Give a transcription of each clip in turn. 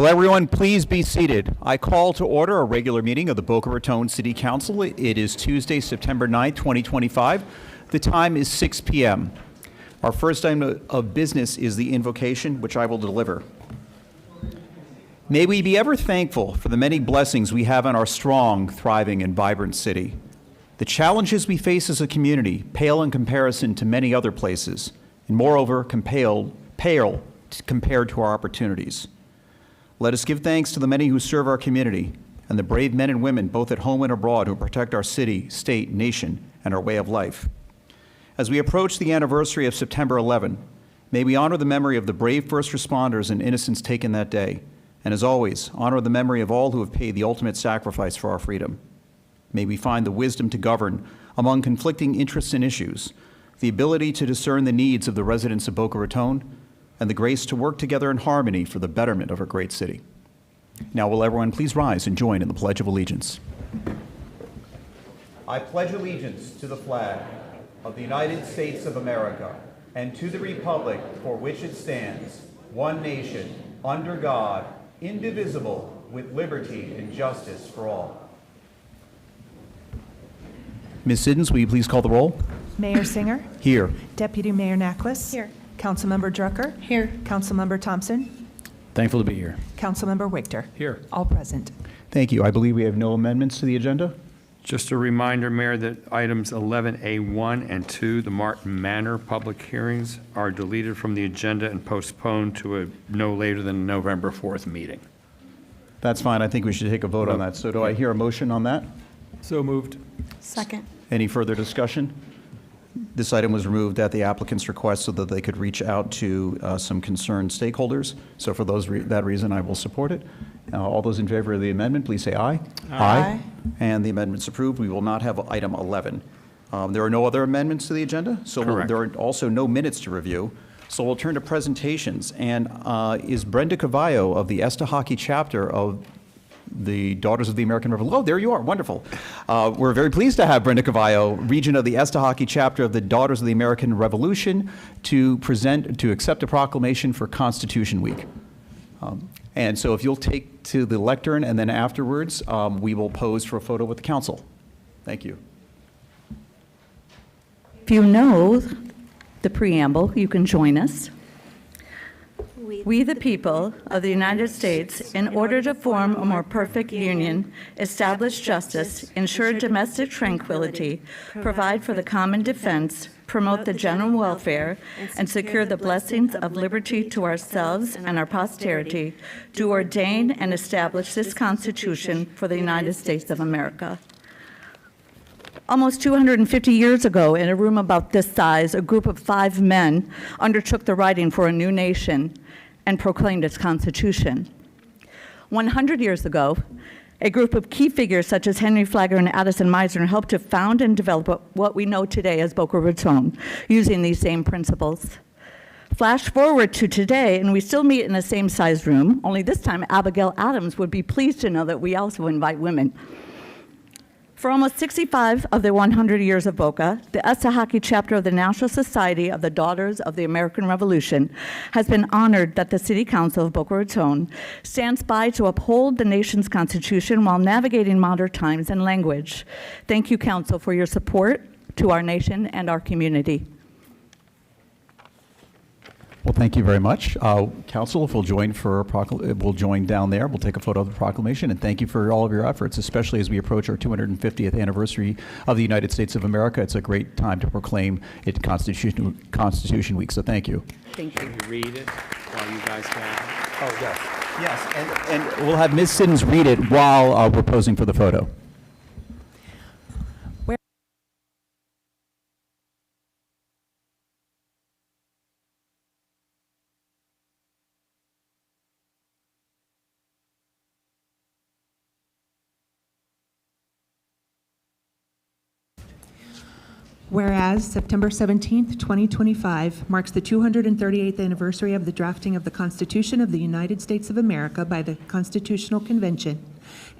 Will everyone please be seated? I call to order a regular meeting of the Boca Raton City Council. It is Tuesday, September 9th, 2025. The time is 6 p.m. Our first item of business is the invocation, which I will deliver. May we be ever thankful for the many blessings we have in our strong, thriving, and vibrant city. The challenges we face as a community pale in comparison to many other places, and moreover, pale compared to our opportunities. Let us give thanks to the many who serve our community and the brave men and women, both at home and abroad, who protect our city, state, nation, and our way of life. As we approach the anniversary of September 11, may we honor the memory of the brave first responders and innocents taken that day, and as always, honor the memory of all who have paid the ultimate sacrifice for our freedom. May we find the wisdom to govern among conflicting interests and issues, the ability to discern the needs of the residents of Boca Raton, and the grace to work together in harmony for the betterment of our great city. Now will everyone please rise and join in the Pledge of Allegiance. I pledge allegiance to the flag of the United States of America and to the republic for which it stands, one nation, under God, indivisible, with liberty and justice for all. Ms. Siddons, will you please call the roll? Mayor Singer. Here. Deputy Mayor Naklis. Here. Councilmember Drucker. Here. Councilmember Thompson. Thankful to be here. Councilmember Wachter. Here. All present. Thank you. I believe we have no amendments to the agenda. Just a reminder, Mayor, that items 11A1 and 2, the Martin Manor public hearings, are deleted from the agenda and postponed to a no later than November 4th meeting. That's fine. I think we should take a vote on that. So do I hear a motion on that? So moved. Second. Any further discussion? This item was removed at the applicant's request so that they could reach out to some concerned stakeholders. So for that reason, I will support it. All those in favor of the amendment, please say aye. Aye. And the amendment's approved. We will not have item 11. There are no other amendments to the agenda, so there are also no minutes to review. So we'll turn to presentations. And is Brenda Cavallo of the ESTA Hockey chapter of the Daughters of the American Revolution. Oh, there you are. Wonderful. We're very pleased to have Brenda Cavallo, Regent of the ESTA Hockey chapter of the Daughters of the American Revolution, to accept a proclamation for Constitution Week. And so if you'll take to the lectern, and then afterwards, we will pose for a photo with the council. Thank you. If you know the preamble, you can join us. We, the people of the United States, in order to form a more perfect union, establish justice, ensure domestic tranquility, provide for the common defense, promote the general welfare, and secure the blessings of liberty to ourselves and our posterity, do ordain and establish this Constitution for the United States of America. Almost 250 years ago, in a room about this size, a group of 5 men undertook the writing for a new nation and proclaimed its Constitution. 100 years ago, a group of key figures such as Henry Flagler and Addison Mizner helped to found and develop what we know today as Boca Raton, using these same principles. Flash forward to today, and we still meet in the same size room, only this time Abigail Adams would be pleased to know that we also invite women. For almost 65 of the 100 years of Boca, the ESTA Hockey chapter of the National Society of the Daughters of the American Revolution has been honored that the City Council of Boca Raton stands by to uphold the nation's Constitution while navigating modern times and language. Thank you, Council, for your support to our nation and our community. Well, thank you very much. Council, if we'll join we'll join down there. We'll take a photo of the proclamation, and thank you for all of your efforts, especially as we approach our 250th anniversary of the United States of America. It's a great time to proclaim it Constitution Week, so thank you. Thank you. Can you read it while you guys gather? Oh, yes. Yes, and we'll have Ms. Siddons read it while we're posing for the photo. Whereas September 17th, 2025 marks the 238th anniversary of the drafting of the Constitution of the United States of America by the Constitutional Convention,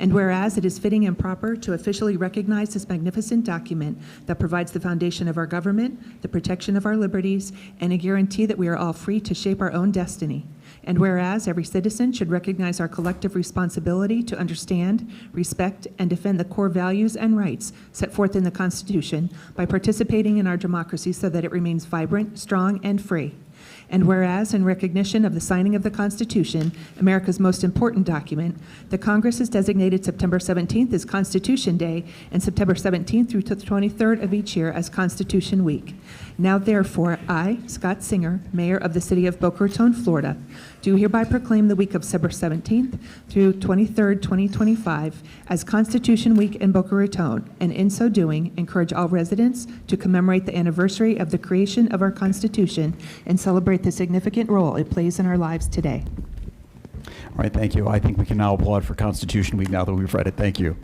and whereas it is fitting and proper to officially recognize this magnificent document that provides the foundation of our government, the protection of our liberties, and a guarantee that we are all free to shape our own destiny. And whereas every citizen should recognize our collective responsibility to understand, respect, and defend the core values and rights set forth in the Constitution by participating in our democracy so that it remains vibrant, strong, and free. And whereas, in recognition of the signing of the Constitution, America's most important document, the Congress has designated September 17th as Constitution Day and September 17th through the 23rd of each year as Constitution Week. Now therefore, I, Scott Singer, Mayor of the City of Boca Raton, Florida, do hereby proclaim the week of September 17th through 23rd, 2025 as Constitution Week in Boca Raton, and in so doing, encourage all residents to commemorate the anniversary of the creation of our Constitution and celebrate the significant role it plays in our lives today. All right, thank you. I think we can now applaud for Constitution Week now that we've read it. Thank you.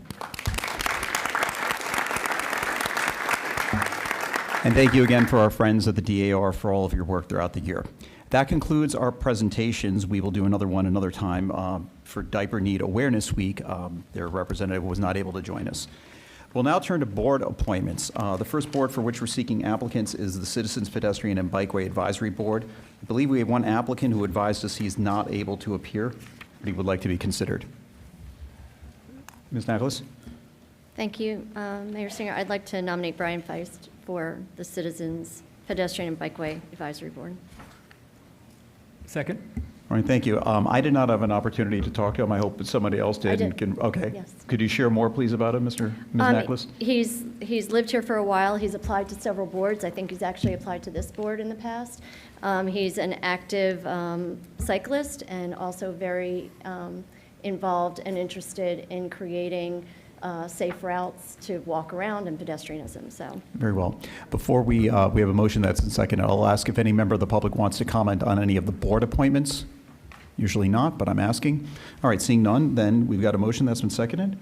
And thank you again for our friends at the DAR for all of your work throughout the year. That concludes our presentations. We will do another one another time for Diaper Need Awareness Week. Their representative was not able to join us. We'll now turn to board appointments. The first board for which we're seeking applicants is the Citizens Pedestrian and Bikeway Advisory Board. I believe we have one applicant who advised us he's not able to appear, but he would like to be considered. Ms. Nicholas? Thank you, Mayor Singer. I'd like to nominate Brian Feist for the Citizens Pedestrian and Bikeway Advisory Board. Second. All right, thank you. I did not have an opportunity to talk to him. I hope that somebody else did. I did. Okay. Yes. Could you share more, please, about him, Ms. Nicholas? He's lived here for a while. He's applied to several boards. I think he's actually applied to this board in the past. He's an active cyclist and also very involved and interested in creating safe routes to walk around and pedestrianism. So Very well. Before we have a motion that's in second, I'll ask if any member of the public wants to comment on any of the board appointments. Usually not, but I'm asking. All right, seeing none, then we've got a motion that's been seconded.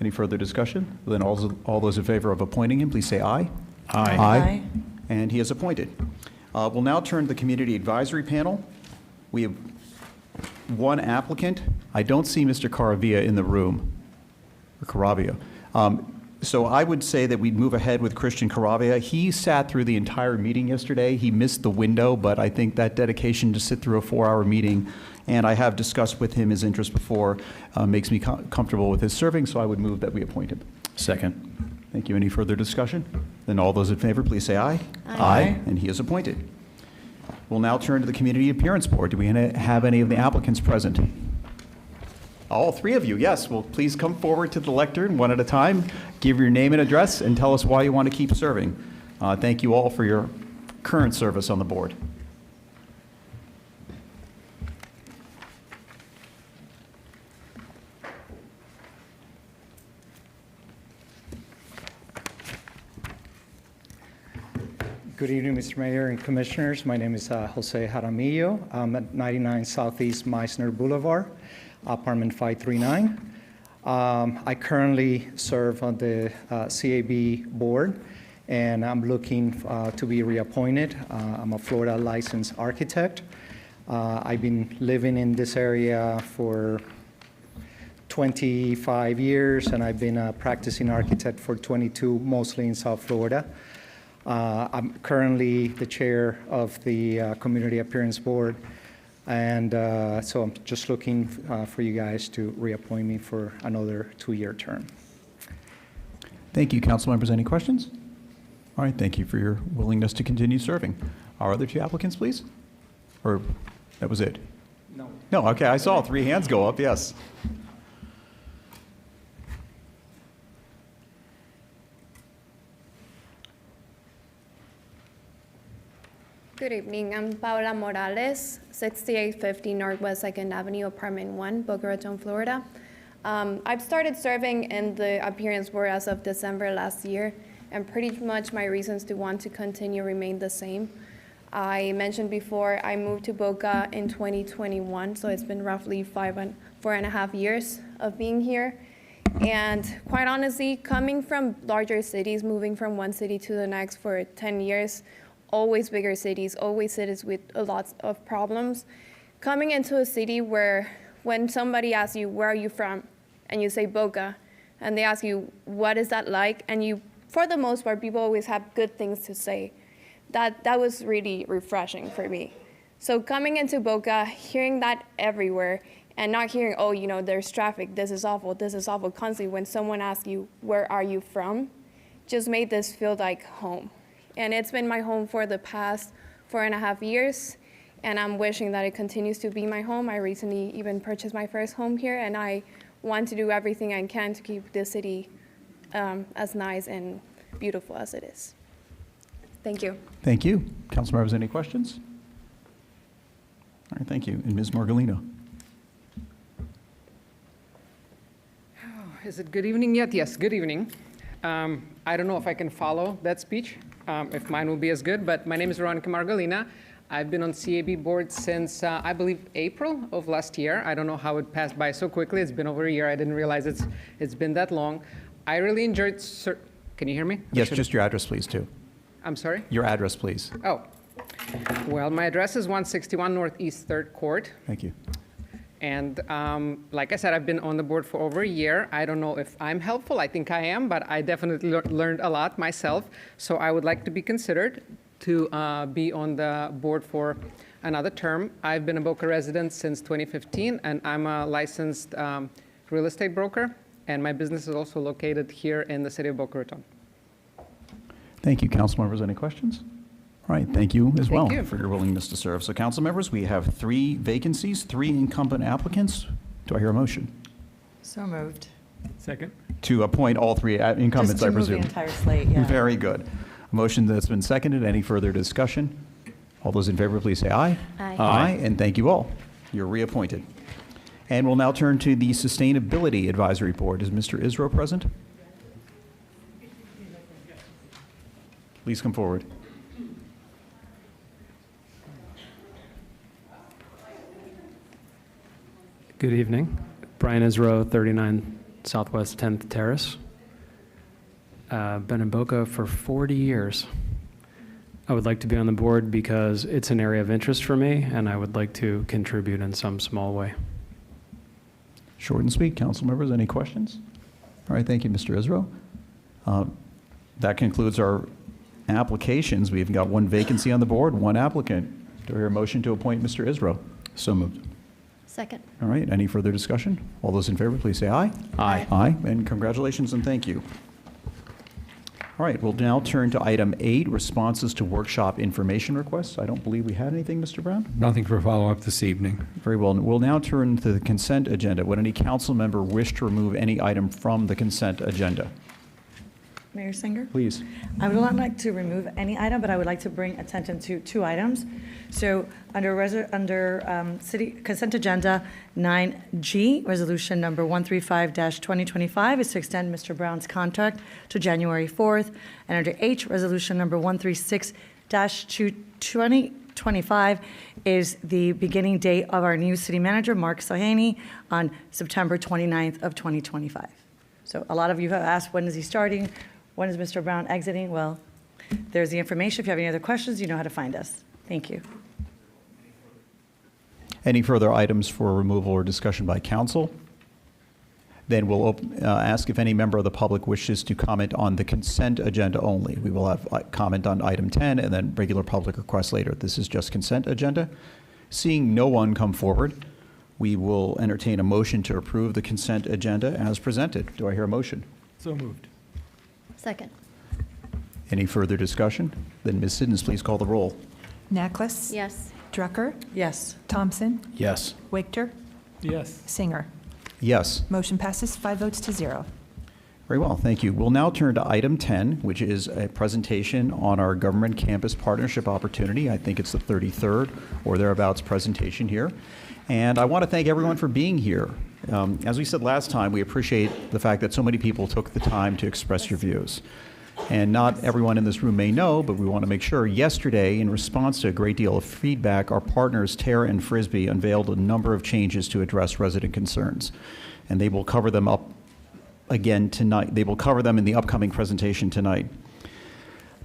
Any further discussion? Then all those in favor of appointing him, please say aye. Aye. Aye. And he is appointed. We'll now turn to the Community Advisory Panel. We have one applicant. I don't see Mr. Caravia in the room. Or Caravia. So I would say that we'd move ahead with Christian Caravia. He sat through the entire meeting yesterday. He missed the window, but I think that dedication to sit through a 4-hour meeting, and I have discussed with him his interest before, makes me comfortable with his serving, so I would move that we appoint him. Second. Thank you. Any further discussion? Then all those in favor, please say aye. Aye. And he is appointed. We'll now turn to the Community Appearance Board. Do we have any of the applicants present? All three of you, yes. Well, please come forward to the lectern one at a time, give your name and address, and tell us why you want to keep serving. Thank you all for your current service on the board. Good evening, Mr. Mayor and Commissioners. My name is Jose Jaramillo. I'm at 99 Southeast Meisner Boulevard, apartment 539. I currently serve on the CAB board, and I'm looking to be reappointed. I'm a Florida licensed architect. I've been living in this area for 25 years, and I've been a practicing architect for 22, mostly in South Florida. I'm currently the chair of the Community Appearance Board, and so I'm just looking for you guys to reappoint me for another 2-year term. Thank you. Council members, any questions? All right, thank you for your willingness to continue serving. Our other two applicants, please? Or that was it? No. No, okay, I saw 3 hands go up, yes. Good evening. I'm Paola Morales, 6850 Northwest 2nd Avenue, Apartment 1, Boca Raton, Florida. I've started serving in the Appearance Board as of December last year, and pretty much my reasons to want to continue remain the same. I mentioned before I moved to Boca in 2021, so it's been roughly 4.5 years of being here. And quite honestly, coming from larger cities, moving from one city to the next for 10 years, always bigger cities, always cities with a lot of problems. Coming into a city where when somebody asks you, where are you from? And you say Boca, and they ask you, what is that like? And you, for the most part, people always have good things to say. That was really refreshing for me. So coming into Boca, hearing that everywhere, and not hearing, oh, there's traffic, this is awful, constantly when someone asks you, where are you from, just made this feel like home. And it's been my home for the past 4.5 years, and I'm wishing that it continues to be my home. I recently even purchased my first home here, and I want to do everything I can to keep this city as nice and beautiful as it is. Thank you. Thank you. Council members, any questions? All right, thank you. And Ms. Margolino. Is it good evening yet? Yes, good evening. I don't know if I can follow that speech, if mine will be as good, but my name is Veronica Margolina. I've been on CAB board since, I believe, April of last year. I don't know how it passed by so quickly. It's been over a year. I didn't realize it's been that long. I really enjoyed, can you hear me? Yes, just your address, please, too. I'm sorry? Your address, please. Oh, well, my address is 161 Northeast 3rd Court. Thank you. And like I said, I've been on the board for over a year. I don't know if I'm helpful. I think I am, but I definitely learned a lot myself. So I would like to be considered to be on the board for another term. I've been a Boca resident since 2015, and I'm a licensed real estate broker. And my business is also located here in the city of Boca Raton. Thank you. Council members, any questions? All right, thank you as well you. for your willingness to serve. So council members, we have 3 vacancies, 3 incumbent applicants. Do I hear a motion? So moved. Second. To appoint all 3 incumbents, I presume. Just to move the entire slate, yeah. Very good. A motion that's been seconded. Any further discussion? All those in favor, please say aye. Aye. Aye, and thank you all. You're reappointed. And we'll now turn to the Sustainability Advisory Board. Is Mr. Isro present? Please come forward. Good evening. Brian Isro, 39 Southwest 10th Terrace. Been in Boca for 40 years. I would like to be on the board because it's an area of interest for me, and I would like to contribute in some small way. Short and sweet. Council members, any questions? All right, thank you, Mr. Isro. That concludes our applications. We've got 1 vacancy on the board, 1 applicant. Do I hear a motion to appoint Mr. Isro? So moved. Second. All right, any further discussion? All those in favor, please say aye. Aye. Aye, and congratulations and thank you. All right, we'll now turn to item 8, responses to workshop information requests. I don't believe we had anything, Mr. Brown? Nothing for follow-up this evening. Very well. We'll now turn to the consent agenda. Would any council member wish to remove any item from the consent agenda? Mayor Singer? Please. I would not like to remove any item, but I would like to bring attention to 2 items. So under city consent agenda 9G, resolution number 135-2025 is to extend Mr. Brown's contract to January 4th. And under H, resolution number 136-2025 is the beginning date of our new city manager, Mark Sahaney, on September 29th of 2025. So a lot of you have asked, when is he starting? When is Mr. Brown exiting? Well, there's the information. If you have any other questions, you know how to find us. Thank you. Any further items for removal or discussion by council? Then we'll ask if any member of the public wishes to comment on the consent agenda only. We will have comment on item 10 and then regular public requests later. This is just consent agenda. Seeing no one come forward, we will entertain a motion to approve the consent agenda as presented. Do I hear a motion? So moved. Second. Any further discussion? Then Ms. Siddons, please call the roll. Necklace. Yes. Drucker. Yes. Thompson. Yes. Wachter. Yes. Singer. Yes. Motion passes 5 votes to 0. Very well, thank you. We'll now turn to item 10, which is a presentation on our government campus partnership opportunity. I think it's the 33rd or thereabouts presentation here. And I want to thank everyone for being here. As we said last time, we appreciate the fact that so many people took the time to express your views. And not everyone in this room may know, but we want to make sure. Yesterday, in response to a great deal of feedback, our partners, Terra and Frisbee, unveiled a number of changes to address resident concerns. And they will cover them up again tonight. They will cover them in the upcoming presentation tonight.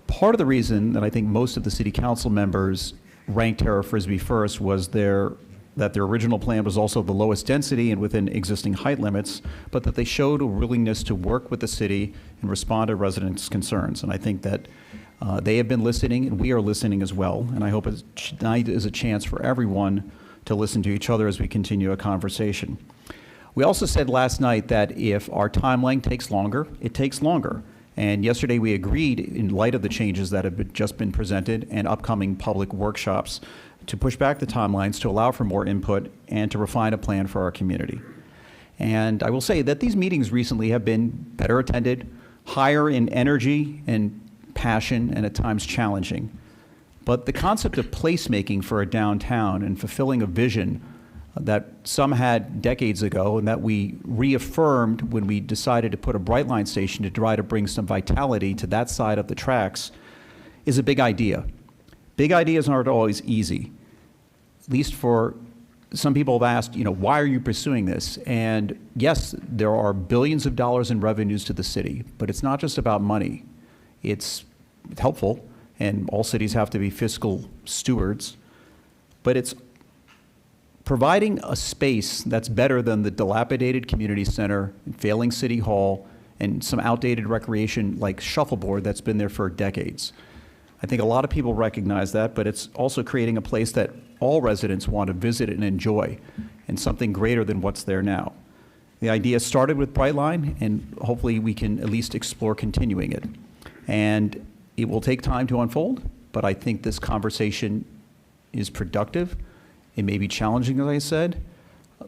Part of the reason that I think most of the city council members ranked Terra Frisbee first was that their original plan was also the lowest density and within existing height limits, but that they showed a willingness to work with the city and respond to residents' concerns. And I think that They have been listening, and we are listening as well. And I hope tonight is a chance for everyone to listen to each other as we continue a conversation. We also said last night that if our timeline takes longer, it takes longer. And yesterday we agreed, in light of the changes that have just been presented and upcoming public workshops, to push back the timelines to allow for more input and to refine a plan for our community. And I will say that these meetings recently have been better attended, higher in energy and passion, and at times challenging. But the concept of placemaking for a downtown and fulfilling a vision that some had decades ago and that we reaffirmed when we decided to put a Brightline station to try to bring some vitality to that side of the tracks is a big idea. Big ideas aren't always easy. At least for some people have asked, why are you pursuing this? And yes, there are billions of dollars in revenues to the city, but it's not just about money. It's helpful, and all cities have to be fiscal stewards, but it's providing a space that's better than the dilapidated community center, failing city hall, and some outdated recreation like shuffleboard that's been there for decades. I think a lot of people recognize that, but it's also creating a place that all residents want to visit and enjoy, and something greater than what's there now. The idea started with Brightline, and hopefully we can at least explore continuing it. And it will take time to unfold, but I think this conversation is productive. It may be challenging, as I said,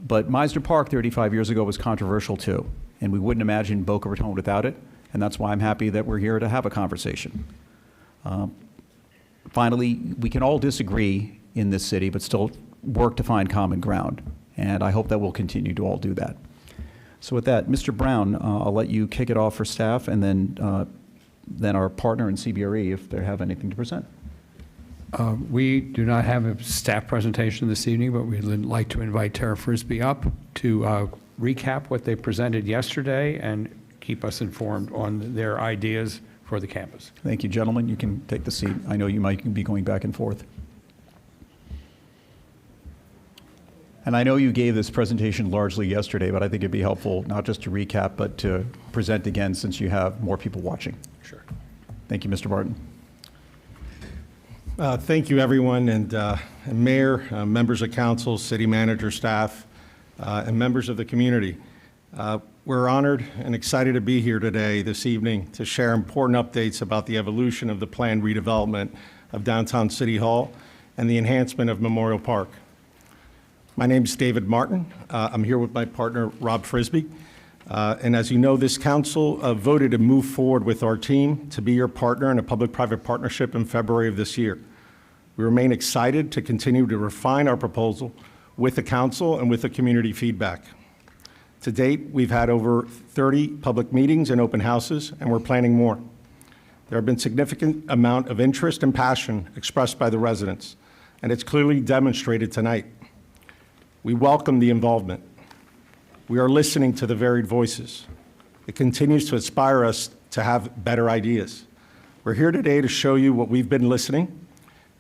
but Meisner Park 35 years ago was controversial too, and we wouldn't imagine Boca Raton without it, and that's why I'm happy that we're here to have a conversation. Finally, we can all disagree in this city, but still work to find common ground, and I hope that we'll continue to all do that. So with that, Mr. Brown, I'll let you kick it off for staff, and then our partner in CBRE if they have anything to present. We do not have a staff presentation this evening, but we'd like to invite Tara Frisbee up to recap what they presented yesterday and keep us informed on their ideas for the campus. Thank you, gentlemen. You can take the seat. I know you might be going back and forth. And I know you gave this presentation largely yesterday, but I think it'd be helpful not just to recap, but to present again since you have more people watching. Sure. Thank you, Mr. Barton. Thank you, everyone, and Mayor, members of council, city manager, staff, and members of the community. We're honored and excited to be here today, this evening, to share important updates about the evolution of the planned redevelopment of downtown City Hall and the enhancement of Memorial Park. My name is David Martin. I'm here with my partner, Rob Frisbee. And as you know, this council voted to move forward with our team to be your partner in a public-private partnership in February of this year. We remain excited to continue to refine our proposal with the council and with the community feedback. To date, we've had over 30 public meetings and open houses, and we're planning more. There have been significant amount of interest and passion expressed by the residents, and it's clearly demonstrated tonight. We welcome the involvement. We are listening to the varied voices. It continues to inspire us to have better ideas. We're here today to show you what we've been listening,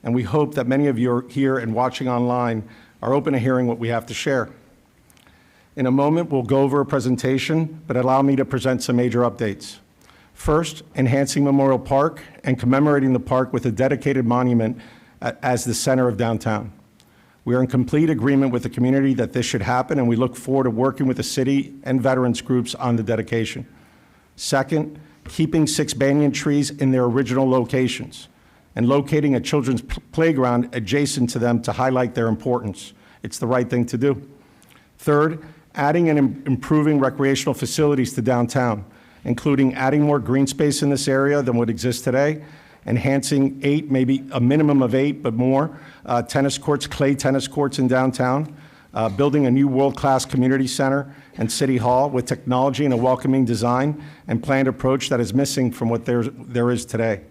and we hope that many of you are here and watching online are open to hearing what we have to share. In a moment, we'll go over a presentation, but allow me to present some major updates. First, enhancing Memorial Park and commemorating the park with a dedicated monument as the center of downtown. We are in complete agreement with the community that this should happen, and we look forward to working with the city and veterans groups on the dedication. Second, keeping 6 banyan trees in their original locations and locating a children's playground adjacent to them to highlight their importance. It's the right thing to do. Third, adding and improving recreational facilities to downtown, including adding more green space in this area than what exists today, enhancing 8, maybe a minimum of 8, but more, tennis courts, clay tennis courts in downtown, building a new world-class community center and city hall with technology and a welcoming design and planned approach that is missing from what there is today,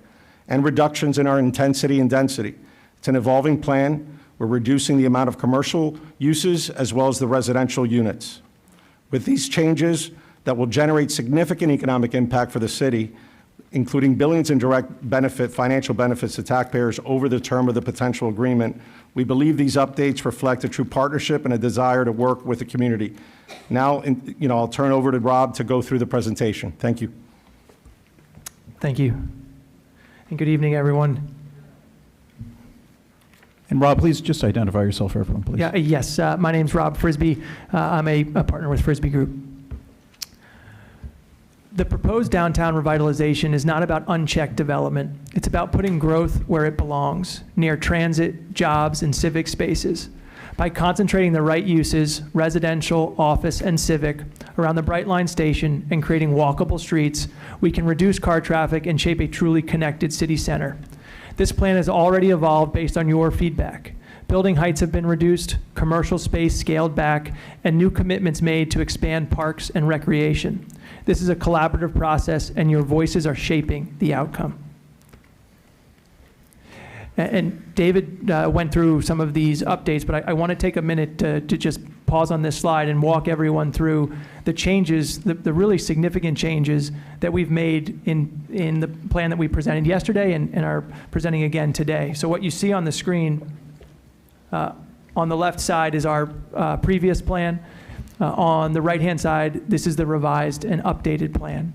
and reductions in our intensity and density. It's an evolving plan. We're reducing the amount of commercial uses as well as the residential units. With these changes that will generate significant economic impact for the city, including billions in direct financial benefits to taxpayers over the term of the potential agreement, we believe these updates reflect a true partnership and a desire to work with the community. Now, I'll turn over to Rob to go through the presentation. Thank you. Thank you. and good evening, everyone. And Rob, please just identify yourself for everyone, please. Yes, my name's Rob Frisbee. I'm a partner with Frisbee Group. The proposed downtown revitalization is not about unchecked development. It's about putting growth where it belongs, near transit, jobs, and civic spaces. By concentrating the right uses, residential, office, and civic, around the Brightline station and creating walkable streets, we can reduce car traffic and shape a truly connected city center. This plan has already evolved based on your feedback. Building heights have been reduced, commercial space scaled back, and new commitments made to expand parks and recreation. This is a collaborative process, and your voices are shaping the outcome. And David went through some of these updates, but I want to take a minute to just pause on this slide and walk everyone through the changes, the really significant changes that we've made in the plan that we presented yesterday and are presenting again today. So what you see on the screen on the left side is our previous plan. On the right-hand side, this is the revised and updated plan.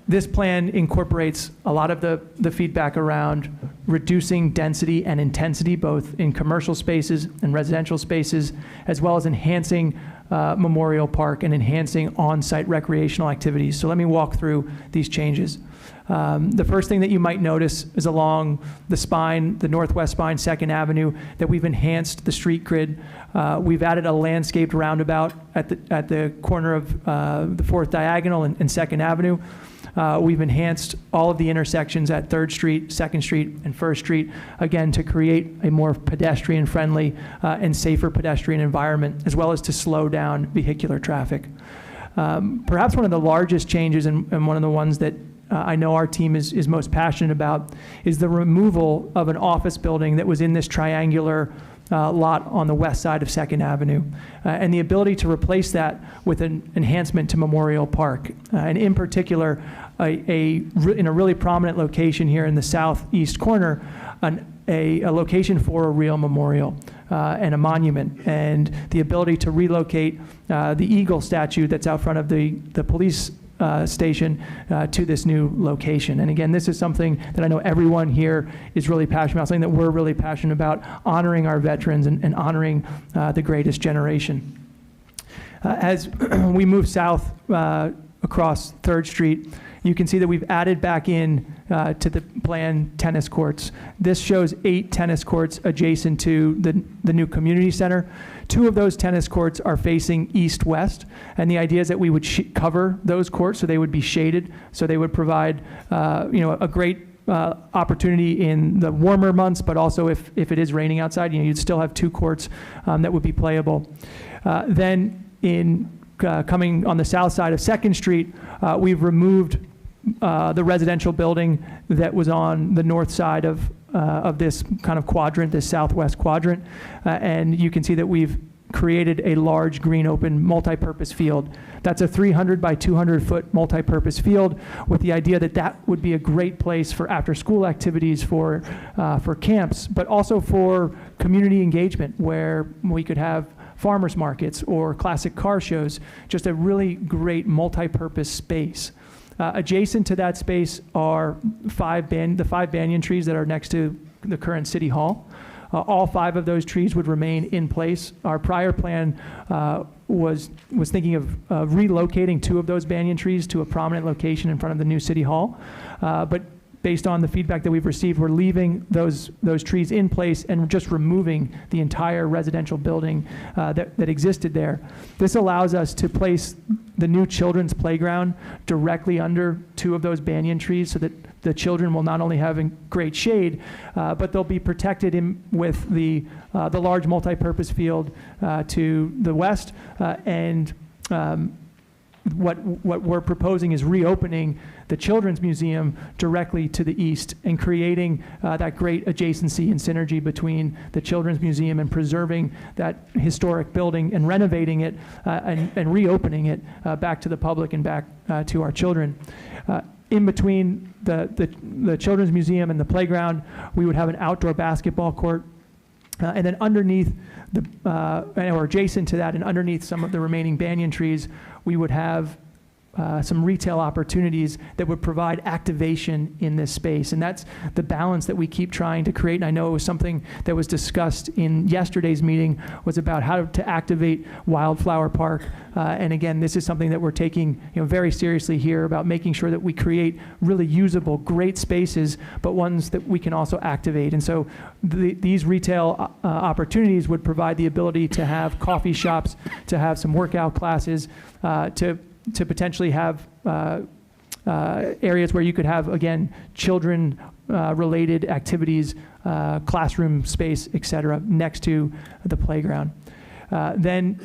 This plan incorporates a lot of the feedback around reducing density and intensity, both in commercial spaces and residential spaces, as well as enhancing Memorial Park and enhancing on-site recreational activities. So let me walk through these changes. The first thing that you might notice is along the spine, the northwest spine, 2nd Avenue, that we've enhanced the street grid. We've added a landscaped roundabout at the corner of the 4th Diagonal and 2nd Avenue. We've enhanced all of the intersections at 3rd Street, 2nd Street, and 1st Street, again, to create a more pedestrian-friendly and safer pedestrian environment, as well as to slow down vehicular traffic. Perhaps one of the largest changes, and one of the ones that I know our team is most passionate about, is the removal of an office building that was in this triangular lot on the west side of 2nd Avenue, and the ability to replace that with an enhancement to Memorial Park, and in particular, in a really prominent location here in the southeast corner, a location for a real memorial and a monument, and the ability to relocate the eagle statue that's out front of the police station to this new location. And again, this is something that I know everyone here is really passionate about, something that we're really passionate about, honoring our veterans and honoring the greatest generation. As we move south across 3rd Street, you can see that we've added back in to the plan tennis courts. This shows 8 tennis courts adjacent to the new community center. 2 of those tennis courts are facing east-west, and the idea is that we would cover those courts so they would be shaded, so they would provide a great opportunity in the warmer months, but also if it is raining outside, you'd still have 2 courts that would be playable. Then coming on the south side of 2nd Street, we've removed the residential building that was on the north side of this kind of quadrant, this southwest quadrant, and you can see that we've created a large green open multi-purpose field. That's a 300 by 200 foot multi-purpose field, with the idea that that would be a great place for after-school activities for camps, but also for community engagement, where we could have farmers markets or classic car shows, just a really great multi-purpose space. Adjacent to that space are the 5 banyan trees that are next to the current City Hall. All 5 of those trees would remain in place. Our prior plan was thinking of relocating 2 of those banyan trees to a prominent location in front of the new City Hall, but based on the feedback that we've received, we're leaving those trees in place and just removing the entire residential building that existed there. This allows us to place the new children's playground directly under 2 of those banyan trees, so that the children will not only have great shade, but they'll be protected with the large multi-purpose field to the west, and what we're proposing is reopening the Children's Museum directly to the east and creating that great adjacency and synergy between the Children's Museum and preserving that historic building and renovating it and reopening it back to the public and back to our children. In between the Children's Museum and the playground, we would have an outdoor basketball court. And then underneath, or adjacent to that and underneath some of the remaining banyan trees, we would have some retail opportunities that would provide activation in this space. And that's the balance that we keep trying to create. And I know it was something that was discussed in yesterday's meeting, was about how to activate Wildflower Park. And again, this is something that we're taking very seriously here, about making sure that we create really usable, great spaces, but ones that we can also activate. And so these retail opportunities would provide the ability to have coffee shops, to have some workout classes, to potentially have areas where you could have, again, children related activities, classroom space, et cetera, next to the playground. Then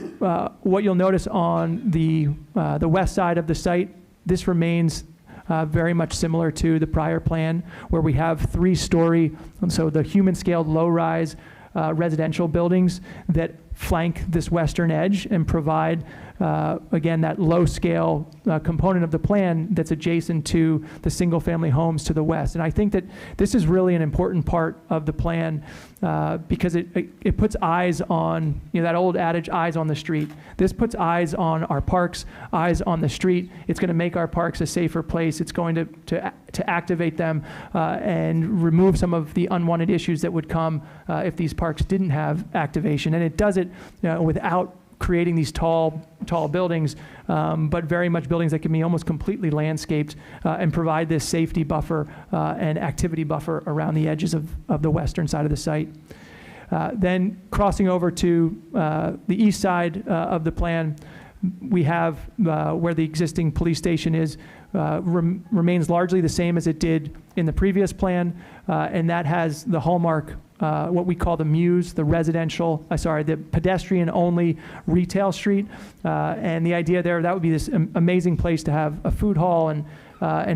what you'll notice on the west side of the site, this remains very much similar to the prior plan, where we have 3-story, so the human-scaled low-rise residential buildings that flank this western edge and provide, again, that low-scale component of the plan that's adjacent to the single-family homes to the west. And I think that this is really an important part of the plan because it puts eyes on, that old adage, eyes on the street. This puts eyes on our parks, eyes on the street. It's going to make our parks a safer place. It's going to activate them and remove some of the unwanted issues that would come if these parks didn't have activation. And it does it without creating these tall buildings, but very much buildings that can be almost completely landscaped and provide this safety buffer and activity buffer around the edges of the western side of the site. Then crossing over to the east side of the plan, we have where the existing police station is, remains largely the same as it did in the previous plan, and that has the hallmark, what we call the Muse, the pedestrian-only retail street. And the idea there, that would be this amazing place to have a food hall and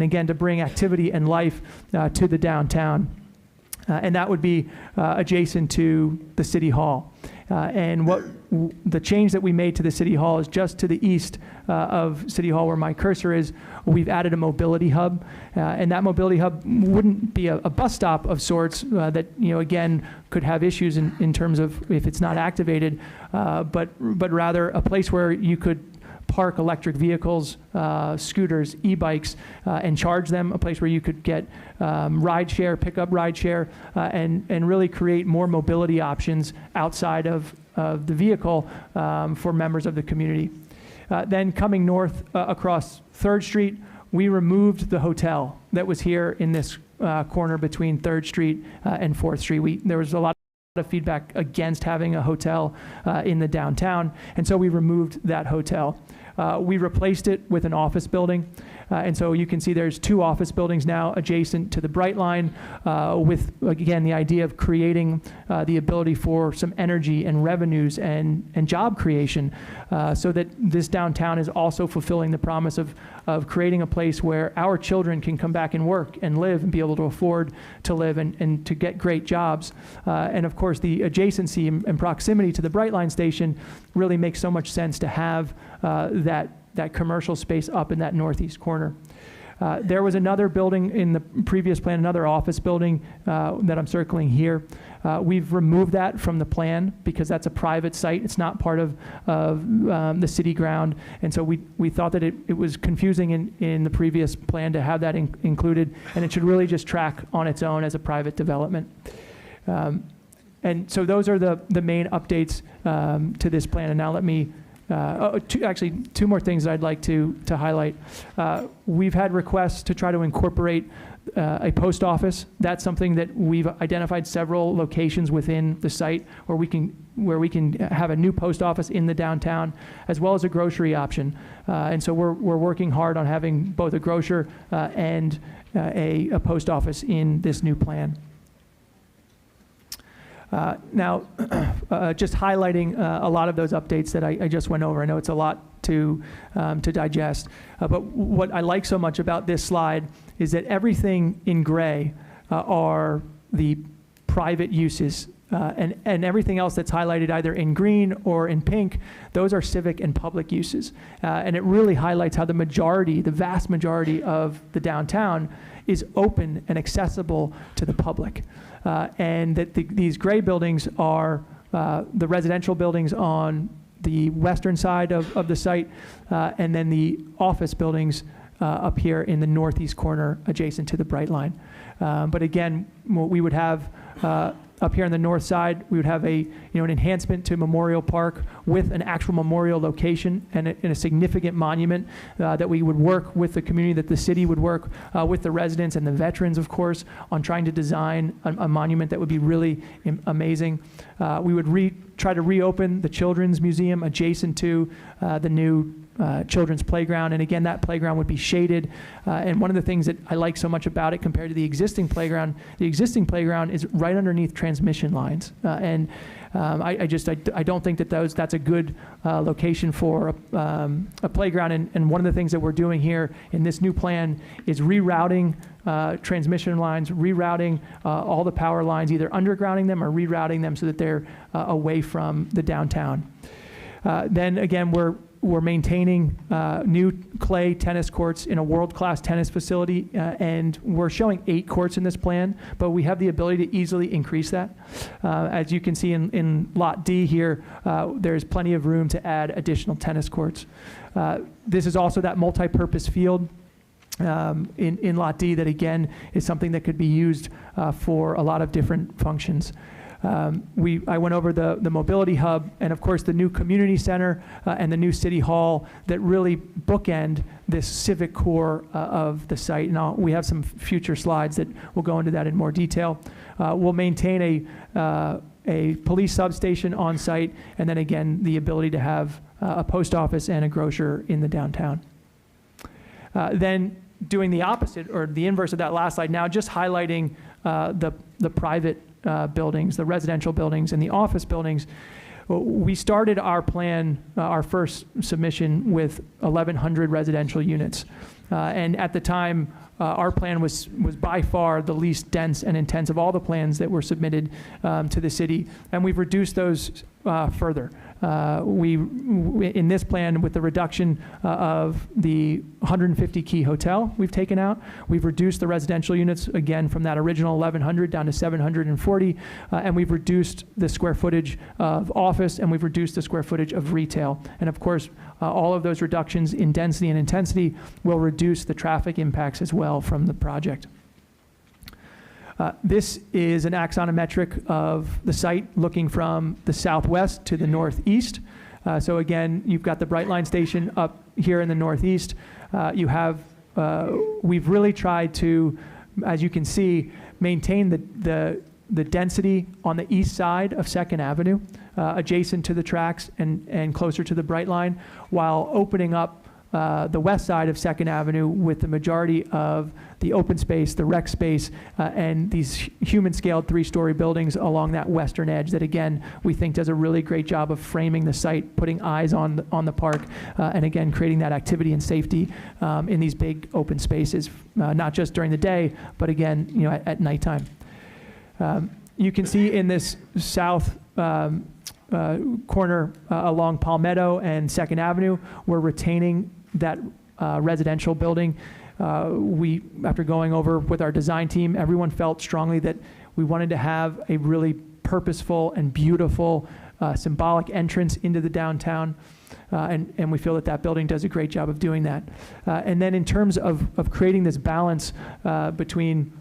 again, to bring activity and life to the downtown. And that would be adjacent to the City Hall. And the change that we made to the City Hall is just to the east of City Hall, where my cursor is. We've added a mobility hub, and that mobility hub wouldn't be a bus stop of sorts that again could have issues in terms of if it's not activated, but rather a place where you could park electric vehicles, scooters, e-bikes, and charge them, a place where you could get pick up ride share, and really create more mobility options outside of the vehicle for members of the community. Then coming north across 3rd Street, we removed the hotel that was here in this corner between 3rd Street and 4th Street. There was a lot of feedback against having a hotel in the downtown, and so we removed that hotel. We replaced it with an office building, and so you can see there's 2 office buildings now adjacent to the Bright Line, with, again, the idea of creating the ability for some energy and revenues and job creation, so that this downtown is also fulfilling the promise of creating a place where our children can come back and work and live and be able to afford to live and to get great jobs. And of course, the adjacency and proximity to the Bright Line station really makes so much sense to have that commercial space up in that northeast corner. There was another building in the previous plan, another office building that I'm circling here. We've removed that from the plan because that's a private site. It's not part of the city ground. And so we thought that it was confusing in the previous plan to have that included, and it should really just track on its own as a private development. And so those are the main updates to this plan. And now let me two more things that I'd like to highlight. We've had requests to try to incorporate a post office. That's something that we've identified several locations within the site where we can have a new post office in the downtown, as well as a grocery option. And so we're working hard on having both a grocer and a post office in this new plan. Now, just highlighting a lot of those updates that I just went over. I know it's a lot to digest, but what I like so much about this slide is that everything in gray are the private uses, and everything else that's highlighted either in green or in pink, those are civic and public uses. And it really highlights how the vast majority of the downtown is open and accessible to the public. And that these gray buildings are the residential buildings on the western side of the site, and then the office buildings up here in the northeast corner adjacent to the Bright Line. But again, what we would have up here on the north side, we would have an enhancement to Memorial Park with an actual memorial location and a significant monument that we would work with the community, that the city would work with the residents and the veterans, of course, on trying to design a monument that would be really amazing. We would try to reopen the Children's Museum adjacent to the new children's playground, and again, that playground would be shaded. And one of the things that I like so much about it compared to the existing playground is right underneath transmission lines, and I don't think that that's a good location for a playground. And one of the things that we're doing here in this new plan is rerouting transmission lines, rerouting all the power lines, either undergrounding them or rerouting them so that they're away from the downtown. Then again, we're maintaining new clay tennis courts in a world-class tennis facility, and we're showing 8 courts in this plan, but we have the ability to easily increase that. As you can see in Lot D here, there's plenty of room to add additional tennis courts. This is also that multi-purpose field in Lot D that, again, is something that could be used for a lot of different functions. I went over the mobility hub and, of course, the new community center and the new city hall that really bookend this civic core of the site. And we have some future slides that will go into that in more detail. We'll maintain a police substation on site, and then again, the ability to have a post office and a grocer in the downtown. Then doing the opposite, or the inverse of that last slide, now just highlighting the private buildings, the residential buildings, and the office buildings. We started our plan, our first submission, with 1,100 residential units. And at the time, our plan was by far the least dense and intense of all the plans that were submitted to the city. And we've reduced those further. In this plan, with the reduction of the 150 key hotel we've taken out, we've reduced the residential units again from that original 1,100 down to 740, and we've reduced the square footage of office, and we've reduced the square footage of retail. And of course, all of those reductions in density and intensity will reduce the traffic impacts as well from the project. This is an axonometric of the site looking from the southwest to the northeast. So again, you've got the Bright Line station up here in the northeast. We've really tried to, as you can see, maintain the density on the east side of 2nd Avenue, adjacent to the tracks and closer to the Bright Line, while opening up the west side of 2nd Avenue with the majority of the open space, the rec space, and these human-scaled 3-story buildings along that western edge that, again, we think does a really great job of framing the site, putting eyes on the park, and again, creating that activity and safety in these big open spaces, not just during the day, but again, at nighttime. You can see in this south corner along Palmetto and 2nd Avenue, we're retaining that residential building. After going over with our design team, everyone felt strongly that we wanted to have a really purposeful and beautiful symbolic entrance into the downtown. And we feel that building does a great job of doing that. And then in terms of creating this balance between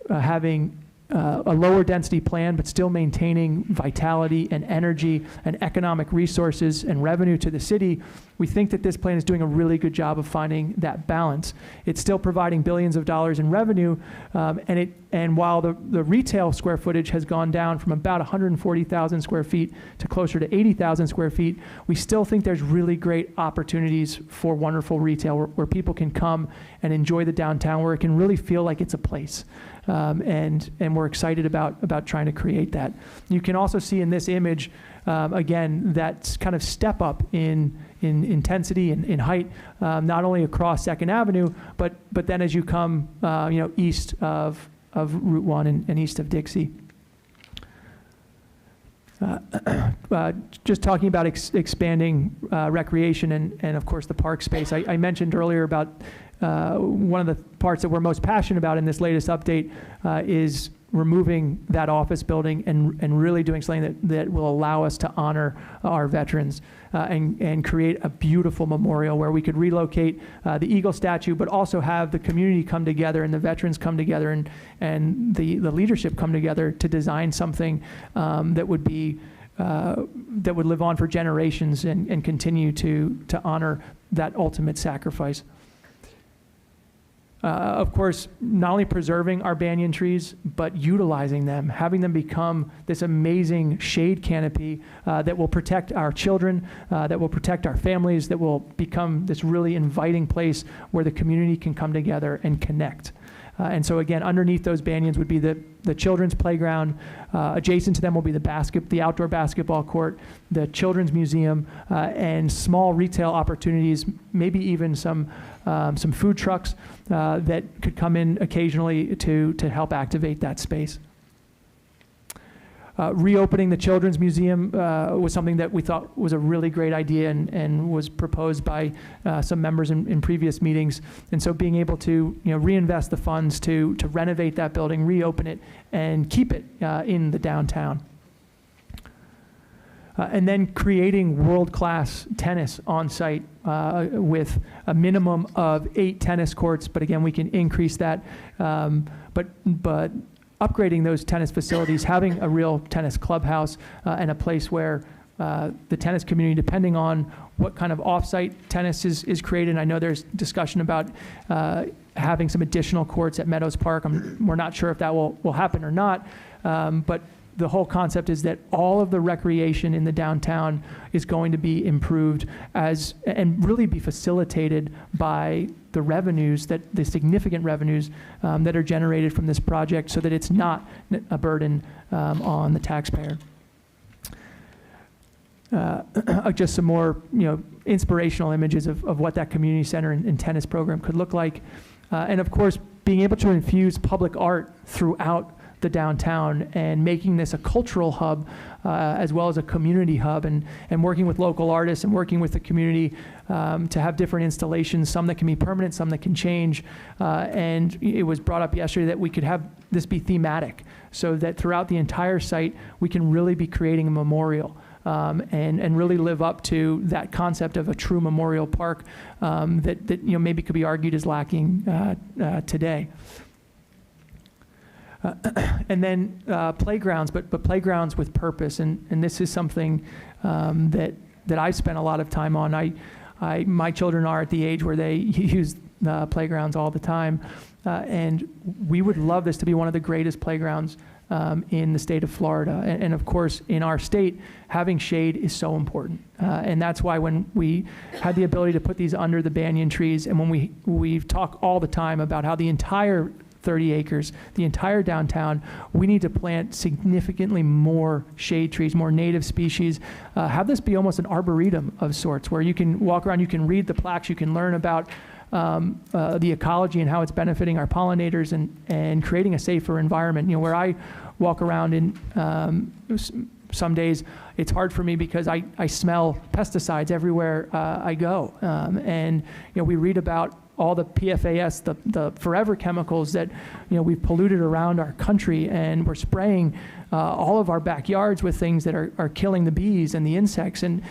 having a lower density plan, but still maintaining vitality and energy and economic resources and revenue to the city, we think that this plan is doing a really good job of finding that balance. It's still providing billions of dollars in revenue, and while the retail square footage has gone down from about 140,000 square feet to closer to 80,000 square feet, we still think there's really great opportunities for wonderful retail where people can come and enjoy the downtown, where it can really feel like it's a place. And we're excited about trying to create that. You can also see in this image, again, that kind of step up in intensity and in height, not only across 2nd Avenue, but then as you come, east of Route 1 and east of Dixie. Just talking about expanding recreation and of course the park space. I mentioned earlier about one of the parts that we're most passionate about in this latest update is removing that office building and really doing something that will allow us to honor our veterans and create a beautiful memorial where we could relocate the Eagle statue, but also have the community come together and the veterans come together and the leadership come together to design something that would be that would live on for generations and continue to honor that ultimate sacrifice. Of course, not only preserving our banyan trees, but utilizing them, having them become this amazing shade canopy that will protect our children, that will protect our families, that will become this really inviting place where the community can come together and connect. And so again, underneath those banyans would be the children's playground. Adjacent to them will be the outdoor basketball court, the children's museum, and small retail opportunities, maybe even some food trucks that could come in occasionally to help activate that space. Reopening the Children's Museum was something that we thought was a really great idea and was proposed by some members in previous meetings. And so being able to reinvest the funds to renovate that building, reopen it, and keep it in the downtown. And then creating world-class tennis on site with a minimum of 8 tennis courts, but again, we can increase that. But upgrading those tennis facilities, having a real tennis clubhouse and a place where the tennis community, depending on what kind of off-site tennis is created. I know there's discussion about having some additional courts at Meadows Park. We're not sure if that will happen or not, but the whole concept is that all of the recreation in the downtown is going to be improved and really be facilitated by the significant revenues that are generated from this project, so that it's not a burden on the taxpayer. Just some more, inspirational images of what that community center and tennis program could look like, and of course, being able to infuse public art throughout the downtown and making this a cultural hub as well as a community hub, and working with local artists and working with the community to have different installations, some that can be permanent, some that can change. And it was brought up yesterday that we could have this be thematic, so that throughout the entire site we can really be creating a memorial and really live up to that concept of a true memorial park that maybe could be argued is lacking today. And then playgrounds, but playgrounds with purpose, and this is something that I spent a lot of time on. My children are at the age where they use playgrounds all the time, and we would love this to be one of the greatest playgrounds in the state of Florida. And of course, in our state, having shade is so important. And that's why when we had the ability to put these under the banyan trees, and when we talk all the time about how the entire 30 acres, the entire downtown, we need to plant significantly more shade trees, more native species. Have this be almost an arboretum of sorts, where you can walk around, you can read the plaques, you can learn about the ecology and how it's benefiting our pollinators and creating a safer environment. Where I walk around in some days, it's hard for me because I smell pesticides everywhere I go. And we read about all the PFAS, the forever chemicals that we've polluted around our country, and we're spraying all of our backyards with things that are killing the bees and the insects, and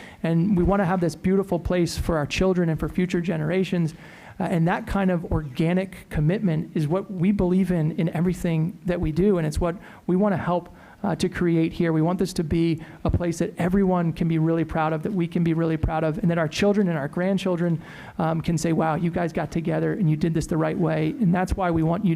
we want to have this beautiful place for our children and for future generations. And that kind of organic commitment is what we believe in everything that we do, and it's what we want to help to create here. We want this to be a place that everyone can be really proud of, that we can be really proud of, and that our children and our grandchildren can say, wow, you guys got together and you did this the right way. And that's why we want you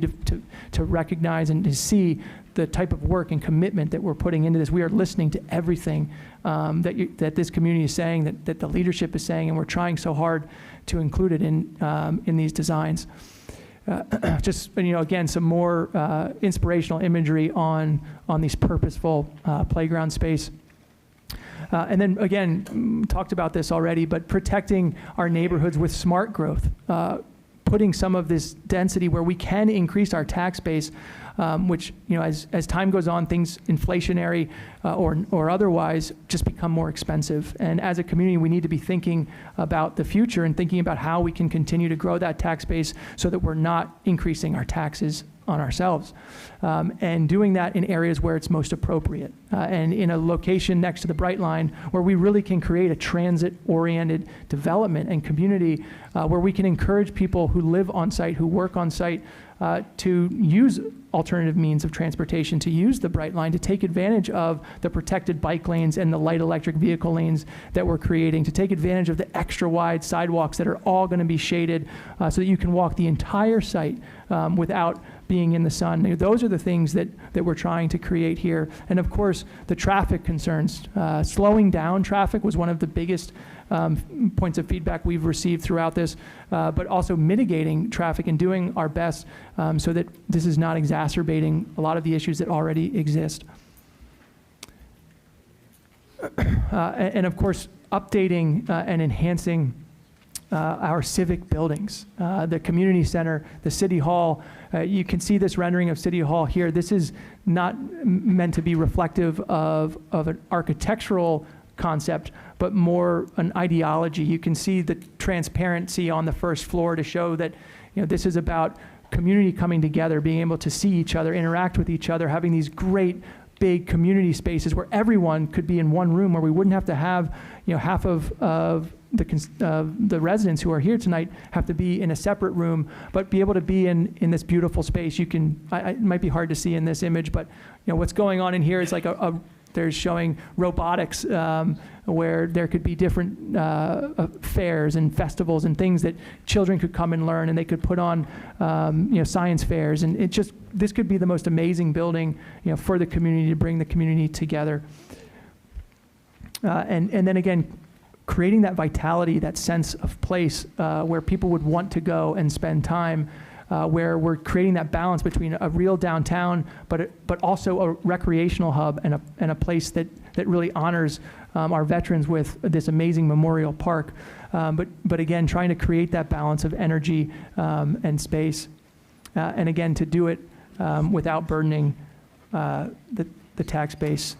to recognize and to see the type of work and commitment that we're putting into this. We are listening to everything that this community is saying, that the leadership is saying, and we're trying so hard to include it in these designs. Just, again, some more inspirational imagery on these purposeful playground space. And then, again, talked about this already, but protecting our neighborhoods with smart growth, putting some of this density where we can increase our tax base, which, as time goes on, things inflationary or otherwise just become more expensive. And as a community, we need to be thinking about the future and thinking about how we can continue to grow that tax base so that we're not increasing our taxes on ourselves, and doing that in areas where it's most appropriate, and in a location next to the Bright Line where we really can create a transit-oriented development and community where we can encourage people who live on site, who work on site, to use alternative means of transportation, to use the Bright Line, to take advantage of the protected bike lanes and the light electric vehicle lanes that we're creating, to take advantage of the extra wide sidewalks that are all going to be shaded so that you can walk the entire site without being in the sun. Those are the things that we're trying to create here. And of course, the traffic concerns. Slowing down traffic was one of the biggest points of feedback we've received throughout this, but also mitigating traffic and doing our best so that this is not exacerbating a lot of the issues that already exist. And of course, updating and enhancing our civic buildings, the community center, the city hall. You can see this rendering of City Hall here. This is not meant to be reflective of an architectural concept, but more an ideology. You can see the transparency on the first floor to show that this is about community coming together, being able to see each other, interact with each other, having these great big community spaces where everyone could be in one room, where we wouldn't have to have half of the residents who are here tonight have to be in a separate room, but be able to be in this beautiful space. You can, it might be hard to see in this image, but what's going on in here is like there's showing robotics where there could be different fairs and festivals and things that children could come and learn, and they could put on science fairs, and this could be the most amazing building for the community, to bring the community together. And then again, creating that vitality, that sense of place where people would want to go and spend time, where we're creating that balance between a real downtown, but also a recreational hub and a place that really honors our veterans with this amazing memorial park. But again, trying to create that balance of energy and space, and again, to do it without burdening the tax base.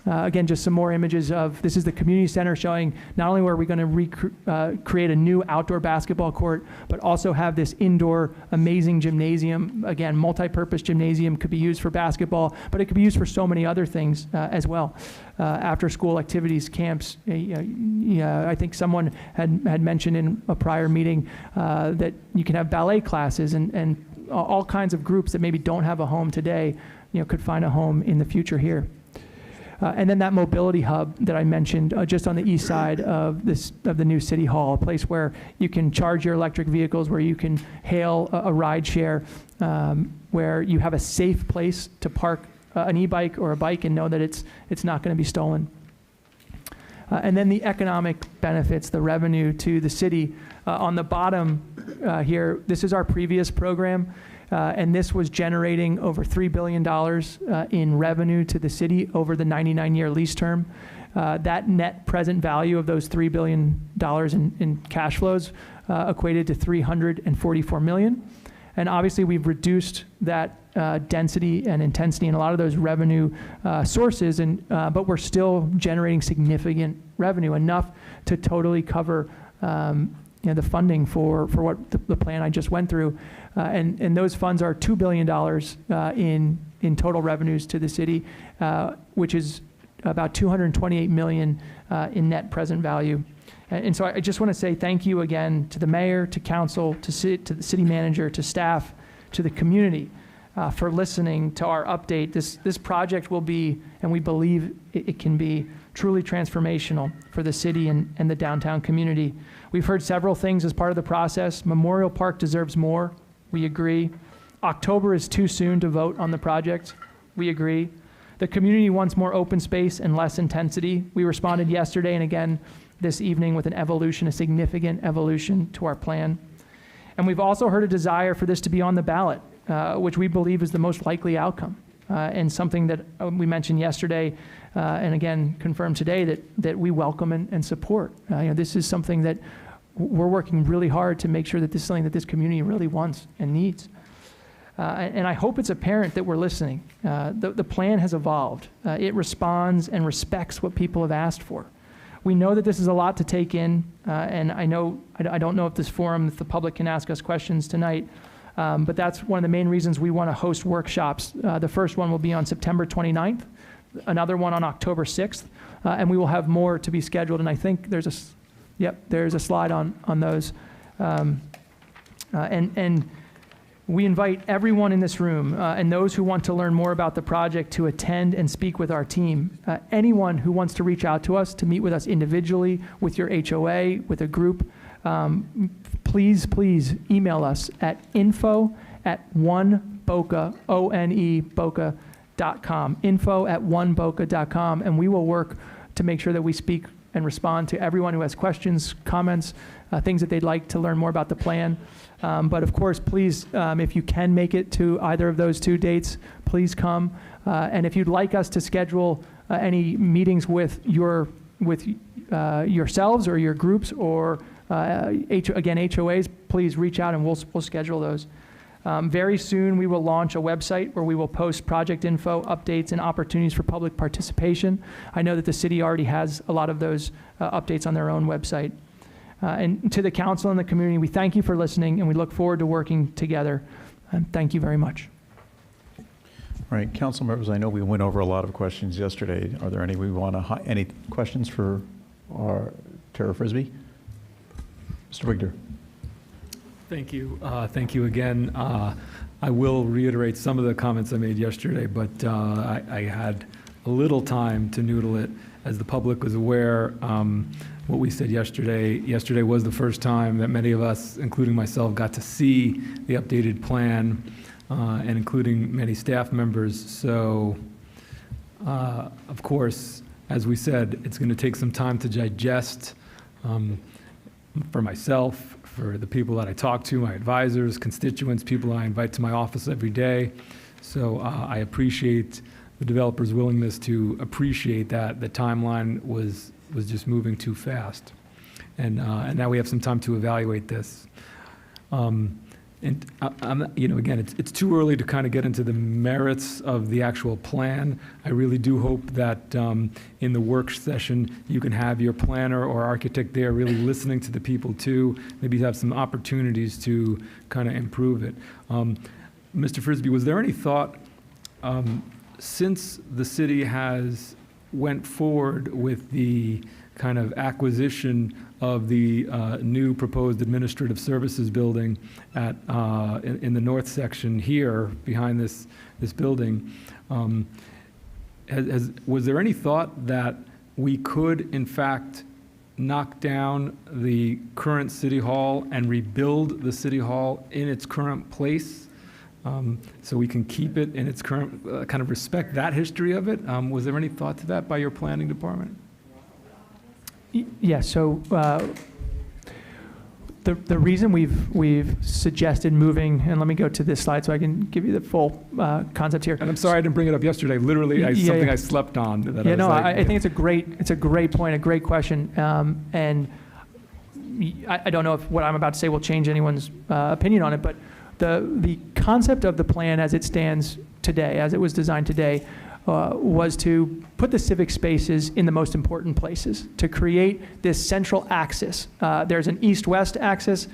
Again, just some more images of, this is the community center showing not only where we're going to create a new outdoor basketball court, but also have this indoor amazing gymnasium. Again, multi-purpose gymnasium, could be used for basketball, but it could be used for so many other things as well. After school activities, camps. I think someone had mentioned in a prior meeting that you can have ballet classes and all kinds of groups that maybe don't have a home today, could find a home in the future here. And then that mobility hub that I mentioned just on the east side of the new City Hall, a place where you can charge your electric vehicles, where you can hail a ride share, where you have a safe place to park an e-bike or a bike and know that it's not going to be stolen. And then the economic benefits, the revenue to the city. On the bottom here, this is our previous program. And this was generating over $3 billion in revenue to the city over the 99-year lease term. That net present value of those $3 billion in cash flows equated to $344 million. And obviously, we've reduced that density and intensity in a lot of those revenue sources, but we're still generating significant revenue, enough to totally cover the funding for what the plan I just went through. And those funds are $2 billion in total revenues to the city, which is about $228 million in net present value. And so I just want to say thank you again to the mayor, to council, to the city manager, to staff, to the community for listening to our update. This project will be, and we believe it can be, truly transformational for the city and the downtown community. We've heard several things as part of the process. Memorial Park deserves more. We agree. October is too soon to vote on the project. We agree. The community wants more open space and less intensity. We responded yesterday and again this evening with an evolution, a significant evolution to our plan. And we've also heard a desire for this to be on the ballot, which we believe is the most likely outcome, and something that we mentioned yesterday and again confirmed today that we welcome and support. This is something that we're working really hard to make sure that this is something that this community really wants and needs. And I hope it's apparent that we're listening. The plan has evolved. It responds and respects what people have asked for. We know that this is a lot to take in, and I don't know if this forum, if the public can ask us questions tonight, But that's one of the main reasons we want to host workshops. The first one will be on September 29th, another one on October 6th, and we will have more to be scheduled. And I think there's a slide on those. And we invite everyone in this room and those who want to learn more about the project to attend and speak with our team. Anyone who wants to reach out to us, to meet with us individually, with your HOA, with a group, please email us at info@oneboca, O-N-E, boca.com, info@oneboca.com, and we will work to make sure that we speak and respond to everyone who has questions, comments, things that they'd like to learn more about the plan. But of course, please, if you can make it to either of those two dates, please come. And if you'd like us to schedule any meetings with yourselves or your groups or again HOAs, please reach out and we'll schedule those. Very soon, we will launch a website where we will post project info, updates, and opportunities for public participation. I know that the city already has a lot of those updates on their own website. And to the council and the community, we thank you for listening, and we look forward to working together. And thank you very much. All right, council members, I know we went over a lot of questions yesterday. Are there any questions for our Tara Frisbee? Mr. Wigner. Thank you. Thank you again. I will reiterate some of the comments I made yesterday, but I had a little time to noodle it. As the public was aware, what we said yesterday was the first time that many of us, including myself, got to see the updated plan, and including many staff members. So, of course, as we said, it's going to take some time to digest for myself, for the people that I talk to, my advisors, constituents, people I invite to my office every day. So I appreciate the developer's willingness to appreciate that the timeline was just moving too fast. And now we have some time to evaluate this. Again, it's too early to kind of get into the merits of the actual plan. I really do hope that in the work session, you can have your planner or architect there really listening to the people too, maybe have some opportunities to kind of improve it. Mr. Frisbee, was there any thought, since the city has went forward with the kind of acquisition of the new proposed administrative services building in the north section here behind this building, was there any thought that we could in fact knock down the current city hall and rebuild the city hall in its current place? So we can keep it in its current, kind of respect that history of it? Was there any thought to that by your planning department? Yeah, so the reason we've suggested moving, and let me go to this slide so I can give you the full concept here. And I'm sorry I didn't bring it up yesterday. Literally, something I slept on. I think it's a great point, a great question, and I don't know if what I'm about to say will change anyone's opinion on it, but the concept of the plan as it stands today, as it was designed today, was to put the civic spaces in the most important places, to create this central axis. There's an east-west axis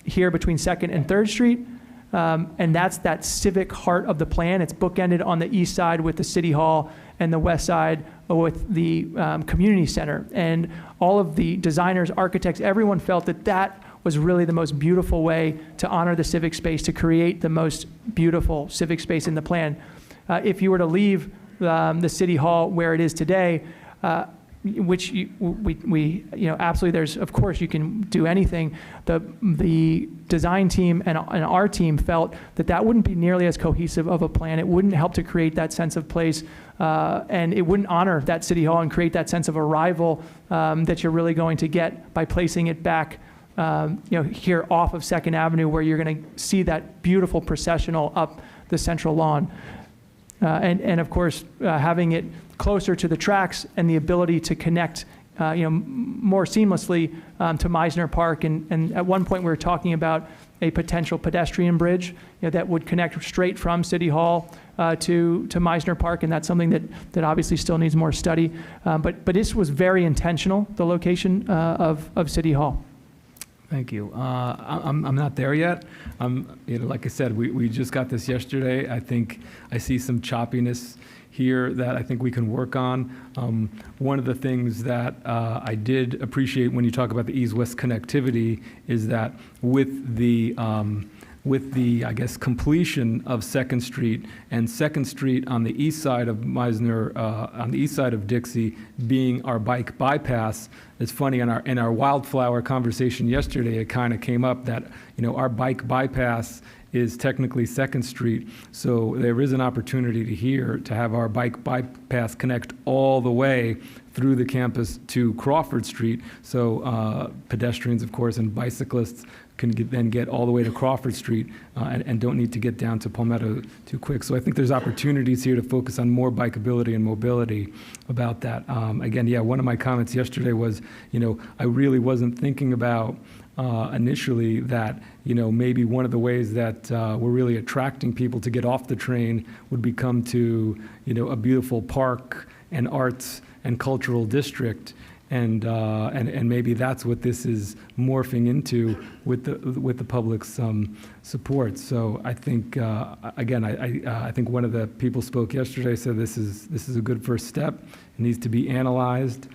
here between 2nd and 3rd Street, and that's that civic heart of the plan. It's bookended on the east side with the City Hall and the west side with the community center. And all of the designers, architects, everyone felt that was really the most beautiful way to honor the civic space, to create the most beautiful civic space in the plan. If you were to leave the City Hall where it is today, which we absolutely, there's, of course, you can do anything. The design team and our team felt that wouldn't be nearly as cohesive of a plan. It wouldn't help to create that sense of place, and it wouldn't honor that City Hall and create that sense of arrival that you're really going to get by placing it back here off of 2nd Avenue, where you're going to see that beautiful processional up the central lawn. And of course, having it closer to the tracks and the ability to connect more seamlessly to Meisner Park. And at one point, we were talking about a potential pedestrian bridge that would connect straight from City Hall to Meisner Park, and that's something that obviously still needs more study. But this was very intentional, the location of City Hall. Thank you. I'm not there yet. Like I said, we just got this yesterday. I think I see some choppiness here that I think we can work on. One of the things that I did appreciate when you talk about the east-west connectivity is that with the I guess, completion of 2nd Street and 2nd Street on the east side of Meisner, on the east side of Dixie, being our bike bypass. It's funny, in our wildflower conversation yesterday, it kind of came up that, our bike bypass is technically 2nd Street. So there is an opportunity here to have our bike bypass connect all the way through the campus to Crawford Street. So pedestrians, of course, and bicyclists can then get all the way to Crawford Street and don't need to get down to Palmetto too quick. So I think there's opportunities here to focus on more bikeability and mobility about that. Again, yeah, one of my comments yesterday was, I really wasn't thinking about initially that, maybe one of the ways that we're really attracting people to get off the train would be come to, a beautiful park and arts and cultural district. And maybe that's what this is morphing into with the public's support. So I think again, I think one of the people spoke yesterday said this is a good first step. It needs to be analyzed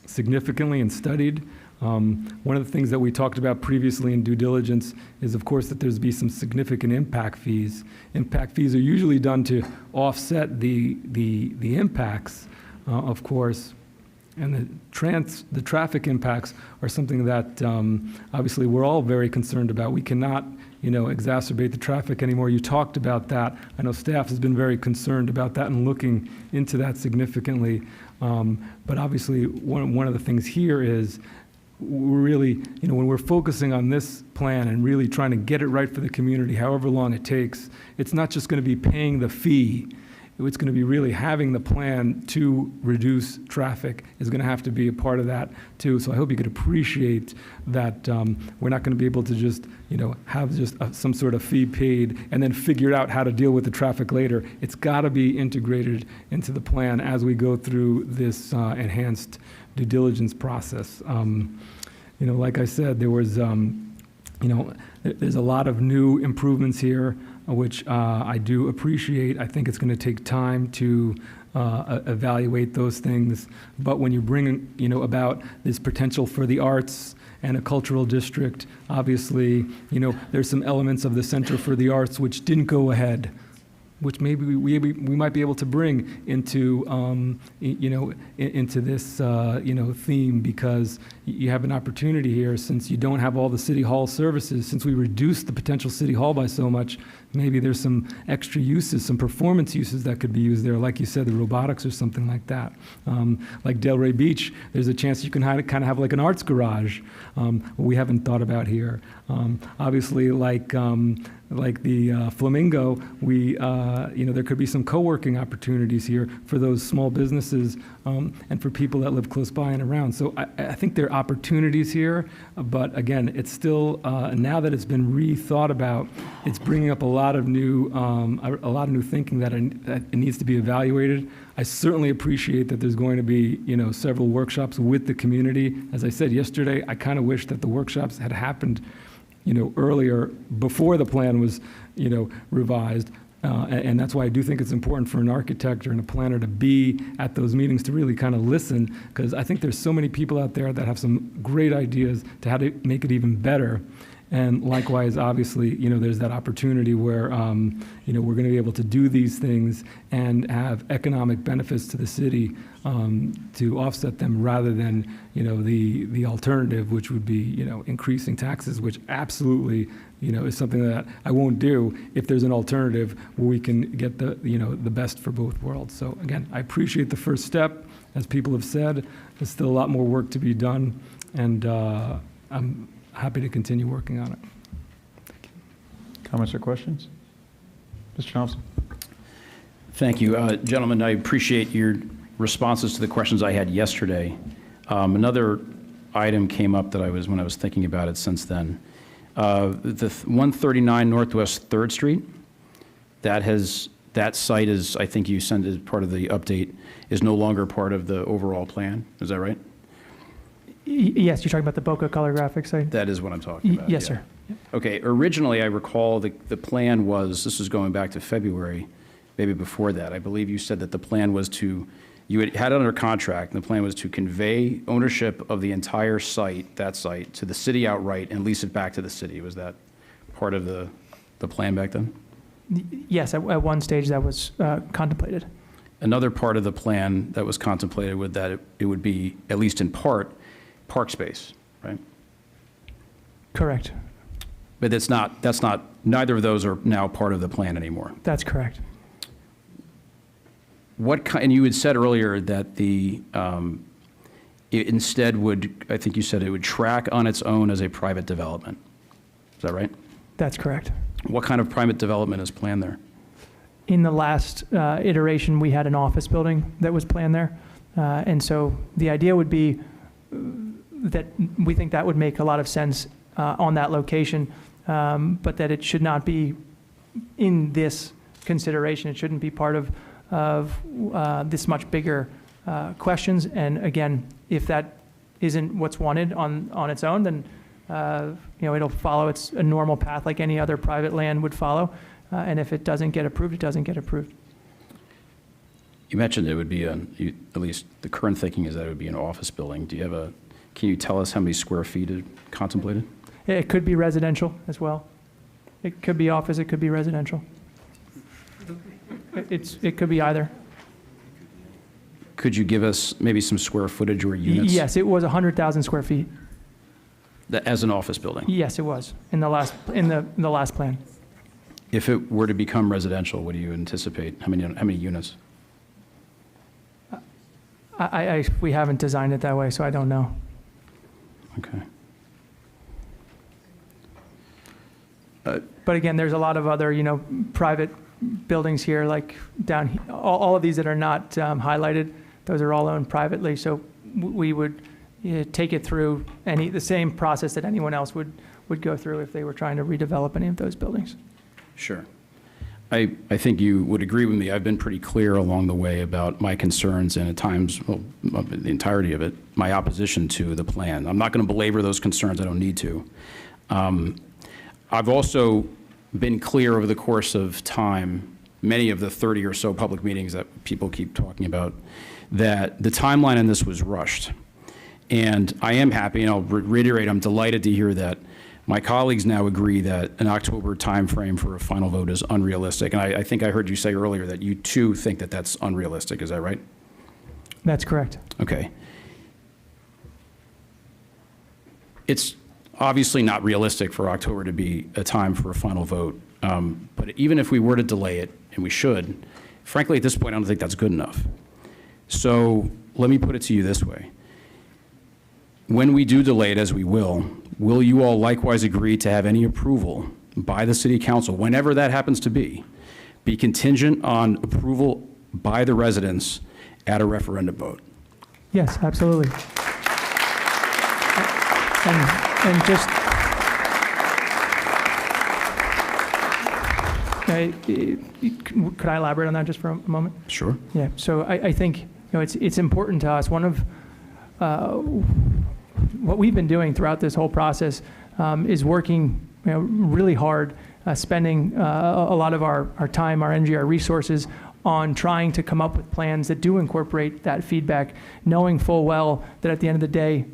significantly and studied. One of the things that we talked about previously in due diligence is, of course, that there's be some significant impact fees. Impact fees are usually done to offset the impacts, of course. And the traffic impacts are something that obviously we're all very concerned about. We cannot, exacerbate the traffic anymore. You talked about that. I know staff has been very concerned about that and looking into that significantly. But obviously, one of the things here is we're really, when we're focusing on this plan and really trying to get it right for the community, however long it takes, it's not just going to be paying the fee. It's going to be really having the plan to reduce traffic is going to have to be a part of that too. So I hope you could appreciate that we're not going to be able to just, have just some sort of fee paid and then figure out how to deal with the traffic later. It's got to be integrated into the plan as we go through this enhanced due diligence process. Like I said, there was, there's a lot of new improvements here, which I do appreciate. I think it's going to take time to evaluate those things. But when you bring, about this potential for the arts and a cultural district, obviously, there's some elements of the Center for the Arts which didn't go ahead, which maybe we might be able to bring into, into this, theme, because you have an opportunity here, since you don't have all the city hall services, since we reduced the potential city hall by so much, maybe there's some extra uses, some performance uses that could be used there, like you said, the robotics or something like that. Like Delray Beach, there's a chance you can kind of have like an arts garage, we haven't thought about here. Obviously, like the Flamingo, there could be some co-working opportunities here for those small businesses and for people that live close by and around. So I think there are opportunities here, but again, it's still, now that it's been rethought about, it's bringing up a lot of new thinking that it needs to be evaluated. I certainly appreciate that there's going to be, several workshops with the community. As I said yesterday, I kind of wish that the workshops had happened earlier, before the plan was, revised. And that's why I do think it's important for an architect and a planner to be at those meetings to really kind of listen, because I think there's so many people out there that have some great ideas to how to make it even better. And likewise, obviously, there's that opportunity where, we're going to be able to do these things and have economic benefits to the city to offset them, rather than, the alternative, which would be, increasing taxes, which absolutely, is something that I won't do if there's an alternative where we can get the, the best for both worlds. So again, I appreciate the first step. As people have said, there's still a lot more work to be done, and I'm happy to continue working on it. Thank you. Comments or questions? Mr. Thompson. Thank you. Gentlemen, I appreciate your responses to the questions I had yesterday. Another item came up that when I was thinking about it since then. The 139 Northwest 3rd Street, that site is, I think you sent as part of the update, is no longer part of the overall plan. Is that right? Yes, you're talking about the Boca color graphics site? That is what I'm talking about. Yes, yeah. sir. Okay, originally, I recall the plan was, this was going back to February, maybe before that. I believe you said that the plan was to, you had it under contract, and the plan was to convey ownership of the entire site, that site, to the city outright and lease it back to the city. Was that part of the plan back then? Yes, at one stage that was contemplated. Another part of the plan that was contemplated was that it would be, at least in part, park space, right? Correct. But that's not, neither of those are now part of the plan anymore. That's correct. And you had said earlier that it instead would, I think you said it would track on its own as a private development. Is that right? That's correct. What kind of private development is planned there? In the last iteration, we had an office building that was planned there. And so the idea would be that we think that would make a lot of sense on that location, but that it should not be in this consideration. It shouldn't be part of this much bigger questions. And again, if that isn't what's wanted on its own, then it'll follow a normal path like any other private land would follow. And if it doesn't get approved, it doesn't get approved. You mentioned it would be, at least the current thinking is that it would be an office building. Can you tell us how many square feet is contemplated? It could be residential as well. It could be office, it could be residential. It could be either. Could you give us maybe some square footage or units? Yes, it was 100,000 square feet. As an office building? Yes, it was in the last plan. If it were to become residential, what do you anticipate? How many units? We haven't designed it that way, so I don't know. Okay. But again, there's a lot of other, private buildings here, like down here. All of these that are not highlighted, those are all owned privately. So we would take it through the same process that anyone else would go through if they were trying to redevelop any of those buildings. Sure. I think you would agree with me. I've been pretty clear along the way about my concerns and at times, the entirety of it, my opposition to the plan. I'm not going to belabor those concerns. I don't need to. I've also been clear over the course of time, many of the 30 or so public meetings that people keep talking about, that the timeline on this was rushed. And I am happy, and I'll reiterate, I'm delighted to hear that my colleagues now agree that an October timeframe for a final vote is unrealistic. And I think I heard you say earlier that you too think that that's unrealistic. Is that right? That's correct. Okay. It's obviously not realistic for October to be a time for a final vote. But even if we were to delay it, and we should, frankly, at this point, I don't think that's good enough. So let me put it to you this way. When we do delay it, as we will you all likewise agree to have any approval by the City Council, whenever that happens to be contingent on approval by the residents at a referendum vote? Yes, absolutely. And just, could I elaborate on that just for a moment? Sure. Yeah, so I think it's important to us. One of what we've been doing throughout this whole process is working really hard, spending a lot of our time, our energy, our resources on trying to come up with plans that do incorporate that feedback, knowing full well that at the end of the day,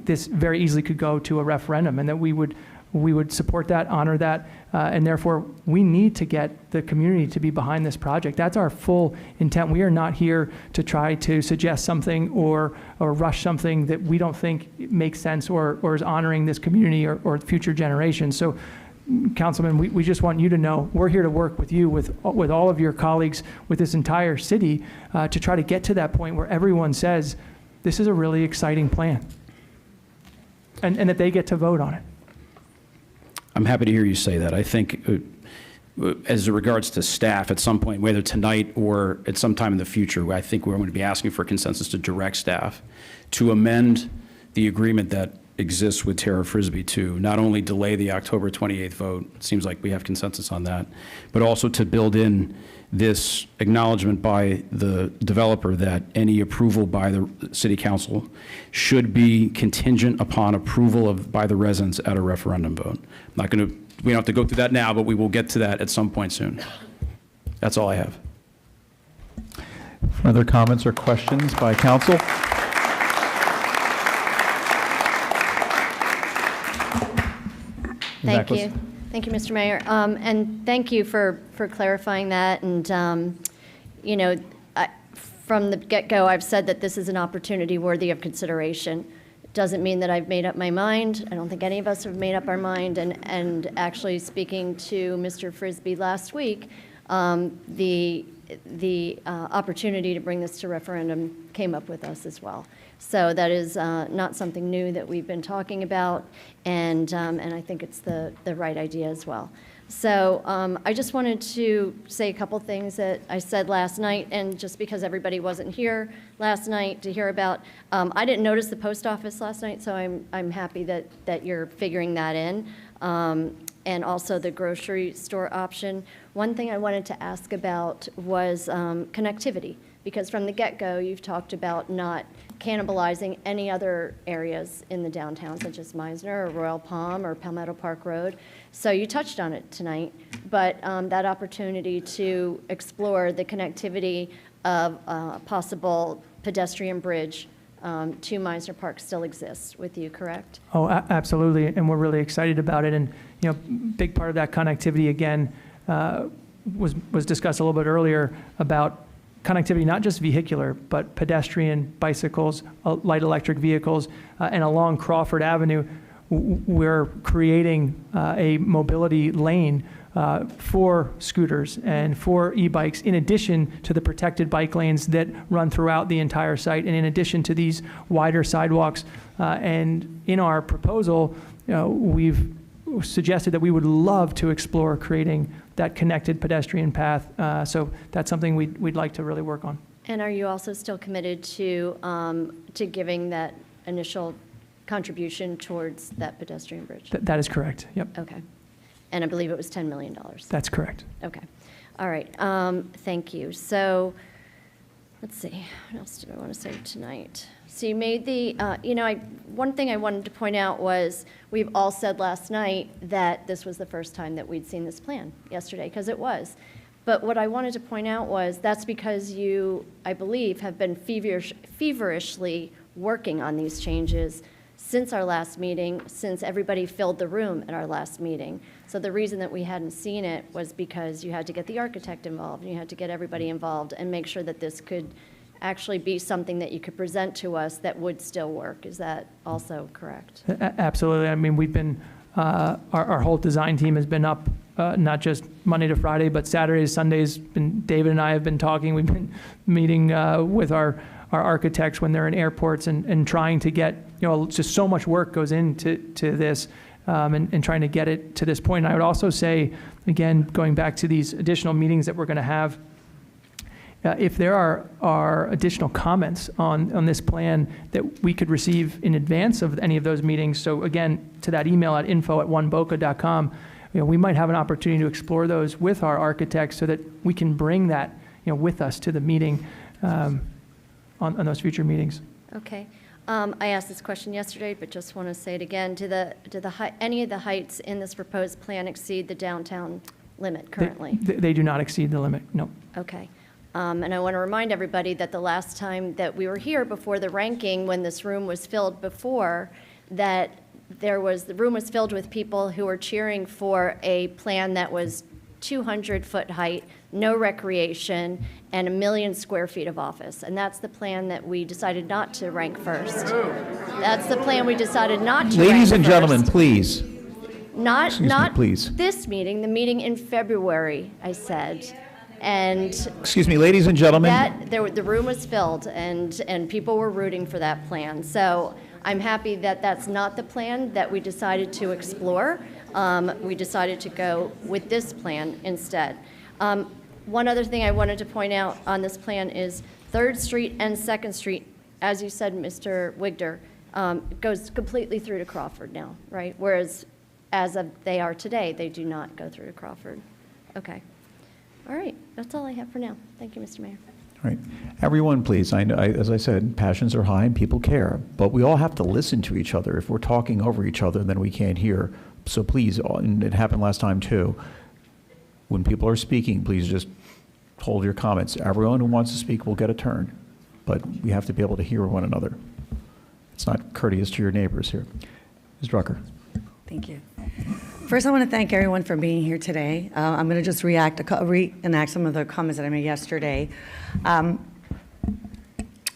this very easily could go to a referendum, and that we would support that, honor that, and therefore we need to get the community to be behind this project. That's our full intent. We are not here to try to suggest something or rush something that we don't think makes sense or is honoring this community or future generations. So, Councilman, we just want you to know we're here to work with you, with all of your colleagues, with this entire city, to try to get to that point where everyone says, this is a really exciting plan, and that they get to vote on it. I'm happy to hear you say that. I think as it regards to staff, at some point, whether tonight or at some time in the future, I think we're going to be asking for consensus to direct staff to amend the agreement that exists with Tara Frisbee to not only delay the October 28th vote, it seems like we have consensus on that, but also to build in this acknowledgement by the developer that any approval by the city council should be contingent upon approval by the residents at a referendum vote. We don't have to go through that now, but we will get to that at some point soon. That's all I have. Other comments or questions by council? Thank you. Thank you, Mr. Mayor. And thank you for clarifying that. And, you know, from the get-go, I've said that this is an opportunity worthy of consideration. It doesn't mean that I've made up my mind. I don't think any of us have made up our mind. And actually speaking to Mr. Frisbee last week, the opportunity to bring this to referendum came up with us as well. So that is not something new that we've been talking about, and I think it's the right idea as well. So I just wanted to say a couple things that I said last night, and just because everybody wasn't here last night to hear about, I didn't notice the post office last night, so I'm happy that you're figuring that in, and also the grocery store option. One thing I wanted to ask about was connectivity, because from the get-go, you've talked about not cannibalizing any other areas in the downtown, such as Meisner or Royal Palm or Palmetto Park Road. So you touched on it tonight, but that opportunity to explore the connectivity of a possible pedestrian bridge to Meisner Park still exists with you, correct? Oh, absolutely, and we're really excited about it. And you know, big part of that connectivity again was discussed a little bit earlier about connectivity, not just vehicular, but pedestrian, bicycles, light electric vehicles, and along Crawford Avenue, we're creating a mobility lane for scooters and for e-bikes, in addition to the protected bike lanes that run throughout the entire site, and in addition to these wider sidewalks. And in our proposal, we've suggested that we would love to explore creating that connected pedestrian path. So that's something we'd like to really work on. And are you also still committed to giving that initial contribution towards that pedestrian bridge? That is correct, yep. Okay. And I believe it was $10 million. That's correct. Okay. All right. Thank you. So let's see. What else did I want to say tonight? So you made the, one thing I wanted to point out was we've all said last night that this was the first time that we'd seen this plan yesterday, because it was. But what I wanted to point out was that's because you, I believe, have been feverishly working on these changes since our last meeting, since everybody filled the room at our last meeting. So the reason that we hadn't seen it was because you had to get the architect involved, and you had to get everybody involved and make sure that this could actually be something that you could present to us that would still work. Is that also correct? Absolutely. I mean, we've been, our whole design team has been up, not just Monday to Friday, but Saturdays, Sundays. David and I have been talking. We've been meeting with our architects when they're in airports and trying to get, just so much work goes into this and trying to get it to this point. And I would also say, again, going back to these additional meetings that we're going to have, if there are additional comments on this plan that we could receive in advance of any of those meetings, so again, to that email at info@oneboca.com, we might have an opportunity to explore those with our architects so that we can bring that with us to the meeting on those future meetings. Okay. I asked this question yesterday, but just want to say it again. Do any of the heights in this proposed plan exceed the downtown limit currently? They do not exceed the limit, no. Okay. And I want to remind everybody that the last time that we were here before the ranking, when this room was filled before, that the room was filled with people who were cheering for a plan that was 200-foot height, no recreation, and 1 million square feet of office. And that's the plan that we decided not to rank first. That's the plan we decided not to rank first. Ladies and gentlemen, please. Not please. this meeting, the meeting in February, I said. And Excuse me, ladies and gentlemen. the room was filled, and people were rooting for that plan. So I'm happy that that's not the plan that we decided to explore. We decided to go with this plan instead. One other thing I wanted to point out on this plan is 3rd Street and 2nd Street, as you said, Mr. Wigder, It goes completely through to Crawford now, right? Whereas as of they are today, they do not go through to Crawford. Okay. All right, that's all I have for now. Thank you, Mr. Mayor. All right. Everyone, please, as I said, passions are high and people care, but we all have to listen to each other. If we're talking over each other, then we can't hear. So please, and it happened last time too, when people are speaking, please just hold your comments. Everyone who wants to speak will get a turn, but we have to be able to hear one another. It's not courteous to your neighbors here. Ms. Drucker. Thank you. First, I want to thank everyone for being here today. I'm going to just reenact some of the comments that I made yesterday.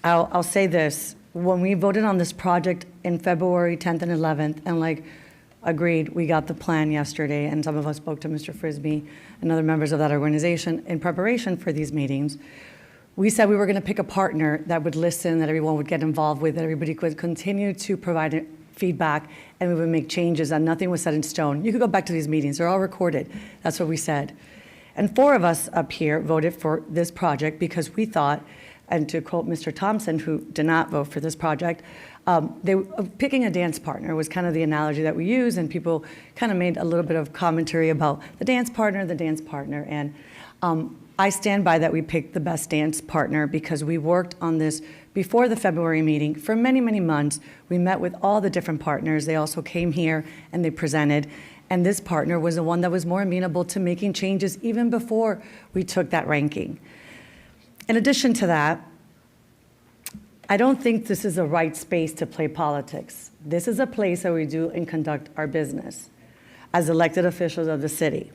I'll say this. When we voted on this project in February 10th and 11th, and agreed, we got the plan yesterday, and some of us spoke to Mr. Frisbee and other members of that organization in preparation for these meetings. We said we were going to pick a partner that would listen, that everyone would get involved with, that everybody could continue to provide feedback, and we would make changes, and nothing was set in stone. You could go back to these meetings. They're all recorded. That's what we said. And 4 of us up here voted for this project because we thought, and to quote Mr. Thompson, who did not vote for this project, picking a dance partner was kind of the analogy that we used, and people kind of made a little bit of commentary about the dance partner. And I stand by that we picked the best dance partner because we worked on this before the February meeting for many, many months. We met with all the different partners. They also came here and they presented. And this partner was the one that was more amenable to making changes even before we took that ranking. In addition to that, I don't think this is the right space to play politics. This is a place that we do and conduct our business as elected officials of the city.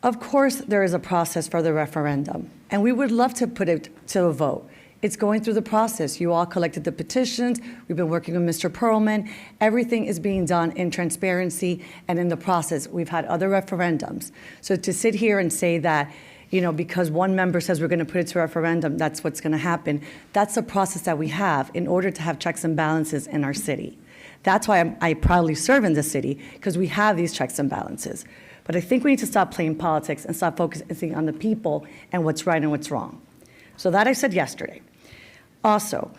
Of course, there is a process for the referendum, and we would love to put it to a vote. It's going through the process. You all collected the petitions. We've been working with Mr. Perlman. Everything is being done in transparency and in the process. We've had other referendums. So to sit here and say that, because one member says we're going to put it to referendum, that's what's going to happen. That's the process that we have in order to have checks and balances in our city. That's why I proudly serve in the city, because we have these checks and balances. But I think we need to stop playing politics and stop focusing on the people and what's right and what's wrong. So that I said yesterday. Also,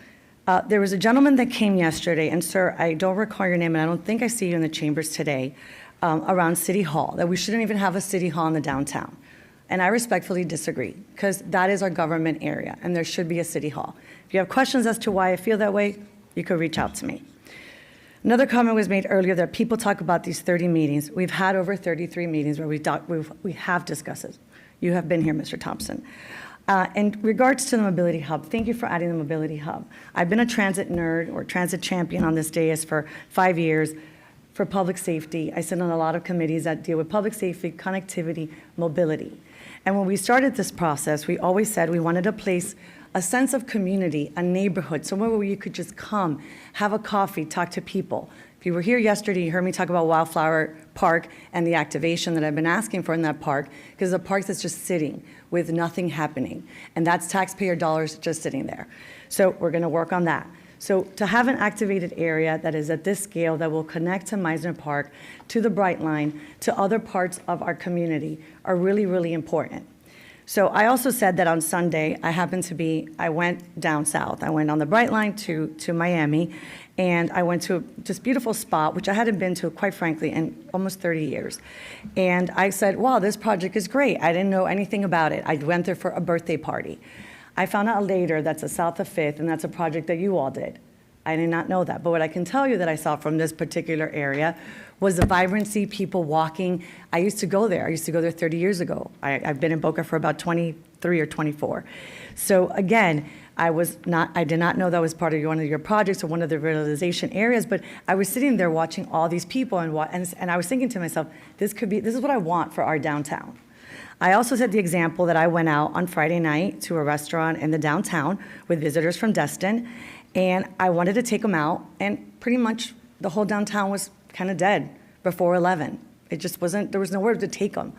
there was a gentleman that came yesterday, and sir, I don't recall your name, and I don't think I see you in the chambers today, around City Hall, that we shouldn't even have a City Hall in the downtown. And I respectfully disagree, because that is our government area, and there should be a City Hall. If you have questions as to why I feel that way, you could reach out to me. Another comment was made earlier that people talk about these 30 meetings. We've had over 33 meetings where we have discussed it. You have been here, Mr. Thompson. In regards to the Mobility Hub, thank you for adding the Mobility Hub. I've been a transit nerd or transit champion on this dais for 5 years for public safety. I sit on a lot of committees that deal with public safety, connectivity, mobility. And when we started this process, we always said we wanted a place, a sense of community, a neighborhood, somewhere where you could just come, have a coffee, talk to people. If you were here yesterday, you heard me talk about Wildflower Park and the activation that I've been asking for in that park, because it's a park that's just sitting with nothing happening. And that's taxpayer dollars just sitting there. So we're going to work on that. So to have an activated area that is at this scale that will connect to Meisner Park, to the Bright Line, to other parts of our community are really, really important. So I also said that on Sunday, I went down south. I went on the Bright Line to Miami, and I went to this beautiful spot, which I hadn't been to, quite frankly, in almost 30 years. And I said, wow, this project is great. I didn't know anything about it. I went there for a birthday party. I found out later that's south of 5th, and that's a project that you all did. I did not know that. But what I can tell you that I saw from this particular area was the vibrancy, people walking. I used to go there. I used to go there 30 years ago. I've been in Boca for about 23 or 24. So again, I did not know that was part of one of your projects or one of the realization areas, but I was sitting there watching all these people, and I was thinking to myself, this is what I want for our downtown. I also said the example that I went out on Friday night to a restaurant in the downtown with visitors from Destin, and I wanted to take them out, and pretty much the whole downtown was kind of dead before 11. It just wasn't, there was nowhere to take them.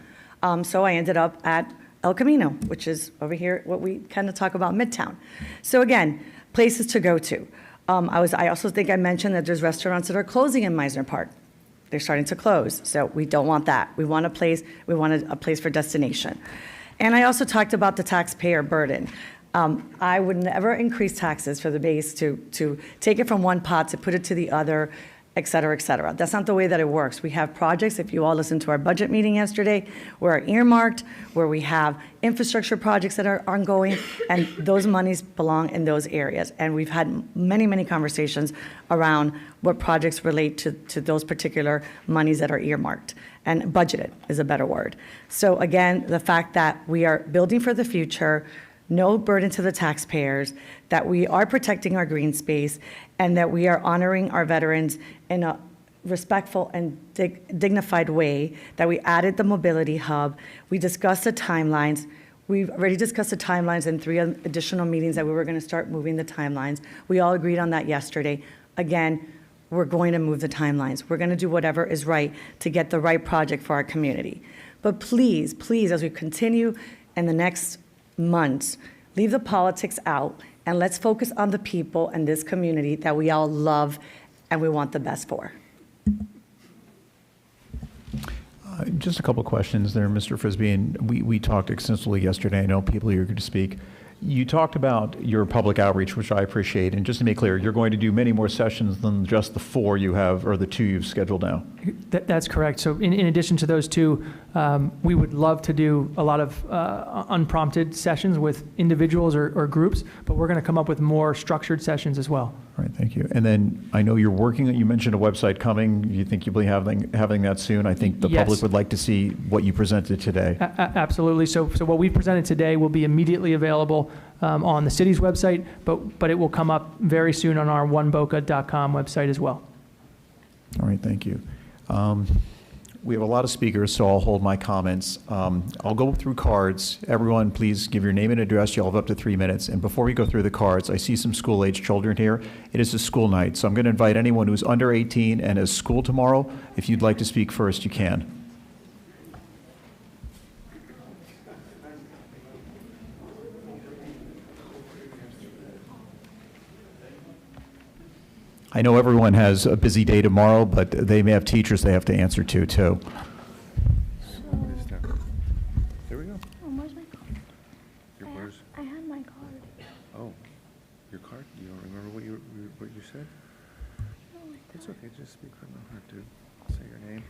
So I ended up at El Camino, which is over here, what we kind of talk about Midtown. So again, places to go to. I also think I mentioned that there's restaurants that are closing in Meisner Park. They're starting to close, so we don't want that. We want a place for destination. And I also talked about the taxpayer burden. I would never increase taxes for the base to take it from one pot to put it to the other, et cetera, et cetera. That's not the way that it works. We have projects, if you all listened to our budget meeting yesterday, where are earmarked, where we have infrastructure projects that are ongoing, and those monies belong in those areas. And we've had many, many conversations around what projects relate to those particular monies that are earmarked. And budgeted is a better word. So again, the fact that we are building for the future, no burden to the taxpayers, that we are protecting our green space, and that we are honoring our veterans in a respectful and dignified way, that we added the mobility hub. We discussed the timelines. We've already discussed the timelines in 3 additional meetings that we were going to start moving the timelines. We all agreed on that yesterday. Again, we're going to move the timelines. We're going to do whatever is right to get the right project for our community. But please, please, as we continue in the next months, leave the politics out, and let's focus on the people in this community that we all love and we want the best for. Just a couple of questions there, Mr. Frisbee, and we talked extensively yesterday. I know people are eager to speak. You talked about your public outreach, which I appreciate, and just to make clear, you're going to do many more sessions than just the 4 you have, or the 2 you've scheduled now. That's correct. So in addition to those 2, we would love to do a lot of unprompted sessions with individuals or groups, but we're going to come up with more structured sessions as well. All right, thank you. And then I know you're working, you mentioned a website coming. You think you'll be having that soon? I think the Yes. public would like to see what you presented today. Absolutely. So what we presented today will be immediately available on the city's website, but it will come up very soon on our oneboca.com website as well. All right, thank you. We have a lot of speakers, so I'll hold my comments. I'll go through cards. Everyone, please give your name and address. You'll have up to 3 minutes. And before we go through the cards, I see some school-age children here. It is a school night, so I'm going to invite anyone who's under 18 and has school tomorrow. If you'd like to speak first, you can. I know everyone has a busy day tomorrow, but they may have teachers they have to answer to, too. There we go. Oh, where's my card? Where's? I had my card. Oh, your card? You don't remember what you said? No, I It's okay. Just speak from the heart, dude. Say your name.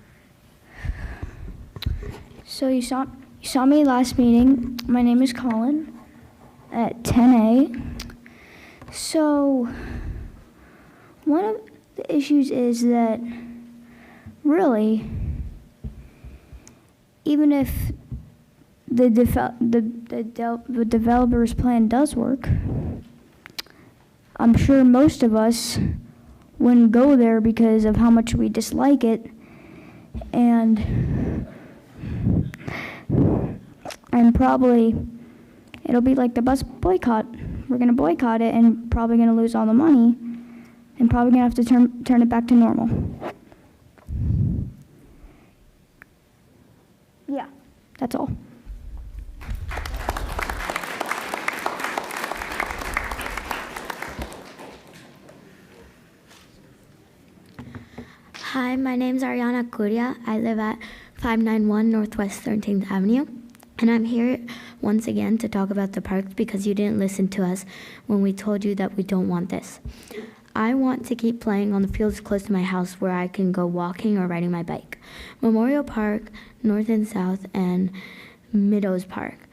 So you saw me last meeting. My name is Colin at 10A. So one of the issues is that really, even if the developer's plan does work, I'm sure most of us wouldn't go there because of how much we dislike it, and probably it'll be like the bus boycott. We're gonna boycott it and probably gonna lose all the money, and probably gonna have to turn it back to normal. Yeah, that's all. Hi, my name's Ariana Curia. I live at 591 Northwest 13th Avenue. And I'm here once again to talk about the parks because you didn't listen to us when we told you that we don't want this. I want to keep playing on the fields close to my house where I can go walking or riding my bike. Memorial Park, North and South, and Meadows Park.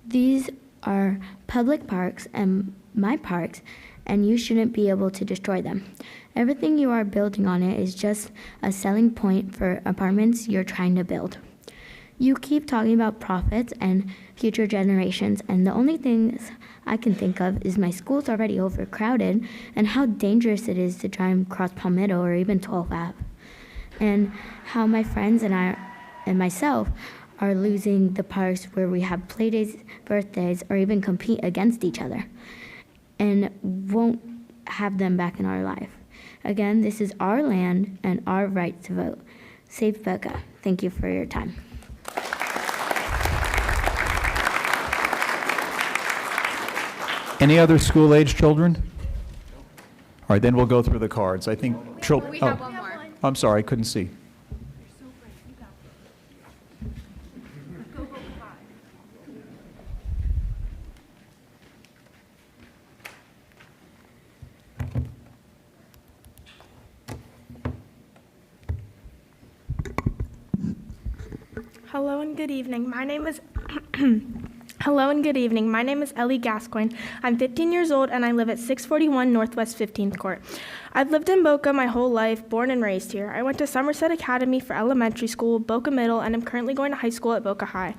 These are public parks and my parks, and you shouldn't be able to destroy them. Everything you are building on it is just a selling point for apartments you're trying to build. You keep talking about profits and future generations, and the only things I can think of is my school's already overcrowded and how dangerous it is to drive across Palmetto or even 12th Ave, and how my friends and I and myself are losing the parks where we have play days, birthdays, or even compete against each other, and won't have them back in our life. Again, this is our land and our right to vote. Save Boca. Thank you for your time. Any other school-age children? All right, then we'll go through the cards. I think We have one more. I'm sorry, I couldn't see. Hello and good evening. My name is Hello and good evening. My name is Ellie Gascoigne. I'm 15 years old and I live at 641 Northwest 15th Court. I've lived in Boca my whole life, born and raised here. I went to Somerset Academy for elementary school, Boca Middle, and I'm currently going to high school at Boca High.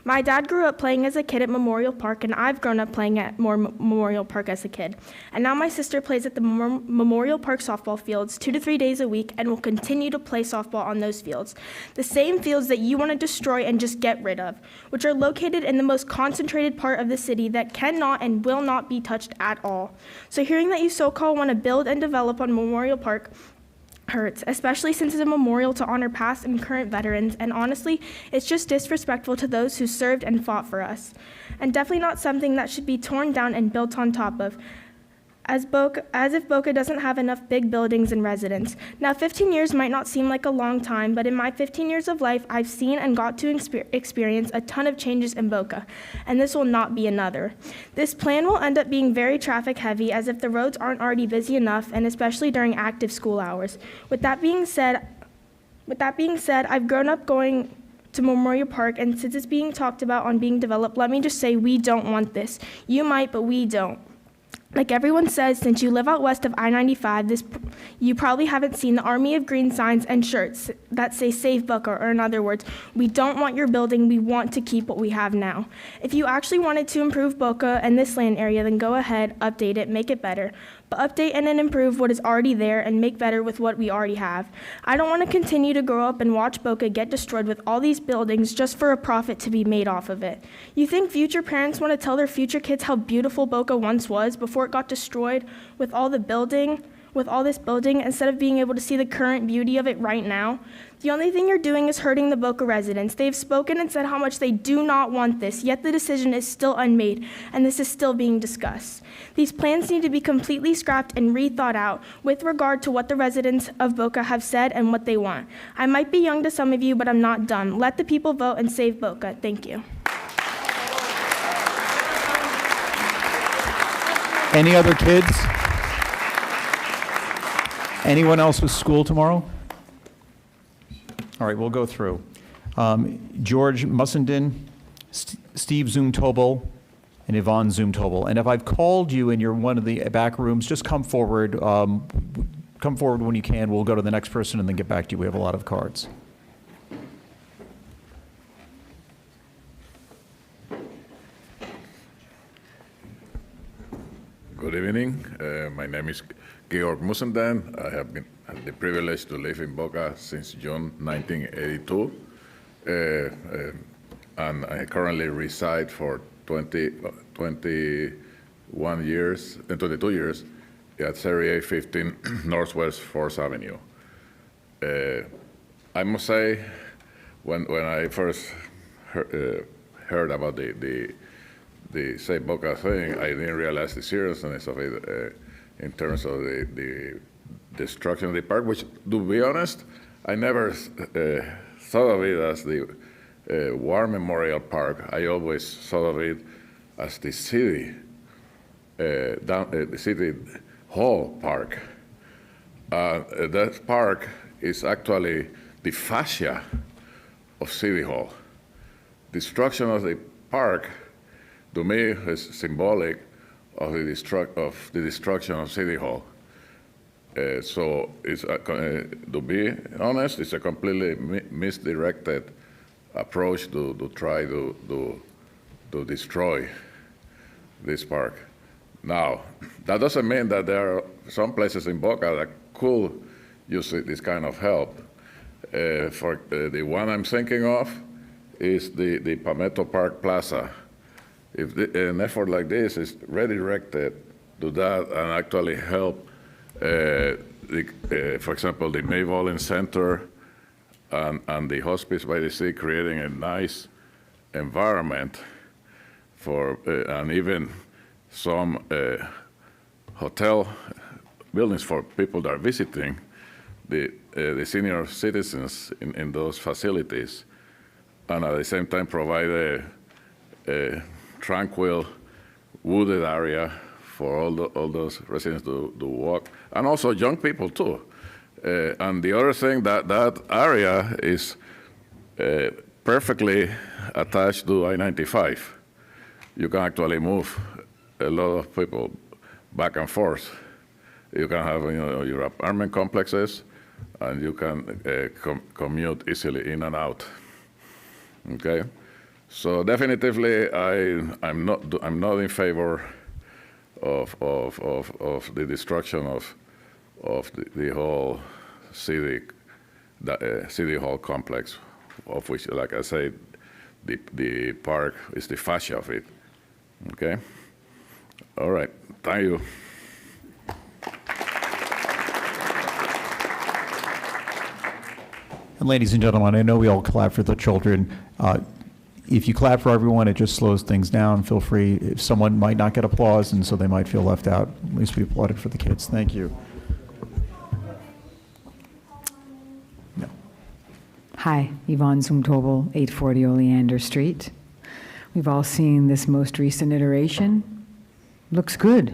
My dad grew up playing as a kid at Memorial Park, and I've grown up playing at Memorial Park as a kid. And now my sister plays at the Memorial Park softball fields 2 to 3 days a week and will continue to play softball on those fields. The same fields that you want to destroy and just get rid of, which are located in the most concentrated part of the city that cannot and will not be touched at all. So hearing that you so-called want to build and develop on Memorial Park hurts, especially since it's a memorial to honor past and current veterans, and honestly, it's just disrespectful to those who served and fought for us, and definitely not something that should be torn down and built on top of, as if Boca doesn't have enough big buildings and residents. Now, 15 years might not seem like a long time, but in my 15 years of life, I've seen and got to experience a ton of changes in Boca, and this will not be another. This plan will end up being very traffic heavy, as if the roads aren't already busy enough, and especially during active school hours. With that being said, I've grown up going to Memorial Park, and since it's being talked about on being developed, let me just say we don't want this. You might, but we don't. Like everyone says, since you live out west of I-95, you probably haven't seen the army of green signs and shirts that say Save Boca, or in other words, we don't want your building, we want to keep what we have now. If you actually wanted to improve Boca and this land area, then go ahead, update it, make it better. But update and then improve what is already there and make better with what we already have. I don't want to continue to grow up and watch Boca get destroyed with all these buildings just for a profit to be made off of it. You think future parents want to tell their future kids how beautiful Boca once was before it got destroyed with all this building, instead of being able to see the current beauty of it right now? The only thing you're doing is hurting the Boca residents. They've spoken and said how much they do not want this, yet the decision is still unmade, and this is still being discussed. These plans need to be completely scrapped and rethought out with regard to what the residents of Boca have said and what they want. I might be young to some of you, but I'm not dumb. Let the people vote and save Boca. Thank you. Any other kids? Anyone else with school tomorrow? All right, we'll go through. George Mussenden, Steve Zumtobel, and Yvonne Zumtobel. And if I've called you and you're one of the back rooms, just come forward. Come forward when you can. We'll go to the next person and then get back to you. We have a lot of cards. Good evening. My name is Georg Mussenden. I have had the privilege to live in Boca since June 1982, and I currently reside for 22 years at 3815 Northwest 4th Avenue. I must say, when I first heard about the Save Boca thing, I didn't realize the seriousness of it in terms of the destruction of the park, which, to be honest, I never thought of it as the War Memorial Park. I always thought of it as the city, the city hall park. That park is actually the fascia of City Hall. Destruction of the park, to me, is symbolic of the destruction of City Hall. So, to be honest, it's a completely misdirected approach to try to destroy this park. Now, that doesn't mean that there are some places in Boca that could use this kind of help. For the one I'm thinking of is the Palmetto Park Plaza. If an effort like this is redirected to that and actually help, for example, the May Bowling Center and the Hospice by the Sea, creating a nice environment for, and even some hotel buildings for people that are visiting the senior citizens in those facilities, and at the same time provide a tranquil, wooded area for all those residents to walk, and also young people too. And the other thing, that area is perfectly attached to I-95. You can actually move a lot of people back and forth. You can have your apartment complexes, and you can commute easily in and out. Okay, so definitively, I'm not in favor of the destruction of the whole city hall complex, of which, like I said, the park is the fascia of it. Okay, all right, thank you. And ladies and gentlemen, I know we all clap for the children. If you clap for everyone, it just slows things down. Feel free. If someone might not get applause, and so they might feel left out, at least we applauded for the kids. Thank you. No. Hi, Yvonne Zumtobel, 840 Oleander Street. We've all seen this most recent iteration. Looks good.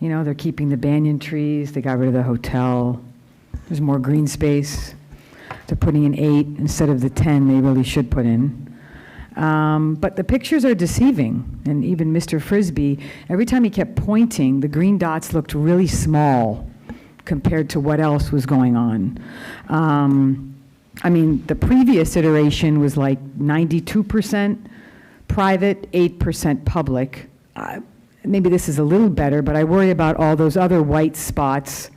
You know, they're keeping the banyan trees. They got rid of the hotel. There's more green space. They're putting in 8 instead of the 10 they really should put in. But the pictures are deceiving. And even Mr. Frisbee, every time he kept pointing, the green dots looked really small compared to what else was going on. I mean, the previous iteration was like 92% private, 8% public. Maybe this is a little better, but I worry about all those other white spots.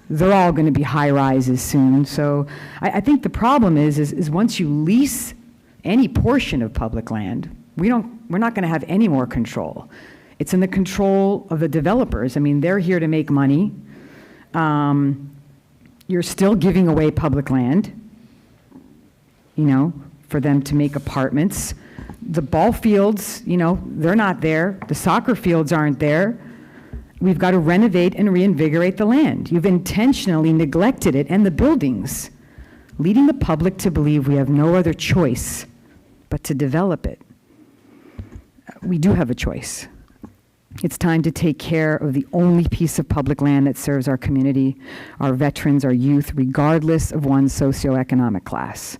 They're all going to be high rises soon. So I think the problem is once you lease any portion of public land, we're not going to have any more control. It's in the control of the developers. I mean, they're here to make money. You're still giving away public land, you know, for them to make apartments. The ball fields, you know, they're not there. The soccer fields aren't there. We've got to renovate and reinvigorate the land. You've intentionally neglected it and the buildings, leading the public to believe we have no other choice but to develop it. We do have a choice. It's time to take care of the only piece of public land that serves our community, our veterans, our youth, regardless of one's socioeconomic class.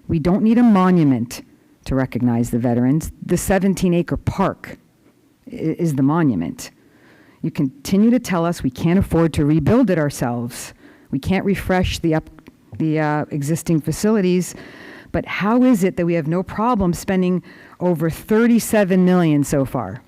We don't need a monument to recognize the veterans. The 17-acre park is the monument. You continue to tell us we can't afford to rebuild it ourselves. We can't refresh the existing facilities. But how is it that we have no problem spending over $37 million so far?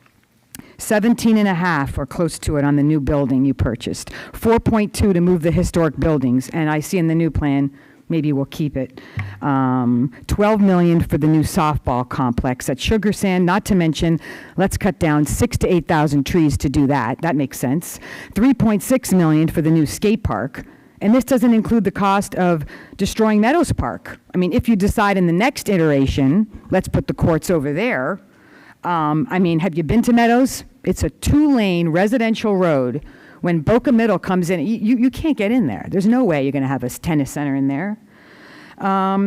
17.5 or close to it on the new building you purchased. 4.2 to move the historic buildings, and I see in the new plan, maybe we'll keep it. 12 million for the new softball complex at Sugar Sand, not to mention, let's cut down 6,000 to 8,000 trees to do that. That makes sense. 3.6 million for the new skate park. And this doesn't include the cost of destroying Meadows Park. I mean, if you decide in the next iteration, let's put the courts over there. I mean, have you been to Meadows? It's a 2-lane residential road. When Boca Middle comes in, you can't get in there. There's no way you're going to have a tennis center in there.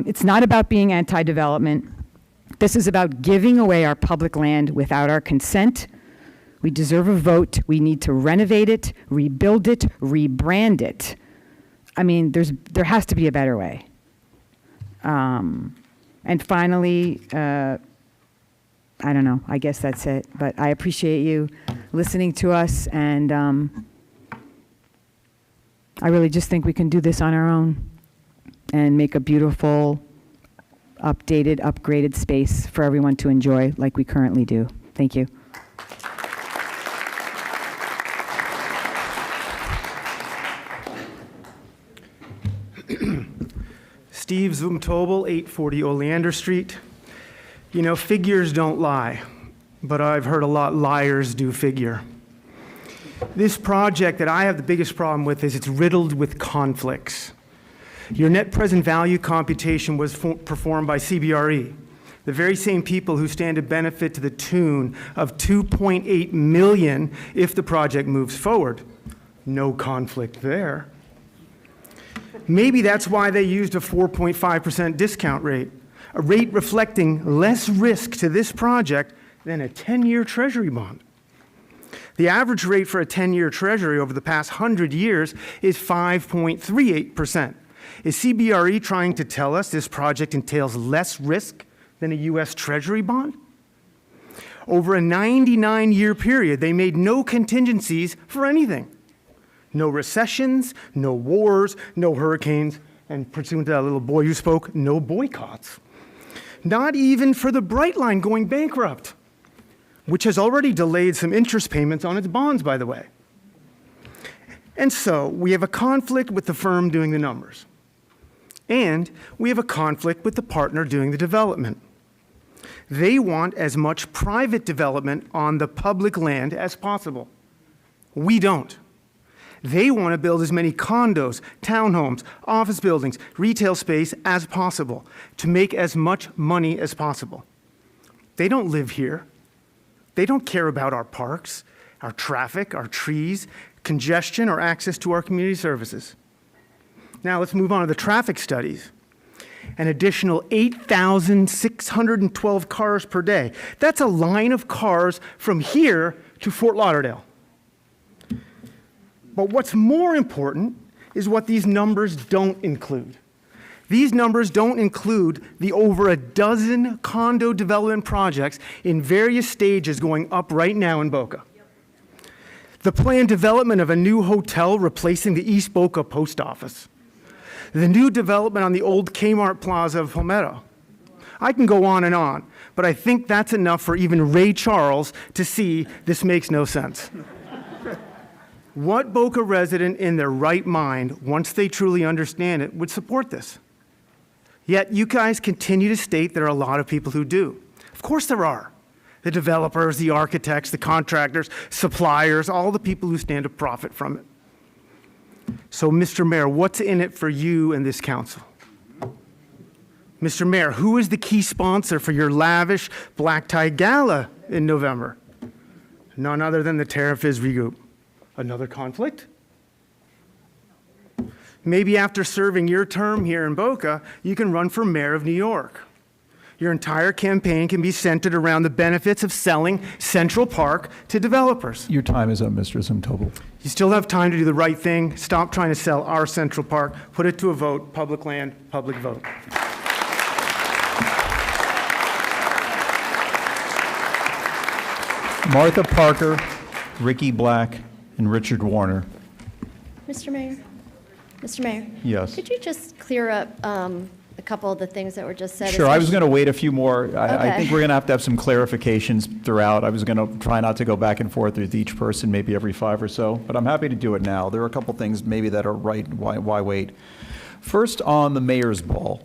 It's not about being anti-development. This is about giving away our public land without our consent. We deserve a vote. We need to renovate it, rebuild it, rebrand it. I mean, there has to be a better way. And finally, I don't know, I guess that's it. But I appreciate you listening to us, and I really just think we can do this on our own and make a beautiful, updated, upgraded space for everyone to enjoy like we currently do. Thank you. Steve Zumtobel, 840 Oleander Street. You know, figures don't lie, but I've heard a lot liars do figure. This project that I have the biggest problem with is it's riddled with conflicts. Your net present value computation was performed by CBRE, the very same people who stand to benefit to the tune of $2.8 million if the project moves forward. No conflict there. Maybe that's why they used a 4.5% discount rate, a rate reflecting less risk to this project than a 10-year Treasury bond. The average rate for a 10-year Treasury over the past 100 years is 5.38%. Is CBRE trying to tell us this project entails less risk than a U.S. Treasury bond? Over a 99-year period, they made no contingencies for anything. No recessions, no wars, no hurricanes, and pursuant to that little boy who spoke, no boycotts. Not even for the Brightline going bankrupt, which has already delayed some interest payments on its bonds, by the way. And so we have a conflict with the firm doing the numbers. And we have a conflict with the partner doing the development. They want as much private development on the public land as possible. We don't. They want to build as many condos, townhomes, office buildings, retail space as possible to make as much money as possible. They don't live here. They don't care about our parks, our traffic, our trees, congestion, or access to our community services. Now let's move on to the traffic studies. An additional 8,612 cars per day. That's a line of cars from here to Fort Lauderdale. But what's more important is what these numbers don't include. These numbers don't include the over a dozen condo development projects in various stages going up right now in Boca. The planned development of a new hotel replacing the East Boca post office. The new development on the old Kmart Plaza of Palmetto. I can go on, but I think that's enough for even Ray Charles to see this makes no sense. What Boca resident in their right mind, once they truly understand it, would support this? Yet you guys continue to state there are a lot of people who do. Of course there are. The developers, the architects, the contractors, suppliers, all the people who stand to profit from it. So, Mr. Mayor, what's in it for you and this council? Mr. Mayor, who is the key sponsor for your lavish black tie gala in November? None other than the Terra Frisbee Group. Another conflict? Maybe after serving your term here in Boca, you can run for mayor of New York. Your entire campaign can be centered around the benefits of selling Central Park to developers. Your time is up, Mr. Zumtobel. You still have time to do the right thing. Stop trying to sell our Central Park. Put it to a vote. Public land, public vote. Martha Parker, Ricky Black, and Richard Warner. Mr. Mayor? Mr. Mayor? Yes. Could you just clear up a couple of the things that were just said? Sure, I was going to wait a few more. I Okay. think we're going to have some clarifications throughout. I was going to try not to go back and forth with each person, maybe every 5 or so, but I'm happy to do it now. There are a couple things maybe that are right. Why wait? First, on the mayor's ball,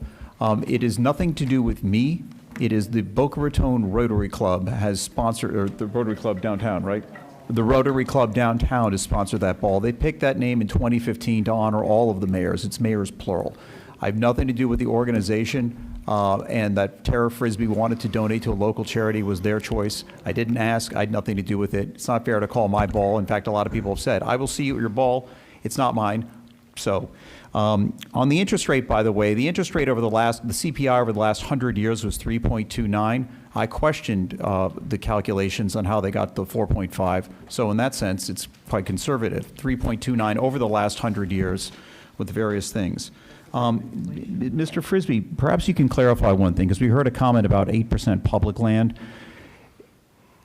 it is nothing to do with me. It is the Boca Raton Rotary Club has sponsored, or the Rotary Club downtown, right? The Rotary Club downtown has sponsored that ball. They picked that name in 2015 to honor all of the mayors. It's mayors plural. I have nothing to do with the organization, and that Terra Frisbee wanted to donate to a local charity was their choice. I didn't ask. I had nothing to do with it. It's not fair to call my ball. In fact, a lot of people have said, I will see you at your ball. It's not mine. So on the interest rate, by the way, the interest rate over the CPI over the last 100 years was 3.29. I questioned the calculations on how they got the 4.5. So in that sense, it's quite conservative, 3.29 over the last 100 years with various things. Mr. Frisbee, perhaps you can clarify one thing, because we heard a comment about 8% public land.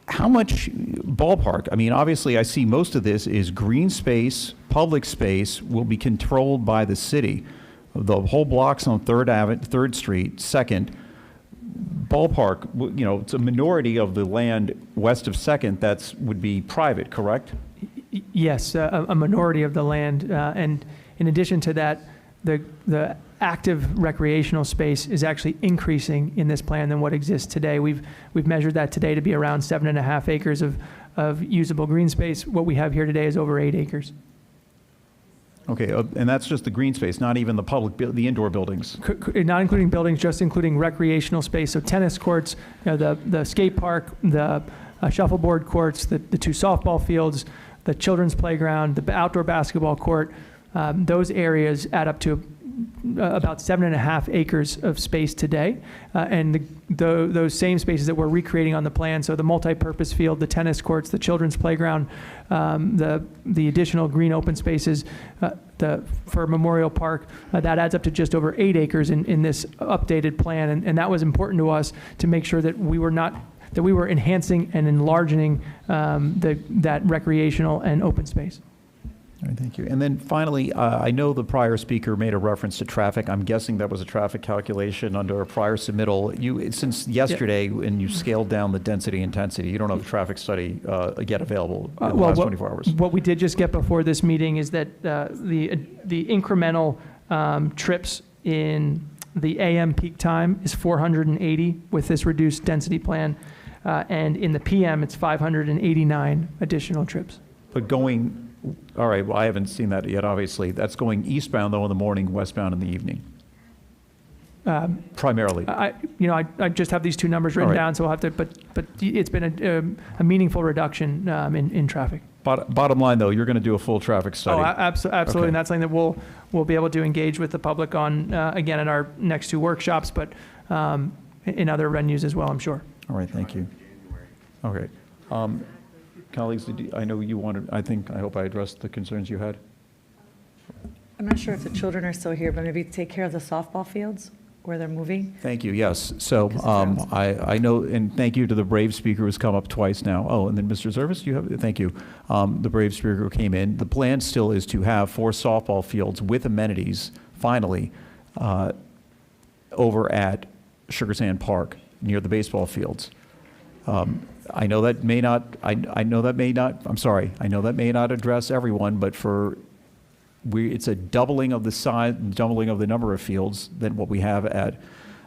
How much ballpark? I mean, obviously, I see most of this is green space, public space will be controlled by the city. The whole blocks on 3rd Street, 2nd, ballpark, you know, it's a minority of the land west of 2nd that would be private, correct? Yes, a minority of the land. And in addition to that, the active recreational space is actually increasing in this plan than what exists today. We've measured that today to be around 7.5 acres of usable green space. What we have here today is over 8 acres. Okay, and that's just the green space, not even the indoor buildings. Not including buildings, just including recreational space. So tennis courts, you know, the skate park, the shuffleboard courts, the 2 softball fields, the children's playground, the outdoor basketball court. Those areas add up to about 7.5 acres of space today. And those same spaces that we're recreating on the plan, so the multi-purpose field, the tennis courts, the children's playground, the additional green open spaces for Memorial Park, that adds up to just over 8 acres in this updated plan. And that was important to us to make sure that we were enhancing and enlarging that recreational and open space. All right, thank you. And then finally, I know the prior speaker made a reference to traffic. I'm guessing that was a traffic calculation under a prior submittal. Since yesterday, when you scaled down the density intensity, you don't have a traffic study yet available in the last 24 hours. What we did just get before this meeting is that the incremental trips in the AM peak time is 480 with this reduced density plan, and in the PM, it's 589 additional trips. But all right, well, I haven't seen that yet, obviously. That's going eastbound, though, in the morning, westbound in the evening, primarily. I just have these two numbers written down, so I'll have to, but it's been a meaningful reduction in traffic. Bottom line, though, you're going to do a full traffic study. Oh, absolutely, Okay. and that's something that we'll be able to engage with the public on, again, at our next two workshops, but in other venues as well, I'm sure. All right, thank you. Okay. Colleagues, I know you wanted, I hope I addressed the concerns you had. I'm not sure if the children are still here, but maybe take care of the softball fields where they're moving. Thank you, yes. So I know, and thank you to the brave speaker who's come up twice now. Oh, and then Mr. Zervis, thank you. The brave speaker who came in. The plan still is to have 4 softball fields with amenities, finally, over at Sugar Sand Park, near the baseball fields. I know that may not address everyone, but it's a doubling of the size, doubling of the number of fields than what we have at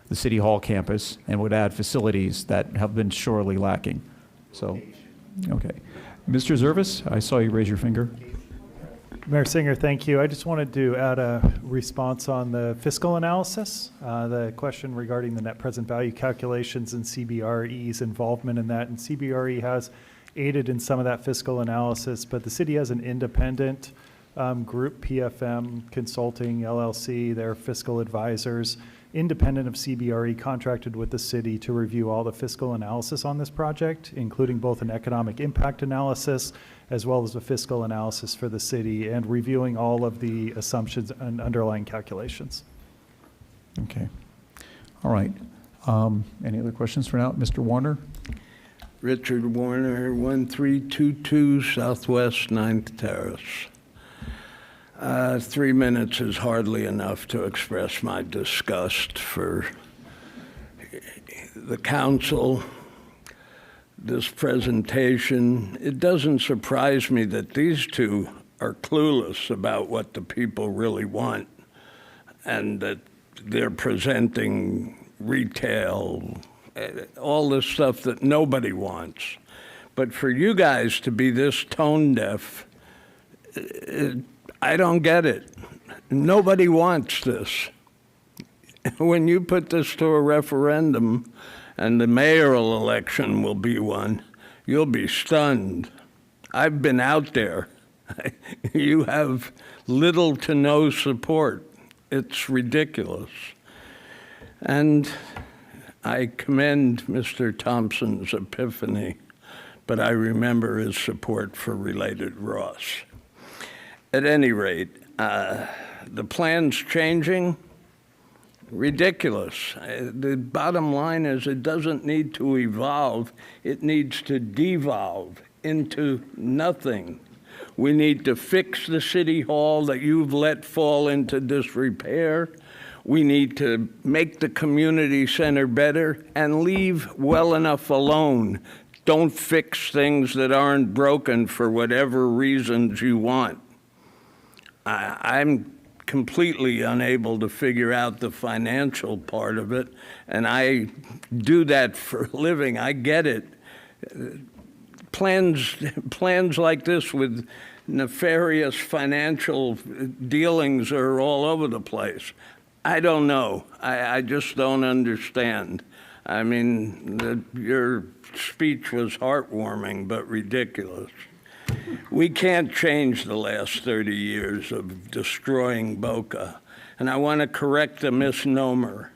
the City Hall campus, and would add facilities that have been sorely lacking. So, okay. Mr. Zervis, I saw you raise your finger. Mayor Singer, thank you. I just wanted to add a response on the fiscal analysis, the question regarding the net present value calculations and CBRE's involvement in that. And CBRE has aided in some of that fiscal analysis, but the city has an independent group, PFM Consulting LLC, their fiscal advisors, independent of CBRE, contracted with the city to review all the fiscal analysis on this project, including both an economic impact analysis as well as a fiscal analysis for the city, and reviewing all of the assumptions and underlying calculations. Okay. All right. Any other questions for now? Mr. Warner? Richard Warner, 1322 Southwest 9th Terrace. 3 minutes is hardly enough to express my disgust for the council, this presentation. It doesn't surprise me that these two are clueless about what the people really want, and that they're presenting retail, all this stuff that nobody wants. But for you guys to be this tone deaf, I don't get it. Nobody wants this. When you put this to a referendum, and the mayoral election will be one, you'll be stunned. I've been out there. You have little to no support. It's ridiculous. And I commend Mr. Thompson's epiphany, but I remember his support for Related Ross. At any rate, the plan's changing. Ridiculous. The bottom line is it doesn't need to evolve. It needs to devolve into nothing. We need to fix the city hall that you've let fall into disrepair. We need to make the community center better and leave well enough alone. Don't fix things that aren't broken for whatever reasons you want. I'm completely unable to figure out the financial part of it, and I do that for a living. I get it. Plans like this with nefarious financial dealings are all over the place. I don't know. I just don't understand. I mean, your speech was heartwarming, but ridiculous. We can't change the last 30 years of destroying Boca. and I want to correct a misnomer.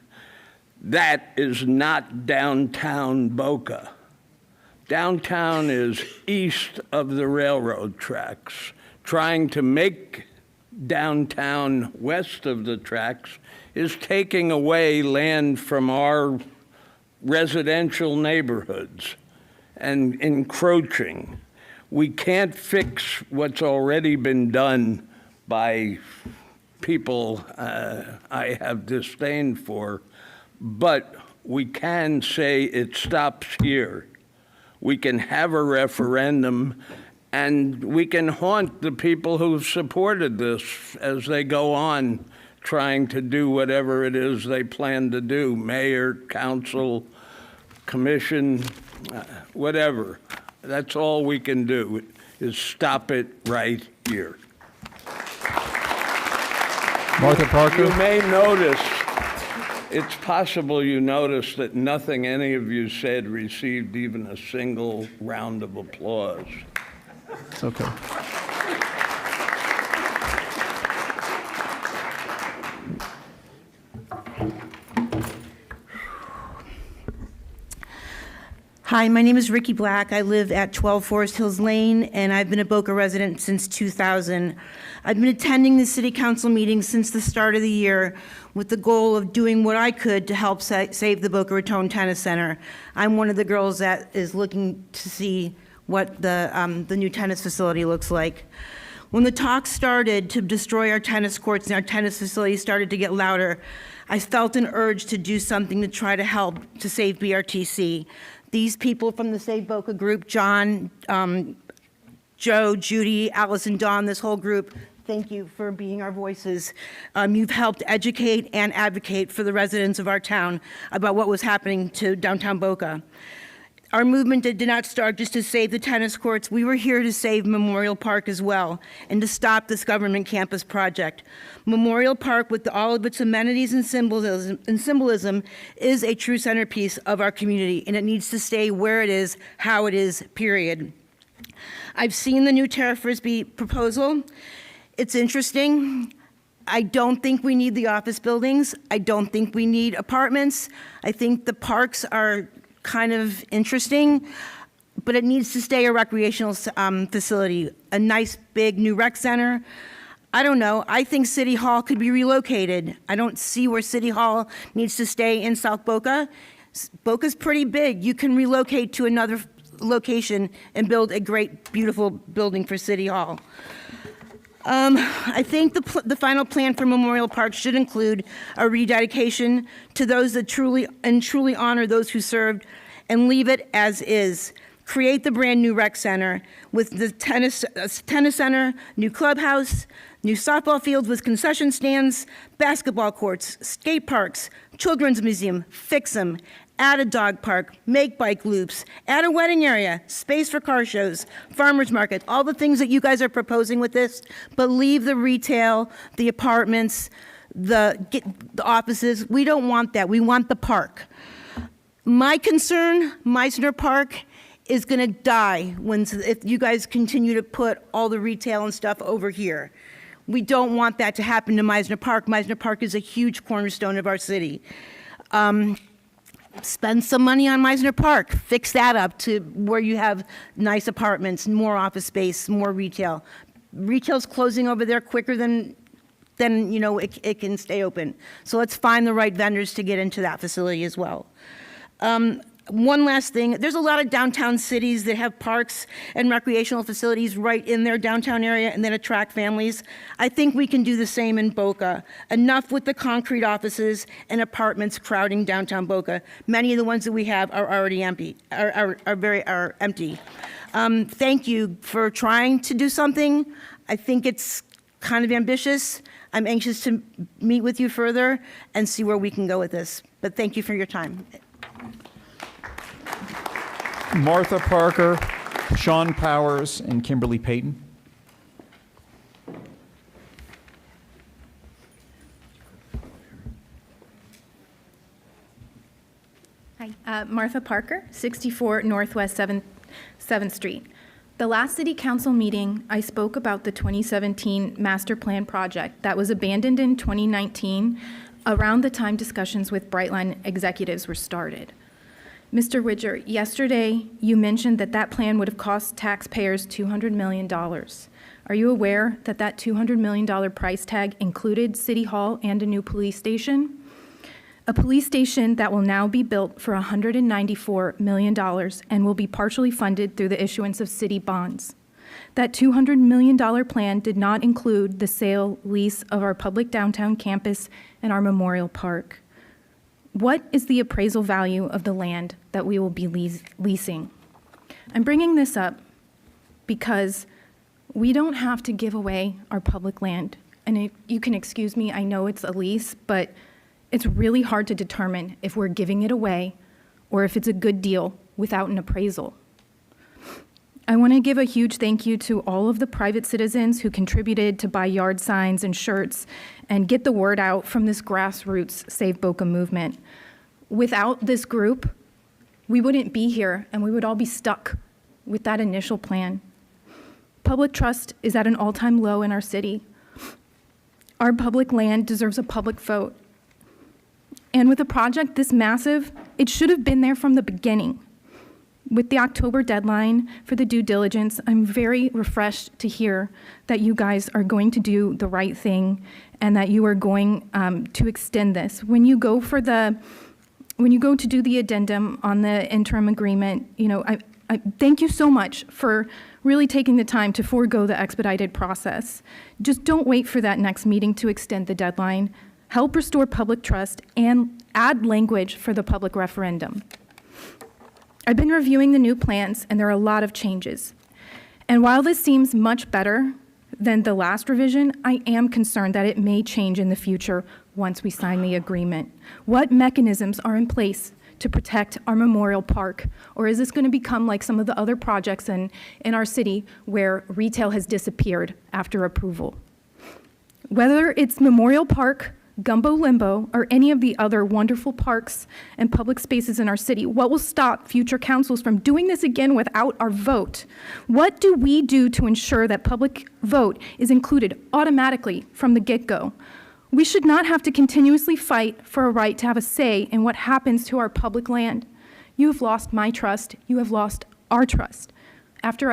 That is not downtown Boca. Downtown is east of the railroad tracks. Trying to make downtown west of the tracks is taking away land from our residential neighborhoods and encroaching. We can't fix what's already been done by people I have disdain for, but we can say it stops here. We can have a referendum, and we can haunt the people who've supported this as they go on trying to do whatever it is they plan to do, mayor, council, commission, whatever. That's all we can do, is stop it right here. Martha Parker? You may notice, it's possible you noticed that nothing any of you said received even a single round of applause. It's okay. Hi, my name is Ricky Black. I live at 12 Forest Hills Lane, and I've been a Boca resident since 2000. I've been attending the city council meetings since the start of the year with the goal of doing what I could to help save the Boca Raton Tennis Center. I'm one of the girls that is looking to see what the new tennis facility looks like. When the talks started to destroy our tennis courts and our tennis facilities started to get louder, I felt an urge to do something to try to help to save BRTC. These people from the Save Boca group, John, Joe, Judy, Allison, Dawn, this whole group, thank you for being our voices. You've helped educate and advocate for the residents of our town about what was happening to downtown Boca. Our movement did not start just to save the tennis courts. We were here to save Memorial Park as well and to stop this government campus project. Memorial Park, with all of its amenities and symbolism, is a true centerpiece of our community, and it needs to stay where it is, how it is, period. I've seen the new Tara Frisbee proposal. It's interesting. I don't think we need the office buildings. I don't think we need apartments. I think the parks are kind of interesting, but it needs to stay a recreational facility, a nice big new rec center. I don't know. I think City Hall could be relocated. I don't see where City Hall needs to stay in South Boca. Boca's pretty big. You can relocate to another location and build a great, beautiful building for City Hall. I think the final plan for Memorial Park should include a rededication to those that truly honor those who served, and leave it as is. Create the brand new rec center with the tennis center, new clubhouse, new softball fields with concession stands, basketball courts, skate parks, children's museum, fix them. Add a dog park, make bike loops, add a wedding area, space for car shows, farmers market, all the things that you guys are proposing with this, but leave the retail, the apartments, the offices. We don't want that. We want the park. My concern, Meisner Park, is going to die if you guys continue to put all the retail and stuff over here. We don't want that to happen to Meisner Park. Meisner Park is a huge cornerstone of our city. Spend some money on Meisner Park. Fix that up to where you have nice apartments, more office space, more retail. Retail's closing over there quicker than you know it can stay open. So let's find the right vendors to get into that facility as well. One last thing, there's a lot of downtown cities that have parks and recreational facilities right in their downtown area and that attract families. I think we can do the same in Boca. Enough with the concrete offices and apartments crowding downtown Boca. Many of the ones that we have are already empty, are empty. Thank you for trying to do something. I think it's kind of ambitious. I'm anxious to meet with you further and see where we can go with this. But thank you for your time. Martha Parker, Sean Powers, and Kimberly Payton. Hi, Martha Parker, 64 Northwest 7th Street. The last City Council meeting, I spoke about the 2017 Master Plan project that was abandoned in 2019 around the time discussions with Brightline executives were started. Mr. Widger, yesterday you mentioned that that plan would have cost taxpayers $200 million. Are you aware that that $200 million price tag included City Hall and a new police station? A police station that will now be built for $194 million and will be partially funded through the issuance of city bonds. That $200 million plan did not include the sale lease of our public downtown campus and our Memorial Park. What is the appraisal value of the land that we will be leasing? I'm bringing this up because we don't have to give away our public land. And if you can excuse me, I know it's a lease, but it's really hard to determine if we're giving it away or if it's a good deal without an appraisal. I want to give a huge thank you to all of the private citizens who contributed to buy yard signs and shirts and get the word out from this grassroots Save Boca movement. Without this group, we wouldn't be here and we would all be stuck with that initial plan. Public trust is at an all-time low in our city. Our public land deserves a public vote. And with a project this massive, it should have been there from the beginning. With the October deadline for the due diligence, I'm very refreshed to hear that you guys are going to do the right thing and that you are going to extend this. When you go to do the addendum on the interim agreement, I thank you so much for really taking the time to forego the expedited process. Just don't wait for that next meeting to extend the deadline. Help restore public trust and add language for the public referendum. I've been reviewing the new plans and there are a lot of changes. And while this seems much better than the last revision, I am concerned that it may change in the future once we sign the agreement. What mechanisms are in place to protect our Memorial Park? Or is this going to become like some of the other projects in our city where retail has disappeared after approval? Whether it's Memorial Park, Gumbo Limbo, or any of the other wonderful parks and public spaces in our city, what will stop future councils from doing this again without our vote? What do we do to ensure that public vote is included automatically from the get-go? We should not have to continuously fight for a right to have a say in what happens to our public land. You have lost my trust. You have lost our trust. After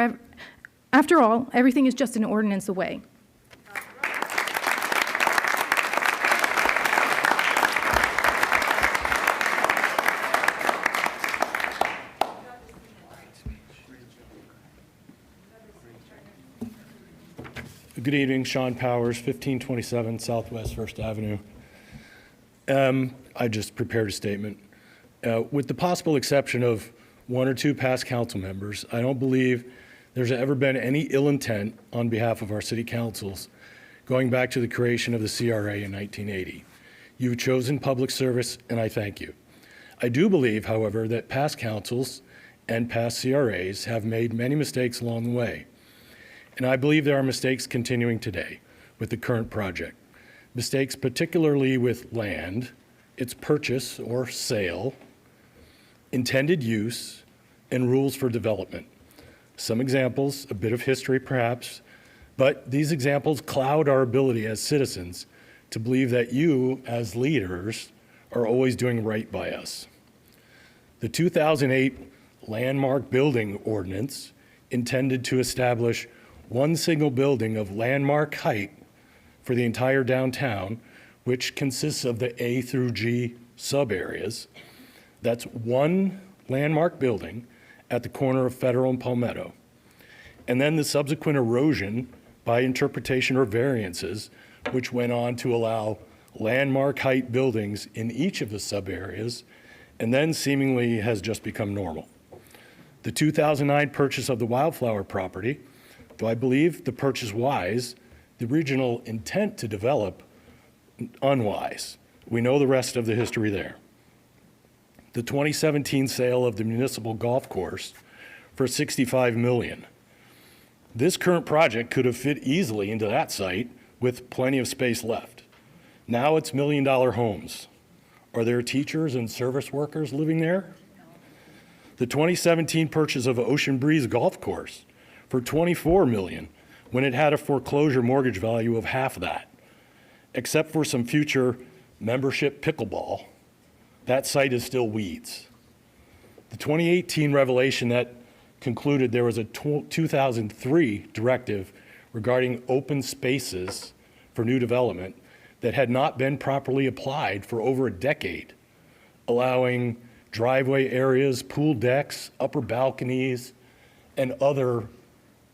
all, everything is just an ordinance away. Good evening, Sean Powers, 1527 Southwest First Avenue. I just prepared a statement. With the possible exception of one or two past council members, I don't believe there's ever been any ill intent on behalf of our city councils going back to the creation of the CRA in 1980. You've chosen public service, and I thank you. I do believe, however, that past councils and past CRAs have made many mistakes along the way. And I believe there are mistakes continuing today with the current project. Mistakes particularly with land, its purchase or sale, intended use, and rules for development. Some examples, a bit of history perhaps, but these examples cloud our ability as citizens to believe that you, as leaders, are always doing right by us. The 2008 Landmark Building Ordinance intended to establish one single building of landmark height for the entire downtown, which consists of the A through G sub-areas. That's one landmark building at the corner of Federal and Palmetto. And then the subsequent erosion by interpretation or variances, which went on to allow landmark height buildings in each of the sub-areas, and then seemingly has just become normal. The 2009 purchase of the Wildflower property, though I believe the purchase wise, the original intent to develop unwise. We know the rest of the history there. The 2017 sale of the municipal golf course for $65 million. This current project could have fit easily into that site with plenty of space left. Now it's $1 million homes. Are there teachers and service workers living there? The 2017 purchase of Ocean Breeze Golf Course for $24 million when it had a foreclosure mortgage value of half that. Except for some future membership pickleball, that site is still weeds. The 2018 revelation that concluded there was a 2003 directive regarding open spaces for new development that had not been properly applied for over a decade, allowing driveway areas, pool decks, upper balconies, and other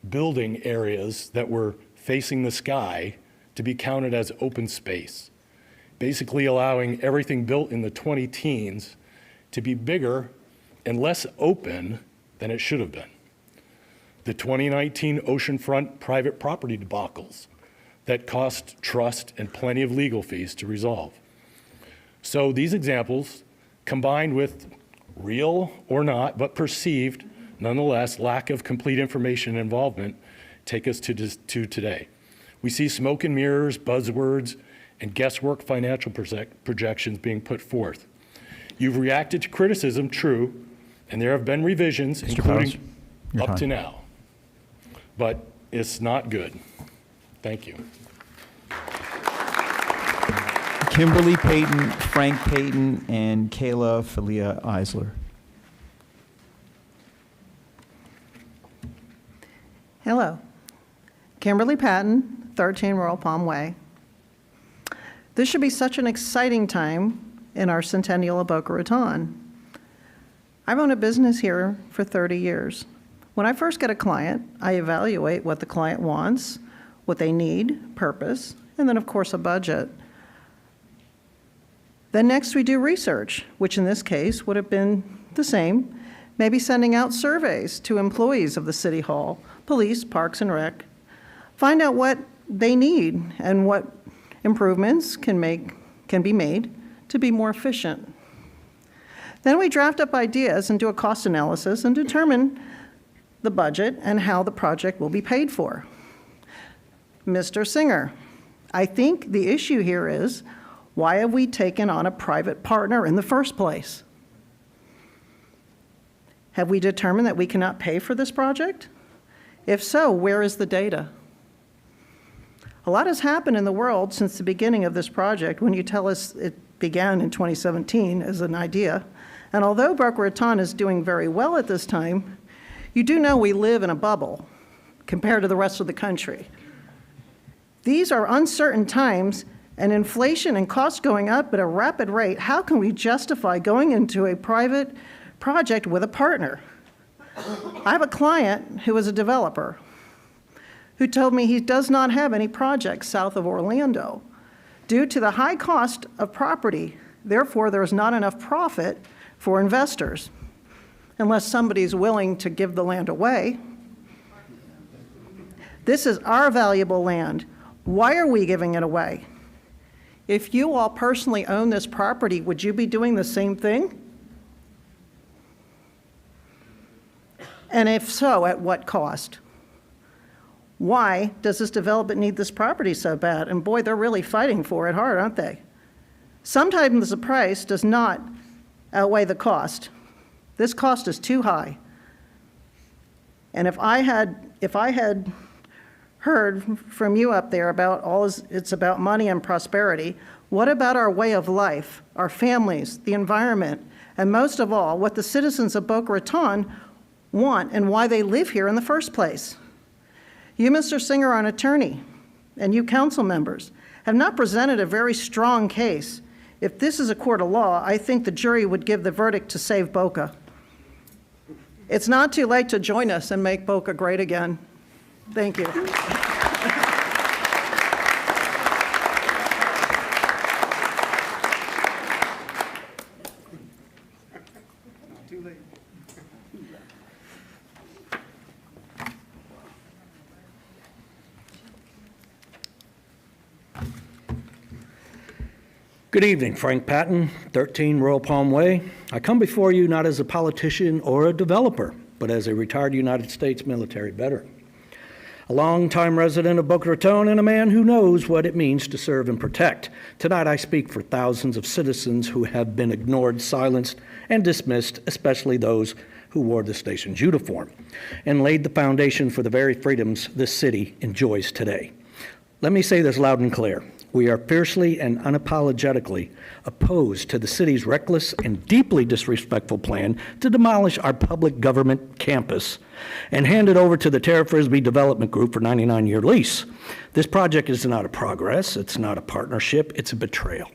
building areas that were facing the sky to be counted as open space, basically allowing everything built in the 2010s to be bigger and less open than it should have been. The 2019 oceanfront private property debacles that cost trust and plenty of legal fees to resolve. So these examples, combined with real or not, but perceived, nonetheless, lack of complete information and involvement, take us to today. We see smoke and mirrors, buzzwords, and guesswork financial projections being put forth. You've reacted to criticism, true, and there have been revisions, Mr. including Powers, your up to time. now. But it's not good. Thank you. Kimberly Payton, Frank Payton, and Kayla Philia Eisler. Hello. Kimberly Patton, 13 Royal Palm Way. This should be such an exciting time in our centennial of Boca Raton. I've owned a business here for 30 years. When I first get a client, I evaluate what the client wants, what they need, purpose, and then of course a budget. Then next we do research, which in this case would have been the same, maybe sending out surveys to employees of the City Hall, police, parks and rec, find out what they need and what improvements can be made to be more efficient. Then we draft up ideas and do a cost analysis and determine the budget and how the project will be paid for. Mr. Singer, I think the issue here is, why have we taken on a private partner in the first place? Have we determined that we cannot pay for this project? If so, where is the data? A lot has happened in the world since the beginning of this project when you tell us it began in 2017 as an idea. And although Boca Raton is doing very well at this time, you do know we live in a bubble compared to the rest of the country. These are uncertain times, and inflation and costs going up at a rapid rate. How can we justify going into a private project with a partner? I have a client who is a developer who told me he does not have any projects south of Orlando due to the high cost of property. Therefore, there is not enough profit for investors unless somebody's willing to give the land away. This is our valuable land. Why are we giving it away? If you all personally own this property, would you be doing the same thing? And if so, at what cost? Why does this development need this property so bad? And boy, they're really fighting for it hard, aren't they? Sometimes the price does not outweigh the cost. This cost is too high. And if I had heard from you up there about it's about money and prosperity, what about our way of life, our families, the environment, and most of all, what the citizens of Boca Raton want and why they live here in the first place? You, Mr. Singer, are an attorney, and you council members have not presented a very strong case. If this is a court of law, I think the jury would give the verdict to save Boca. It's not too late to join us and make Boca great again. Thank you. Good evening, Frank Patton, 13 Royal Palm Way. I come before you not as a politician or a developer, but as a retired United States military veteran, a longtime resident of Boca Raton and a man who knows what it means to serve and protect. Tonight I speak for thousands of citizens who have been ignored, silenced, and dismissed, especially those who wore the station's uniform and laid the foundation for the very freedoms this city enjoys today. Let me say this loud and clear. We are fiercely and unapologetically opposed to the city's reckless and deeply disrespectful plan to demolish our public government campus and hand it over to the Terra Frisbee Development Group for a 99-year lease. This project is not a progress, it's not a partnership, it's a betrayal.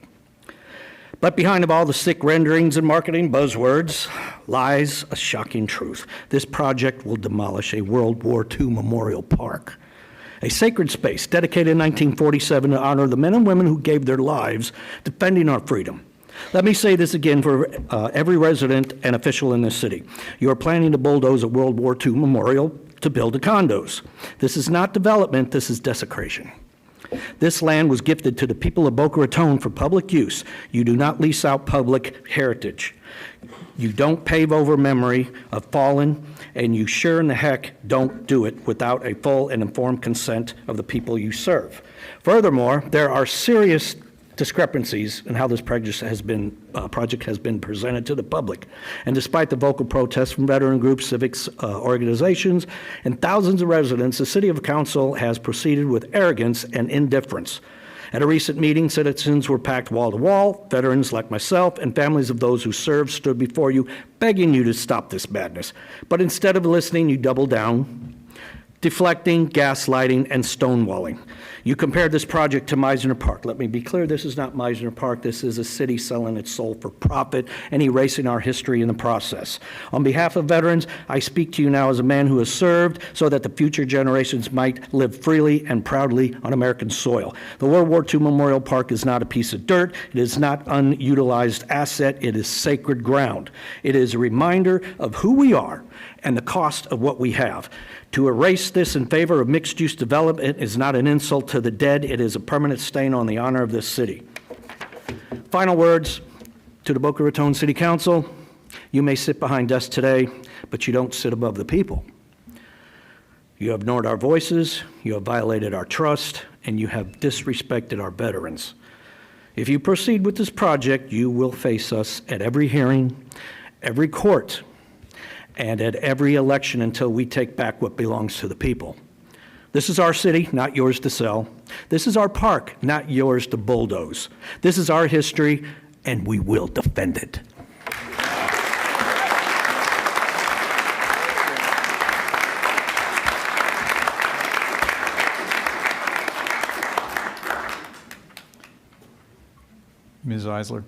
But behind of all the sick renderings and marketing buzzwords lies a shocking truth. This project will demolish a World War II memorial park, a sacred space dedicated in 1947 to honor the men and women who gave their lives defending our freedom. Let me say this again for every resident and official in this city. You are planning to bulldoze a World War II memorial to build the condos. This is not development, this is desecration. This land was gifted to the people of Boca Raton for public use. You do not lease out public heritage. You don't pave over memory of fallen, and you sure in the heck don't do it without a full and informed consent of the people you serve. Furthermore, there are serious discrepancies in how this project has been presented to the public. And despite the vocal protests from veteran groups, civics organizations, and thousands of residents, the City of Council has proceeded with arrogance and indifference. At a recent meeting, citizens were packed wall to wall. Veterans like myself and families of those who served stood before you, begging you to stop this madness. But instead of listening, you doubled down, deflecting, gaslighting, and stonewalling. You compared this project to Meisner Park. Let me be clear, this is not Meisner Park. This is a city selling its soul for profit and erasing our history in the process. On behalf of veterans, I speak to you now as a man who has served so that the future generations might live freely and proudly on American soil. The World War II Memorial Park is not a piece of dirt. It is not unutilized asset. It is sacred ground. It is a reminder of who we are and the cost of what we have. To erase this in favor of mixed-use development is not an insult to the dead. It is a permanent stain on the honor of this city. Final words to the Boca Raton City Council. You may sit behind desks today, but you don't sit above the people. You have ignored our voices, you have violated our trust, and you have disrespected our veterans. If you proceed with this project, you will face us at every hearing, every court, and at every election until we take back what belongs to the people. This is our city, not yours to sell. This is our park, not yours to bulldoze. This is our history, and we will defend it. Ms. Eisler.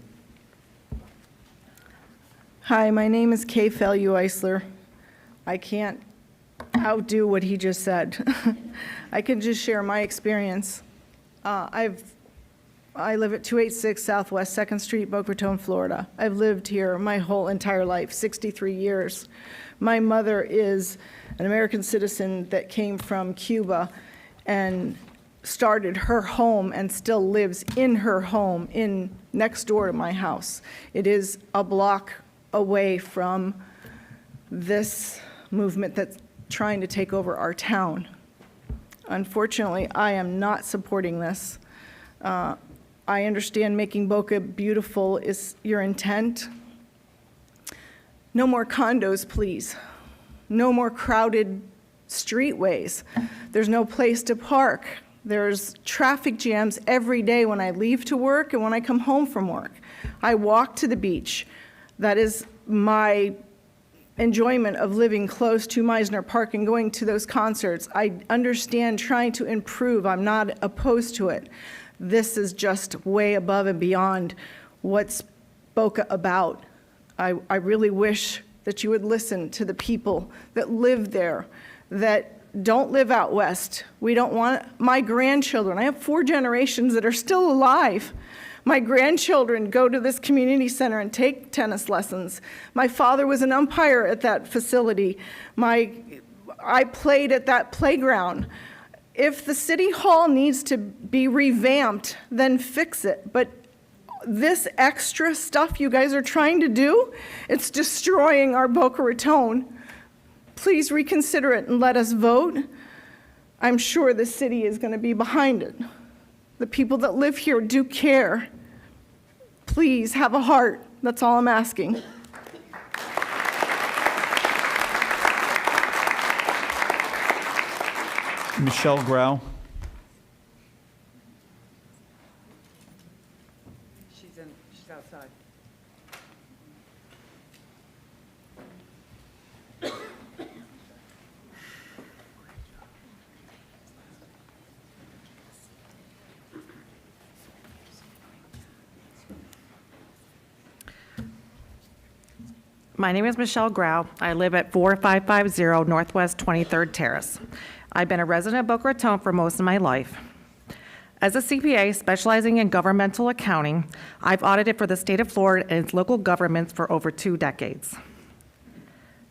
Hi, my name is Kay Fellew Eisler. I can't outdo what he just said. I can just share my experience. I live at 286 Southwest 2nd Street, Boca Raton, Florida. I've lived here my whole entire life, 63 years. My mother is an American citizen that came from Cuba and started her home and still lives in her home next door to my house. It is a block away from this movement that's trying to take over our town. Unfortunately, I am not supporting this. I understand making Boca beautiful is your intent. No more condos, please. No more crowded streetways. There's no place to park. There's traffic jams every day when I leave to work and when I come home from work. I walk to the beach. That is my enjoyment of living close to Meisner Park and going to those concerts. I understand trying to improve. I'm not opposed to it. This is just way above and beyond what's Boca about. I really wish that you would listen to the people that live there, that don't live out west. We don't want my grandchildren. I have 4 generations that are still alive. My grandchildren go to this community center and take tennis lessons. My father was an umpire at that facility. I played at that playground. If the city hall needs to be revamped, then fix it. But this extra stuff you guys are trying to do, it's destroying our Boca Raton. Please reconsider it and let us vote. I'm sure the city is going to be behind it. The people that live here do care. Please have a heart. That's all I'm asking. Michelle Grau. She's outside. My name is Michelle Grau. I live at 4550 Northwest 23rd Terrace. I've been a resident of Boca Raton for most of my life. As a CPA specializing in governmental accounting, I've audited for the state of Florida and its local governments for over 2 decades.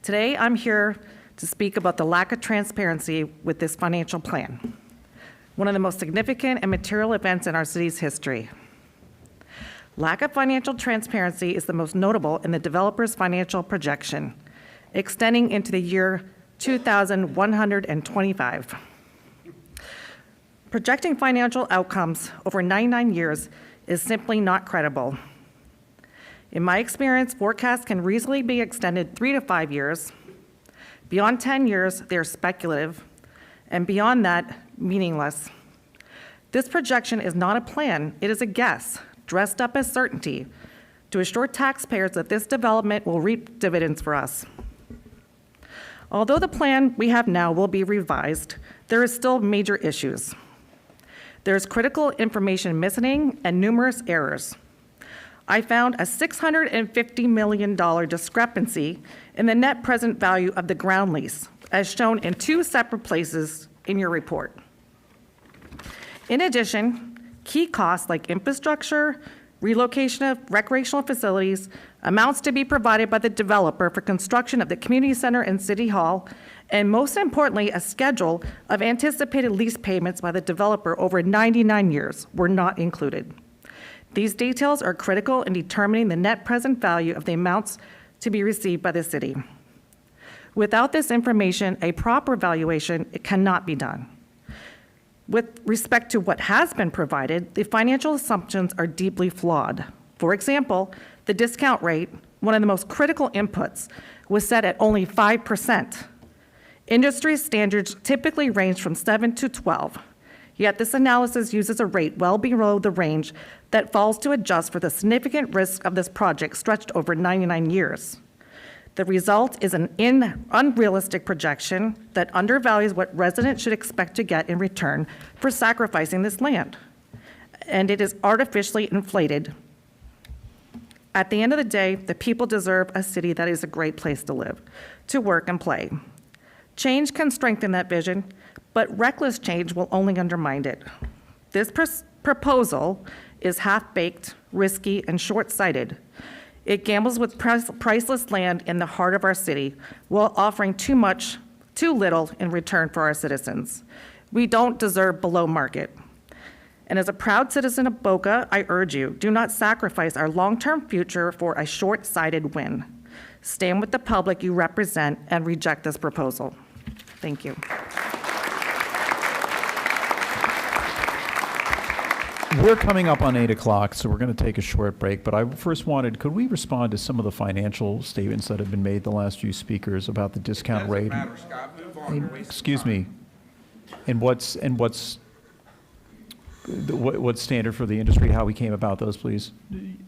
Today, I'm here to speak about the lack of transparency with this financial plan, one of the most significant and material events in our city's history. Lack of financial transparency is the most notable in the developer's financial projection, extending into the year 2125. Projecting financial outcomes over 99 years is simply not credible. In my experience, forecasts can reasonably be extended 3 to 5 years. Beyond 10 years, they're speculative, and beyond that, meaningless. This projection is not a plan, it is a guess, dressed up as certainty, to assure taxpayers that this development will reap dividends for us. Although the plan we have now will be revised, there is still major issues. There's critical information missing and numerous errors. I found a $650 million discrepancy in the net present value of the ground lease, as shown in 2 separate places in your report. In addition, key costs like infrastructure, relocation of recreational facilities, amounts to be provided by the developer for construction of the community center and city hall, and most importantly, a schedule of anticipated lease payments by the developer over 99 years were not included. These details are critical in determining the net present value of the amounts to be received by the city. Without this information, a proper valuation cannot be done. With respect to what has been provided, the financial assumptions are deeply flawed. For example, the discount rate, one of the most critical inputs, was set at only 5%. Industry standards typically range from 7 to 12, yet this analysis uses a rate well below the range that falls to adjust for the significant risk of this project stretched over 99 years. The result is an unrealistic projection that undervalues what residents should expect to get in return for sacrificing this land. And it is artificially inflated. At the end of the day, the people deserve a city that is a great place to live, to work and play. Change can strengthen that vision, but reckless change will only undermine it. This proposal is half-baked, risky, and short-sighted. It gambles with priceless land in the heart of our city while offering too little in return for our citizens. We don't deserve below market. And as a proud citizen of Boca, I urge you, do not sacrifice our long-term future for a short-sighted win. Stand with the public you represent and reject this proposal. Thank you. We're coming up on 8 o'clock, so we're going to take a short break. But I first wanted, could we respond to some of the financial statements that have been made the last few speakers about the discount rate? Excuse me. And what's standard for the industry? How we came about those, please?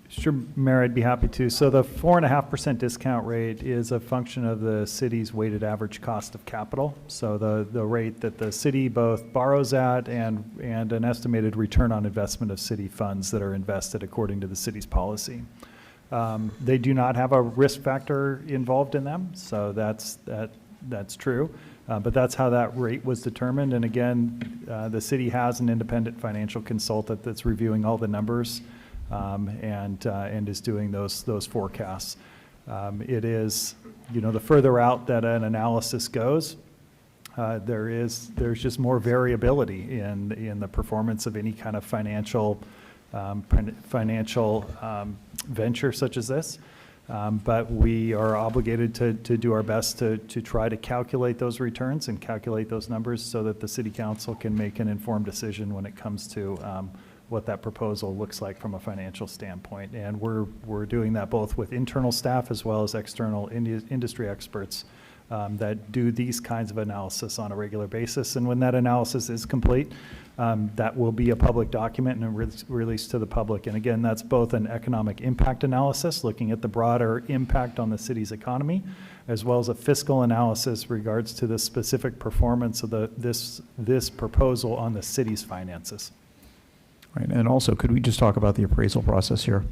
Sure, Mayor, I'd be happy to. So the 4.5% discount rate is a function of the city's weighted average cost of capital. So the rate that the city both borrows at and an estimated return on investment of city funds that are invested according to the city's policy. They do not have a risk factor involved in them, so that's true. But that's how that rate was determined. And again, the city has an independent financial consultant that's reviewing all the numbers and is doing those forecasts. It is, the further out that an analysis goes, there's just more variability in the performance of any kind of financial venture such as this. But we are obligated to do our best to try to calculate those returns and calculate those numbers so that the city council can make an informed decision when it comes to what that proposal looks like from a financial standpoint. And we're doing that both with internal staff as well as external industry experts that do these kinds of analysis on a regular basis. And when that analysis is complete, that will be a public document and released to the public. And again, that's both an economic impact analysis, looking at the broader impact on the city's economy, as well as a fiscal analysis regards to the specific performance of this proposal on the city's finances. Right, and also, could we just talk about the appraisal process here?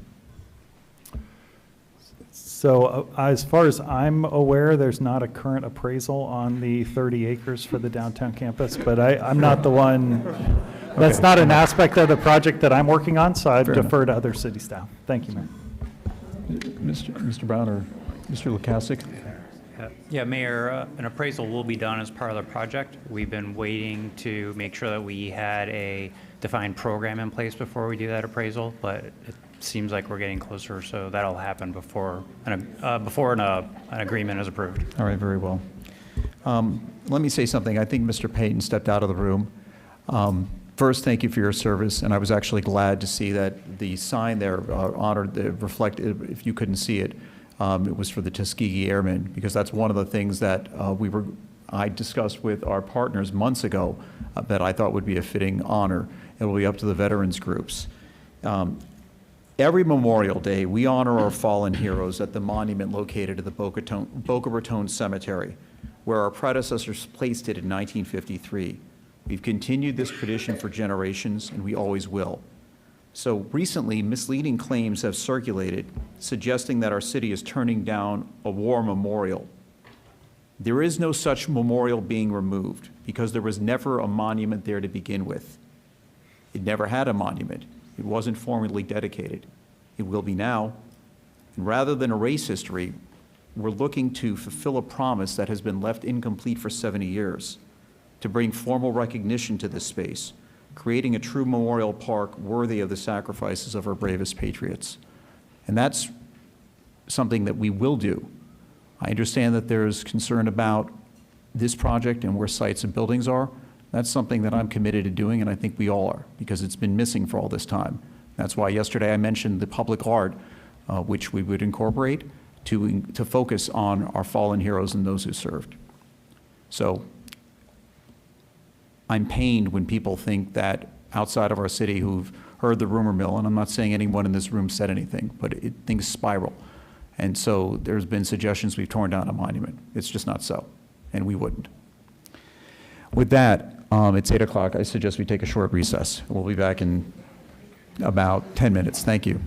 So as far as I'm aware, there's not a current appraisal on the 30 acres for the downtown campus, but I'm not the one, that's not an aspect of the project that I'm working on, so I'd defer to other city staff. Thank you, Mayor. Mr. Brown or Mr. Lukasik? Yeah, Mayor, an appraisal will be done as part of the project. We've been waiting to make sure that we had a defined program in place before we do that appraisal, but it seems like we're getting closer, so that'll happen before an agreement is approved. All right, very well. Let me say something. I think Mr. Payton stepped out of the room. First, thank you for your service, and I was actually glad to see that the sign there honored, reflected, if you couldn't see it, it was for the Tuskegee Airmen, because that's one of the things that I discussed with our partners months ago that I thought would be a fitting honor. It will be up to the veterans groups. Every Memorial Day, we honor our fallen heroes at the monument located at the Boca Raton Cemetery, where our predecessors placed it in 1953. We've continued this tradition for generations, and we always will. So recently, misleading claims have circulated suggesting that our city is turning down a war memorial. There is no such memorial being removed because there was never a monument there to begin with. It never had a monument. It wasn't formally dedicated. It will be now. And rather than erase history, we're looking to fulfill a promise that has been left incomplete for 70 years, to bring formal recognition to this space, creating a true memorial park worthy of the sacrifices of our bravest patriots. And that's something that we will do. I understand that there's concern about this project and where sites and buildings are. That's something that I'm committed to doing, and I think we all are, because it's been missing for all this time. That's why yesterday I mentioned the public art, which we would incorporate to focus on our fallen heroes and those who served. So I'm pained when people think that outside of our city who've heard the rumor mill, and I'm not saying anyone in this room said anything, but things spiral. And so there's been suggestions we've torn down a monument. It's just not so, and we wouldn't. With that, it's 8 o'clock. I suggest we take a short recess. We'll be back in about 10 minutes. Thank you.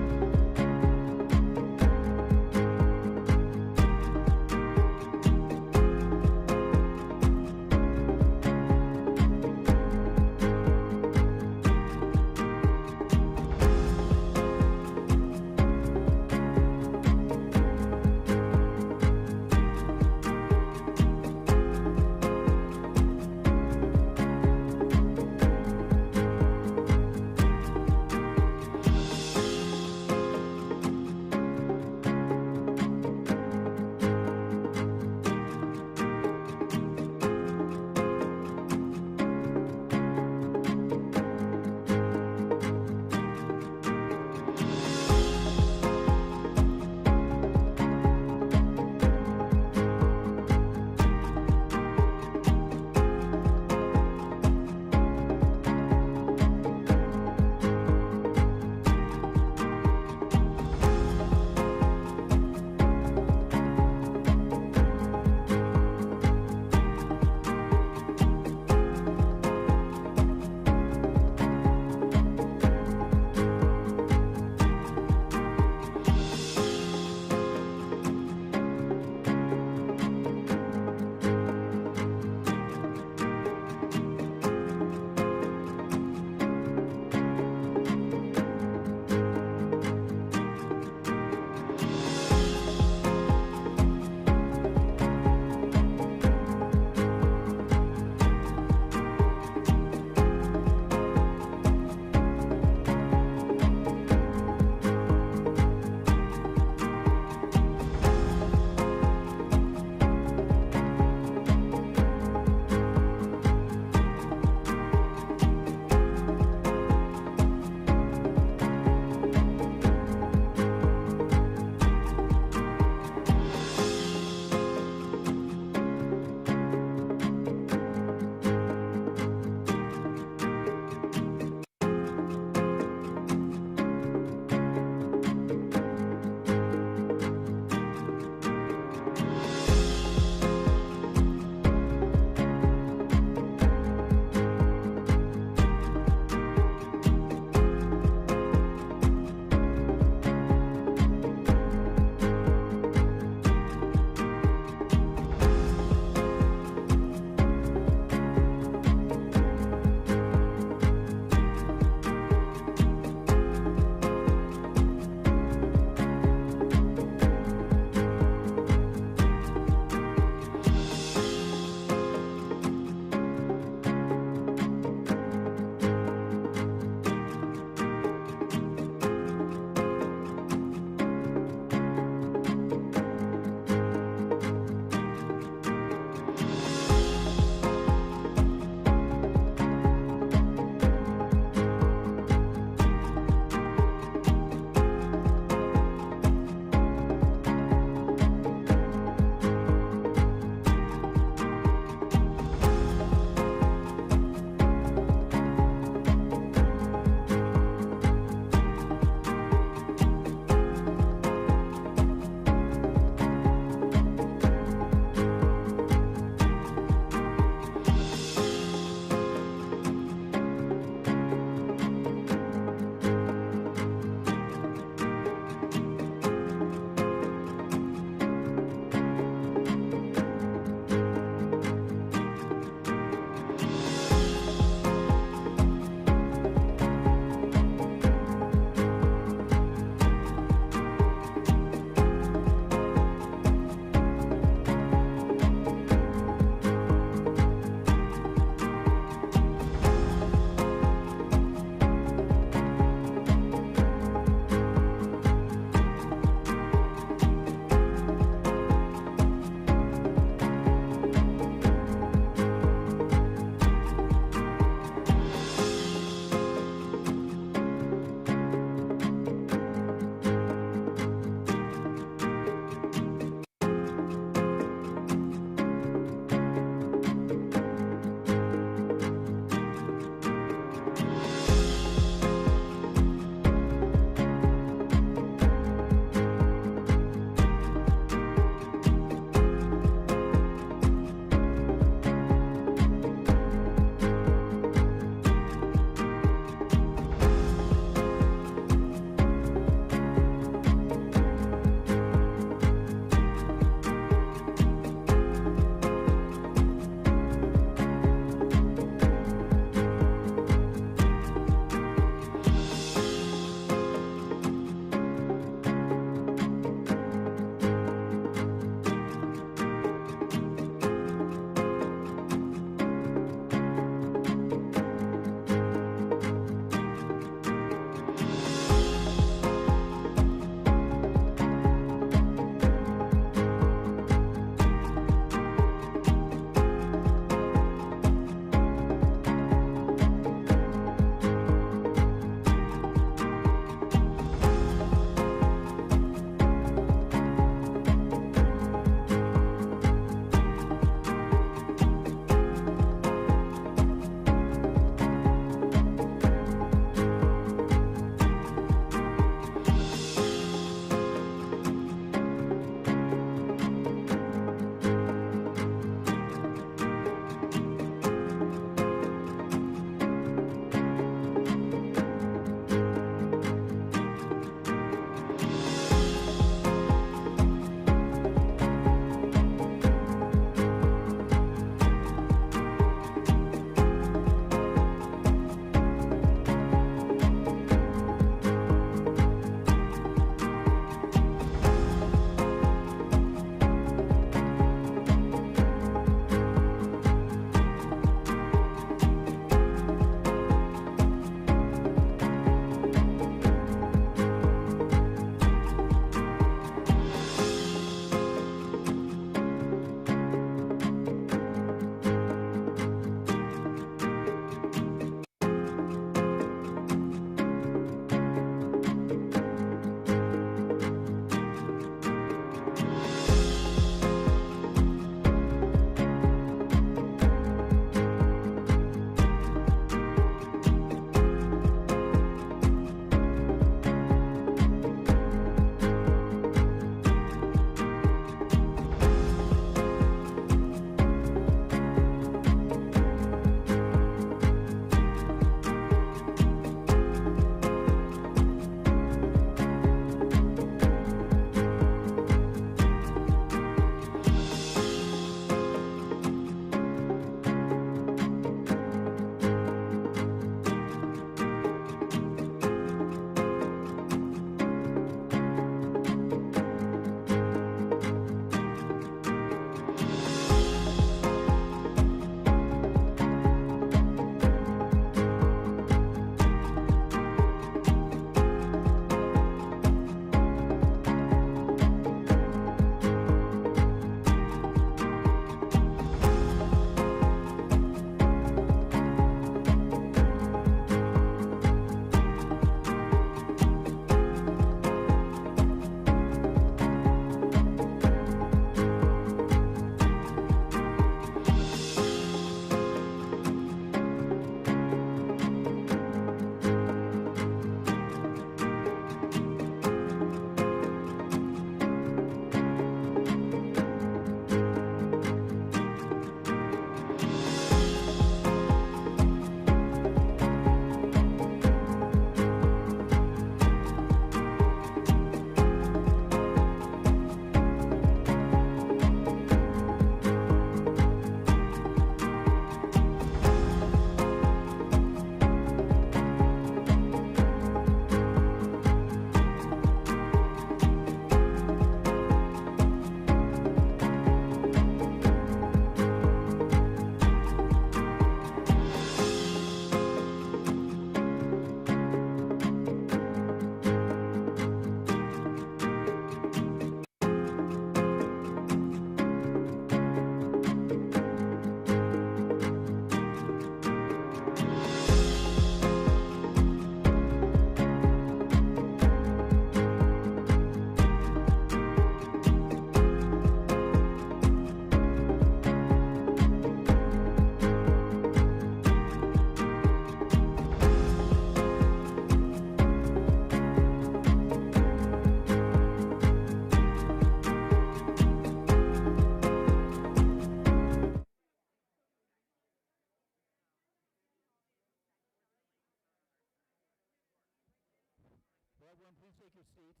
everyone please take your seats?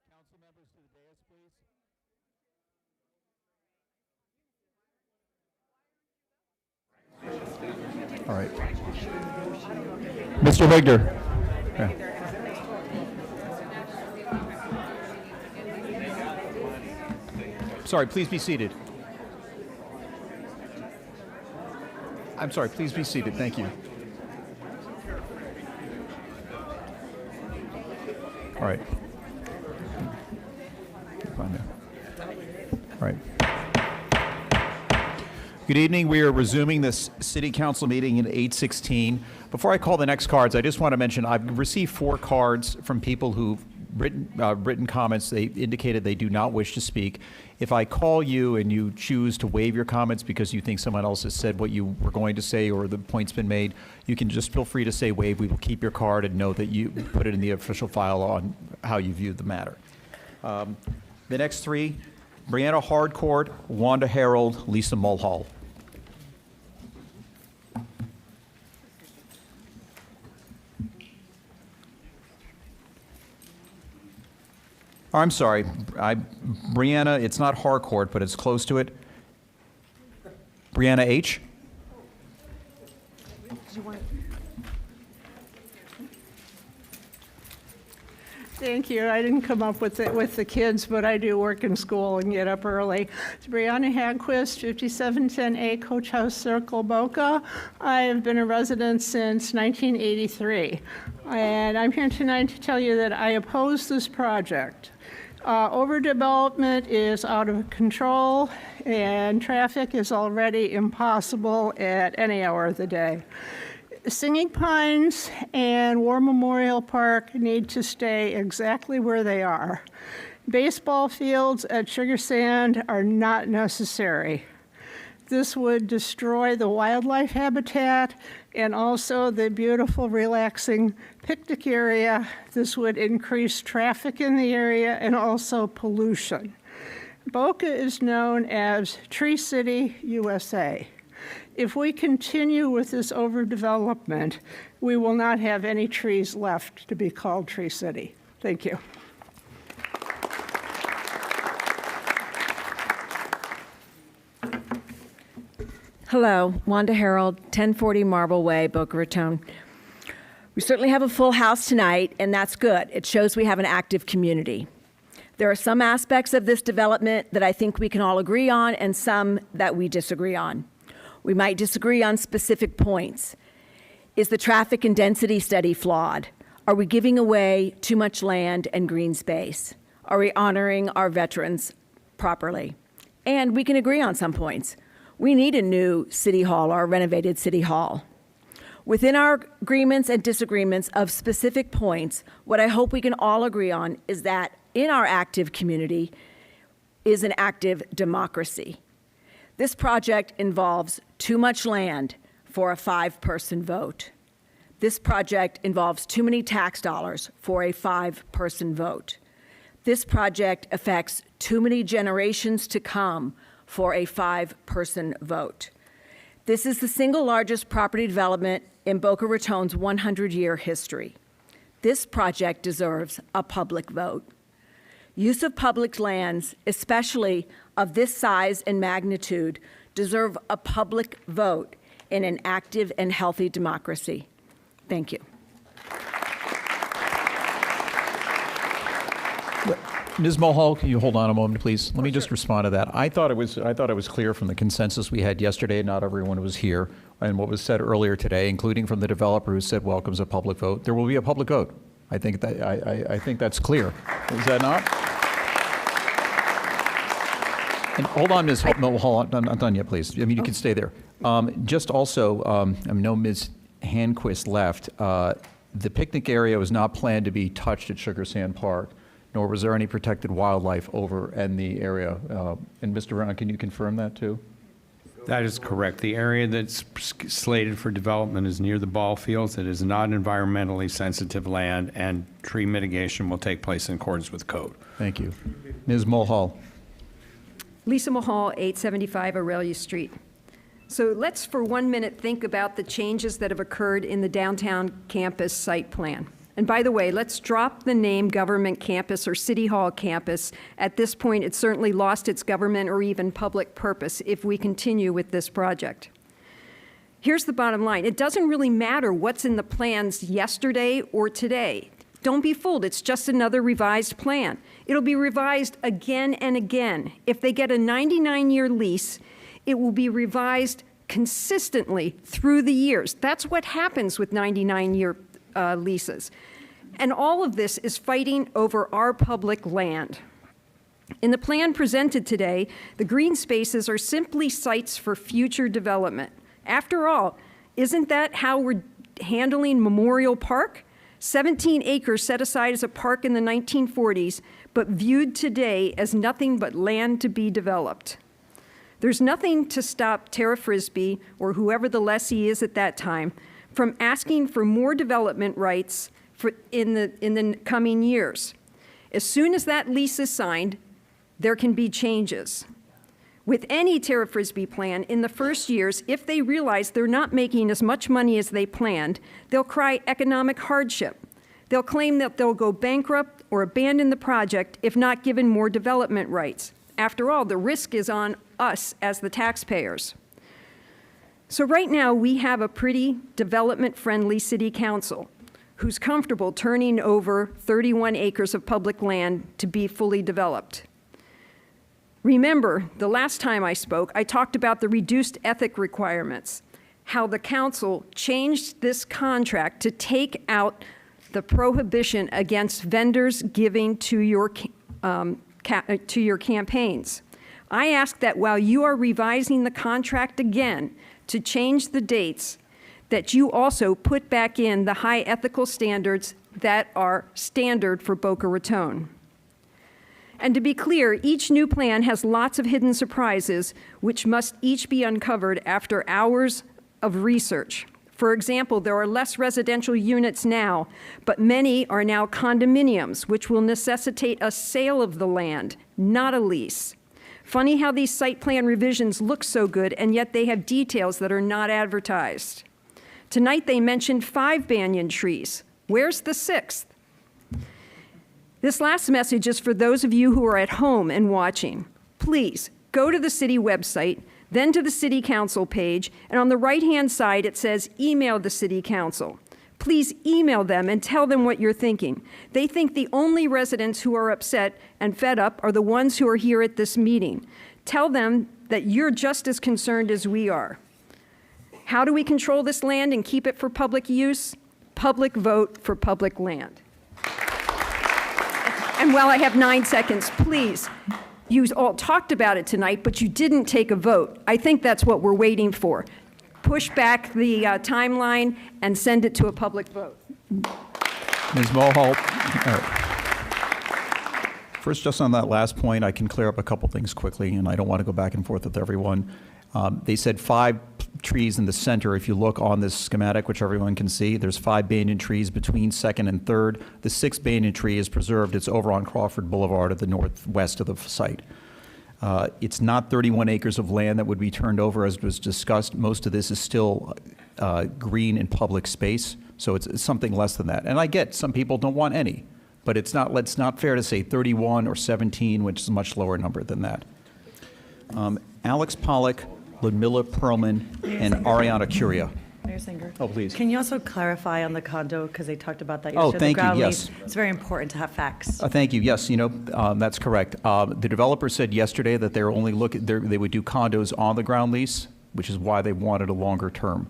Council members to the dais, please. All right. Mr. Wigner. Sorry, please be seated. I'm sorry, please be seated. Thank you. All right. Fine there. All right. Good evening. We are resuming this city council meeting at 8:16. Before I call the next cards, I just want to mention I've received 4 cards from people who've written comments. They indicated they do not wish to speak. If I call you and you choose to waive your comments because you think someone else has said what you were going to say or the point's been made, you can just feel free to say waive. We will keep your card and know that you put it in the official file on how you viewed the matter. The next 3, Brianna Hardcourt, Wanda Harold, Lisa Mulhall. Oh, I'm sorry, Brianna, it's not Harcourt, but it's close to it. Brianna H. Thank you. I didn't come up with it with the kids, but I do work in school and get up early. It's Brianna Hagquist, 5710A Coach House Circle, Boca. I have been a resident since 1983. And I'm here tonight to tell you that I oppose this project. Overdevelopment is out of control, and traffic is already impossible at any hour of the day. Singing Pines and War Memorial Park need to stay exactly where they are. Baseball fields at Sugar Sand are not necessary. This would destroy the wildlife habitat and also the beautiful, relaxing picnic area. This would increase traffic in the area and also pollution. Boca is known as Tree City, USA. If we continue with this overdevelopment, we will not have any trees left to be called Tree City. Thank you. Hello, Wanda Harold, 1040 Marble Way, Boca Raton. We certainly have a full house tonight, and that's good. It shows we have an active community. There are some aspects of this development that I think we can all agree on and some that we disagree on. We might disagree on specific points. Is the traffic and density study flawed? Are we giving away too much land and green space? Are we honoring our veterans properly? And we can agree on some points. We need a new city hall or a renovated city hall. Within our agreements and disagreements of specific points, what I hope we can all agree on is that in our active community is an active democracy. This project involves too much land for a 5-person vote. This project involves too many tax dollars for a 5-person vote. This project affects too many generations to come for a 5-person vote. This is the single largest property development in Boca Raton's 100-year history. This project deserves a public vote. Use of public lands, especially of this size and magnitude, deserve a public vote in an active and healthy democracy. Thank you. Ms. Mulhall, can you hold on a moment, please? Let me just respond to that. I thought it was clear from the consensus we had yesterday, not everyone was here, and what was said earlier today, including from the developer who said welcomes a public vote. There will be a public vote. I think that's clear. Is that not? And hold on, Ms. Mulhall, I'm not done yet, please. I mean, you can stay there. Just also, I know Ms. Handquist left. The picnic area was not planned to be touched at Sugar Sand Park, nor was there any protected wildlife over in the area. And Mr. Brown, can you confirm that too? That is correct. The area that's slated for development is near the ball fields. It is not environmentally sensitive land, and tree mitigation will take place in accordance with code. Thank you. Ms. Mulhall. Lisa Mulhall, 875 Aurelia Street. So let's for 1 minute think about the changes that have occurred in the downtown campus site plan. And by the way, let's drop the name government campus or city hall campus. At this point, it's certainly lost its government or even public purpose if we continue with this project. Here's the bottom line. It doesn't really matter what's in the plans yesterday or today. Don't be fooled. It's just another revised plan. It'll be revised again and again. If they get a 99-year lease, it will be revised consistently through the years. That's what happens with 99-year leases. And all of this is fighting over our public land. In the plan presented today, the green spaces are simply sites for future development. After all, isn't that how we're handling Memorial Park? 17 acres set aside as a park in the 1940s, but viewed today as nothing but land to be developed. There's nothing to stop Tara Frisbee, or whoever the lessee is at that time, from asking for more development rights in the coming years. As soon as that lease is signed, there can be changes. With any Tara Frisbee plan, in the first years, if they realize they're not making as much money as they planned, they'll cry economic hardship. They'll claim that they'll go bankrupt or abandon the project if not given more development rights. After all, the risk is on us as the taxpayers. So right now, we have a pretty development-friendly city council who's comfortable turning over 31 acres of public land to be fully developed. Remember, the last time I spoke, I talked about the reduced ethic requirements, how the council changed this contract to take out the prohibition against vendors giving to your campaigns. I ask that while you are revising the contract again to change the dates, that you also put back in the high ethical standards that are standard for Boca Raton. And to be clear, each new plan has lots of hidden surprises, which must each be uncovered after hours of research. For example, there are less residential units now, but many are now condominiums, which will necessitate a sale of the land, not a lease. Funny how these site plan revisions look so good, and yet they have details that are not advertised. Tonight they mentioned 5 banyan trees. Where's the 6th? This last message is for those of you who are at home and watching. Please go to the city website, then to the city council page, and on the right-hand side it says email the city council. Please email them and tell them what you're thinking. They think the only residents who are upset and fed up are the ones who are here at this meeting. Tell them that you're just as concerned as we are. How do we control this land and keep it for public use? Public vote for public land. And while I have 9 seconds, please, you all talked about it tonight, but you didn't take a vote. I think that's what we're waiting for. Push back the timeline and send it to a public vote. Ms. Mulhall. First, just on that last point, I can clear up a couple things quickly, and I don't want to go back and forth with everyone. They said 5 trees in the center. If you look on this schematic, which everyone can see, there's 5 banyan trees between 2nd and 3rd. The 6th banyan tree is preserved. It's over on Crawford Boulevard at the northwest of the site. It's not 31 acres of land that would be turned over, as was discussed. Most of this is still green and public space, so it's something less than that. And I get some people don't want any, but it's not fair to say 31 or 17, which is a much lower number than that. Alex Pollock, Ludmilla Perlman, and Ariana Curia. Mayor Singer. Oh, please. Can you also clarify on the condo, because they talked about that Oh, yesterday? thank the you, ground yes. lease. It's very important to have facts. Thank you. Yes, that's correct. The developer said yesterday that they're only they would do condos on the ground lease, which is why they wanted a longer term,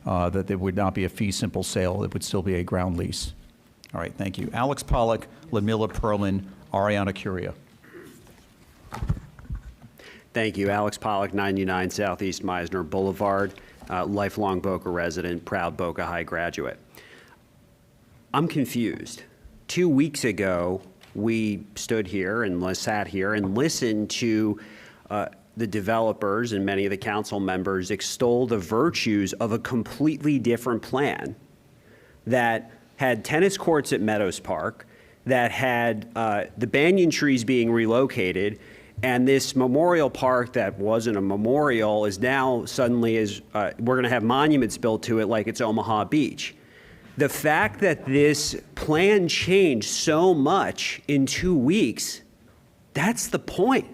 that there would not be a fee simple sale. It would still be a ground lease. All right, thank you. Alex Pollock, Ludmilla Perlman, Ariana Curia. Thank you. Alex Pollock, 99 Southeast Meisner Boulevard, lifelong Boca resident, proud Boca High graduate. I'm confused. 2 weeks ago, we stood here and sat here and listened to the developers and many of the council members extol the virtues of a completely different plan that had tennis courts at Meadows Park, that had the banyan trees being relocated, And this memorial park that wasn't a memorial is now suddenly we're going to have monuments built to it like it's Omaha Beach. The fact that this plan changed so much in 2 weeks, that's the point.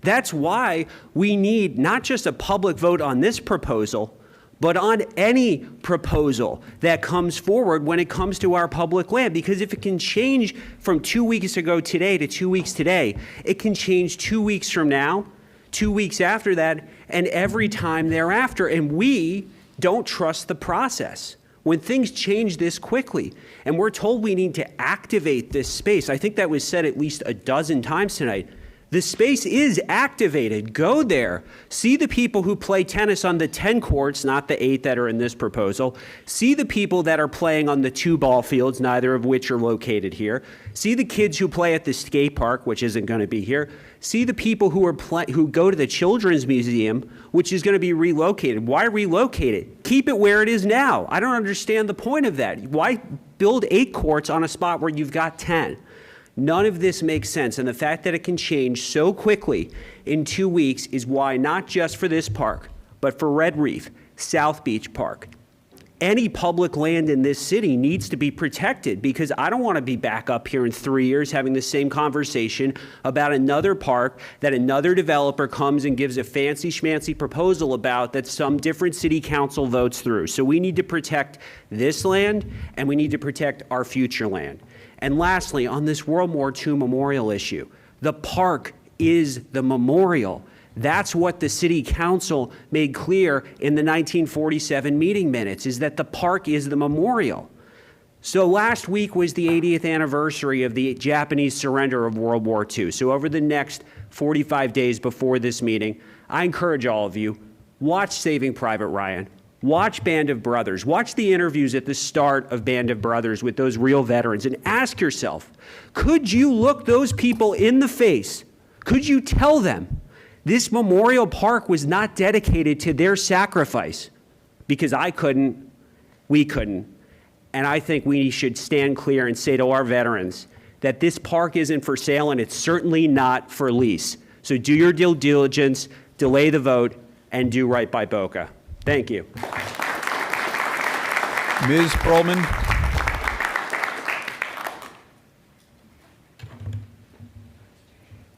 That's why we need not just a public vote on this proposal, but on any proposal that comes forward when it comes to our public land. Because if it can change from 2 weeks ago today to 2 weeks today, it can change 2 weeks from now, 2 weeks after that, and every time thereafter. And we don't trust the process when things change this quickly. And we're told we need to activate this space. I think that was said at least a dozen times tonight. The space is activated. Go there. See the people who play tennis on the 10 courts, not the 8 that are in this proposal. See the people that are playing on the 2 ball fields, neither of which are located here. See the kids who play at the skate park, which isn't going to be here. See the people who go to the Children's Museum, which is going to be relocated. Why relocate it? Keep it where it is now. I don't understand the point of that. Why build 8 courts on a spot where you've got 10? None of this makes sense, and the fact that it can change so quickly in 2 weeks is why, not just for this park, but for Red Reef, South Beach Park, any public land in this city needs to be protected, because I don't want to be back up here in 3 years having the same conversation about another park that another developer comes and gives a fancy schmancy proposal about that some different city council votes through. So we need to protect this land, and we need to protect our future land. And lastly, on this World War II memorial issue, the park is the memorial. That's what the city council made clear in the 1947 meeting minutes, is that the park is the memorial. So last week was the 80th anniversary of the Japanese surrender of World War II. So over the next 45 days before this meeting, I encourage all of you, watch Saving Private Ryan. Watch Band of Brothers. Watch the interviews at the start of Band of Brothers with those real veterans and ask yourself, could you look those people in the face? Could you tell them this memorial park was not dedicated to their sacrifice? Because I couldn't, we couldn't. And I think we should stand clear and say to our veterans that this park isn't for sale and it's certainly not for lease. So do your due diligence, delay the vote, and do right by Boca. Thank you. Ms. Perlman.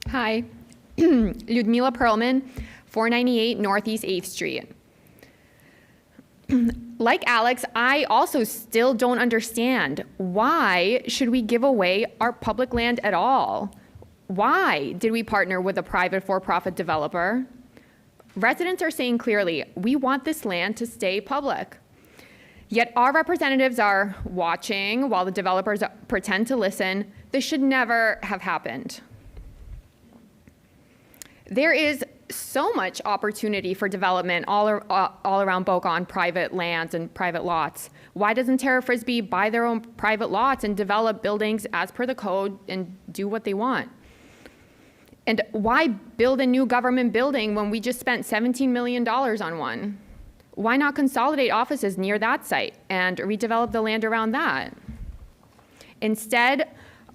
Hi, Ludmila Perlman, 498 Northeast 8th Street. Like Alex, I also still don't understand, why should we give away our public land at all? Why did we partner with a private for-profit developer? Residents are saying clearly, we want this land to stay public. Yet our representatives are watching while the developers pretend to listen. This should never have happened. There is so much opportunity for development all around Boca on private lands and private lots. Why doesn't Terra Frisbee buy their own private lots and develop buildings as per the code and do what they want? And why build a new government building when we just spent $17 million on one? Why not consolidate offices near that site and redevelop the land around that? Instead,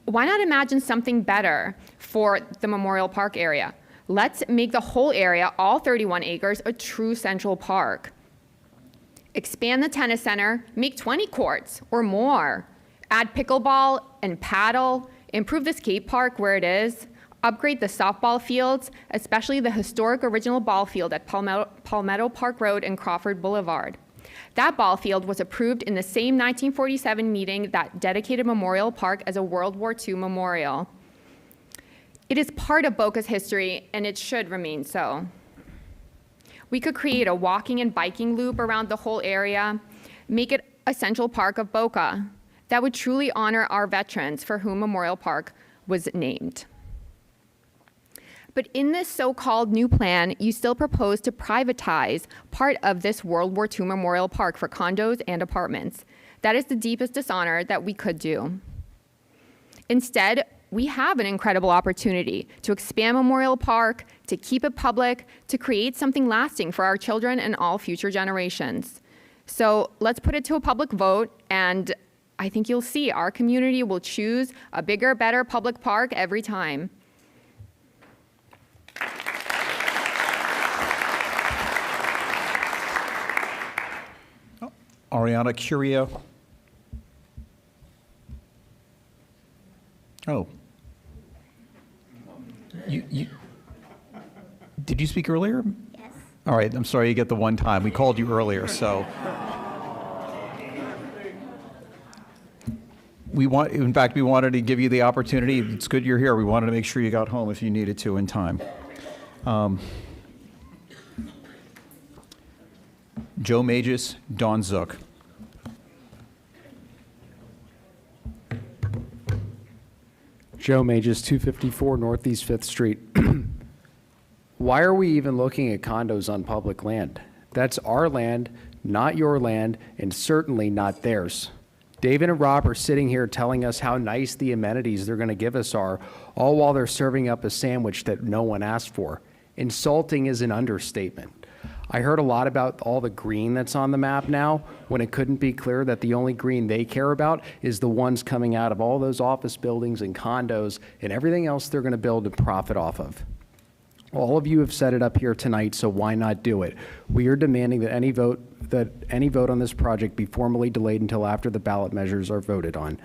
why not imagine something better for the Memorial Park area? Let's make the whole area, all 31 acres, a true central park. Expand the tennis center, make 20 courts or more. Add pickleball and paddle, improve the skate park where it is, upgrade the softball fields, especially the historic original ball field at Palmetto Park Road and Crawford Boulevard. That ball field was approved in the same 1947 meeting that dedicated Memorial Park as a World War II memorial. It is part of Boca's history, and it should remain so. We could create a walking and biking loop around the whole area, make it a central park of Boca that would truly honor our veterans for whom Memorial Park was named. But in this so-called new plan, you still propose to privatize part of this World War II Memorial Park for condos and apartments. That is the deepest dishonor that we could do. Instead, we have an incredible opportunity to expand Memorial Park, to keep it public, to create something lasting for our children and all future generations. So let's put it to a public vote, and I think you'll see our community will choose a bigger, better public park every time. Ariana Curia. Oh. Did you speak earlier? Yes. All right, I'm sorry you get the one time. We called you earlier, so. In fact, we wanted to give you the opportunity. It's good you're here. We wanted to make sure you got home if you needed to in time. Joe Magis, Dawn Zook. Joe Magis, 254 Northeast 5th Street. Why are we even looking at condos on public land? That's our land, not your land, and certainly not theirs. David and Rob are sitting here telling us how nice the amenities they're going to give us are, all while they're serving up a sandwich that no one asked for. Insulting is an understatement. I heard a lot about all the green that's on the map now, when it couldn't be clear that the only green they care about is the ones coming out of all those office buildings and condos and everything else they're going to build and profit off of. All of you have set it up here tonight, so why not do it? We are demanding that any vote on this project be formally delayed until after the ballot measures are voted on.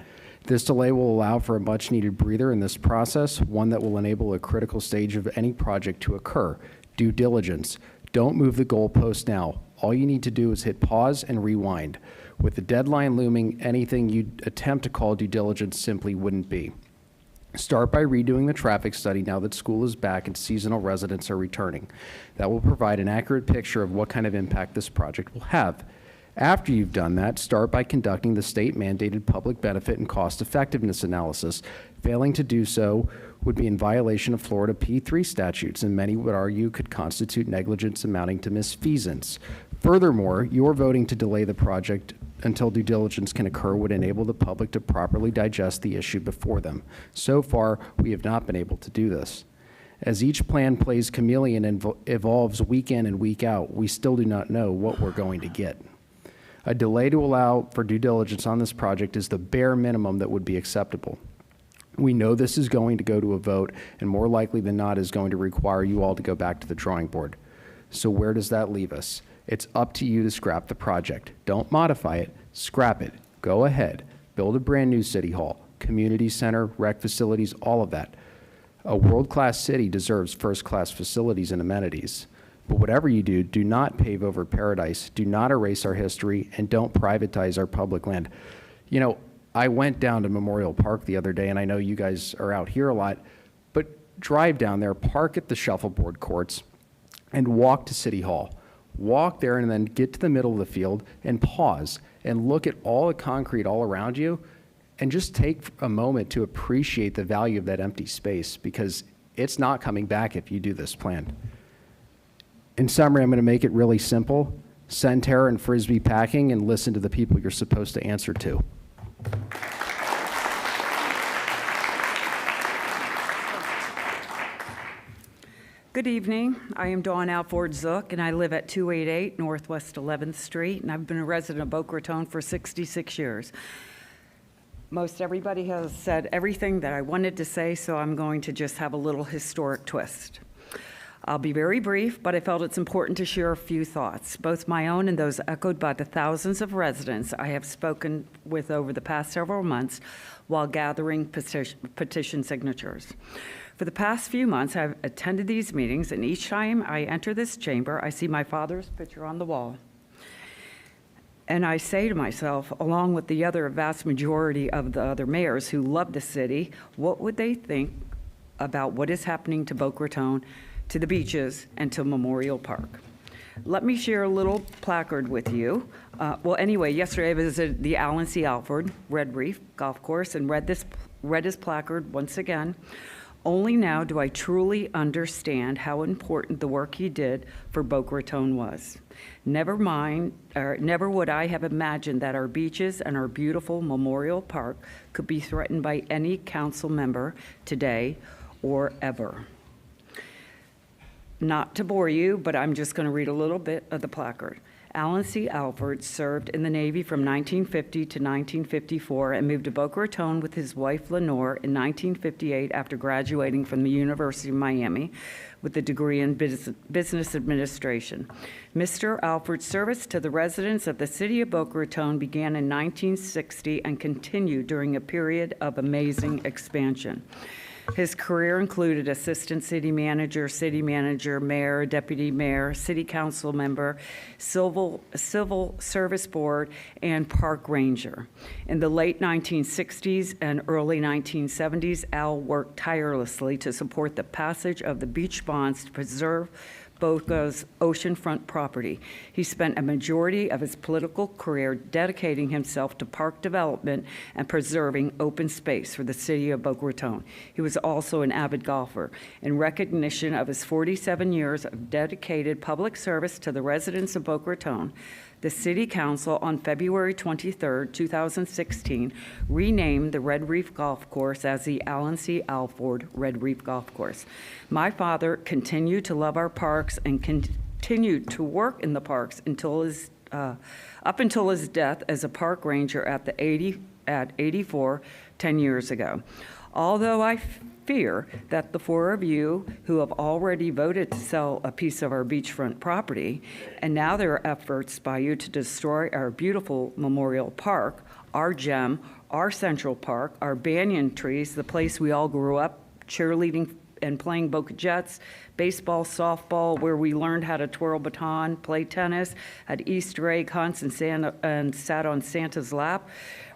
This delay will allow for a much-needed breather in this process, one that will enable a critical stage of any project to occur: due diligence. Don't move the goalpost now. All you need to do is hit pause and rewind. With the deadline looming, anything you'd attempt to call due diligence simply wouldn't be. Start by redoing the traffic study now that school is back and seasonal residents are returning. That will provide an accurate picture of what kind of impact this project will have. After you've done that, start by conducting the state-mandated public benefit and cost-effectiveness analysis. Failing to do so would be in violation of Florida P3 statutes, and many would argue could constitute negligence amounting to misfeasance. Furthermore, your voting to delay the project until due diligence can occur would enable the public to properly digest the issue before them. So far, we have not been able to do this. As each plan plays chameleon and evolves week in and week out, we still do not know what we're going to get. A delay to allow for due diligence on this project is the bare minimum that would be acceptable. We know this is going to go to a vote, and more likely than not is going to require you all to go back to the drawing board. So where does that leave us? It's up to you to scrap the project. Don't modify it, scrap it. Go ahead, build a brand new city hall, community center, rec facilities, all of that. A world-class city deserves first-class facilities and amenities. But whatever you do, do not pave over paradise, do not erase our history, and don't privatize our public land. You know, I went down to Memorial Park the other day, and I know you guys are out here a lot, but drive down there, park at the shuffleboard courts, and walk to City Hall. Walk there and then get to the middle of the field and pause and look at all the concrete all around you and just take a moment to appreciate the value of that empty space, because it's not coming back if you do this plan. In summary, I'm going to make it really simple. Send terror and Frisbee packing and listen to the people you're supposed to answer to. Good evening. I am Dawn Alford Zook, and I live at 288 Northwest 11th Street, and I've been a resident of Boca Raton for 66 years. Most everybody has said everything that I wanted to say, so I'm going to just have a little historic twist. I'll be very brief, but I felt it's important to share a few thoughts, both my own and those echoed by the thousands of residents I have spoken with over the past several months while gathering petition signatures. For the past few months, I've attended these meetings, and each time I enter this chamber, I see my father's picture on the wall. And I say to myself, along with the other vast majority of the other mayors who love the city, what would they think about what is happening to Boca Raton, to the beaches, and to Memorial Park? Let me share a little placard with you. Well, anyway, yesterday I visited the Alan C. Alford Red Reef Golf Course and read his placard once again. Only now do I truly understand how important the work he did for Boca Raton was. Never would I have imagined that our beaches and our beautiful Memorial Park could be threatened by any council member today or ever. Not to bore you, but I'm just going to read a little bit of the placard. Alan C. Alford served in the Navy from 1950 to 1954 and moved to Boca Raton with his wife Lenore in 1958 after graduating from the University of Miami with a degree in business administration. Mr. Alford's service to the residents of the city of Boca Raton began in 1960 and continued during a period of amazing expansion. His career included assistant city manager, mayor, deputy mayor, city council member, civil service board, and park ranger. In the late 1960s and early 1970s, Al worked tirelessly to support the passage of the beach bonds to preserve Boca's oceanfront property. He spent a majority of his political career dedicating himself to park development and preserving open space for the city of Boca Raton. He was also an avid golfer. In recognition of his 47 years of dedicated public service to the residents of Boca Raton, the City Council on February 23, 2016, renamed the Red Reef Golf Course as the Alan C. Alford Red Reef Golf Course. My father continued to love our parks and continued to work in the parks up until his death as a park ranger at 84, 10 years ago. Although I fear that the four of you who have already voted to sell a piece of our beachfront property, and now there are efforts by you to destroy our beautiful Memorial Park, our gem, our Central Park, our banyan trees, the place we all grew up cheerleading and playing Boca Jets, baseball, softball, where we learned how to twirl baton, play tennis, had Easter egg hunts and sat on Santa's lap,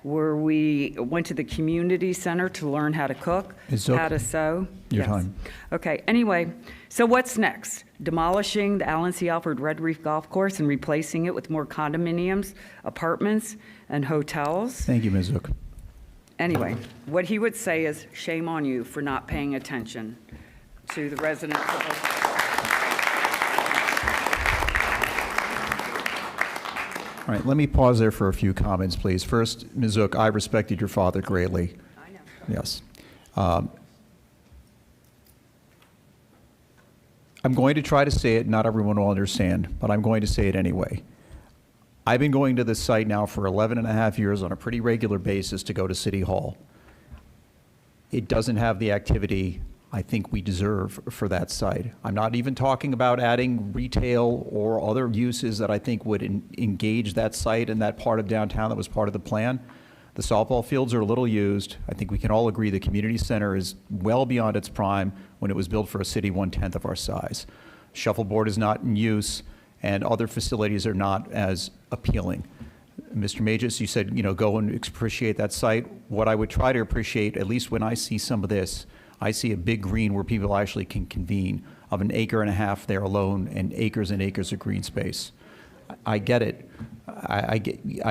where we went to the community center to learn how to cook, how to sew. Your time. Okay, anyway, so what's next? Demolishing the Alan C. Alford Red Reef Golf Course and replacing it with more condominiums, apartments, and hotels? Thank you, Ms. Zook. Anyway, what he would say is, shame on you for not paying attention to the residents of All right, let me pause there for a few comments, please. First, Ms. Zook, I respected your father greatly. I know. Yes. I'm going to try to say it, not everyone will understand, but I'm going to say it anyway. I've been going to this site now for 11 and a half years on a pretty regular basis to go to City Hall. It doesn't have the activity I think we deserve for that site. I'm not even talking about adding retail or other uses that I think would engage that site and that part of downtown that was part of the plan. The softball fields are a little used. I think we can all agree the community center is well beyond its prime when it was built for a city 1/10 of our size. Shuffleboard is not in use, and other facilities are not as appealing. Mr. Magis, you said, go and appreciate that site. What I would try to appreciate, at least when I see some of this, I see a big green where people actually can convene of 1.5 acres there alone and acres of green space. I get it. I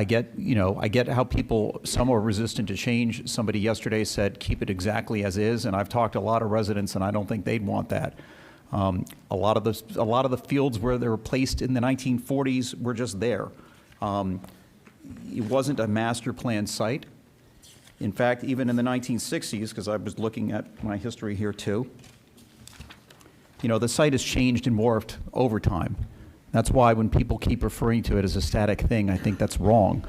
get how people, some are resistant to change. Somebody yesterday said, keep it exactly as is, and I've talked to a lot of residents, and I don't think they'd want that. A lot of the fields where they were placed in the 1940s were just there. It wasn't a master plan site. In fact, even in the 1960s, because I was looking at my history here too, the site has changed and morphed over time. That's why when people keep referring to it as a static thing, I think that's wrong.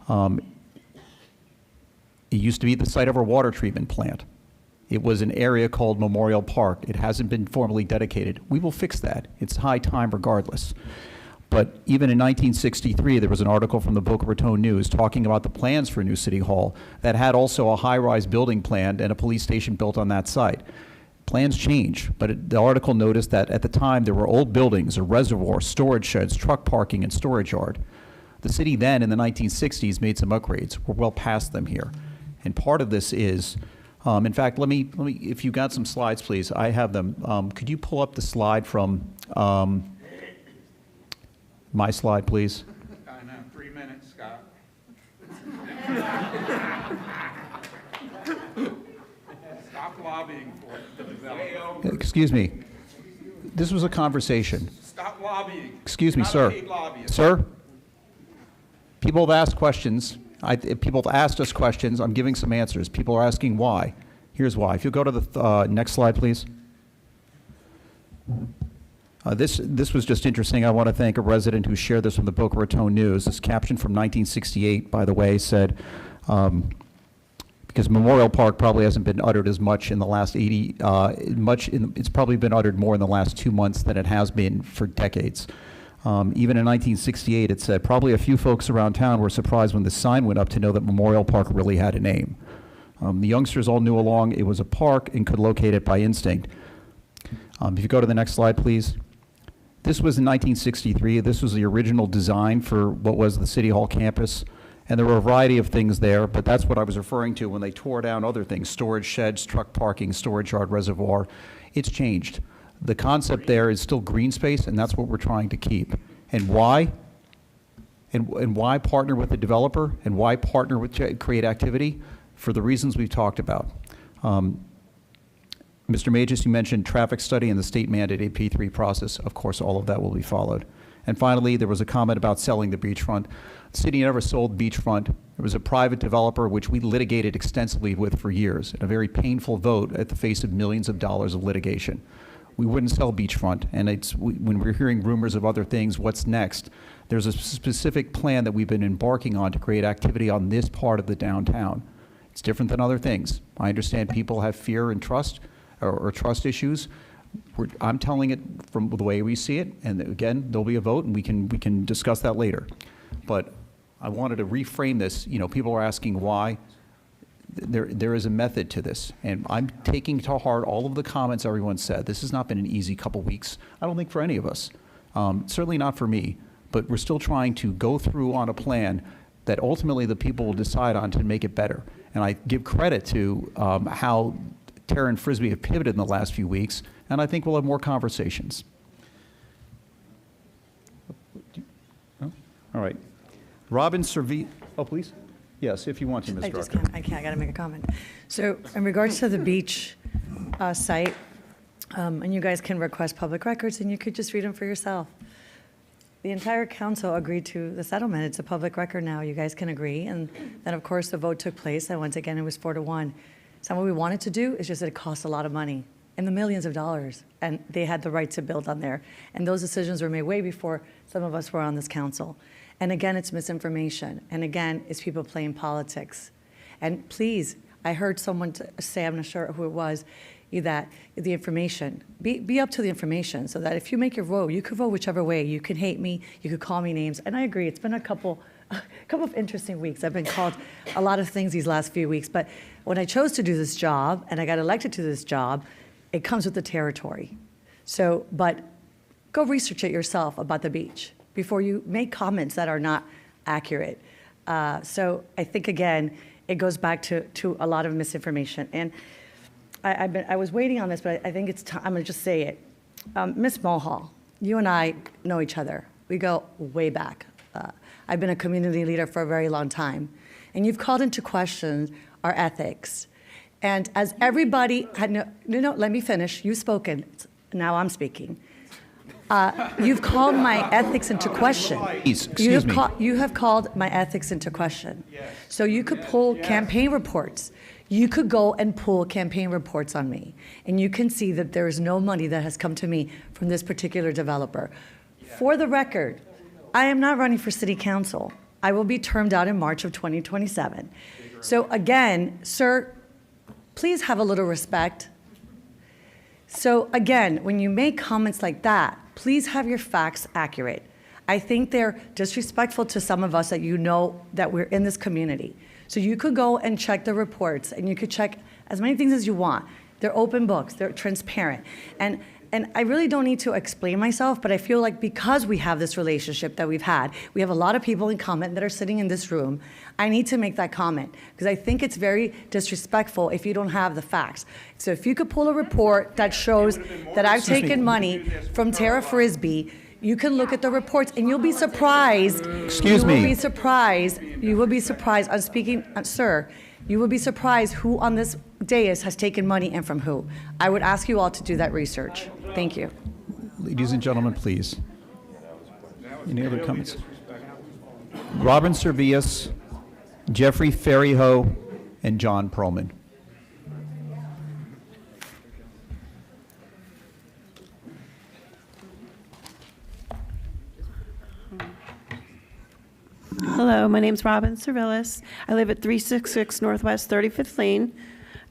It used to be the site of our water treatment plant. It was an area called Memorial Park. It hasn't been formally dedicated. We will fix that. It's high time regardless. But even in 1963, there was an article from the Boca Raton News talking about the plans for a new city hall that had also a high-rise building planned and a police station built on that site. Plans change, but the article noticed that at the time there were old buildings, a reservoir, storage sheds, truck parking, and storage yard. The city then, in the 1960s, made some upgrades. We're well past them here. And part of this is, in fact, let me, if you got some slides, please, I have them. Could you pull up the slide from my slide, please? I know, 3 minutes, Scott. Stop lobbying for it, the developer. Excuse me. This was a conversation. Stop lobbying. Excuse me, Not a sir. paid lobbyist. Sir, people have asked questions. People have asked us questions. I'm giving some answers. People are asking why. Here's why. If you'll go to the next slide, please. This was just interesting. I want to thank a resident who shared this from the Boca Raton News. This caption from 1968, by the way, said, because Memorial Park probably hasn't been uttered as much in the last it's probably been uttered more in the last 2 months than it has been for decades. Even in 1968, it said, probably a few folks around town were surprised when the sign went up to know that Memorial Park really had a name. The youngsters all knew along it was a park and could locate it by instinct. If you go to the next slide, please. This was in 1963. This was the original design for what was the City Hall campus. And there were a variety of things there, but that's what I was referring to when they tore down other things, storage sheds, truck parking, storage yard, reservoir. It's changed. The concept there is still green space, and that's what we're trying to keep. And why? And why partner with the developer? And why partner with create activity? For the reasons we've talked about. Mr. Magis, you mentioned traffic study and the state mandated P3 process. Of course, all of that will be followed. And finally, there was a comment about selling the beachfront. The city never sold beachfront. There was a private developer which we litigated extensively with for years, in a very painful vote at the face of millions of dollars of litigation. We wouldn't sell beachfront, and when we're hearing rumors of other things, what's next? There's a specific plan that we've been embarking on to create activity on this part of the downtown. It's different than other things. I understand people have fear and trust, or trust issues. I'm telling it from the way we see it, and again, there'll be a vote, and we can discuss that later. But I wanted to reframe this. You know, people are asking why. There is a method to this, and I'm taking to heart all of the comments everyone said. This has not been an easy couple weeks, I don't think, for any of us. Certainly not for me, but we're still trying to go through on a plan that ultimately the people will decide on to make it better. And I give credit to how Tara and Frisbee have pivoted in the last few weeks, and I think we'll have more conversations. Oh, all right. Robin Servi, oh, please. Yes, if you want to, Ms. Drucker. I got to make a comment. So in regards to the beach site, and you guys can request public records, and you could just read them for yourself. The entire council agreed to the settlement. It's a public record now. You guys can agree. And then, of course, the vote took place, and once again, it was 4-1. So what we wanted to do is just that it costs a lot of money, in the millions of dollars, and they had the right to build on there. And those decisions were made way before some of us were on this council. And again, it's misinformation. And again, it's people playing politics. And please, I heard someone say, I'm not sure who it was, that the information, be up to the information, so that if you make your vote, you could vote whichever way. You can hate me, you could call me names. And I agree, it's been a couple of interesting weeks. I've been called a lot of things these last few weeks. But when I chose to do this job, and I got elected to this job, it comes with the territory. So, but go research it yourself about the beach before you make comments that are not accurate. So I think, again, it goes back to a lot of misinformation. And I was waiting on this, but I think it's time. I'm going to just say it. Ms. Mulhall, you and I know each other. We go way back. I've been a community leader for a very long time. And you've called into question our ethics. And as everybody had no, let me finish. You've spoken. Now I'm speaking. You've called my ethics into question. Excuse me. You have called my ethics into question. So you could pull campaign reports. You could go and pull campaign reports on me, and you can see that there is no money that has come to me from this particular developer. For the record, I am not running for city council. I will be termed out in March of 2027. So again, sir, please have a little respect. So again, when you make comments like that, please have your facts accurate. I think they're disrespectful to some of us that you know that we're in this community. So you could go and check the reports, and you could check as many things as you want. They're open books, they're transparent. And I really don't need to explain myself, but I feel like because we have this relationship that we've had, we have a lot of people in comment that are sitting in this room, I need to make that comment, because I think it's very disrespectful if you don't have the facts. So if you could pull a report that shows that I've taken money from Tara Frisbee, you can look at the reports, and you'll be surprised. Excuse me. You will be surprised. You will be surprised. I'm speaking, sir. You will be surprised who on this dais has taken money and from who. I would ask you all to do that research. Thank you. Ladies and gentlemen, please. Any other comments? Robin Servias, Jeffrey Ferryho, and John Perlman. Hello, my name's Robin Cervillis. I live at 366 Northwest 35th Lane,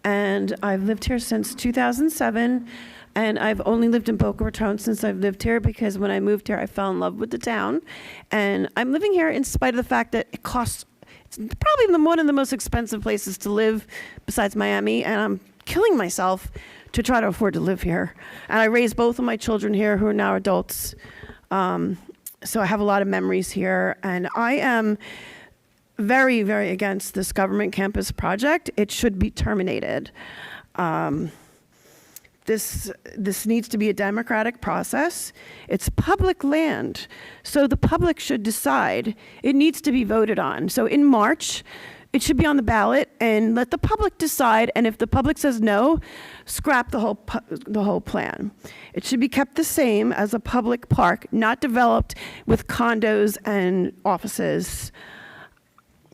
and I've lived here since 2007, and I've only lived in Boca Raton since I've lived here because when I moved here, I fell in love with the town, and I'm living here in spite of the fact that it costs, it's probably one of the most expensive places to live besides Miami, and I'm killing myself to try to afford to live here. And I raised both of my children here who are now adults. So I have a lot of memories here, and I am very, very against this government campus project. It should be terminated. This needs to be a democratic process. It's public land, so the public should decide. It needs to be voted on. So in March, it should be on the ballot and let the public decide, and if the public says no, scrap the whole plan. It should be kept the same as a public park, not developed with condos and offices.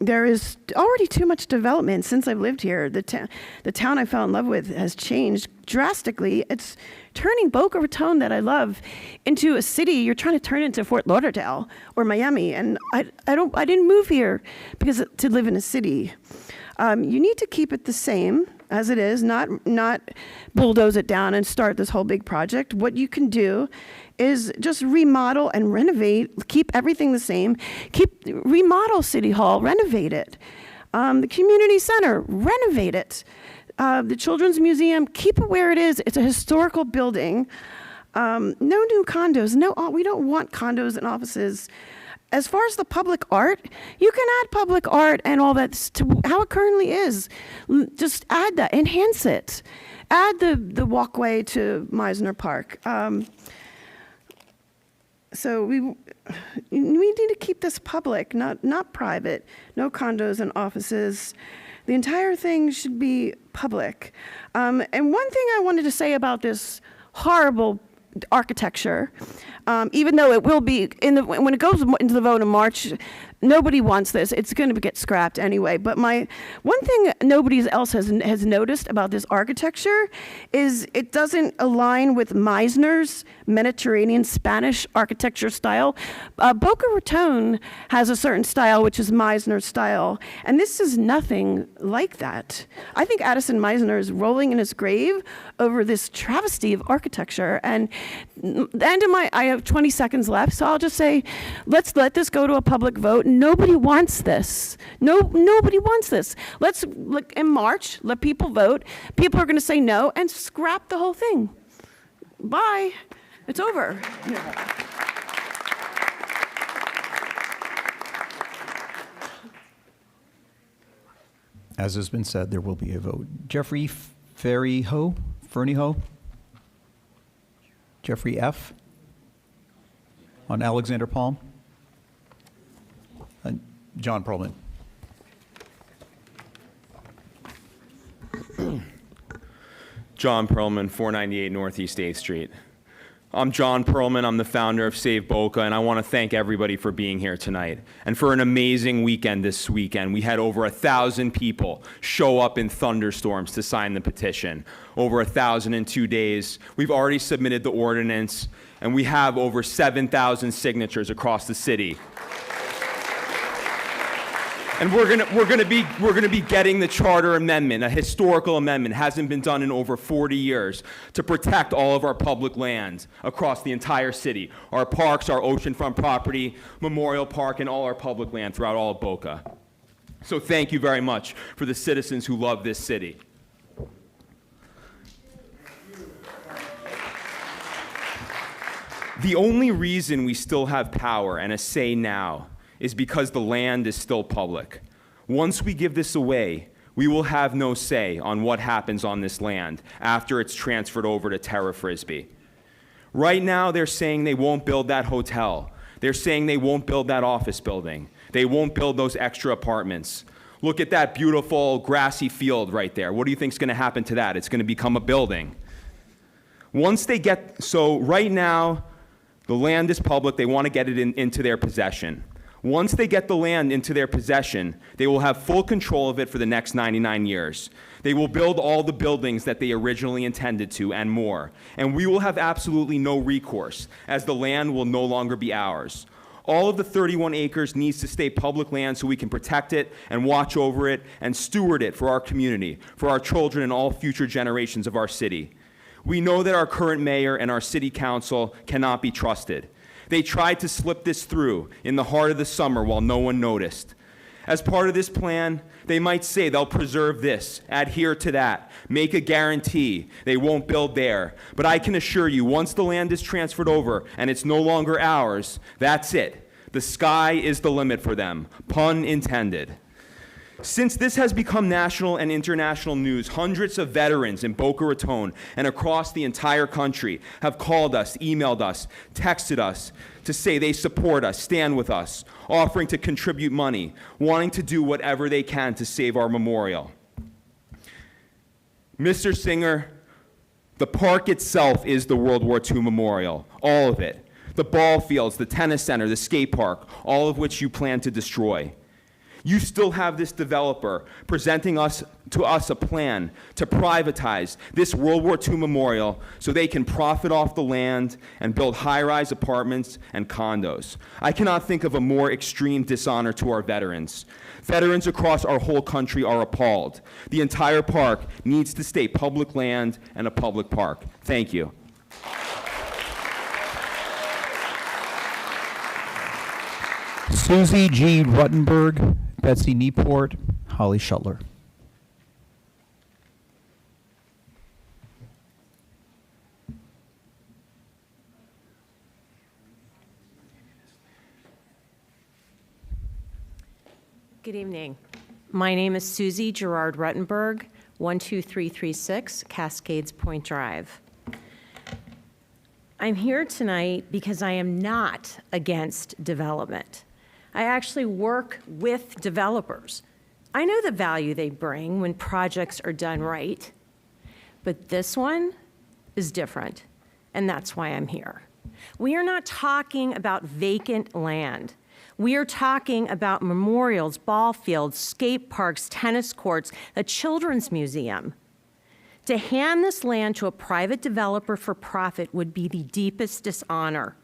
There is already too much development since I've lived here. The town I fell in love with has changed drastically. It's turning Boca Raton that I love into a city you're trying to turn into Fort Lauderdale or Miami. And I didn't move here because to live in a city. You need to keep it the same as it is, not bulldoze it down and start this whole big project. What you can do is just remodel and renovate, keep everything the same, remodel City Hall, renovate it. The community center, renovate it. The Children's Museum, keep it where it is. It's a historical building. No new condos. No, we don't want condos and offices. As far as the public art, you can add public art and all that to how it currently is. Just add that, enhance it. Add the walkway to Meisner Park. So we need to keep this public, not private. No condos and offices. The entire thing should be public. And one thing I wanted to say about this horrible architecture, even though it will be when it goes into the vote in March, nobody wants this. It's going to get scrapped anyway. But one thing nobody else has noticed about this architecture is it doesn't align with Meisner's Mediterranean Spanish architecture style. Boca Raton has a certain style, which is Meisner's style, and this is nothing like that. I think Addison Meisner is rolling in his grave over this travesty of architecture. And the end of I have 20 seconds left, so I'll just say, let's let this go to a public vote. Nobody wants this. Nobody wants this. Let's look in March, let people vote. People are going to say no and scrap the whole thing. Bye. It's over. As has been said, there will be a vote. Jeffrey Fernie Ho? Jeffrey F. on Alexander Palm? John Perlman. John Perlman, 498 Northeast 8th Street. I'm John Perlman. I'm the founder of Save Boca, and I want to thank everybody for being here tonight and for an amazing weekend this weekend. We had over 1,000 people show up in thunderstorms to sign the petition. Over 1,000 in 2 days. We've already submitted the ordinance, and we have over 7,000 signatures across the city. And we're gonna be getting the charter amendment, a historical amendment, hasn't been done in over 40 years, to protect all of our public lands across the entire city. Our parks, our oceanfront property, Memorial Park, and all our public land throughout all of Boca. So thank you very much for the citizens who love this city. The only reason we still have power and a say now is because the land is still public. Once we give this away, we will have no say on what happens on this land after it's transferred over to Terra Frisbee. Right now, they're saying they won't build that hotel. They're saying they won't build that office building. They won't build those extra apartments. Look at that beautiful grassy field right there. What do you think is going to happen to that? It's going to become a building. So right now, the land is public. They want to get it into their possession. Once they get the land into their possession, they will have full control of it for the next 99 years. They will build all the buildings that they originally intended to and more. And we will have absolutely no recourse, as the land will no longer be ours. All of the 31 acres needs to stay public land so we can protect it and watch over it and steward it for our community, for our children and all future generations of our city. We know that our current mayor and our city council cannot be trusted. They tried to slip this through in the heart of the summer while no one noticed. As part of this plan, they might say they'll preserve this, adhere to that, make a guarantee they won't build there. But I can assure you, once the land is transferred over and it's no longer ours, that's it. The sky is the limit for them, pun intended. Since this has become national and international news, hundreds of veterans in Boca Raton and across the entire country have called us, emailed us, texted us to say they support us, stand with us, offering to contribute money, wanting to do whatever they can to save our memorial. Mr. Singer, the park itself is the World War II memorial, all of it. The ball fields, the tennis center, the skate park, all of which you plan to destroy. You still have this developer presenting to us a plan to privatize this World War II memorial so they can profit off the land and build high-rise apartments and condos. I cannot think of a more extreme dishonor to our veterans. Veterans across our whole country are appalled. The entire park needs to stay public land and a public park. Thank you. Susie G. Ruttenberg, Betsy Nieport, Holly Shuttler. Good evening. My name is Susie Gerard Ruttenberg, 12336 Cascades Point Drive. I'm here tonight because I am not against development. I actually work with developers. I know the value they bring when projects are done right, but this one is different, and that's why I'm here. We are not talking about vacant land. We are talking about memorials, ball fields, skate parks, tennis courts, a children's museum. To hand this land to a private developer for profit would be the deepest dishonor,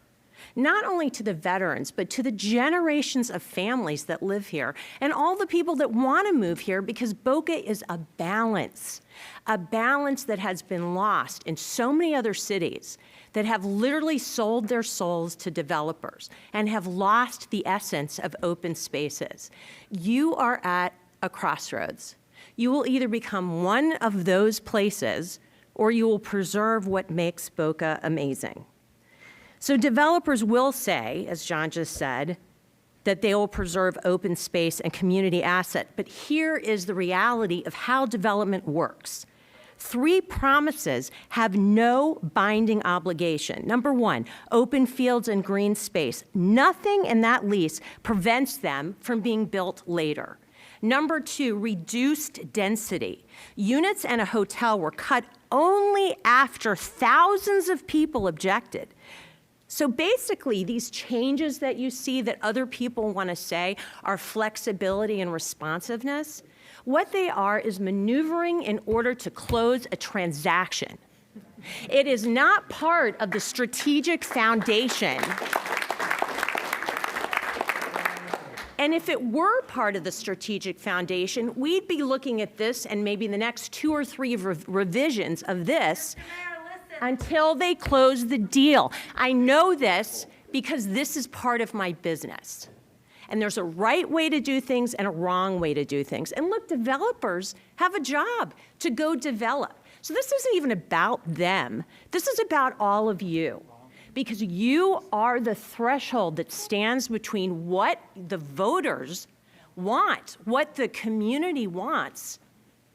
not only to the veterans, but to the generations of families that live here and all the people that want to move here, because Boca is a balance that has been lost in so many other cities that have literally sold their souls to developers and have lost the essence of open spaces. You are at a crossroads. You will either become one of those places or you will preserve what makes Boca amazing. So developers will say, as John just said, that they will preserve open space and community asset. But here is the reality of how development works. 3 promises have no binding obligation. Number 1, open fields and green space. Nothing in that lease prevents them from being built later. Number 2, reduced density. Units and a hotel were cut only after thousands of people objected. So basically, these changes that you see that other people want to say are flexibility and responsiveness, what they are is maneuvering in order to close a transaction. It is not part of the strategic foundation. And if it were part of the strategic foundation, we'd be looking at this and maybe the next 2 or 3 revisions of this until they close the deal. I know this because this is part of my business. And there's a right way to do things and a wrong way to do things. And look, developers have a job to go develop. So this isn't even about them. This is about all of you. Because you are the threshold that stands between what the voters want, what the community wants,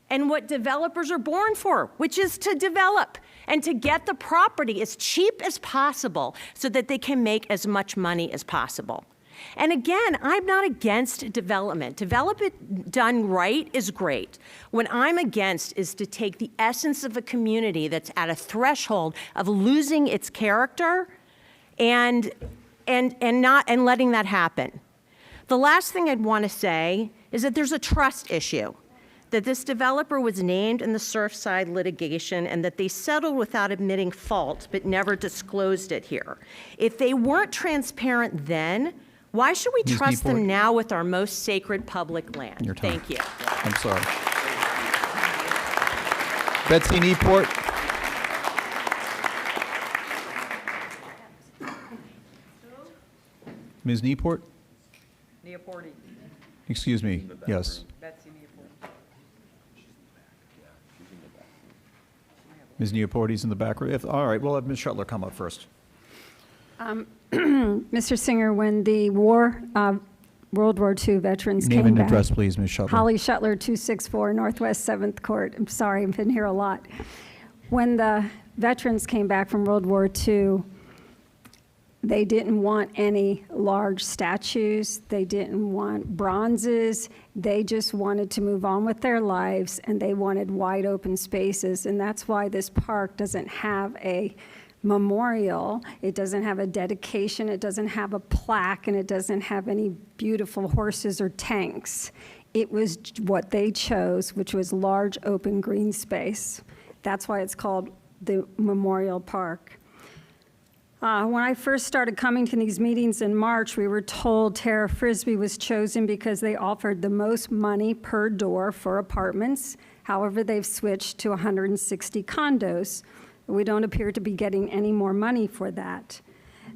and what developers are born for, which is to develop and to get the property as cheap as possible so that they can make as much money as possible. And again, I'm not against development. Development done right is great. What I'm against is to take the essence of a community that's at a threshold of losing its character and letting that happen. The last thing I'd want to say is that there's a trust issue, that this developer was named in the Surfside litigation and that they settled without admitting fault but never disclosed it here. If they weren't transparent then, Why should we Ms. trust them Newport? now with our most sacred public land? Your time. Thank you. I'm sorry. Betsy Newport. Ms. Newport? Neoporti. Excuse me, yes. Betsy Neoporti. Ms. Neoporti's in the back row. All right, we'll have Ms. Shuttler come up first. Mr. Singer, when the World War II veterans Name came and back. address, please, Ms. Shuttler. Holly Shuttler, 264 Northwest 7th Court. I'm sorry, I've been here a lot. When the veterans came back from World War II, they didn't want any large statues. They didn't want bronzes. They just wanted to move on with their lives, and they wanted wide open spaces. And that's why this park doesn't have a memorial. It doesn't have a dedication. It doesn't have a plaque, and it doesn't have any beautiful horses or tanks. It was what they chose, which was large open green space. That's why it's called the Memorial Park. When I first started coming to these meetings in March, we were told Tara Frisbee was chosen because they offered the most money per door for apartments. However, they've switched to 160 condos. We don't appear to be getting any more money for that.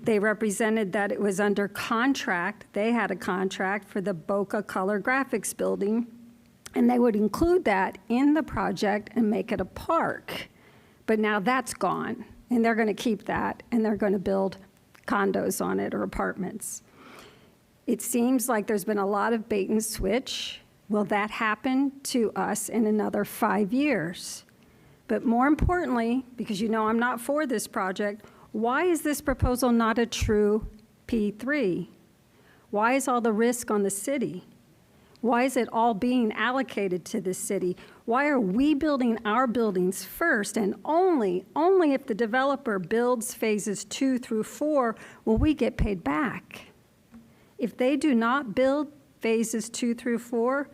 They represented that it was under contract. They had a contract for the Boca Color Graphics building, and they would include that in the project and make it a park. But now that's gone. And they're going to keep that, and they're going to build condos on it or apartments. It seems like there's been a lot of bait and switch. Will that happen to us in another 5 years? But more importantly, because you know I'm not for this project, why is this proposal not a true P3? Why is all the risk on the city? Why is it all being allocated to the city? Why are we building our buildings first, and only if the developer builds phases 2 through 4 will we get paid back? If they do not build phases 2 through 4,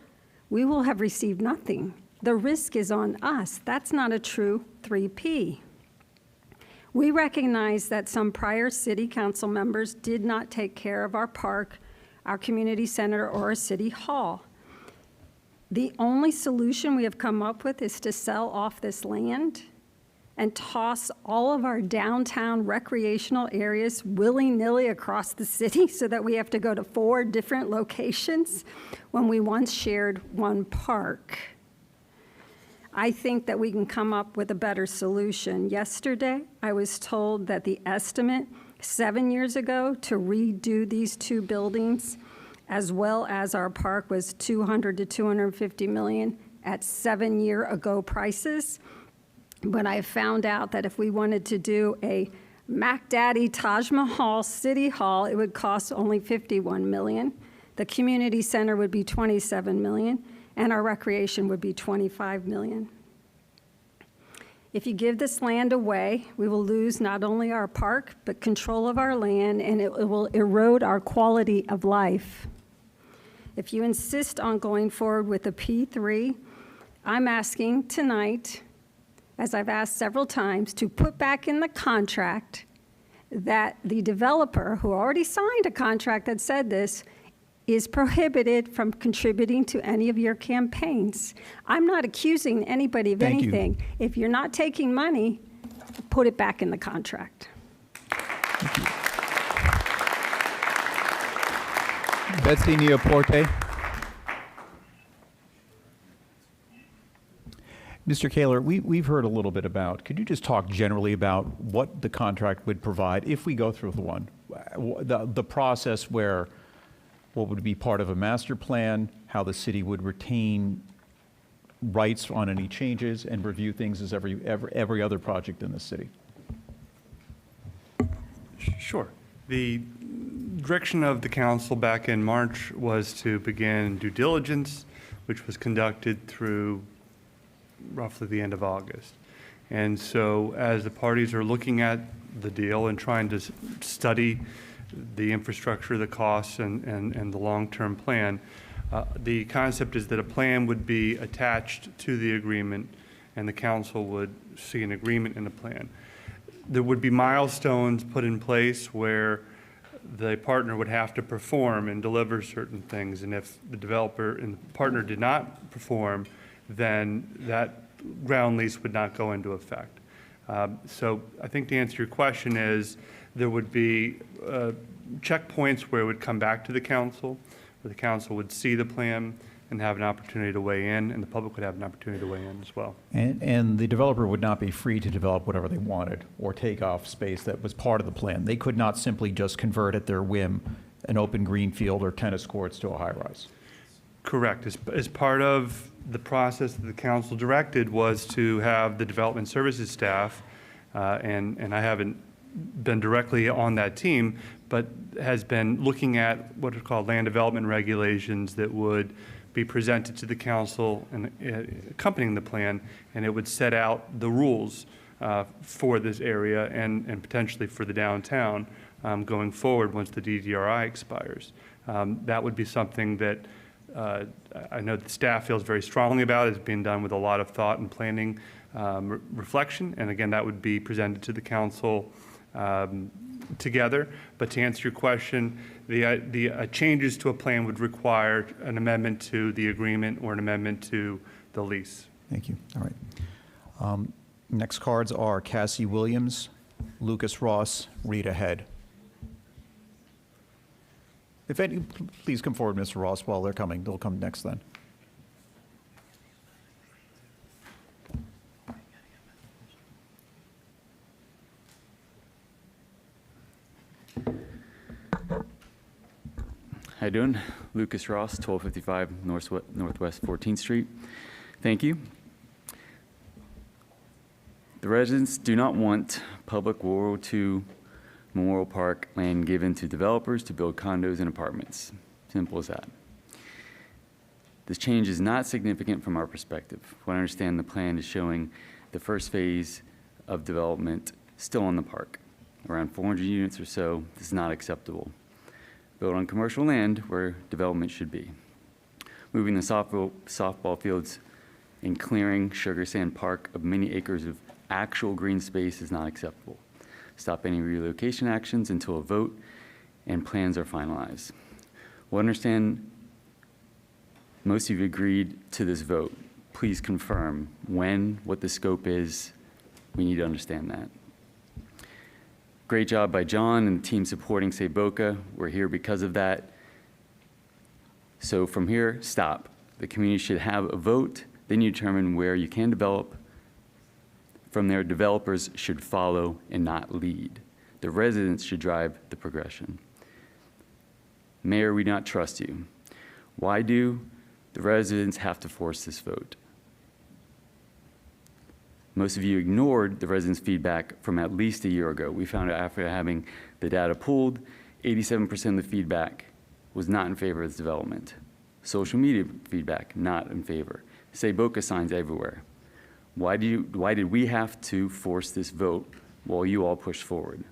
we will have received nothing. The risk is on us. That's not a true 3P. We recognize that some prior city council members did not take care of our park, our community center, or our city hall. The only solution we have come up with is to sell off this land and toss all of our downtown recreational areas willy-nilly across the city so that we have to go to 4 different locations when we once shared one park. I think that we can come up with a better solution. Yesterday, I was told that the estimate 7 years ago to redo these 2 buildings, as well as our park, was $200 to $250 million at 7-year-ago prices. But I found out that if we wanted to do a Mac Daddy Taj Mahal City Hall, it would cost only $51 million. The community center would be $27 million, and our recreation would be $25 million. If you give this land away, we will lose not only our park, but control of our land, and it will erode our quality of life. If you insist on going forward with a P3, I'm asking tonight, as I've asked several times, to put back in the contract that the developer, who already signed a contract that said this, is prohibited from contributing to any of your campaigns. I'm not accusing anybody of Thank you. anything. If you're not taking money, put it back in the contract. Betsy Neoporte. Mr. Kaler, we've heard a little bit about, could you just talk generally about what the contract would provide if we go through the one? The process where, what would be part of a master plan, how the city would retain rights on any changes and review things as every other project in the city? Sure. The direction of the council back in March was to begin due diligence, which was conducted through roughly the end of August. And so as the parties are looking at the deal and trying to study the infrastructure, the costs, and the long-term plan, the concept is that a plan would be attached to the agreement, and the council would see an agreement in the plan. There would be milestones put in place where the partner would have to perform and deliver certain things. And if the developer and the partner did not perform, then that ground lease would not go into effect. So I think to answer your question is there would be checkpoints where it would come back to the council, where the council would see the plan and have an opportunity to weigh in, and the public would have an opportunity to weigh in as well. And the developer would not be free to develop whatever they wanted or take off space that was part of the plan. They could not simply just convert at their whim an open green field or tennis courts to a high-rise. Correct. As part of the process that the council directed was to have the development services staff, and I haven't been directly on that team, but has been looking at what are called land development regulations that would be presented to the council and accompanying the plan, and it would set out the rules for this area and potentially for the downtown going forward once the DDRI expires. That would be something that I know the staff feels very strongly about. It's being done with a lot of thought and planning reflection, and again, that would be presented to the council together. But to answer your question, the changes to a plan would require an amendment to the agreement or an amendment to the lease. Thank you. All right. Next cards are Cassie Williams, Lucas Ross, Rita Head. If any, please come forward, Mr. Ross, while they're coming. They'll come next then. How you doing? Lucas Ross, 1255 Northwest 14th Street. Thank you. The residents do not want public World War II Memorial Park land given to developers to build condos and apartments. Simple as that. This change is not significant from our perspective. What I understand, the plan is showing the first phase of development still on the park. Around 400 units or so. This is not acceptable. Built on commercial land where development should be. Moving the softball fields and clearing Sugar Sand Park of many acres of actual green space is not acceptable. Stop any relocation actions until a vote and plans are finalized. We'll understand most of you agreed to this vote. Please confirm when, what the scope is. We need to understand that. Great job by John and the team supporting Save Boca. We're here because of that. So from here, stop. The community should have a vote. Then you determine where you can develop. From there, developers should follow and not lead. The residents should drive the progression. Mayor, we do not trust you. Why do the residents have to force this vote? Most of you ignored the residents' feedback from at least a year ago. We found out after having the data pulled, 87% of the feedback was not in favor of this development. Social media feedback, not in favor. Say Boca signs everywhere. Why did we have to force this vote while you all pushed forward?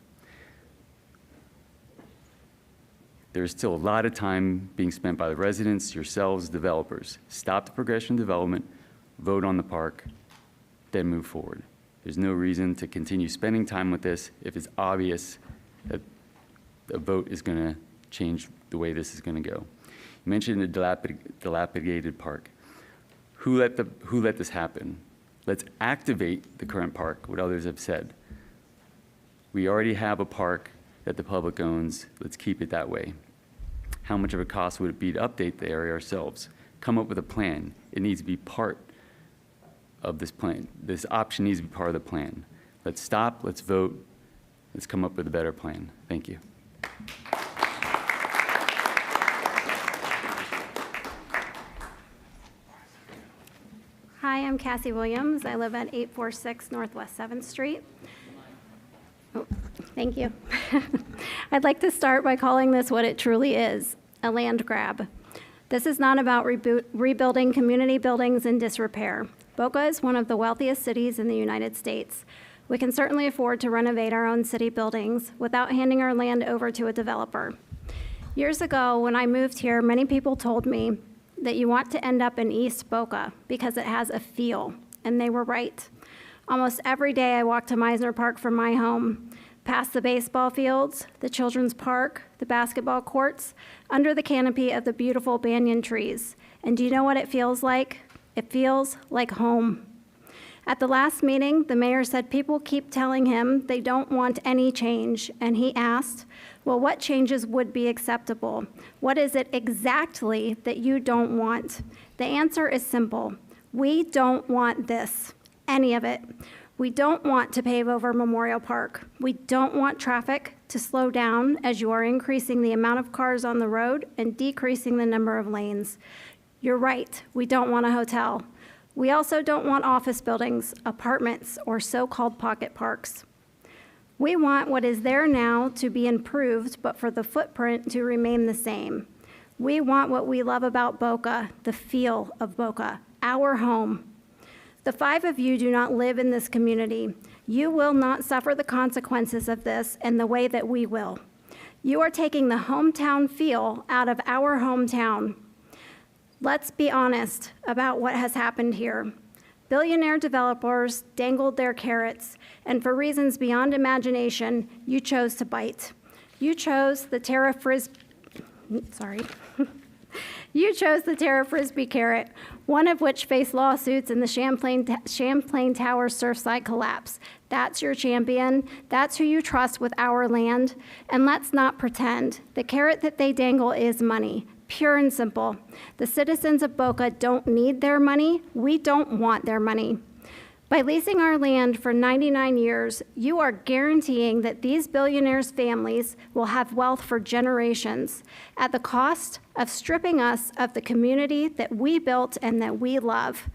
There's still a lot of time being spent by the residents, yourselves, developers. Stop the progression development, vote on the park, then move forward. There's no reason to continue spending time with this if it's obvious that a vote is going to change the way this is going to go. You mentioned a dilapidated park. Who let this happen? Let's activate the current park, what others have said. We already have a park that the public owns. Let's keep it that way. How much of a cost would it be to update the area ourselves? Come up with a plan. It needs to be part of this plan. This option needs to be part of the plan. Let's stop, let's vote, let's come up with a better plan. Thank you. Hi, I'm Cassie Williams. I live at 846 Northwest 7th Street. Oh, thank you. I'd like to start by calling this what it truly is, a land grab. This is not about rebuilding community buildings in disrepair. Boca is one of the wealthiest cities in the United States. We can certainly afford to renovate our own city buildings without handing our land over to a developer. Years ago, when I moved here, many people told me that you want to end up in East Boca because it has a feel, and they were right. Almost every day I walk to Meisner Park from my home. past the baseball fields, the children's park, the basketball courts, under the canopy of the beautiful banyan trees. And do you know what it feels like? It feels like home. At the last meeting, the mayor said people keep telling him they don't want any change, and he asked, well, what changes would be acceptable? What is it exactly that you don't want? The answer is simple. We don't want this, any of it. We don't want to pave over Memorial Park. We don't want traffic to slow down as you are increasing the amount of cars on the road and decreasing the number of lanes. You're right, we don't want a hotel. We also don't want office buildings, apartments, or so-called pocket parks. We want what is there now to be improved, but for the footprint to remain the same. We want what we love about Boca, the feel of Boca, our home. The 5 of you do not live in this community. You will not suffer the consequences of this in the way that we will. You are taking the hometown feel out of our hometown. Let's be honest about what has happened here. Billionaire developers dangled their carrots, and for reasons beyond imagination, you chose to bite. You chose the Terra Frisbee, you chose the Terra Frisbee carrot, one of which faced lawsuits in the Champlain Tower Surfside collapse. That's your champion. That's who you trust with our land. And let's not pretend. The carrot that they dangle is money. Pure and simple. The citizens of Boca don't need their money. We don't want their money. By leasing our land for 99 years, you are guaranteeing that these billionaires' families will have wealth for generations at the cost of stripping us of the community that we built and that we love.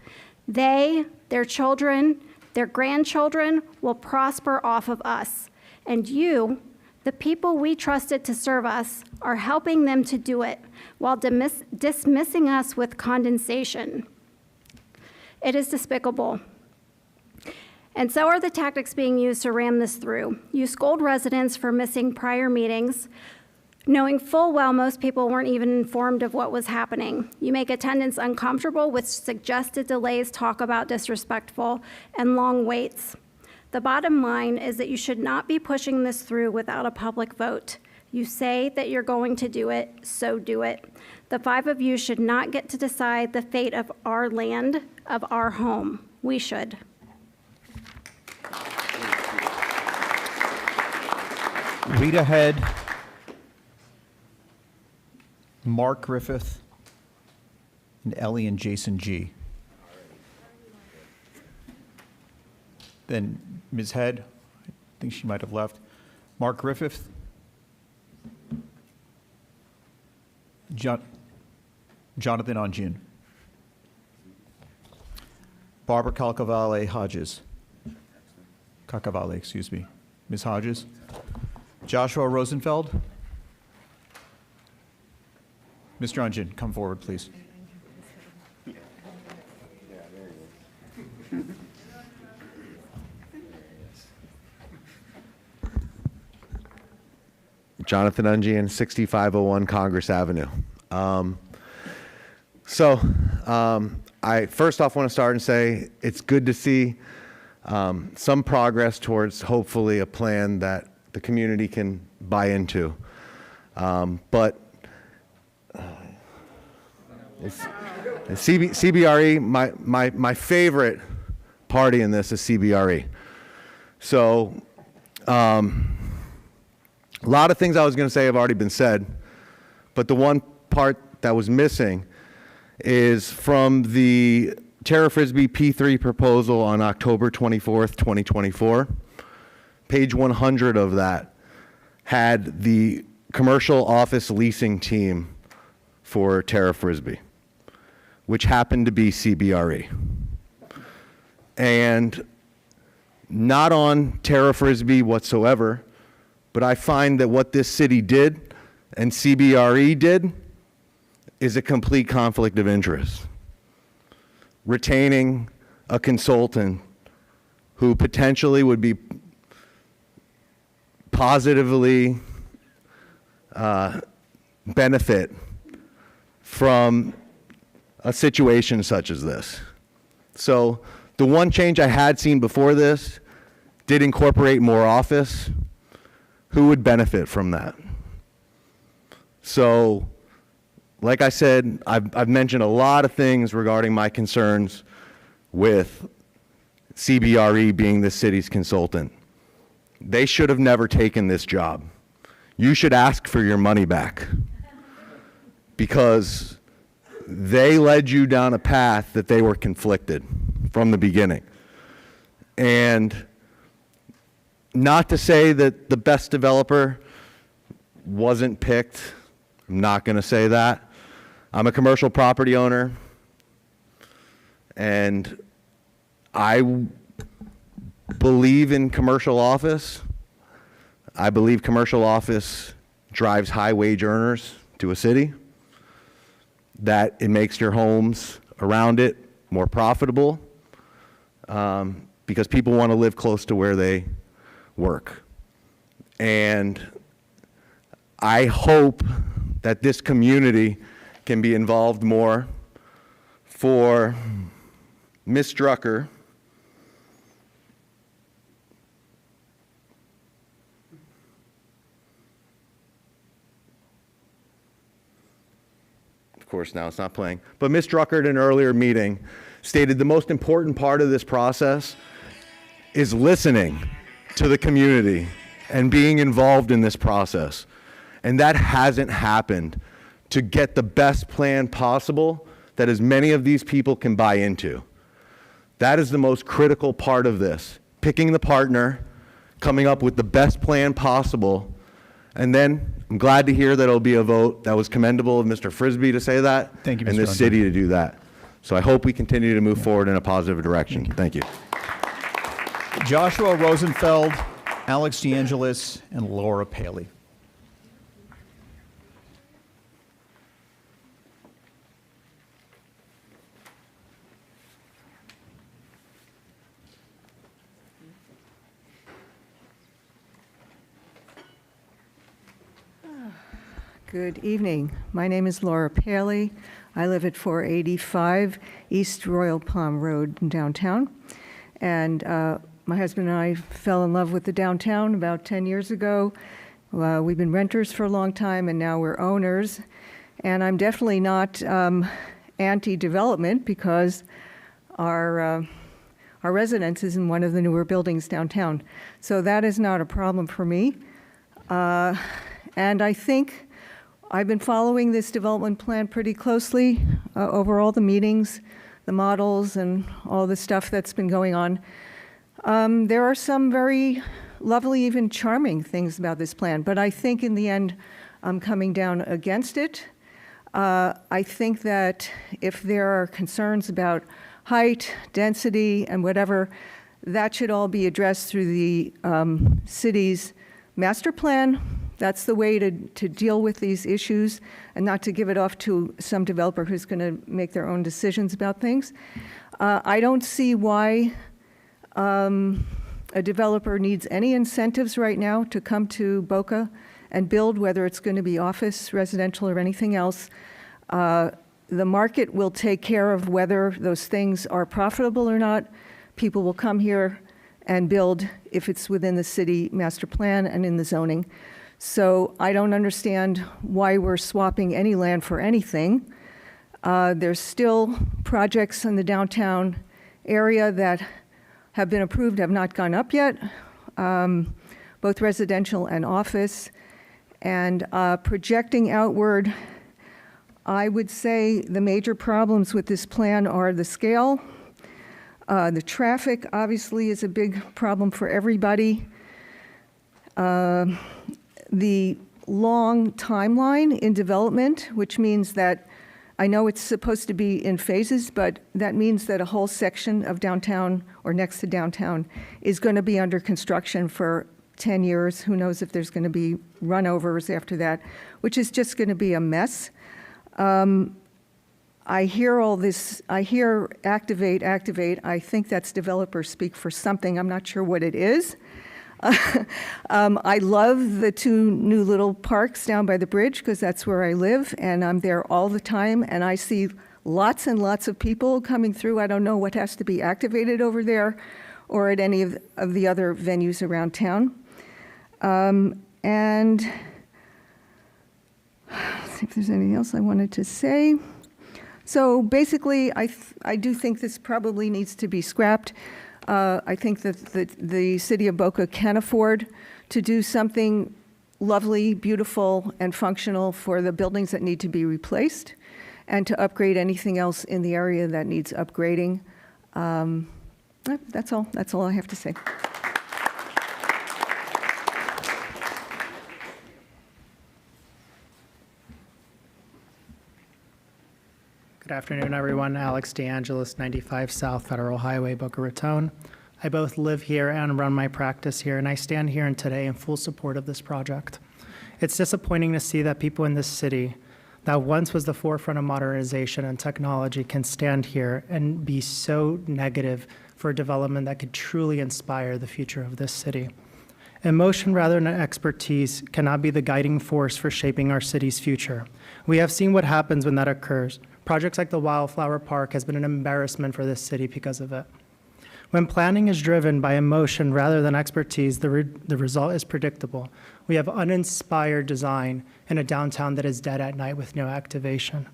They, their children, their grandchildren will prosper off of us. And you, the people we trusted to serve us, are helping them to do it while dismissing us with condescension. It is despicable. And so are the tactics being used to ram this through. You scold residents for missing prior meetings, knowing full well most people weren't even informed of what was happening. You make attendance uncomfortable with suggested delays, talk about disrespectful, and long waits. The bottom line is that you should not be pushing this through without a public vote. You say that you're going to do it, so do it. The 5 of you should not get to decide the fate of our land, of our home. We should. Rita Head, Mark Griffith, and Ellie and Jason G. Then Ms. Head, I think she might have left. Mark Griffith, Jonathan Onjin, Barbara Kakavale, excuse me. Ms. Hodges, Joshua Rosenfeld. Mr. Onjin, come forward, please. Jonathan Ungian, 6501 Congress Avenue. I first off want to start and say it's good to see some progress towards hopefully a plan that the community can buy into. CBRE, my favorite party in this is CBRE. So, a lot of things I was going to say have already been said, but the one part that was missing is from the Terra Frisbee P3 proposal on October 24th, 2024. Page 100 of that had the commercial office leasing team for Terra Frisbee, which happened to be CBRE. And not on Terra Frisbee whatsoever, but I find that what this city did and CBRE did is a complete conflict of interest. Retaining a consultant who potentially would be positively benefit from a situation such as this. So the one change I had seen before this did incorporate more office, who would benefit from that? So, like I said, I've mentioned a lot of things regarding my concerns with CBRE being the city's consultant. They should have never taken this job. You should ask for your money back because they led you down a path that they were conflicted from the beginning. And not to say that the best developer wasn't picked. I'm not going to say that. I'm a commercial property owner, and I believe in commercial office. I believe commercial office drives high wage earners to a city, that it makes your homes around it more profitable because people want to live close to where they work. And I hope that this community can be involved more. For Ms. Drucker, of course now it's not playing, but Ms. Drucker in an earlier meeting stated the most important part of this process is listening to the community and being involved in this process. And that hasn't happened to get the best plan possible that as many of these people can buy into. That is the most critical part of this. Picking the partner, coming up with the best plan possible, and then I'm glad to hear that it'll be a vote. That was commendable of Mr. Frisbee to say that. Thank you, and Mr. this city to do that. So I hope we continue to move forward in a positive direction. Thank you. Joshua Rosenfeld, Alex DeAngelis, and Laura Paley. Good evening. My name is Laura Paley. I live at 485 East Royal Palm Road in downtown. And my husband and I fell in love with the downtown about 10 years ago. We've been renters for a long time, and now we're owners. And I'm definitely not anti-development because our residence is in one of the newer buildings downtown. So that is not a problem for me. And I think I've been following this development plan pretty closely over all the meetings, the models, and all the stuff that's been going on. There are some very lovely, even charming things about this plan, but I think in the end, I'm coming down against it. I think that if there are concerns about height, density, and whatever, that should all be addressed through the city's master plan. That's the way to deal with these issues and not to give it off to some developer who's going to make their own decisions about things. I don't see why a developer needs any incentives right now to come to Boca and build, whether it's going to be office, residential, or anything else. The market will take care of whether those things are profitable or not. People will come here and build if it's within the city master plan and in the zoning. So I don't understand why we're swapping any land for anything. There's still projects in the downtown area that have been approved, have not gone up yet, both residential and office. And projecting outward, I would say the major problems with this plan are the scale. The traffic obviously is a big problem for everybody. The long timeline in development, which means that I know it's supposed to be in phases, but that means that a whole section of downtown or next to downtown is going to be under construction for 10 years. Who knows if there's going to be runovers after that, which is just going to be a mess. I hear all this, I hear activate. I think that's developer speak for something. I'm not sure what it is. I love the two new little parks down by the bridge because that's where I live, and I'm there all the time, and I see lots and lots of people coming through. I don't know what has to be activated over there or at any of the other venues around town. And let's see if there's anything else I wanted to say. So basically, I do think this probably needs to be scrapped. I think that the city of Boca can afford to do something lovely, beautiful, and functional for the buildings that need to be replaced, and to upgrade anything else in the area that needs upgrading. That's all. That's all I have to say. Good afternoon, everyone. Alex DeAngelis, 95 South Federal Highway, Boca Raton. I both live here and run my practice here, and I stand here today in full support of this project. It's disappointing to see that people in this city that once was the forefront of modernization and technology can stand here and be so negative for development that could truly inspire the future of this city. Emotion rather than expertise cannot be the guiding force for shaping our city's future. We have seen what happens when that occurs. Projects like the Wildflower Park has been an embarrassment for this city because of it. When planning is driven by emotion rather than expertise, the result is predictable. We have uninspired design in a downtown that is dead at night with no activation.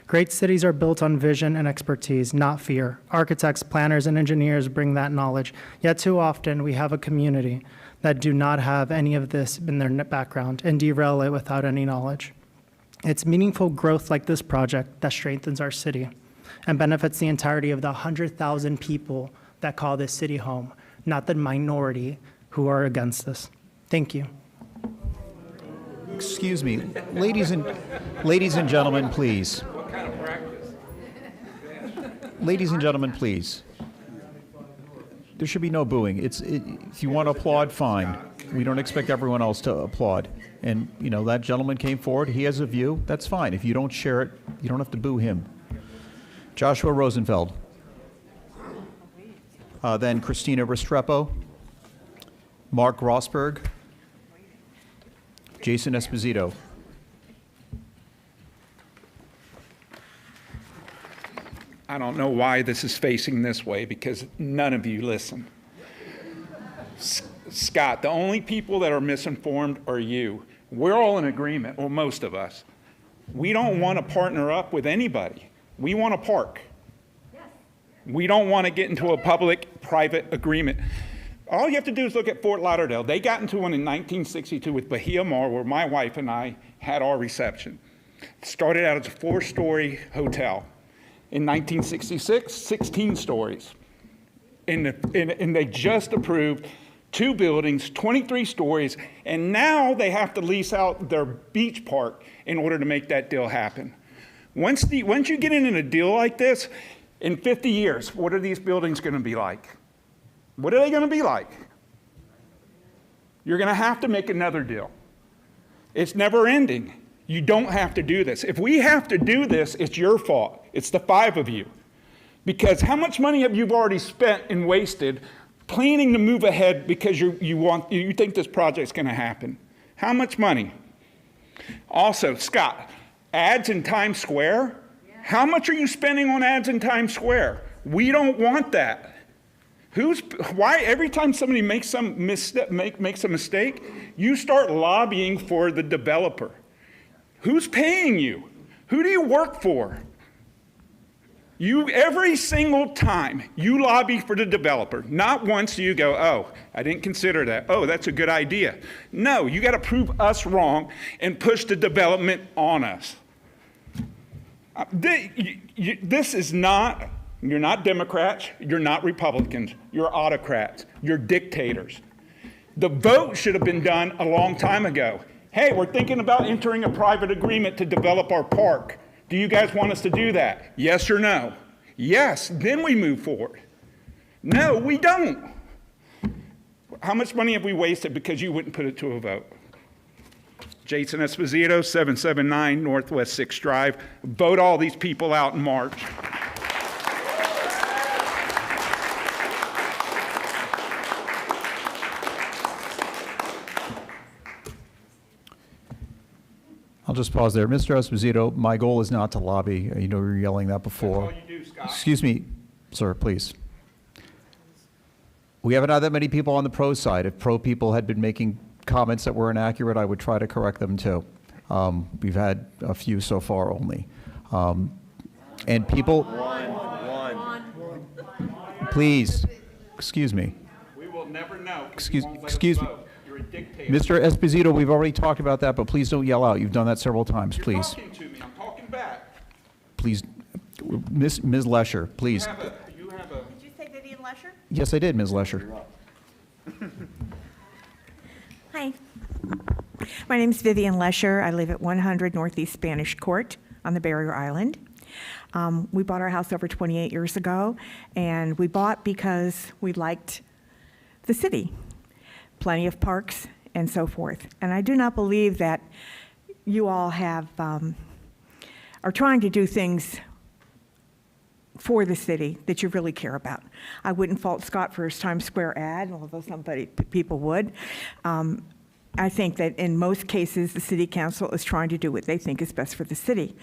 Great cities are built on vision and expertise, not fear. Architects, planners, and engineers bring that knowledge. Yet too often, we have a community that do not have any of this in their background and derail it without any knowledge. It's meaningful growth like this project that strengthens our city and benefits the entirety of the 100,000 people that call this city home, not the minority who are against this. Thank you. Excuse me, ladies and gentlemen, please. What kind of practice? Ladies and gentlemen, please. There should be no booing. If you want to applaud, fine. We don't expect everyone else to applaud. And, you know, that gentleman came forward. He has a view. That's fine. If you don't share it, you don't have to boo him. Joshua Rosenfeld. Then Christina Restrepo. Mark Rossberg. Jason Esposito. I don't know why this is facing this way, because none of you listen. Scott, the only people that are misinformed are you. We're all in agreement, or most of us. We don't want to partner up with anybody. We want to park. We don't want to get into a public-private agreement. All you have to do is look at Fort Lauderdale. They got into one in 1962 with Bahia Mar, where my wife and I had our reception. It started out as a 4-story hotel. In 1966, 16 stories. And they just approved 2 buildings, 23 stories, and now they have to lease out their beach park in order to make that deal happen. Once you get in a deal like this, in 50 years, what are these buildings going to be like? What are they going to be like? You're going to have to make another deal. It's never ending. You don't have to do this. If we have to do this, it's your fault. It's the 5 of you. Because how much money have you already spent and wasted planning to move ahead because you think this project's going to happen? How much money? Also, Scott, ads in Times Square? How much are you spending on ads in Times Square? We don't want that. Why every time somebody makes a mistake, you start lobbying for the developer? Who's paying you? Who do you work for? Every single time you lobby for the developer. Not once do you go, oh, I didn't consider that. Oh, that's a good idea. No, you got to prove us wrong and push the development on us. This is not, you're not Democrats, you're not Republicans, you're autocrats, you're dictators. The vote should have been done a long time ago. Hey, we're thinking about entering a private agreement to develop our park. Do you guys want us to do that? Yes or no? Yes, then we move forward. No, we don't. How much money have we wasted because you wouldn't put it to a vote? Jason Esposito, 779 Northwest 6th Drive. Vote all these people out in March. I'll just pause there. Mr. Esposito, my goal is not to lobby. You know, we were yelling that before. That's all you do, Scott. Excuse me, sir, please. We haven't had that many people on the pro side. If pro people had been making comments that were inaccurate, I would try to correct them too. We've had a few so far only. And people, please, excuse me. We will never know. Excuse me. You're a dictator. Mr. Esposito, we've already talked about that, but please don't yell out. You've done that several times, You're please. talking to me. I'm talking back. Please, Ms. Lesher, please. You have a. Did you say Vivian Lesher? Yes, I did, Ms. Lesher. Hi. My name's Vivian Lesher. I live at 100 Northeast Spanish Court on the Barrier Island. We bought our house over 28 years ago, and we bought because we liked the city, plenty of parks and so forth. And I do not believe that you all have are trying to do things for the city that you really care about. I wouldn't fault Scott for his Times Square ad, although people would. I think that in most cases, the city council is trying to do what they think is best for the city.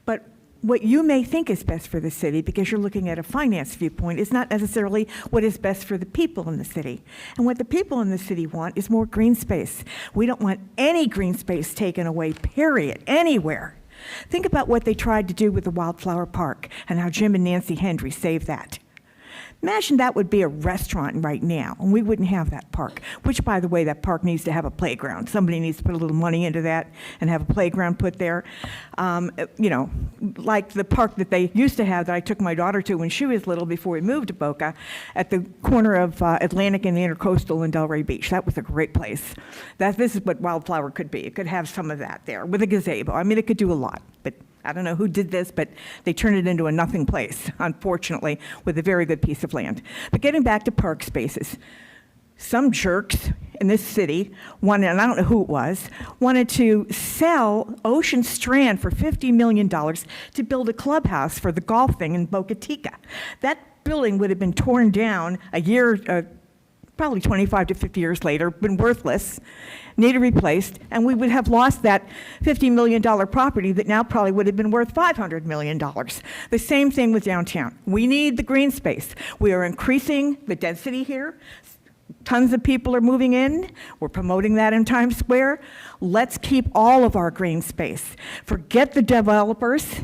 But what you may think is best for the city, because you're looking at a finance viewpoint, is not necessarily what is best for the people in the city. And what the people in the city want is more green space. We don't want any green space taken away, period, anywhere. Think about what they tried to do with the Wildflower Park and how Jim and Nancy Hendry saved that. Imagine that would be a restaurant right now, and we wouldn't have that park, which, by the way, that park needs to have a playground. Somebody needs to put a little money into that and have a playground put there. You know, like the park that they used to have that I took my daughter to when she was little before we moved to Boca, at the corner of Atlantic and the Intercoastal in Delray Beach. That was a great place. This is what Wildflower could be. It could have some of that there with a gazebo. I mean, it could do a lot, but I don't know who did this, but they turned it into a nothing place, unfortunately, with a very good piece of land. But getting back to park spaces, some jerks in this city wanted, and I don't know who it was, wanted to sell Ocean Strand for $50 million to build a clubhouse for the golf thing in Boca Chica. That building would have been torn down a year, probably 25 to 50 years later, been worthless, needed replaced, and we would have lost that $50 million property that now probably would have been worth $500 million. The same thing with downtown. We need the green space. We are increasing the density here. Tons of people are moving in. We're promoting that in Times Square. Let's keep all of our green space. Forget the developers.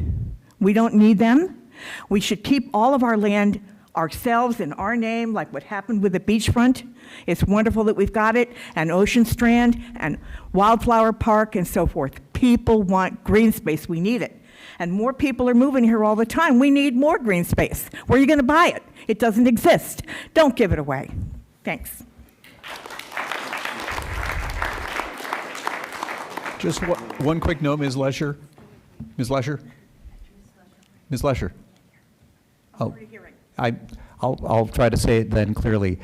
We don't need them. We should keep all of our land ourselves in our name, like what happened with the beachfront. It's wonderful that we've got it, and Ocean Strand, and Wildflower Park, and so forth. People want green space. We need it. And more people are moving here all the time. We need more green space. Where are you going to buy it? It doesn't exist. Don't give it away. Thanks. Just one quick note, Ms. Lesher. Ms. Lesher? Ms. Lesher? Oh. I'll try to say it then clearly.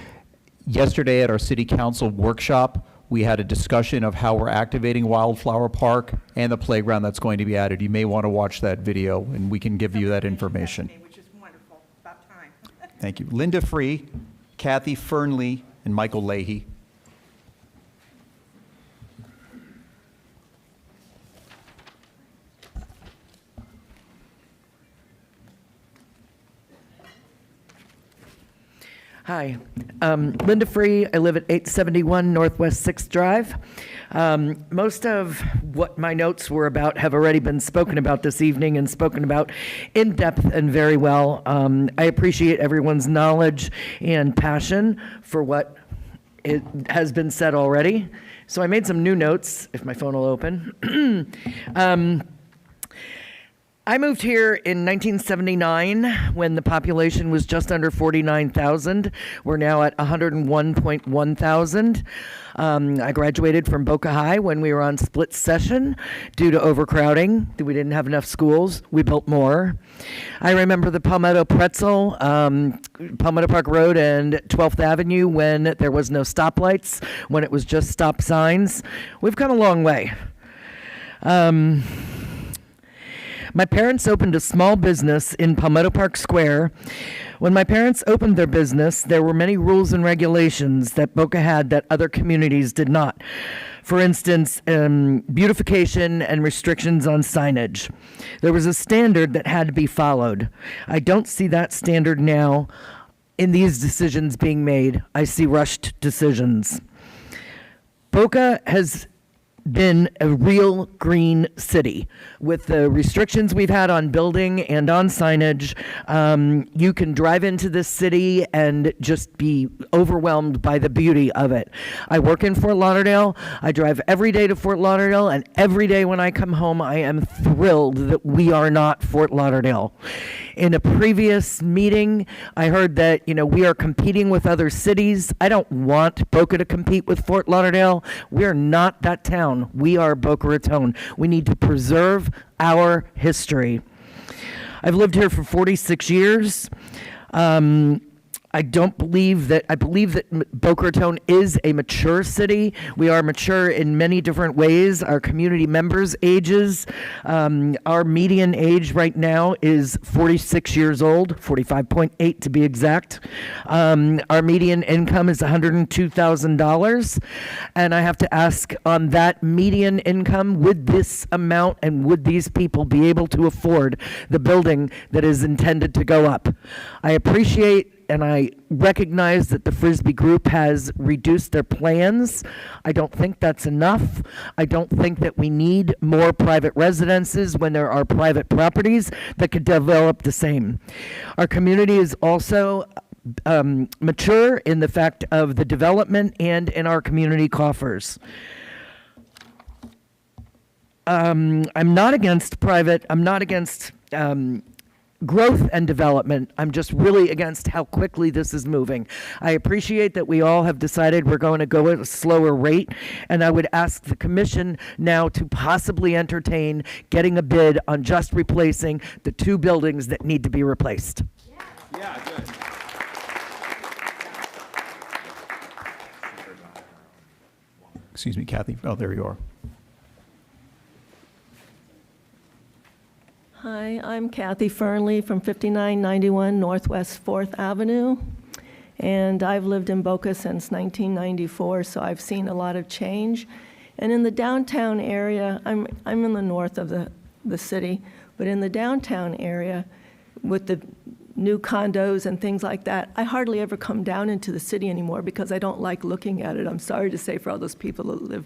Yesterday at our city council workshop, we had a discussion of how we're activating Wildflower Park and the playground that's going to be added. You may want to watch that video, and we can give you that information. Which is wonderful. About time. Thank you. Linda Free, Kathy Fernley, and Michael Leahy. Hi, Linda Free. I live at 871 Northwest 6th Drive. Most of what my notes were about have already been spoken about this evening and spoken about in depth and very well. I appreciate everyone's knowledge and passion for what it has been said already. So I made some new notes, if my phone will open. I moved here in 1979 when the population was just under 49,000. We're now at 101.1 thousand. I graduated from Boca High when we were on split session due to overcrowding. We didn't have enough schools. We built more. I remember the Palmetto Pretzel, Palmetto Park Road and 12th Avenue when there was no stoplights, when it was just stop signs. We've come a long way. My parents opened a small business in Palmetto Park Square. When my parents opened their business, there were many rules and regulations that Boca had that other communities did not. For instance, beautification and restrictions on signage. There was a standard that had to be followed. I don't see that standard now in these decisions being made. I see rushed decisions. Boca has been a real green city. With the restrictions we've had on building and on signage, you can drive into this city and just be overwhelmed by the beauty of it. I work in Fort Lauderdale. I drive every day to Fort Lauderdale, and every day when I come home, I am thrilled that we are not Fort Lauderdale. In a previous meeting, I heard that, we are competing with other cities. I don't want Boca to compete with Fort Lauderdale. We are not that town. We are Boca Raton. We need to preserve our history. I've lived here for 46 years. I believe that Boca Raton is a mature city. We are mature in many different ways. Our community members' ages, our median age right now is 46 years old, 45.8 to be exact. Our median income is $102,000. And I have to ask, on that median income, would this amount and would these people be able to afford the building that is intended to go up? I appreciate and I recognize that the Frisbee Group has reduced their plans. I don't think that's enough. I don't think that we need more private residences when there are private properties that could develop the same. Our community is also mature in the fact of the development and in our community coffers. I'm not against growth and development. I'm just really against how quickly this is moving. I appreciate that we all have decided we're going to go at a slower rate, and I would ask the commission now to possibly entertain getting a bid on just replacing the 2 buildings that need to be replaced. Yeah, good. Excuse me, Kathy. Oh, there you are. Hi, I'm Kathy Fernley from 5991 Northwest 4th Avenue, and I've lived in Boca since 1994, so I've seen a lot of change. And in the downtown area, I'm in the north of the city, but in the downtown area, with the new condos and things like that, I hardly ever come down into the city anymore because I don't like looking at it. I'm sorry to say for all those people that live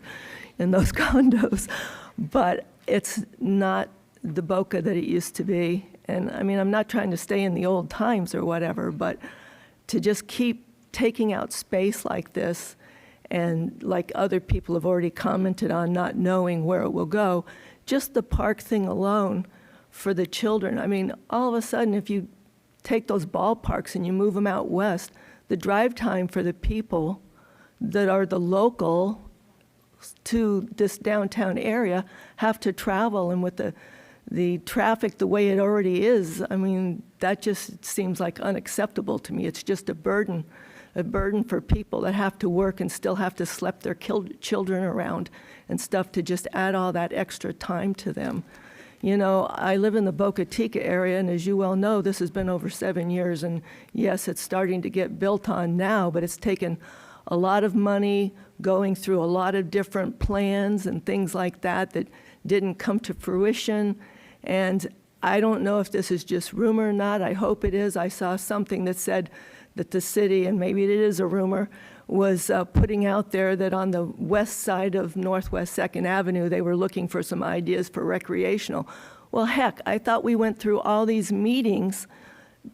in those condos, but it's not the Boca that it used to be. And I mean, I'm not trying to stay in the old times or whatever, but to just keep taking out space like this, and like other people have already commented on, not knowing where it will go, just the park thing alone for the children. I mean, all of a sudden, if you take those ballparks and you move them out west, the drive time for the people that are the local to this downtown area have to travel, and with the traffic the way it already is, I mean, that just seems like unacceptable to me. It's just a burden for people that have to work and still have to schlep their children around and stuff, to just add all that extra time to them. I live in the Boca Chica area, and as you well know, this has been over 7 years, and yes, it's starting to get built on now, but it's taken a lot of money, going through a lot of different plans and things like that didn't come to fruition. And I don't know if this is just rumor or not. I hope it is. I saw something that said that the city, and maybe it is a rumor, was putting out there that on the west side of Northwest 2nd Avenue, they were looking for some ideas for recreational. Well, heck, I thought we went through all these meetings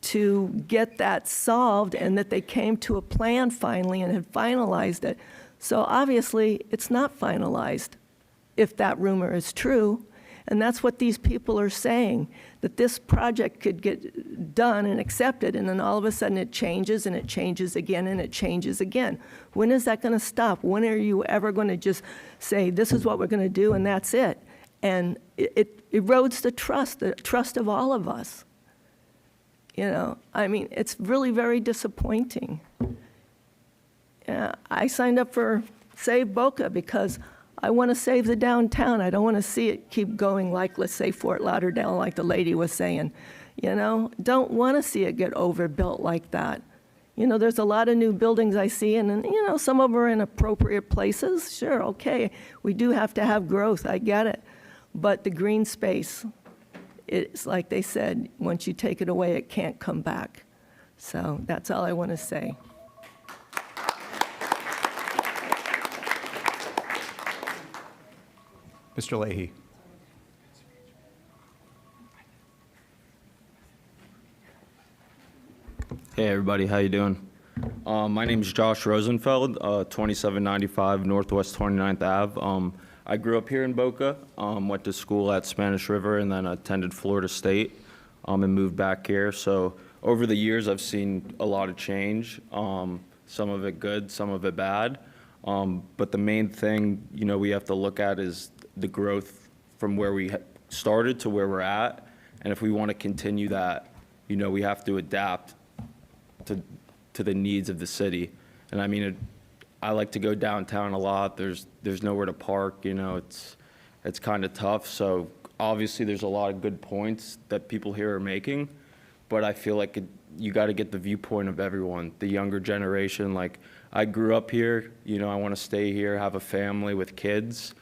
to get that solved, and that they came to a plan finally and had finalized it. So obviously, it's not finalized, if that rumor is true. And that's what these people are saying, that this project could get done and accepted, and then all of a sudden it changes, and it changes again, and it changes again. When is that going to stop? When are you ever going to just say, this is what we're going to do, and that's it? And it erodes the trust of all of us. I mean, it's really very disappointing. I signed up for Save Boca because I want to save the downtown. I don't want to see it keep going like, let's say, Fort Lauderdale, like the lady was saying. Don't want to see it get overbuilt like that. There's a lot of new buildings I see, and some of them are in appropriate places. Sure, okay, we do have to have growth, I get it. But the green space, it's like they said, once you take it away, it can't come back. So that's all I want to say. Mr. Leahy. Hey everybody, how you doing? My name is Josh Rosenfeld, 2795 Northwest 29th Ave. I grew up here in Boca, went to school at Spanish River, and then attended Florida State, and moved back here. So over the years, I've seen a lot of change, some of it good, some of it bad. But the main thing, we have to look at is the growth from where we started to where we're at. And if we want to continue that, we have to adapt to the needs of the city. And I mean, I like to go downtown a lot. There's nowhere to park, it's kind of tough. So obviously there's a lot of good points that people here are making, but I feel like you got to get the viewpoint of everyone, the younger generation. Like, I grew up here, I want to stay here, have a family with kids,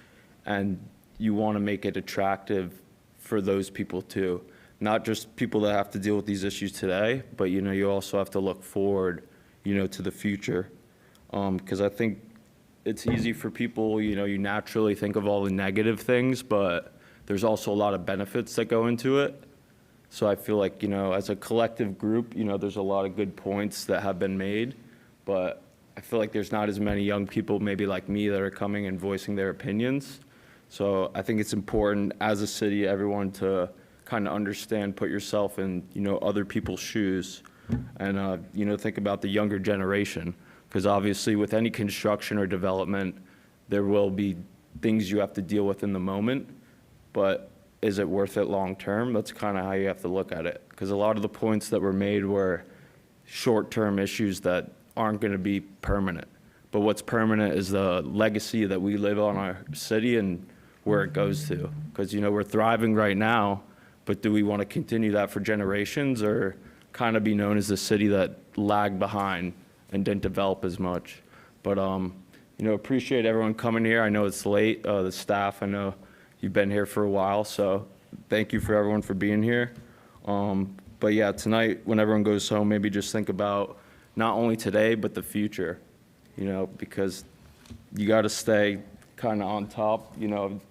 and you want to make it attractive for those people too. Not just people that have to deal with these issues today, but you also have to look forward, to the future. Because I think it's easy for people, you naturally think of all the negative things, but there's also a lot of benefits that go into it. So I feel like, as a collective group, there's a lot of good points that have been made, but I feel like there's not as many young people maybe like me that are coming and voicing their opinions. So I think it's important as a city, everyone to kind of understand, put yourself in, other people's shoes, and, think about the younger generation. Because obviously with any construction or development, there will be things you have to deal with in the moment, but is it worth it long term? That's kind of how you have to look at it. Because a lot of the points that were made were short-term issues that aren't going to be permanent. But what's permanent is the legacy that we live on our city and where it goes to. Because, we're thriving right now, but do we want to continue that for generations, or kind of be known as the city that lagged behind and didn't develop as much? But, appreciate everyone coming here. I know it's late. The staff, I know you've been here for a while, so thank you for everyone for being here. But yeah, tonight, when everyone goes home, maybe just think about not only today, but the future, because you got to stay kind of on top.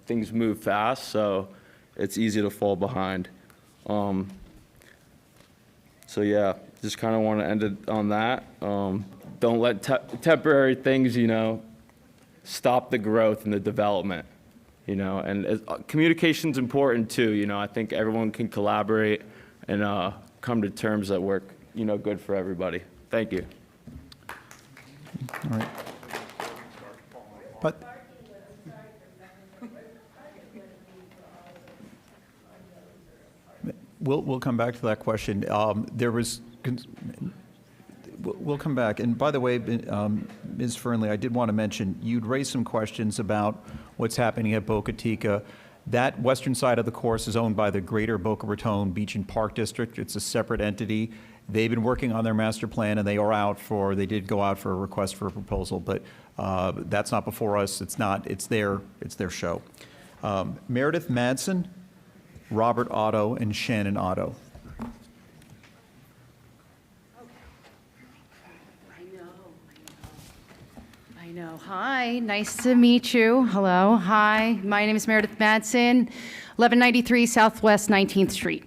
Things move fast, so it's easy to fall behind. So yeah, just kind of want to end it on that. Don't let temporary things, stop the growth and the development, and communication's important too. I think everyone can collaborate and come to terms that work, good for everybody. Thank you. All right. But we'll come back to that question. We'll come back. And by the way, Ms. Fernley, I did want to mention, you'd raised some questions about what's happening at Boca Chica. That western side of the course is owned by the Greater Boca Raton Beach and Park District. It's a separate entity. They've been working on their master plan, and they did go out for a request for a proposal, but that's not before us. It's their show. Meredith Madsen, Robert Otto, and Shannon Otto. I know. Hi, nice to meet you. Hello. Hi, my name is Meredith Madsen, 1193 Southwest 19th Street.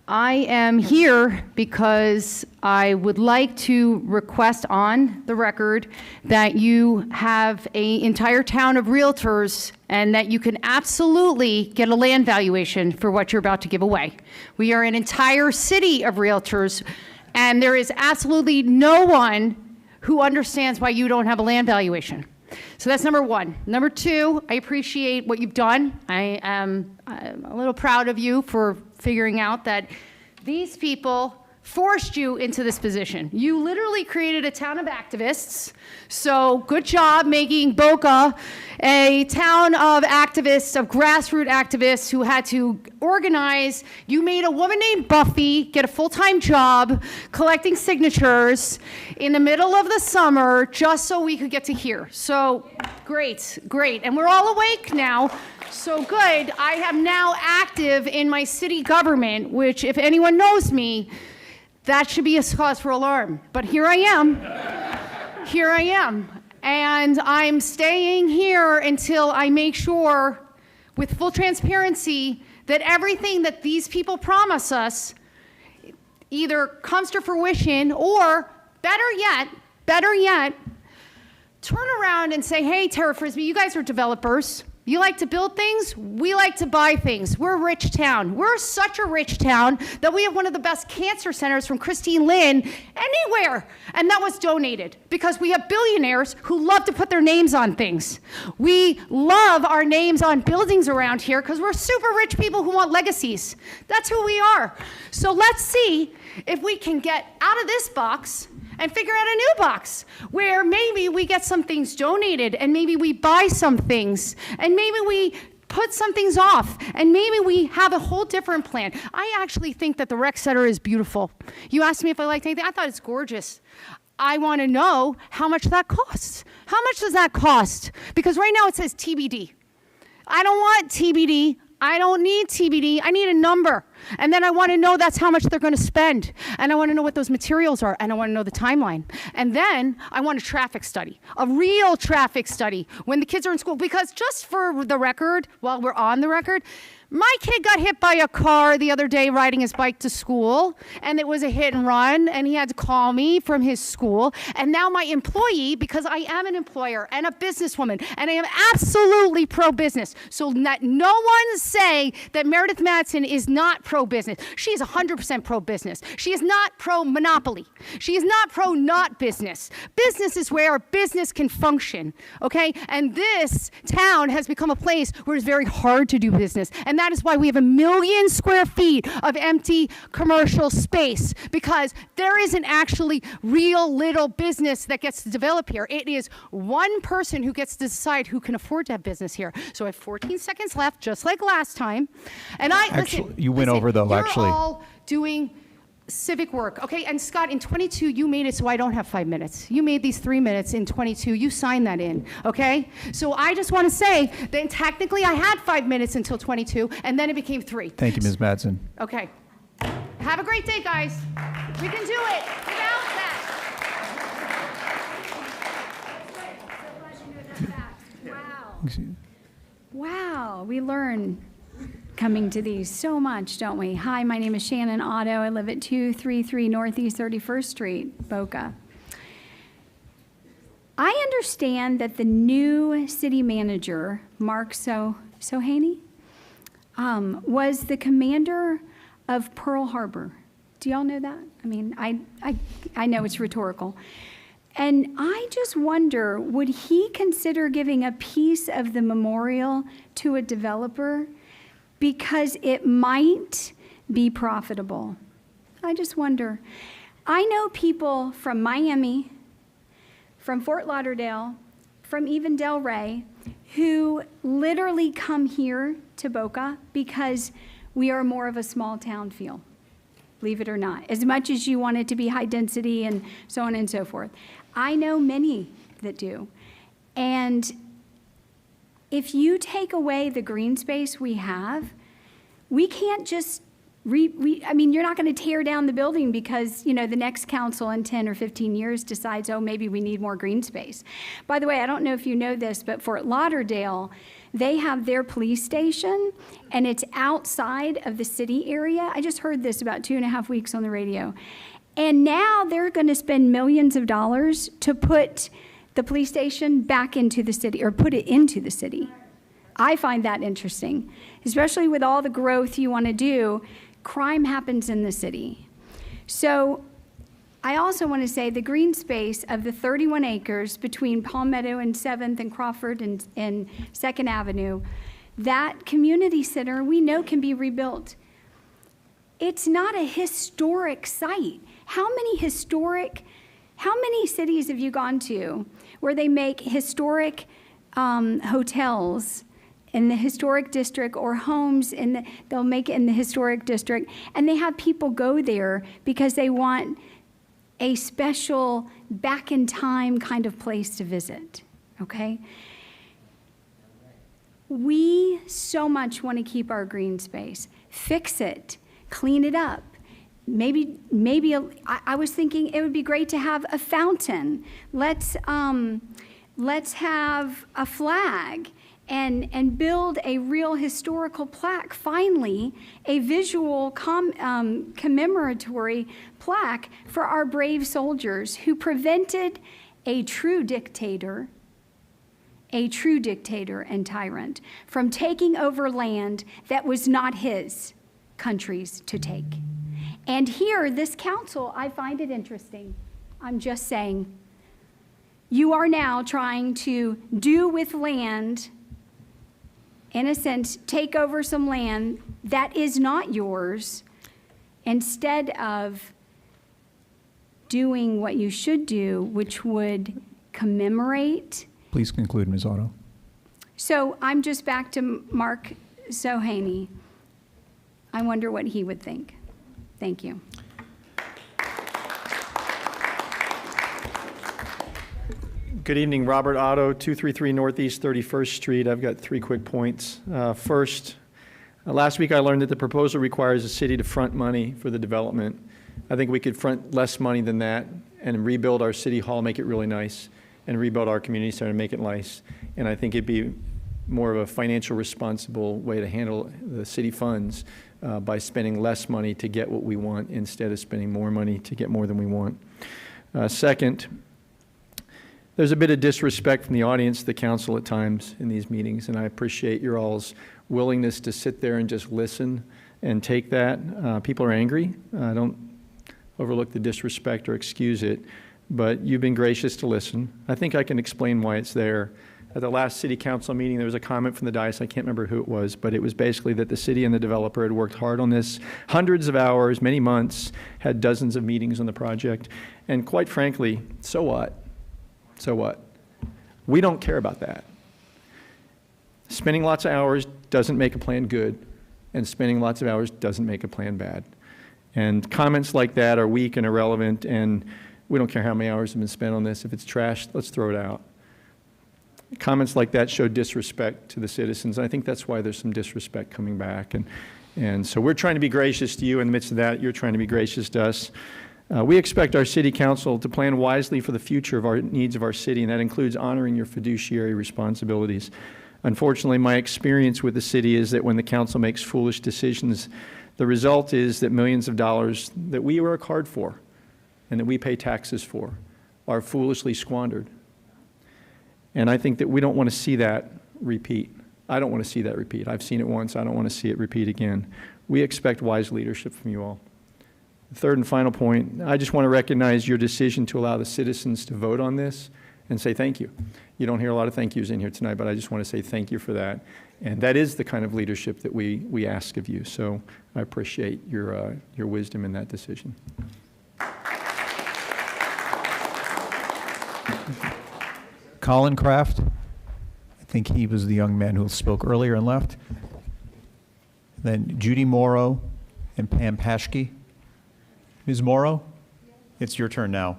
I am here because I would like to request on the record that you have an entire town of realtors and that you can absolutely get a land valuation for what you're about to give away. We are an entire city of realtors, and there is absolutely no one who understands why you don't have a land valuation. So that's number one. Number two, I appreciate what you've done. I'm a little proud of you for figuring out that these people forced you into this position. You literally created a town of activists. So good job making Boca a town of activists, of grassroots activists who had to organize. You made a woman named Buffy get a full-time job collecting signatures in the middle of the summer just so we could get to here. So great, great. And we're all awake now. So good. I am now active in my city government, which if anyone knows me, that should be a cause for alarm. But here I am. Here I am. And I'm staying here until I make sure with full transparency that everything that these people promise us either comes to fruition or, better yet, turn around and say, hey, Tara Frisbee, you guys are developers. You like to build things? We like to buy things. We're a rich town. We're such a rich town that we have one of the best cancer centers from Christine Lynn anywhere. And that was donated because we have billionaires who love to put their names on things. We love our names on buildings around here because we're super rich people who want legacies. That's who we are. So let's see if we can get out of this box and figure out a new box where maybe we get some things donated and maybe we buy some things and maybe we put some things off and maybe we have a whole different plan. I actually think that the rec center is beautiful. You asked me if I liked anything. I thought it's gorgeous. I want to know how much that costs. How much does that cost? Because right now it says TBD. I don't want TBD. I don't need TBD. I need a number. And then I want to know that's how much they're going to spend. And I want to know what those materials are. And I want to know the timeline. And then I want a traffic study, a real traffic study when the kids are in school. Because just for the record, while we're on the record, my kid got hit by a car the other day riding his bike to school, and it was a hit and run, and he had to call me from his school. And now my employee, because I am an employer and a businesswoman, and I am absolutely pro-business, so let no one say that Meredith Madsen is not pro-business. She is 100% pro-business. She is not pro-monopoly. She is not pro-not business. Business is where business can function, okay? And this town has become a place where it's very hard to do business, and that is why we have 1 million square feet of empty commercial space, because there isn't actually real little business that gets to develop here. It is one person who gets to decide who can afford to have business here. So I have 14 seconds left, just like last time. And You went over, though, you're actually. all doing civic work. Okay, and Scott, in 22, you made it so I don't have 5 minutes. You made these 3 minutes in 22. You signed that in, okay? So I just want to say that technically I had 5 minutes until 22, and then it became 3. Thank you, Ms. Madsen. Okay. Have a great day, guys. We can do it. Get out that. Wow, we learn coming to these so much, don't we? Hi, my name is Shannon Otto. I live at 233 Northeast 31st Street, Boca. I understand that the new city manager, Mark Sohaney, was the commander of Pearl Harbor. Do y'all know that? I mean, I know it's rhetorical. And I just wonder, would he consider giving a piece of the memorial to a developer because it might be profitable? I just wonder. I know people from Miami, from Fort Lauderdale, from even Delray, who literally come here to Boca because we are more of a small town feel, believe it or not, as much as you want it to be high density and so on and so forth. I know many that do. And if you take away the green space we have, we can't just I mean, you're not going to tear down the building because, you know, the next council in 10 or 15 years decides, oh, maybe we need more green space. By the way, I don't know if you know this, but Fort Lauderdale, they have their police station, and it's outside of the city area. I just heard this about 2.5 weeks on the radio. And now they're going to spend millions of dollars to put the police station back into the city, or put it into the city. I find that interesting, especially with all the growth you want to do. Crime happens in the city. So I also want to say the green space of the 31 acres between Palmetto and 7th and Crawford and 2nd Avenue, that community center we know can be rebuilt. It's not a historic site. How many cities have you gone to where they make historic hotels in the historic district, or homes they'll make it in the historic district, and they have people go there because they want a special back in time kind of place to visit, okay? We so much want to keep our green space. Fix it, clean it up. Maybe I was thinking it would be great to have a fountain. Let's have a flag and build a real historical plaque, finally, a visual commemoratory plaque for our brave soldiers who prevented a true dictator and tyrant from taking over land that was not his country's to take. And here, this council, I find it interesting. I'm just saying, you are now trying to do with land, in a sense, take over some land that is not yours, instead of doing what you should do, which would commemorate. Please conclude, Ms. Otto. So I'm just back to Mark Sohaney. I wonder what he would think. Thank you. Good evening, Robert Otto, 233 Northeast 31st Street. I've got 3 quick points. First, last week I learned that the proposal requires the city to front money for the development. I think we could front less money than that and rebuild our city hall, make it really nice, and rebuild our community center and make it nice. And I think it'd be more of a financial responsible way to handle the city funds by spending less money to get what we want instead of spending more money to get more than we want. Second, there's a bit of disrespect from the audience to the council at times in these meetings, and I appreciate your all's willingness to sit there and just listen and take that. People are angry. Don't overlook the disrespect or excuse it, but you've been gracious to listen. I think I can explain why it's there. At the last city council meeting, there was a comment from the dais, I can't remember who it was, but it was basically that the city and the developer had worked hard on this, hundreds of hours, many months, had dozens of meetings on the project, and quite frankly, so what? So what? We don't care about that. Spending lots of hours doesn't make a plan good, and spending lots of hours doesn't make a plan bad. And comments like that are weak and irrelevant, and we don't care how many hours have been spent on this. If it's trash, let's throw it out. Comments like that show disrespect to the citizens. I think that's why there's some disrespect coming back. And so we're trying to be gracious to you. In the midst of that, you're trying to be gracious to us. We expect our city council to plan wisely for the future of our needs of our city, and that includes honoring your fiduciary responsibilities. Unfortunately, my experience with the city is that when the council makes foolish decisions, the result is that millions of dollars that we work hard for and that we pay taxes for are foolishly squandered. And I think that we don't want to see that repeat. I don't want to see that repeat. I've seen it once. I don't want to see it repeat again. We expect wise leadership from you all. The third and final point, I just want to recognize your decision to allow the citizens to vote on this and say thank you. You don't hear a lot of thank yous in here tonight, but I just want to say thank you for that. And that is the kind of leadership that we ask of you. So I appreciate your wisdom in that decision. Colin Kraft, I think he was the young man who spoke earlier and left. Then Judy Morrow and Pam Paschke. Ms. Morrow, it's your turn now.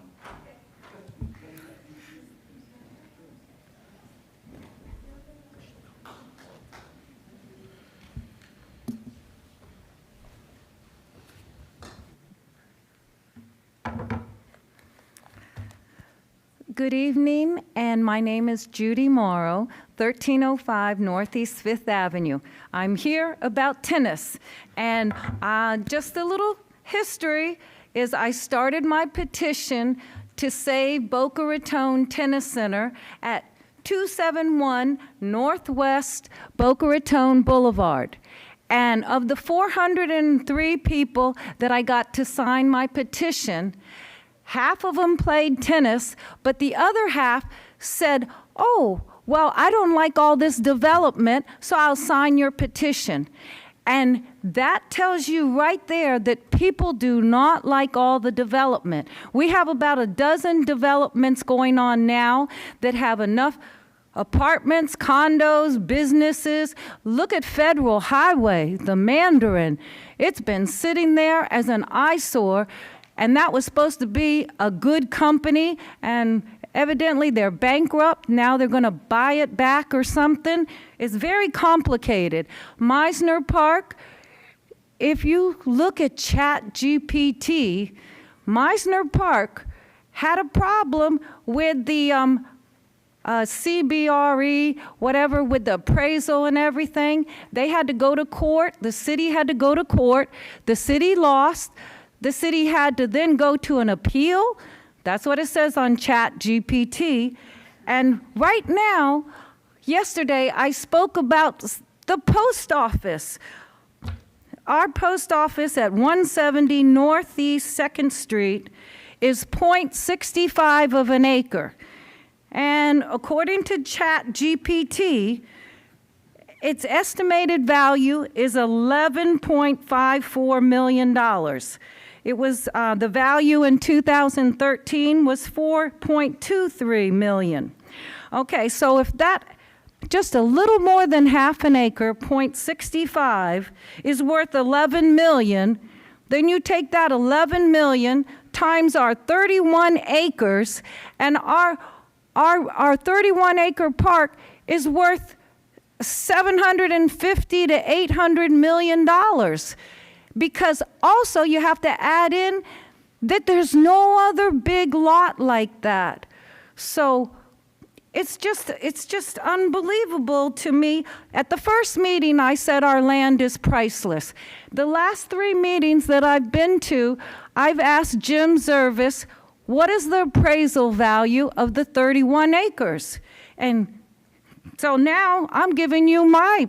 Good evening, and my name is Judy Morrow, 1305 Northeast 5th Avenue. I'm here about tennis, and just a little history is I started my petition to save Boca Raton Tennis Center at 271 Northwest Boca Raton Boulevard. And of the 403 people that I got to sign my petition, half of them played tennis, but the other half said, oh, well, I don't like all this development, so I'll sign your petition. And that tells you right there that people do not like all the development. We have about a dozen developments going on now that have enough apartments, condos, businesses. Look at Federal Highway, the Mandarin. It's been sitting there as an eyesore, and that was supposed to be a good company, and evidently they're bankrupt. Now they're going to buy it back or something. It's very complicated. Meisner Park, if you look at ChatGPT, Meisner Park had a problem with the CBRE, whatever, with the appraisal and everything. They had to go to court. The city had to go to court. The city lost. The city had to then go to an appeal. That's what it says on Chat GPT. And right now, yesterday, I spoke about the post office. Our post office at 170 Northeast 2nd Street is 0.65 of an acre. And according to Chat GPT, its estimated value is $11.54 million. It was, the value in 2013 was $4.23 million. Okay, so if that, just a little more than half an acre, 0.65, is worth $11 million, then you take that $11 million times our 31 acres, and our 31-acre park is worth $750 to $800 million. Because also you have to add in that there's no other big lot like that. So it's just unbelievable to me. At the first meeting, I said our land is priceless. The last 3 meetings that I've been to, I've asked Jim Zervis, what is the appraisal value of the 31 acres? And so now I'm giving you my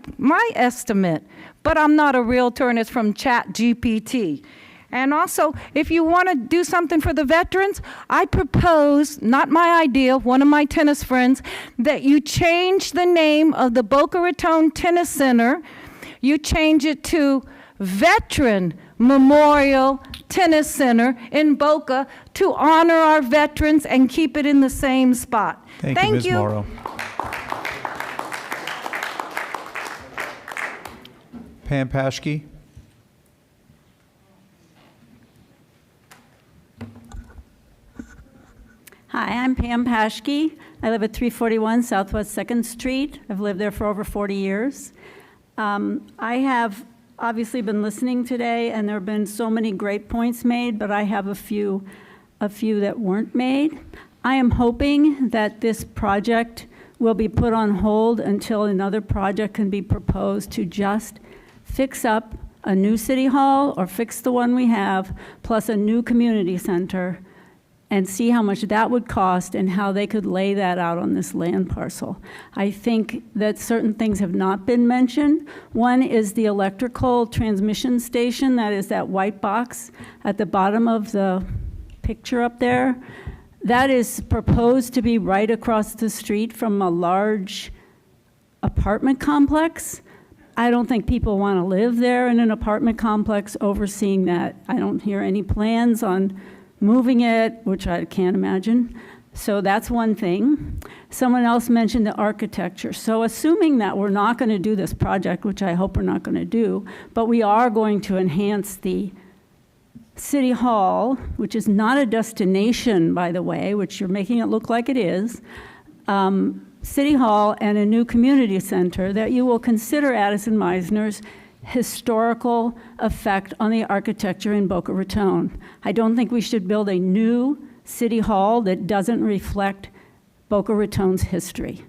estimate, but I'm not a realtor, and it's from Chat GPT. And also, if you want to do something for the veterans, I propose, not my idea, one of my tennis friends, that you change the name of the Boca Raton Tennis Center. You change it to Veteran Memorial Tennis Center in Boca to honor our veterans and keep it in the same spot. Thank you, Ms. Morrow. Pam Paschke. Hi, I'm Pam Paschke. I live at 341 Southwest 2nd Street. I've lived there for over 40 years. I have obviously been listening today, and there have been so many great points made, but I have a few that weren't made. I am hoping that this project will be put on hold until another project can be proposed to just fix up a new city hall or fix the one we have, plus a new community center, and see how much that would cost and how they could lay that out on this land parcel. I think that certain things have not been mentioned. One is the electrical transmission station, that is that white box at the bottom of the picture up there. That is proposed to be right across the street from a large apartment complex. I don't think people want to live there in an apartment complex overseeing that. I don't hear any plans on moving it, which I can't imagine. So that's one thing. Someone else mentioned the architecture. So assuming that we're not going to do this project, which I hope we're not going to do, but we are going to enhance the City Hall, which is not a destination, by the way, which you're making it look like it is, City Hall and a new community center, that you will consider Addison Meisner's historical effect on the architecture in Boca Raton. I don't think we should build a new City Hall that doesn't reflect Boca Raton's history.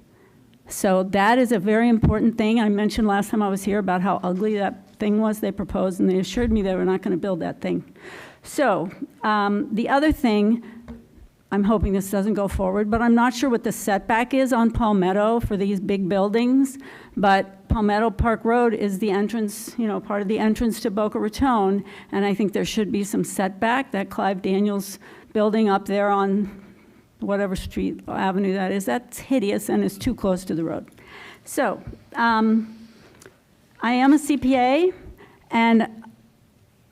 So that is a very important thing. I mentioned last time I was here about how ugly that thing was they proposed, and they assured me they were not going to build that thing. So the other thing, I'm hoping this doesn't go forward, but I'm not sure what the setback is on Palmetto for these big buildings, but Palmetto Park Road is the entrance, part of the entrance to Boca Raton, and I think there should be some setback. That Clive Daniels building up there on whatever street, avenue that is, that's hideous and is too close to the road. So I am a CPA, and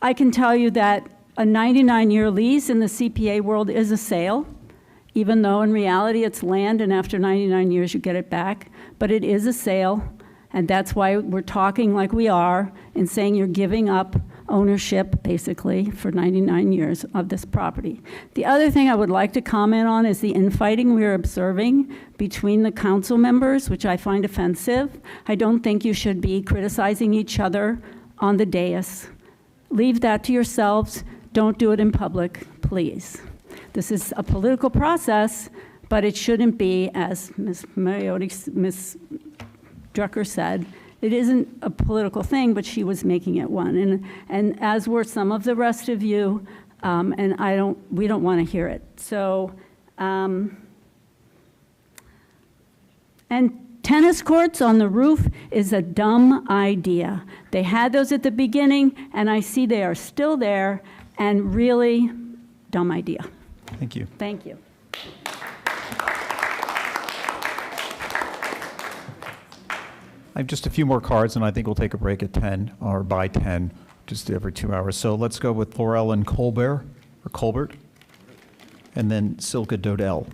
I can tell you that a 99-year lease in the CPA world is a sale, even though in reality it's land, and after 99 years you get it back. But it is a sale, and that's why we're talking like we are and saying you're giving up ownership, basically, for 99 years of this property. The other thing I would like to comment on is the infighting we're observing between the council members, which I find offensive. I don't think you should be criticizing each other on the dais. Leave that to yourselves. Don't do it in public, please. This is a political process, but it shouldn't be, as Ms. Drucker said, it isn't a political thing, but she was making it one. And as were some of the rest of you, and we don't want to hear it. So, and tennis courts on the roof is a dumb idea. They had those at the beginning, and I see they are still there, and really dumb idea. Thank you. Thank you. I have just a few more cards, and I think we'll take a break at 10, or by 10, just every 2 hours. So let's go with Laurellen Colbert, and then Silka Dodell.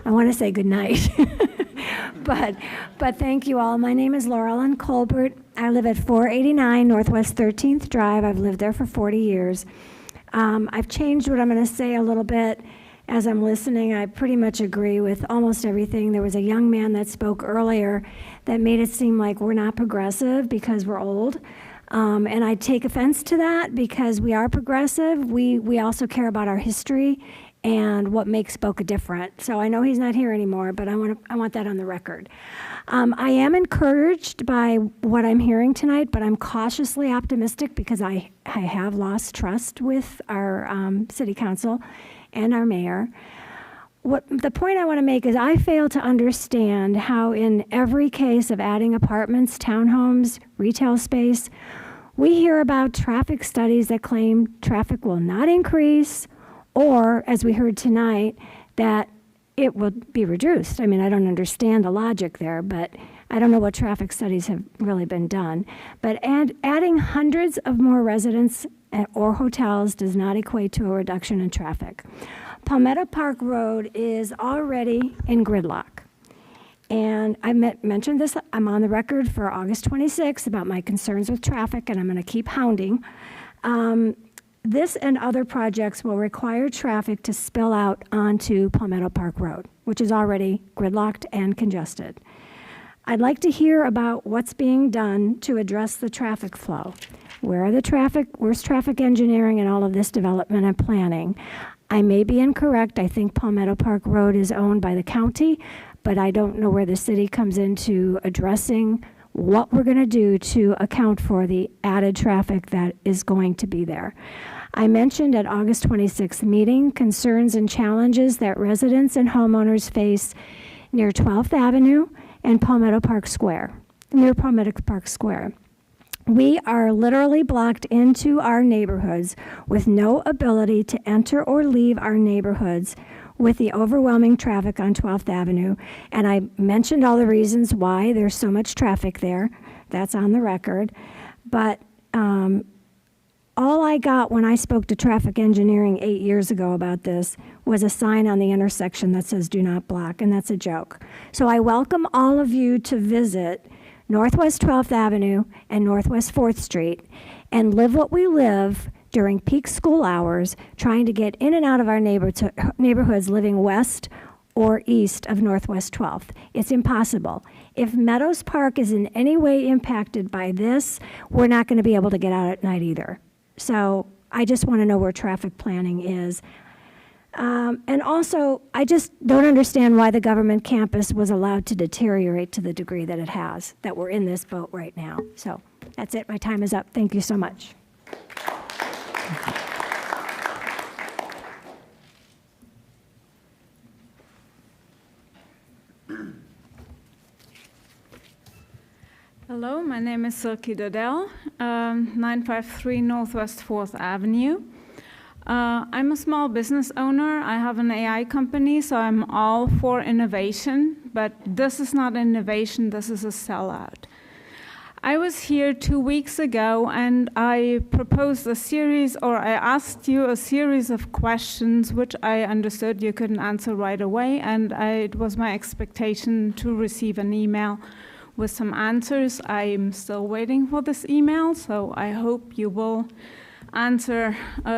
I want to say good night, but thank you all. My name is Laurellen Colbert. I live at 489 Northwest 13th Drive. I've lived there for 40 years. I've changed what I'm going to say a little bit as I'm listening. I pretty much agree with almost everything. There was a young man that spoke earlier that made it seem like we're not progressive because we're old. And I take offense to that because we are progressive. We also care about our history and what makes Boca different. So I know he's not here anymore, but I want that on the record. I am encouraged by what I'm hearing tonight, but I'm cautiously optimistic because I have lost trust with our city council and our mayor. The point I want to make is I fail to understand how in every case of adding apartments, townhomes, retail space, we hear about traffic studies that claim traffic will not increase, or, as we heard tonight, that it will be reduced. I mean, I don't understand the logic there, but I don't know what traffic studies have really been done. But adding hundreds of more residents or hotels does not equate to a reduction in traffic. Palmetto Park Road is already in gridlock. And I mentioned this, I'm on the record for August 26th about my concerns with traffic, and I'm going to keep hounding. This and other projects will require traffic to spill out onto Palmetto Park Road, which is already gridlocked and congested. I'd like to hear about what's being done to address the traffic flow. Where's traffic engineering and all of this development and planning? I may be incorrect. I think Palmetto Park Road is owned by the county, but I don't know where the city comes into addressing what we're going to do to account for the added traffic that is going to be there. I mentioned at August 26th meeting concerns and challenges that residents and homeowners face near 12th Avenue and Palmetto Park Square, near Palmetto Park Square. We are literally blocked into our neighborhoods with no ability to enter or leave our neighborhoods with the overwhelming traffic on 12th Avenue. And I mentioned all the reasons why there's so much traffic there. That's on the record. But all I got when I spoke to traffic engineering 8 years ago about this was a sign on the intersection that says do not block, and that's a joke. So I welcome all of you to visit Northwest 12th Avenue and Northwest 4th Street and live what we live during peak school hours, trying to get in and out of our neighborhoods living west or east of Northwest 12th. It's impossible. If Meadows Park is in any way impacted by this, we're not going to be able to get out at night either. So I just want to know where traffic planning is. And also, I just don't understand why the government campus was allowed to deteriorate to the degree that it has, that we're in this boat right now. So that's it. My time is up. Thank you so much. Hello, my name is Silky Dodell, 953 Northwest 4th Avenue. I'm a small business owner. I have an AI company, so I'm all for innovation, but this is not innovation, this is a sellout. I was here 2 weeks ago and I proposed a series, or I asked you a series of questions which I understood you couldn't answer right away, and it was my expectation to receive an email with some answers. I'm still waiting for this email, so I hope you will answer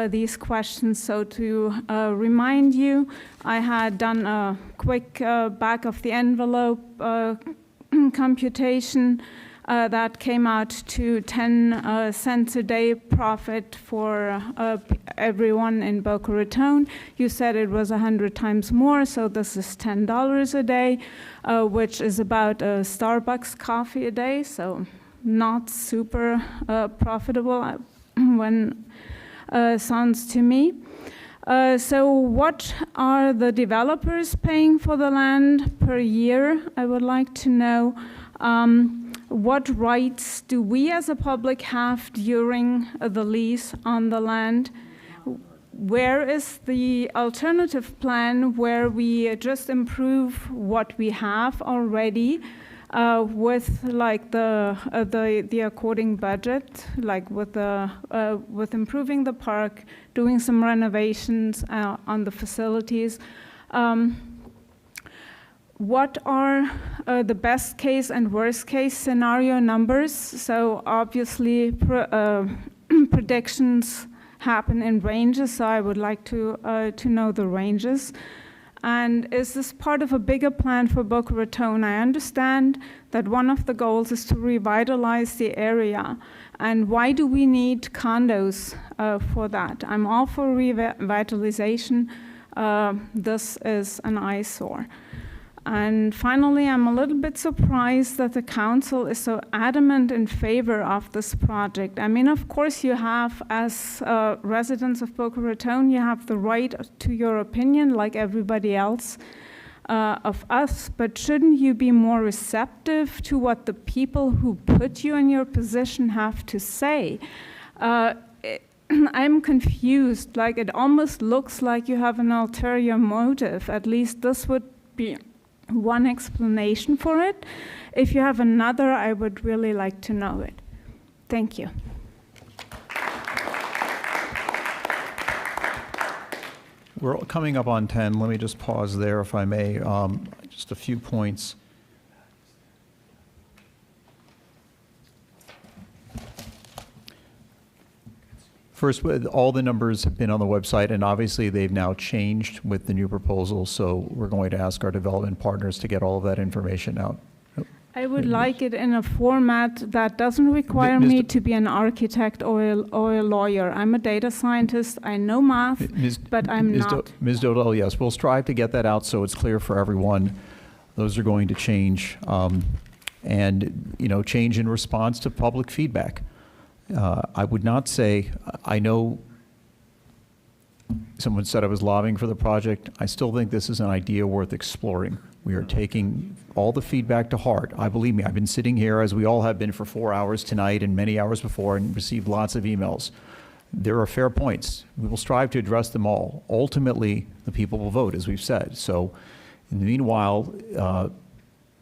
these questions. So to remind you, I had done a quick back of the envelope computation. that came out to 10 cents a day profit for everyone in Boca Raton. You said it was 100 times more, so this is $10 a day, which is about a Starbucks coffee a day, so not super profitable when sounds to me. So what are the developers paying for the land per year? I would like to know what rights do we as a public have during the lease on the land? Where is the alternative plan where we just improve what we have already with like the according budget, like with improving the park, doing some renovations on the facilities? What are the best case and worst case scenario numbers? So obviously predictions happen in ranges, so I would like to know the ranges. And is this part of a bigger plan for Boca Raton? I understand that one of the goals is to revitalize the area. And why do we need condos for that? I'm all for revitalization. This is an eyesore. And finally, I'm a little bit surprised that the council is so adamant in favor of this project. I mean, of course, you have, as residents of Boca Raton, you have the right to your opinion like everybody else of us, but shouldn't you be more receptive to what the people who put you in your position have to say? I'm confused, like it almost looks like you have an ulterior motive. At least this would be one explanation for it. If you have another, I would really like to know it. Thank you. We're coming up on 10. Let me just pause there, if I may. Just a few points. First, all the numbers have been on the website, and obviously they've now changed with the new proposal, so we're going to ask our development partners to get all of that information out. I would like it in a format that doesn't require me to be an architect or a lawyer. I'm a data scientist. I know math, but I'm not. Ms. Dodell, yes, we'll strive to get that out so it's clear for everyone. Those are going to change, and change in response to public feedback. I would not say, I know someone said I was lobbying for the project. I still think this is an idea worth exploring. We are taking all the feedback to heart. Believe me, I've been sitting here, as we all have been, for 4 hours tonight and many hours before, and received lots of emails. There are fair points. We will strive to address them all. Ultimately, the people will vote, as we've said. So in the meanwhile,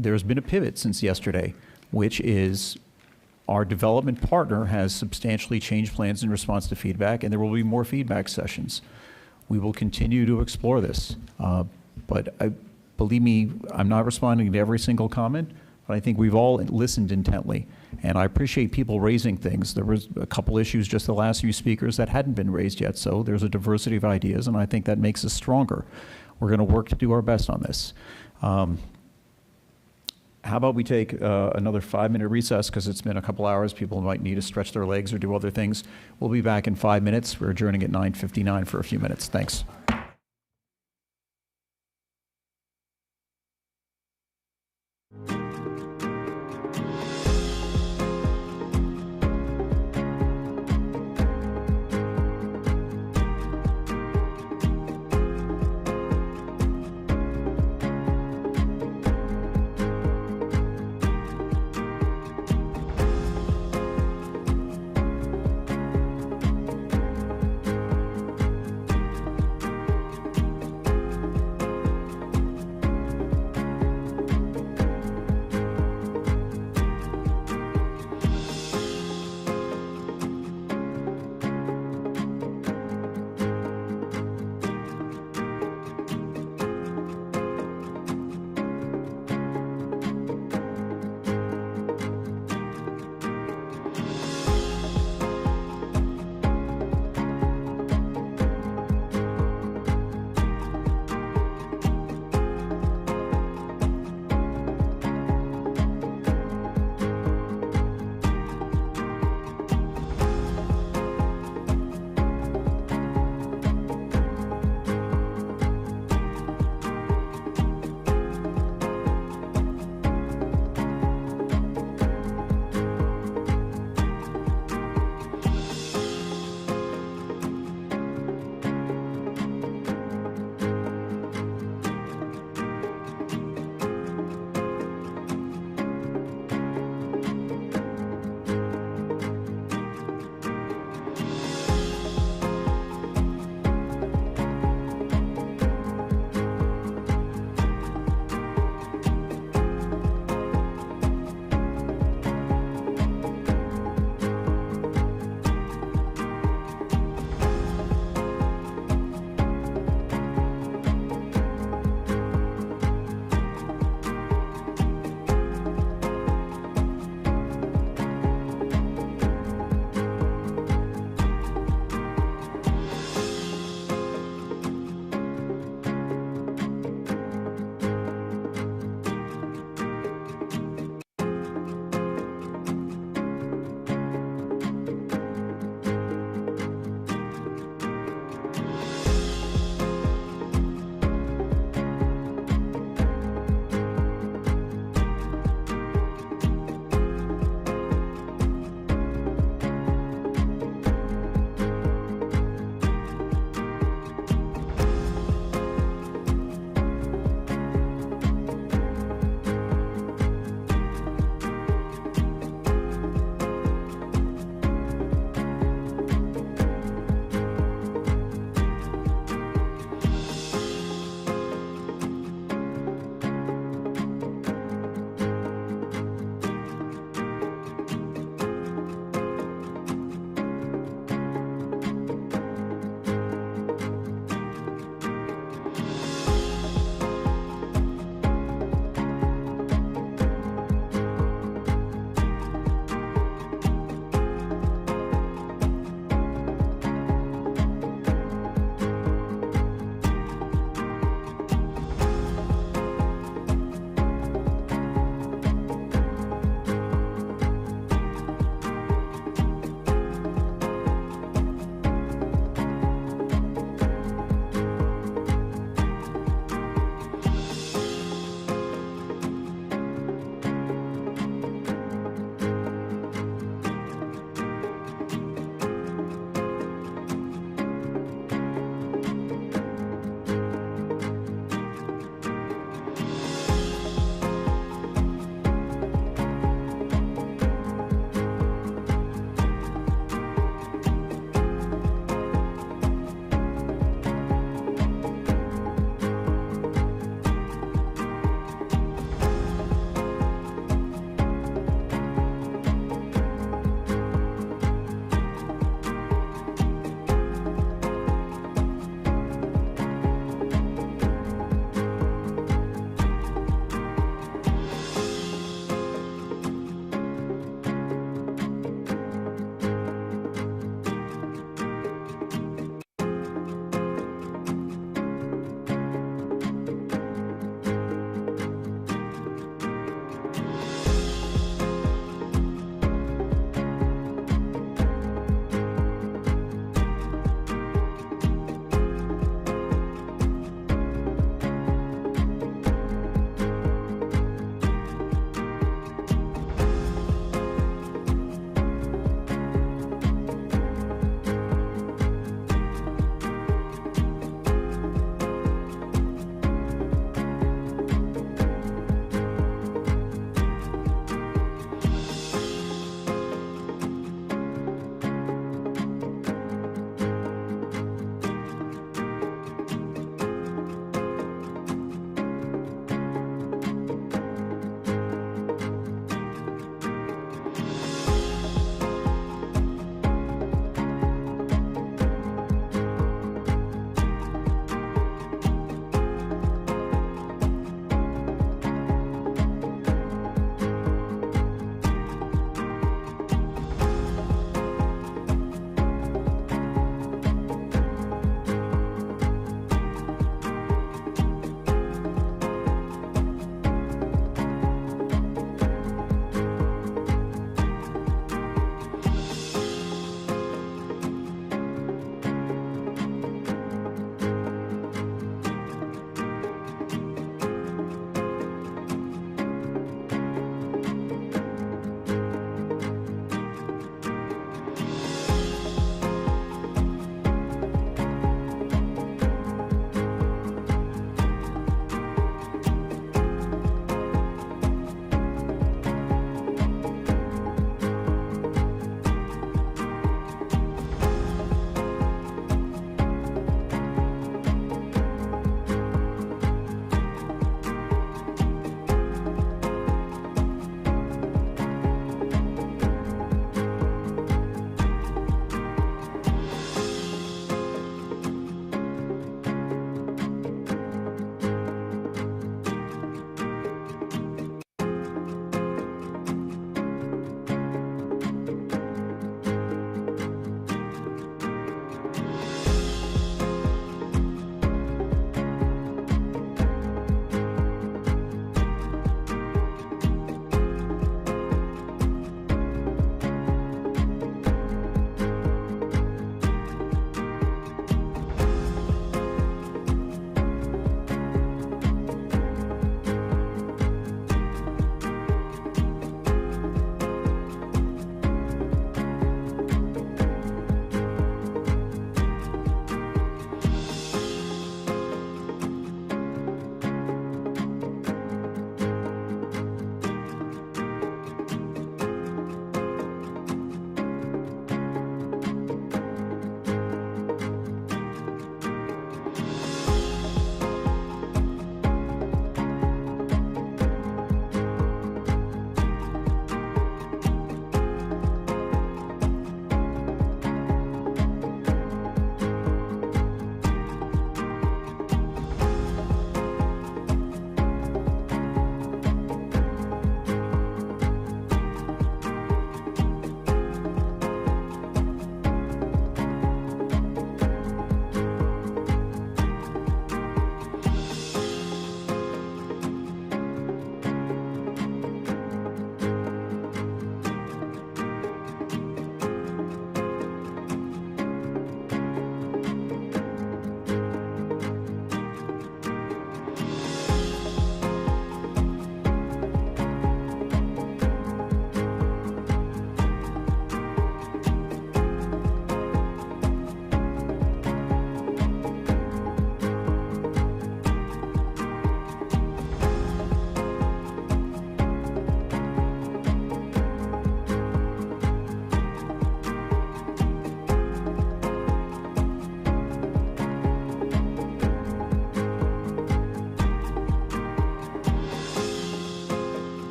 there's been a pivot since yesterday, which is our development partner has substantially changed plans in response to feedback, and there will be more feedback sessions. We will continue to explore this. But believe me, I'm not responding to every single comment, but I think we've all listened intently. And I appreciate people raising things. There was a couple issues, just the last few speakers, that hadn't been raised yet. So there's a diversity of ideas, and I think that makes us stronger. We're going to work to do our best on this. How about we take another 5-minute recess, because it's been a couple hours. People might need to stretch their legs or do other things. We'll be back in 5 minutes. We're adjourning at 9:59 for a few minutes. Thanks.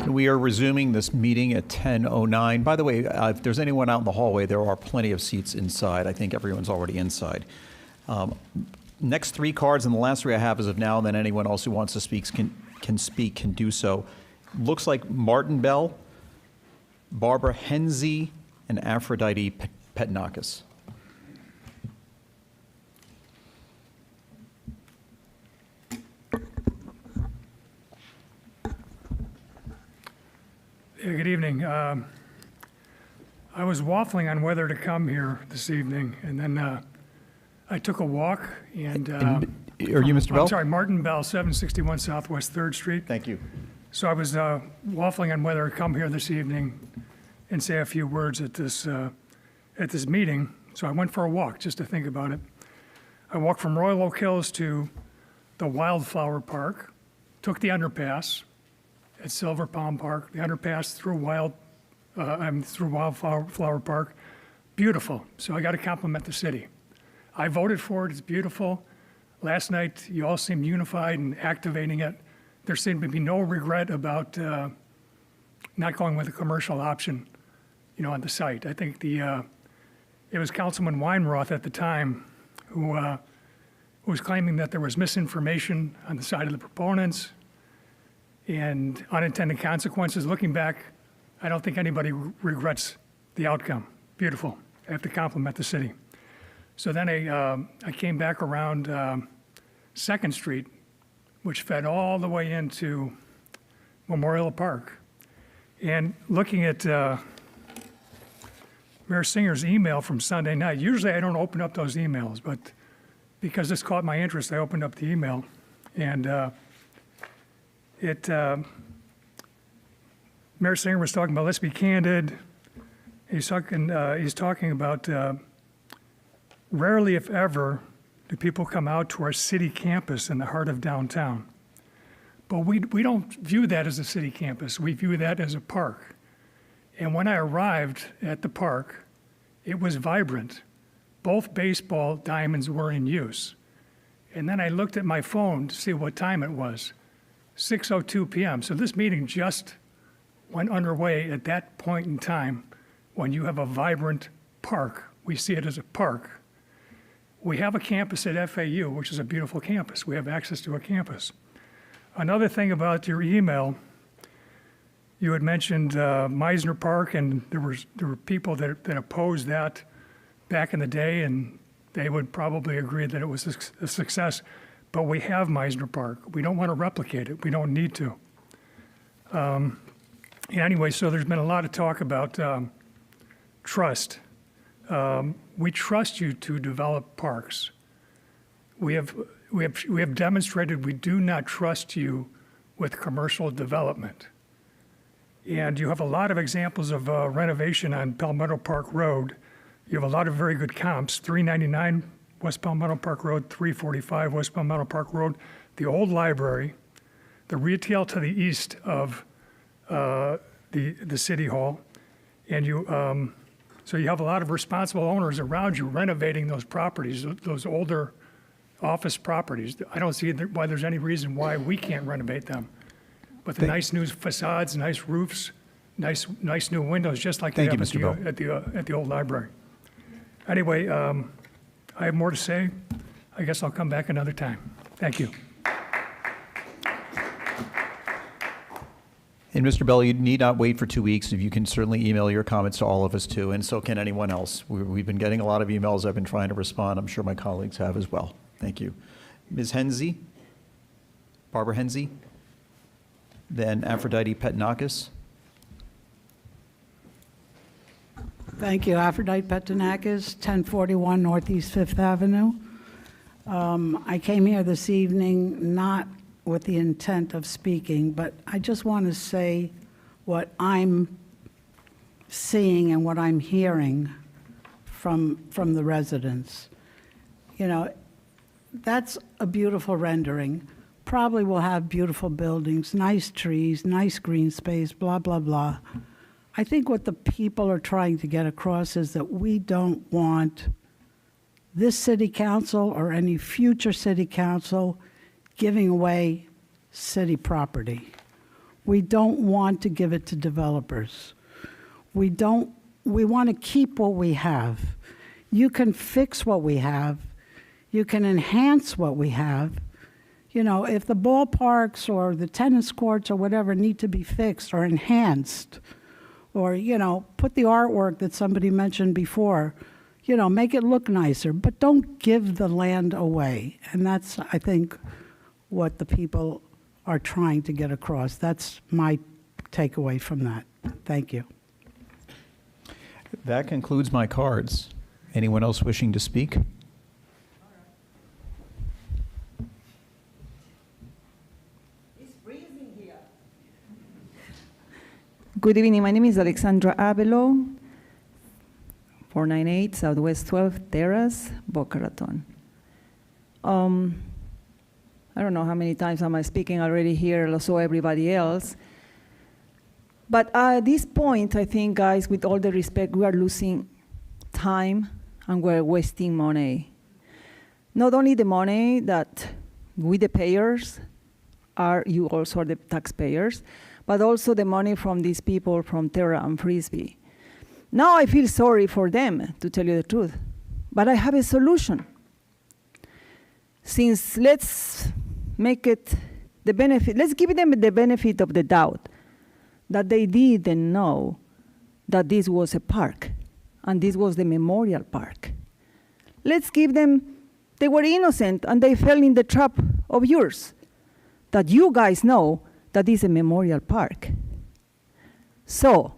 We are resuming this meeting at 10:09. By the way, if there's anyone out in the hallway, there are plenty of seats inside. I think everyone's already inside. Next three cards, and the last three I have as of now, and then anyone else who wants to speak can do so. Looks like Martin Bell, Barbara Henze, and Aphrodite Petnakis. Yeah, good evening. I was waffling on whether to come here this evening, and then I took a walk, and... Are you Mr. Bell? I'm sorry, Martin Bell, 761 Southwest 3rd Street. Thank you. So I was waffling on whether to come here this evening and say a few words at this meeting. So I went for a walk just to think about it. I walked from Royal Oak Hills to the Wildflower Park, took the underpass at Silver Palm Park, the underpass through Wildflower Park. Beautiful. So I got to compliment the city. I voted for it. It's beautiful. Last night, you all seemed unified in activating it. There seemed to be no regret about not going with a commercial option, on the site. I think it was Councilman Weinroth at the time who was claiming that there was misinformation on the side of the proponents and unintended consequences. Looking back, I don't think anybody regrets the outcome. Beautiful. I have to compliment the city. So then I came back around 2nd Street, which fed all the way into Memorial Park. And looking at Mayor Singer's email from Sunday night, usually I don't open up those emails, but because this caught my interest, I opened up the email. And Mayor Singer was talking about, let's be candid. He's talking about rarely, if ever, do people come out to our city campus in the heart of downtown. But we don't view that as a city campus. We view that as a park. And when I arrived at the park, it was vibrant. Both baseball diamonds were in use. And then I looked at my phone to see what time it was, 6:02 p.m. So this meeting just went underway at that point in time when you have a vibrant park. We see it as a park. We have a campus at FAU, which is a beautiful campus. We have access to a campus. Another thing about your email, you had mentioned Meisner Park, and there were people that opposed that back in the day, and they would probably agree that it was a success. But we have Meisner Park. We don't want to replicate it. We don't need to. Anyway, so there's been a lot of talk about trust. We trust you to develop parks. We have demonstrated we do not trust you with commercial development. And you have a lot of examples of renovation on Palmetto Park Road. You have a lot of very good comps, 399 West Palmetto Park Road, 345 West Palmetto Park Road, the old library, the retail to the east of the City Hall. And so you have a lot of responsible owners around you renovating those properties, those older office properties. I don't see why there's any reason why we can't renovate them. But the nice new facades, nice roofs, nice new windows, just like they have at the old library. Anyway, I have more to say. I guess I'll come back another time. Thank you. And Mr. Bell, you need not wait for 2 weeks. If you can certainly email your comments to all of us too, and so can anyone else. We've been getting a lot of emails. I've been trying to respond. I'm sure my colleagues have as well. Thank you. Ms. Henze, Barbara Henze, then Aphrodite Petnakis. Thank you. Aphrodite Petnakis, 1041 Northeast 5th Avenue. I came here this evening not with the intent of speaking, but I just want to say what I'm seeing and what I'm hearing from the residents. That's a beautiful rendering. Probably will have beautiful buildings, nice trees, nice green space, blah, blah, blah. I think what the people are trying to get across is that we don't want this city council or any future city council giving away city property. We don't want to give it to developers. We want to keep what we have. You can fix what we have. You can enhance what we have. You know, if the ballparks or the tennis courts or whatever need to be fixed or enhanced, or, you know, put the artwork that somebody mentioned before, you know, make it look nicer, but don't give the land away. And that's, I think, what the people are trying to get across. That's my takeaway from that. Thank you. That concludes my cards. Anyone else wishing to speak? Good evening. My name is Alexandra Avelo, 498 Southwest 12th Terrace, Boca Raton. I don't know how many times am I speaking already here, so everybody else. But at this point, I think, guys, with all the respect, we are losing time and we're wasting money. Not only the money that we, the payers, you also are the taxpayers, but also the money from these people from Terra and Frisbee. Now I feel sorry for them, to tell you the truth, but I have a solution. Since let's make it the benefit, let's give them the benefit of the doubt that they didn't know that this was a park and this was the memorial park. Let's give them, they were innocent and they fell in the trap of yours, that you guys know that is a memorial park. So,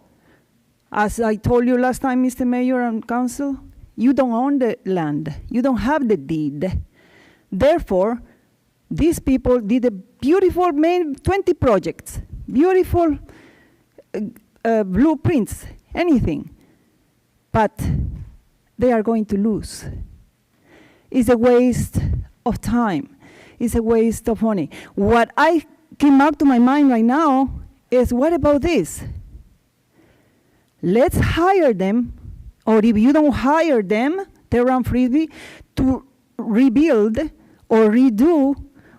as I told you last time, Mr. Mayor and Council, you don't own the land. You don't have the deed. Therefore, these people did a beautiful, 20 projects, beautiful blueprints, anything. But they are going to lose. It's a waste of time. It's a waste of money. What I came up to my mind right now is, what about this? Let's hire them, or if you don't hire them, Terra and Frisbee, to rebuild or redo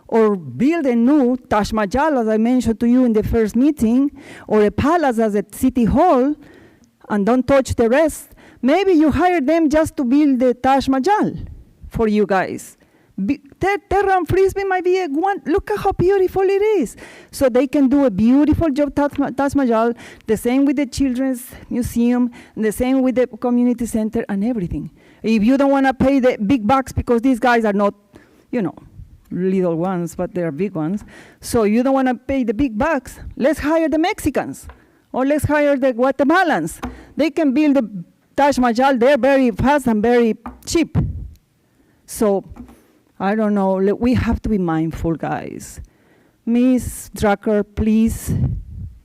or build a new Taj Mahal, as I mentioned to you in the first meeting, or a palace as a city hall, and don't touch the rest. Maybe you hire them just to build the Taj Mahal for you guys. Terra and Frisbee might be one. Look at how beautiful it is. So they can do a beautiful job, Taj Mahal, the same with the Children's Museum, the same with the community center and everything. If you don't want to pay the big bucks, because these guys are not, you know, little ones, but they're big ones. So you don't want to pay the big bucks. Let's hire the Mexicans, or let's hire the Guatemalans. They can build the Taj Mahal there very fast and very cheap. So I don't know, we have to be mindful, guys. Ms. Drucker, please.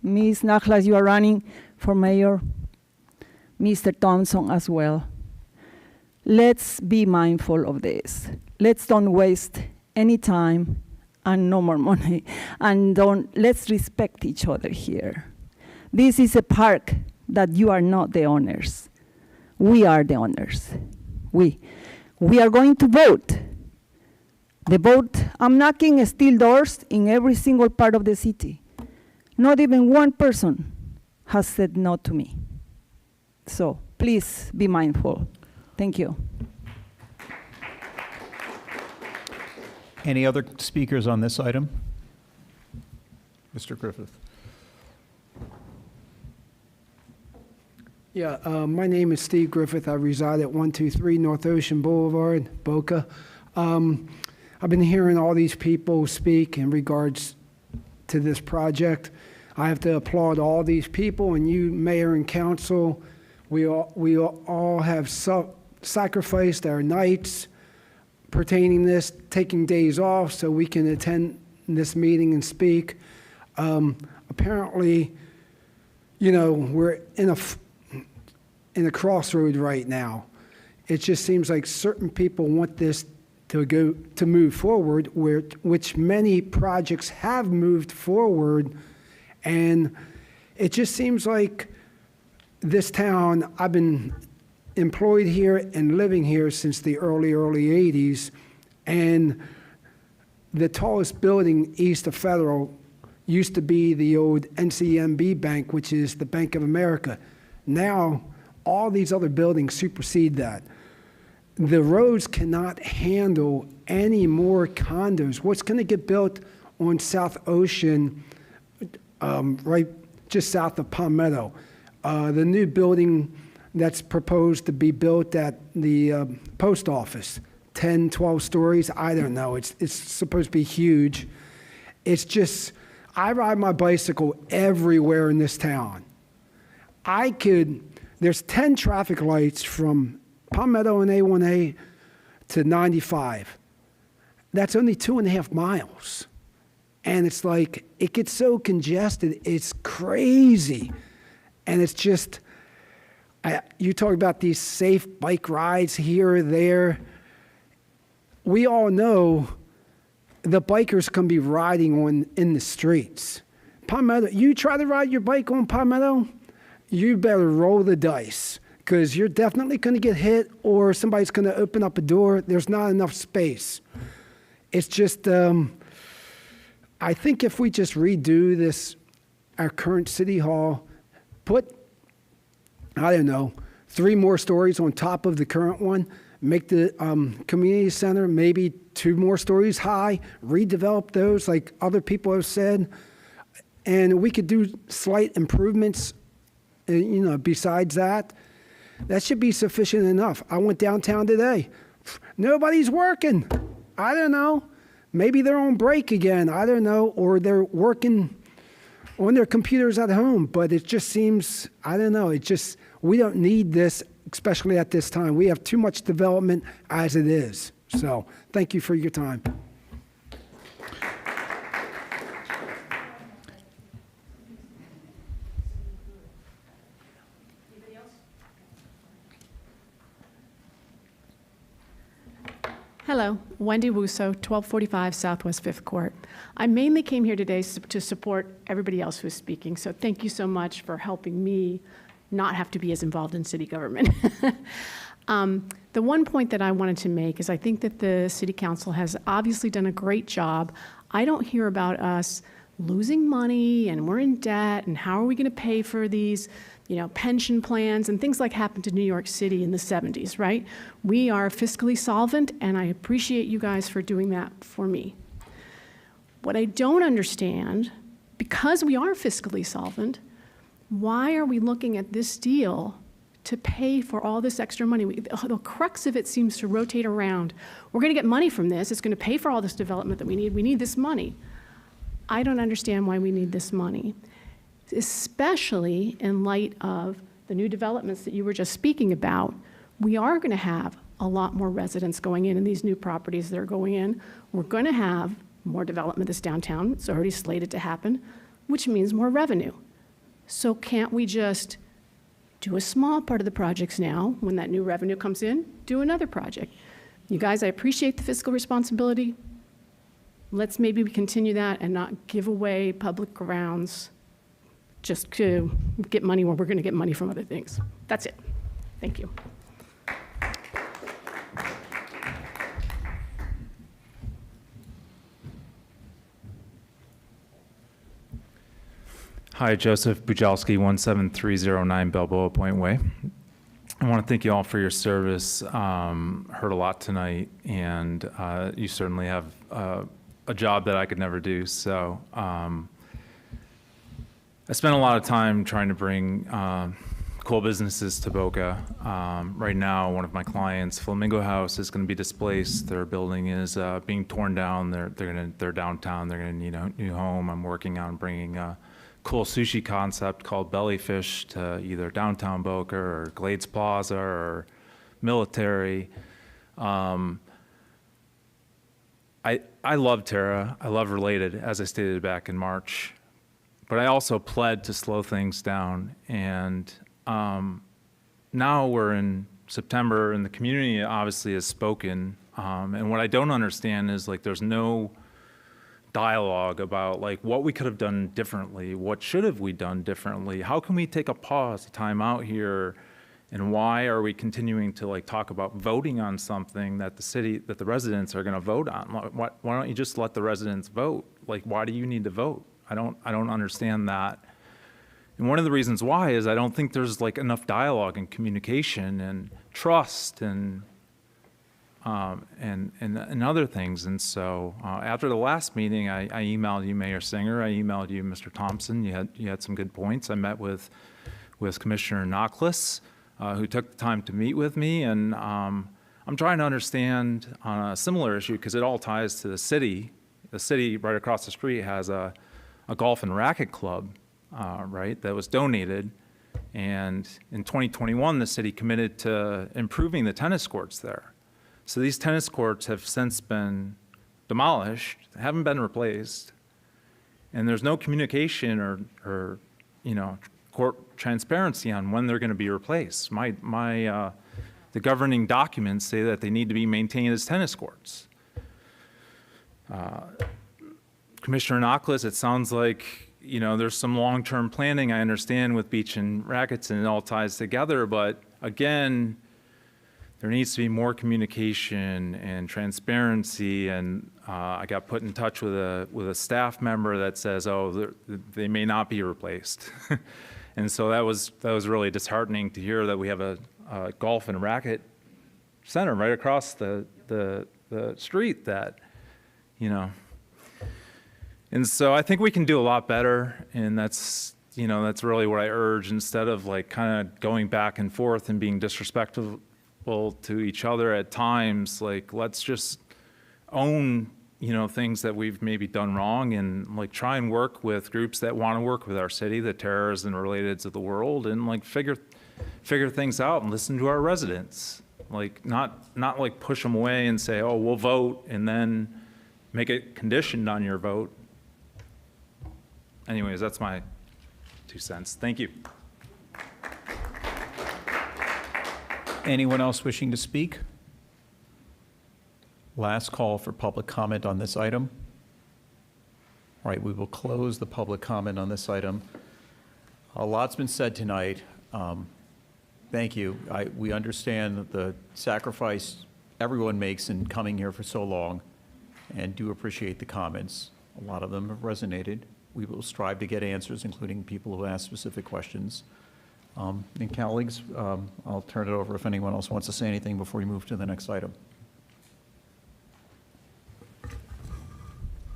Ms. Nachlas, you are running for mayor. Mr. Thompson as well. Let's be mindful of this. Let's don't waste any time and no more money. And let's respect each other here. This is a park that you are not the owners. We are the owners. We are going to vote. The vote, I'm knocking steel doors in every single part of the city. Not even one person has said no to me. So please be mindful. Thank you. Any other speakers on this item? Mr. Griffith. Yeah, my name is Steve Griffith. I reside at 123 North Ocean Boulevard, Boca. I've been hearing all these people speak in regards to this project. I have to applaud all these people, and you, mayor and council. We all have sacrificed our nights pertaining this, taking days off so we can attend this meeting and speak. Apparently, you know, we're in a crossroad right now. It just seems like certain people want this to move forward, which many projects have moved forward, and it just seems like this town, I've been employed here and living here since the early 80s, and the tallest building east of Federal used to be the old NCMB Bank, which is the Bank of America. Now, all these other buildings supersede that. The roads cannot handle any more condos. What's going to get built on South Ocean, right just south of Palmetto? The new building that's proposed to be built at the post office, 10, 12 stories, I don't know. It's supposed to be huge. It's just, I ride my bicycle everywhere in this town. There's 10 traffic lights from Palmetto and A1A to 95. That's only 2.5 miles. And it's like, it gets so congested, it's crazy. And it's just, you talk about these safe bike rides here or there. We all know the bikers can be riding in the streets. Palmetto, you try to ride your bike on Palmetto, you better roll the dice, because you're definitely going to get hit or somebody's going to open up a door. There's not enough space. It's just, I think if we just redo this, our current city hall, put, I don't know, 3 more stories on top of the current one, make the community center maybe 2 more stories high, redevelop those like other people have said, and we could do slight improvements, besides that. That should be sufficient enough. I went downtown today. Nobody's working. I don't know. Maybe they're on break again. I don't know. Or they're working on their computers at home. But it just seems, I don't know. We don't need this, especially at this time. We have too much development as it is. So thank you for your time. Hello, Wendy Wusso, 1245 Southwest 5th Court. I mainly came here today to support everybody else who is speaking, so thank you so much for helping me not have to be as involved in city government. The one point that I wanted to make is I think that the City Council has obviously done a great job. I don't hear about us losing money and we're in debt and how are we going to pay for these pension plans and things like happened to New York City in the 70s, right? We are fiscally solvent, and I appreciate you guys for doing that for me. What I don't understand, because we are fiscally solvent, why are we looking at this deal to pay for all this extra money? The crux of it seems to rotate around. We're going to get money from this. It's going to pay for all this development that we need. We need this money. I don't understand why we need this money, especially in light of the new developments that you were just speaking about. We are going to have a lot more residents going in these new properties that are going in. We're going to have more development this downtown. It's already slated to happen, which means more revenue. So can't we just do a small part of the projects now? When that new revenue comes in, do another project. You guys, I appreciate the fiscal responsibility. Let's maybe continue that and not give away public grounds just to get money where we're going to get money from other things. That's it. Thank you. Hi, Joseph Bujalski, 17309 Balboa Point Way. I want to thank you all for your service. Heard a lot tonight, and you certainly have a job that I could never do. So I spent a lot of time trying to bring cool businesses to Boca. Right now, one of my clients, Flamingo House, is going to be displaced. Their building is being torn down. They're downtown. They're going to need a new home. I'm working on bringing a cool sushi concept called Bellyfish to either downtown Boca or Glades Plaza or Military. I love Terra. I love Related, as I stated back in March. But I also pled to slow things down. And now we're in September, and the community obviously has spoken. And what I don't understand is, like, there's no dialogue about, like, what we could have done differently. What should have we done differently? How can we take a pause, a time out here? And why are we continuing to, like, talk about voting on something that the residents are going to vote on? Why don't you just let the residents vote? Like, why do you need to vote? I don't understand that. And one of the reasons why is I don't think there's like enough dialogue and communication and trust and other things. And so after the last meeting, I emailed you, Mayor Singer. I emailed you, Mr. Thompson. You had some good points. I met with Commissioner Nocklis, who took the time to meet with me. And I'm trying to understand on a similar issue, because it all ties to the city. The city right across the street has a golf and racket club, right, that was donated. And in 2021, the city committed to improving the tennis courts there. So these tennis courts have since been demolished, haven't been replaced, and there's no communication or court transparency on when they're going to be replaced. The governing documents say that they need to be maintained as tennis courts. Commissioner Nocklis, it sounds like there's some long-term planning, I understand, with beach and rackets, and it all ties together. But again, there needs to be more communication and transparency. And I got put in touch with a staff member that says, "Oh, they may not be replaced," and so that was really disheartening to hear that we have a golf and racket center right across the street that, And so I think we can do a lot better, and that's really what I urge, instead of like kind of going back and forth and being disrespectful to each other at times. Like, let's just own, things that we've maybe done wrong, and like try and work with groups that want to work with our city, the terrorists and relateds of the world, and like figure things out and listen to our residents. Like not like push them away and say, "Oh, we'll vote," and then make it conditioned on your vote. Anyways, that's my 2 cents. Thank you. Anyone else wishing to speak? Last call for public comment on this item. All right, we will close the public comment on this item. A lot's been said tonight. Thank you. We understand the sacrifice everyone makes in coming here for so long, and do appreciate the comments. A lot of them have resonated. We will strive to get answers, including people who ask specific questions. And colleagues, I'll turn it over if anyone else wants to say anything before we move to the next item.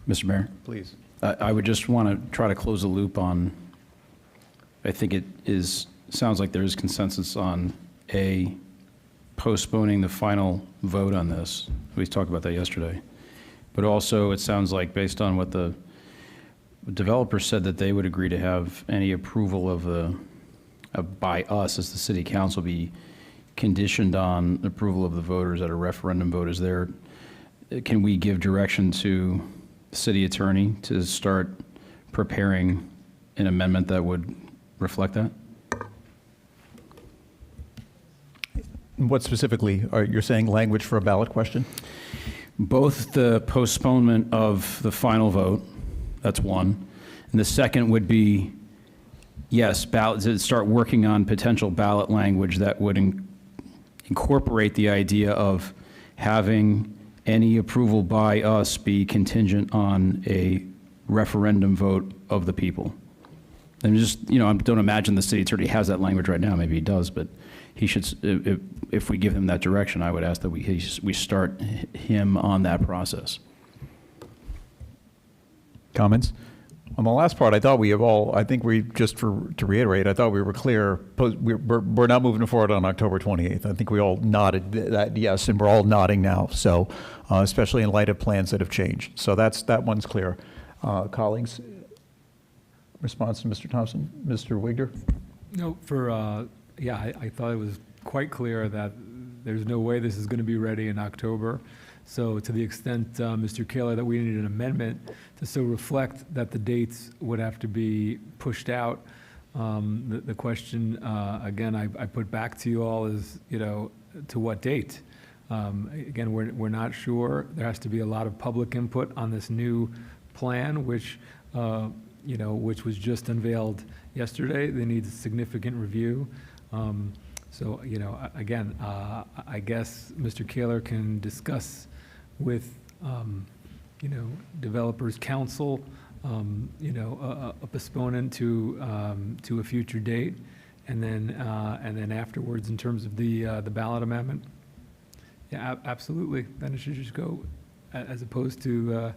Mr. Mayor? Please. I would just want to try to close the loop on, I think sounds like there is consensus on postponing the final vote on this. We talked about that yesterday. But also, it sounds like, based on what the developer said, that they would agree to have any approval by us as the city council be conditioned on approval of the voters at a referendum vote. Can we give direction to the city attorney to start preparing an amendment that would reflect that? What specifically? You're saying language for a ballot question? Both the postponement of the final vote, that's one. And the second would be, yes, start working on potential ballot language that would incorporate the idea of having any approval by us be contingent on a referendum vote of the people. And just, I don't imagine the city attorney has that language right now. Maybe he does, but he should, if we give him that direction, I would ask that we start him on that process. Comments? On the last part, I thought to reiterate, I thought we were clear. We're not moving forward on October 28th. I think we all nodded that yes, and we're all nodding now. So, especially in light of plans that have changed. So that one's clear. Colleagues, response to Mr. Thompson, Mr. Wigder? No, I thought it was quite clear that there's no way this is going to be ready in October. So to the extent, Mr. Kaler, that we need an amendment to so reflect that the dates would have to be pushed out, the question, again, I put back to you all is, to what date? Again, we're not sure. There has to be a lot of public input on this new plan, which was just unveiled yesterday. They need significant review. So, again, I guess Mr. Kaler can discuss with, developers council a postponement to a future date, and then afterwards, in terms of the ballot amendment, yeah, absolutely. Then it should just go, as opposed to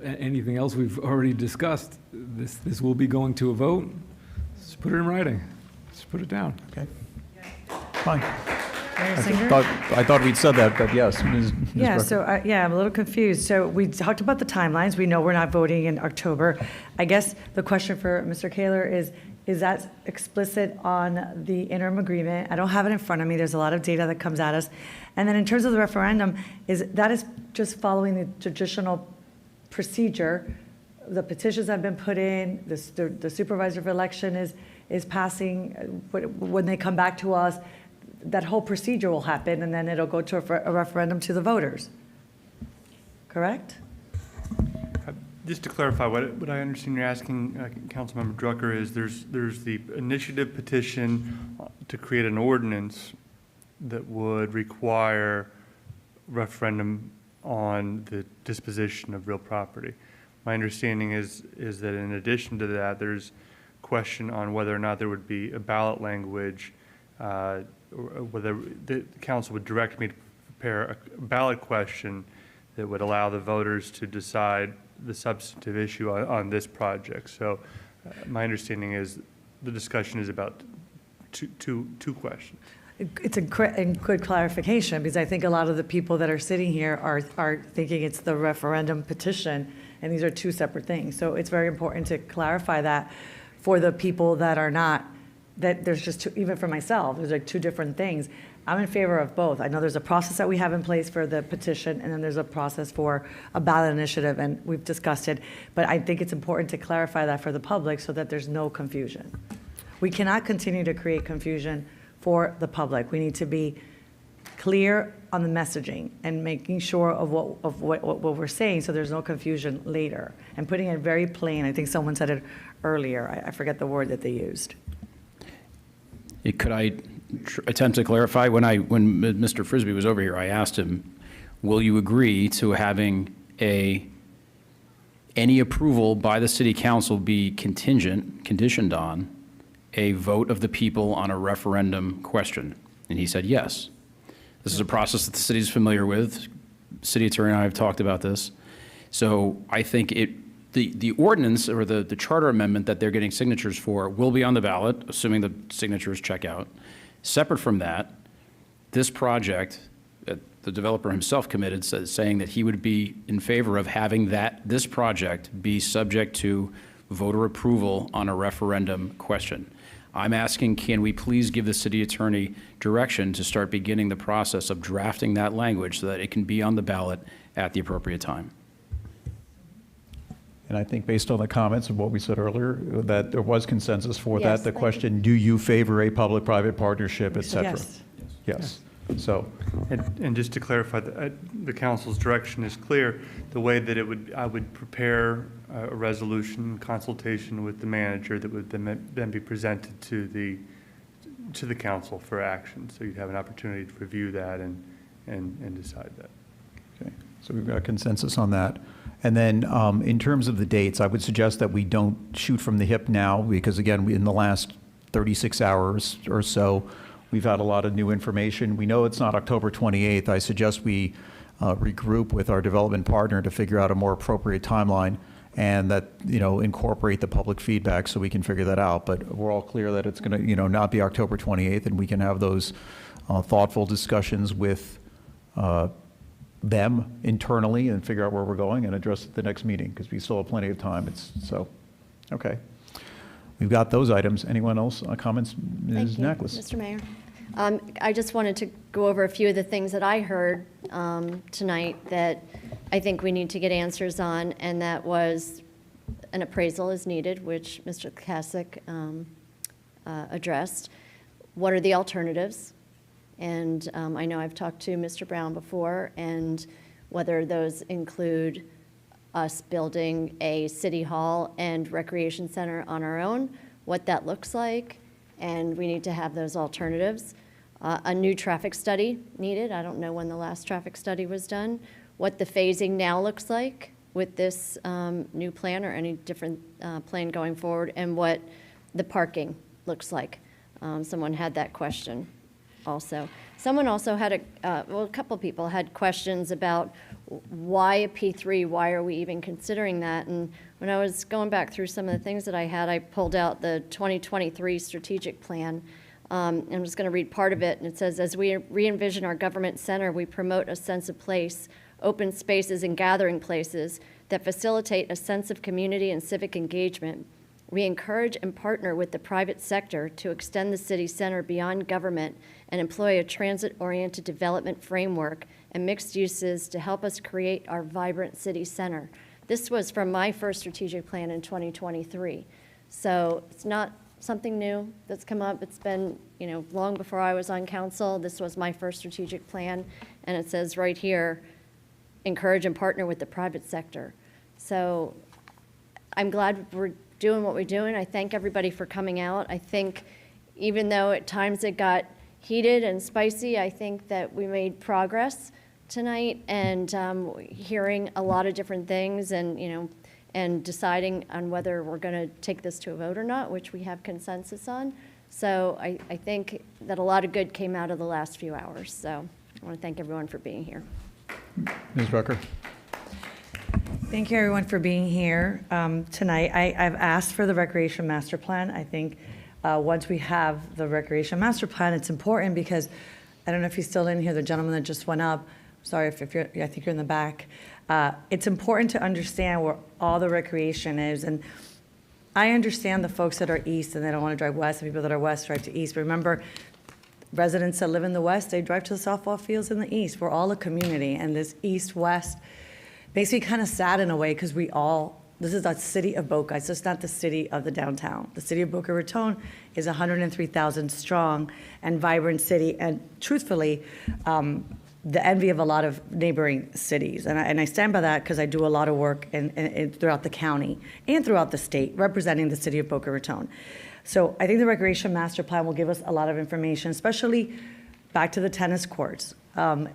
anything else we've already discussed. This will be going to a vote. Just put it in writing. Just put it down. Okay. Fine. Mayor I Singer? thought we'd said that, but yes. Ms. Yeah, Rucker. so, I'm a little confused. So we talked about the timelines. We know we're not voting in October. I guess the question for Mr. Kaler is that explicit on the interim agreement? I don't have it in front of me. There's a lot of data that comes at us. And then in terms of the referendum, is just following the traditional procedure? The petitions have been put in, the supervisor of election is passing, when they come back to us, that whole procedure will happen, and then it'll go to a referendum to the voters. Correct? Just to clarify, what I understand you're asking, Councilmember Drucker, is there's the initiative petition to create an ordinance that would require referendum on the disposition of real property. My understanding is that in addition to that, there's question on whether or not there would be a ballot language, or whether the council would direct me to prepare a ballot question that would allow the voters to decide the substantive issue on this project. So my understanding is the discussion is about two questions. It's a good clarification, because I think a lot of the people that are sitting here are thinking it's the referendum petition, and these are two separate things. So it's very important to clarify that for the people that are not, that there's just two, even for myself, there's like two different things. I'm in favor of both. I know there's a process that we have in place for the petition, and then there's a process for a ballot initiative, and we've discussed it. But I think it's important to clarify that for the public so that there's no confusion. We cannot continue to create confusion for the public. We need to be clear on the messaging and making sure of what we're saying, so there's no confusion later, and putting it very plain. I think someone said it earlier. I forget the word that they used. Could I attempt to clarify? When Mr. Frisbee was over here, I asked him, will you agree to having any approval by the city council be conditioned on a vote of the people on a referendum question? And he said yes. This is a process that the city is familiar with. City attorney and I have talked about this. So I think the ordinance or the charter amendment that they're getting signatures for will be on the ballot, assuming the signatures check out. Separate from that, this project, the developer himself committed, saying that he would be in favor of having this project be subject to voter approval on a referendum question. I'm asking, can we please give the city attorney direction to start beginning the process of drafting that language so that it can be on the ballot at the appropriate time? And I think based on the comments of what we said earlier, that there was consensus for Yes, that. The thank question, do you favor a public-private partnership, et cetera? Yes. Yes. So, And just to clarify, the council's direction is clear. The way that I would prepare a resolution in consultation with the manager that would then be presented to the council for action. So you'd have an opportunity to review that and decide that. okay, so we've got consensus on that. And then in terms of the dates, I would suggest that we don't shoot from the hip now, because again, in the last 36 hours or so, we've had a lot of new information. We know it's not October 28th. I suggest we regroup with our development partner to figure out a more appropriate timeline, and that, incorporate the public feedback so we can figure that out. But we're all clear that it's going to, not be October 28th, and we can have those thoughtful discussions with them internally and figure out where we're going and address it at the next meeting, because we still have plenty of time. Okay. We've got those items. Anyone else? Comments? Ms. Naklis. Mr. Mayor. I just wanted to go over a few of the things that I heard tonight that I think we need to get answers on, and that was an appraisal is needed, which Mr. Kasich addressed. What are the alternatives? And I know I've talked to Mr. Brown before, and whether those include us building a city hall and recreation center on our own, what that looks like, and we need to have those alternatives. A new traffic study needed. I don't know when the last traffic study was done. What the phasing now looks like with this new plan or any different plan going forward, and what the parking looks like. Someone had that question also. Someone also had a couple people had questions about why a P3, why are we even considering that? And when I was going back through some of the things that I had, I pulled out the 2023 strategic plan. I'm just going to read part of it, and it says, as we re-envision our government center, we promote a sense of place, open spaces and gathering places that facilitate a sense of community and civic engagement. We encourage and partner with the private sector to extend the city center beyond government and employ a transit-oriented development framework and mixed uses to help us create our vibrant city center. This was from my first strategic plan in 2023. So it's not something new that's come up. It's been, long before I was on council. This was my first strategic plan, and it says right here, encourage and partner with the private sector. So I'm glad we're doing what we're doing. I thank everybody for coming out. I think even though at times it got heated and spicy, I think that we made progress tonight, and hearing a lot of different things, and deciding on whether we're going to take this to a vote or not, which we have consensus on. So I think that a lot of good came out of the last few hours. So I want to thank everyone for being here. Ms. Rucker? Thank you, everyone, for being here tonight. I've asked for the Recreation Master Plan. I think once we have the Recreation Master Plan, it's important because, I don't know if he's still in here, the gentleman that just went up, sorry if you're, I think you're in the back. It's important to understand where all the recreation is. And I understand the folks that are east and they don't want to drive west, and people that are west drive to east. But remember, residents that live in the west, they drive to the softball fields in the east. We're all a community, and this east-west makes me kind of sad in a way, because this is the city of Boca. It's just not the city of the downtown. The city of Boca Raton is 103,000 strong and vibrant city, and truthfully, the envy of a lot of neighboring cities. And I stand by that because I do a lot of work throughout the county and throughout the state representing the city of Boca Raton. So I think the Recreation Master Plan will give us a lot of information, especially back to the tennis courts.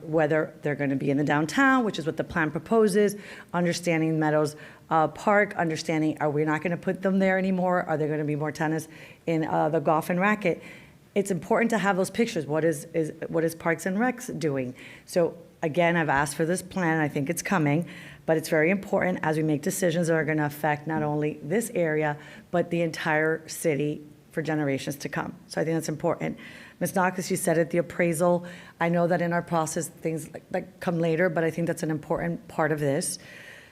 Whether they're going to be in the downtown, which is what the plan proposes, understanding Meadows Park, understanding are we not going to put them there anymore? Are there going to be more tennis in the golf and racket? It's important to have those pictures. What is Parks and Recs doing? So again, I've asked for this plan. I think it's coming, but it's very important as we make decisions that are going to affect not only this area, but the entire city for generations to come. So I think that's important. Ms. Knox, as you said it, the appraisal, I know that in our process, things like come later, but I think that's an important part of this.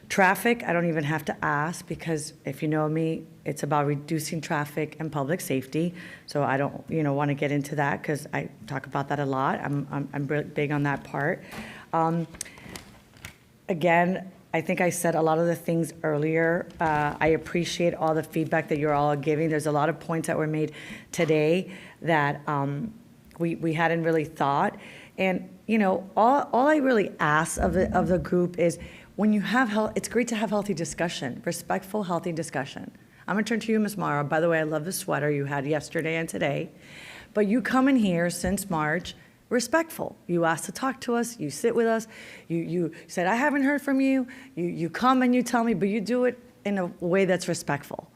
Traffic, I don't even have to ask, because if you know me, it's about reducing traffic and public safety. So I don't, want to get into that, because I talk about that a lot. I'm really big on that part. Again, I think I said a lot of the things earlier. I appreciate all the feedback that you're all giving. There's a lot of points that were made today that we hadn't really thought. And, all I really ask of the group is, when you have it's great to have healthy discussion, respectful, healthy discussion. I'm going to turn to you, Ms. Morrow. By the way, I love the sweater you had yesterday and today. But you come in here since March respectful. You asked to talk to us. You sit with us. You said, I haven't heard from you. You come and you tell me, but you do it in a way that's respectful.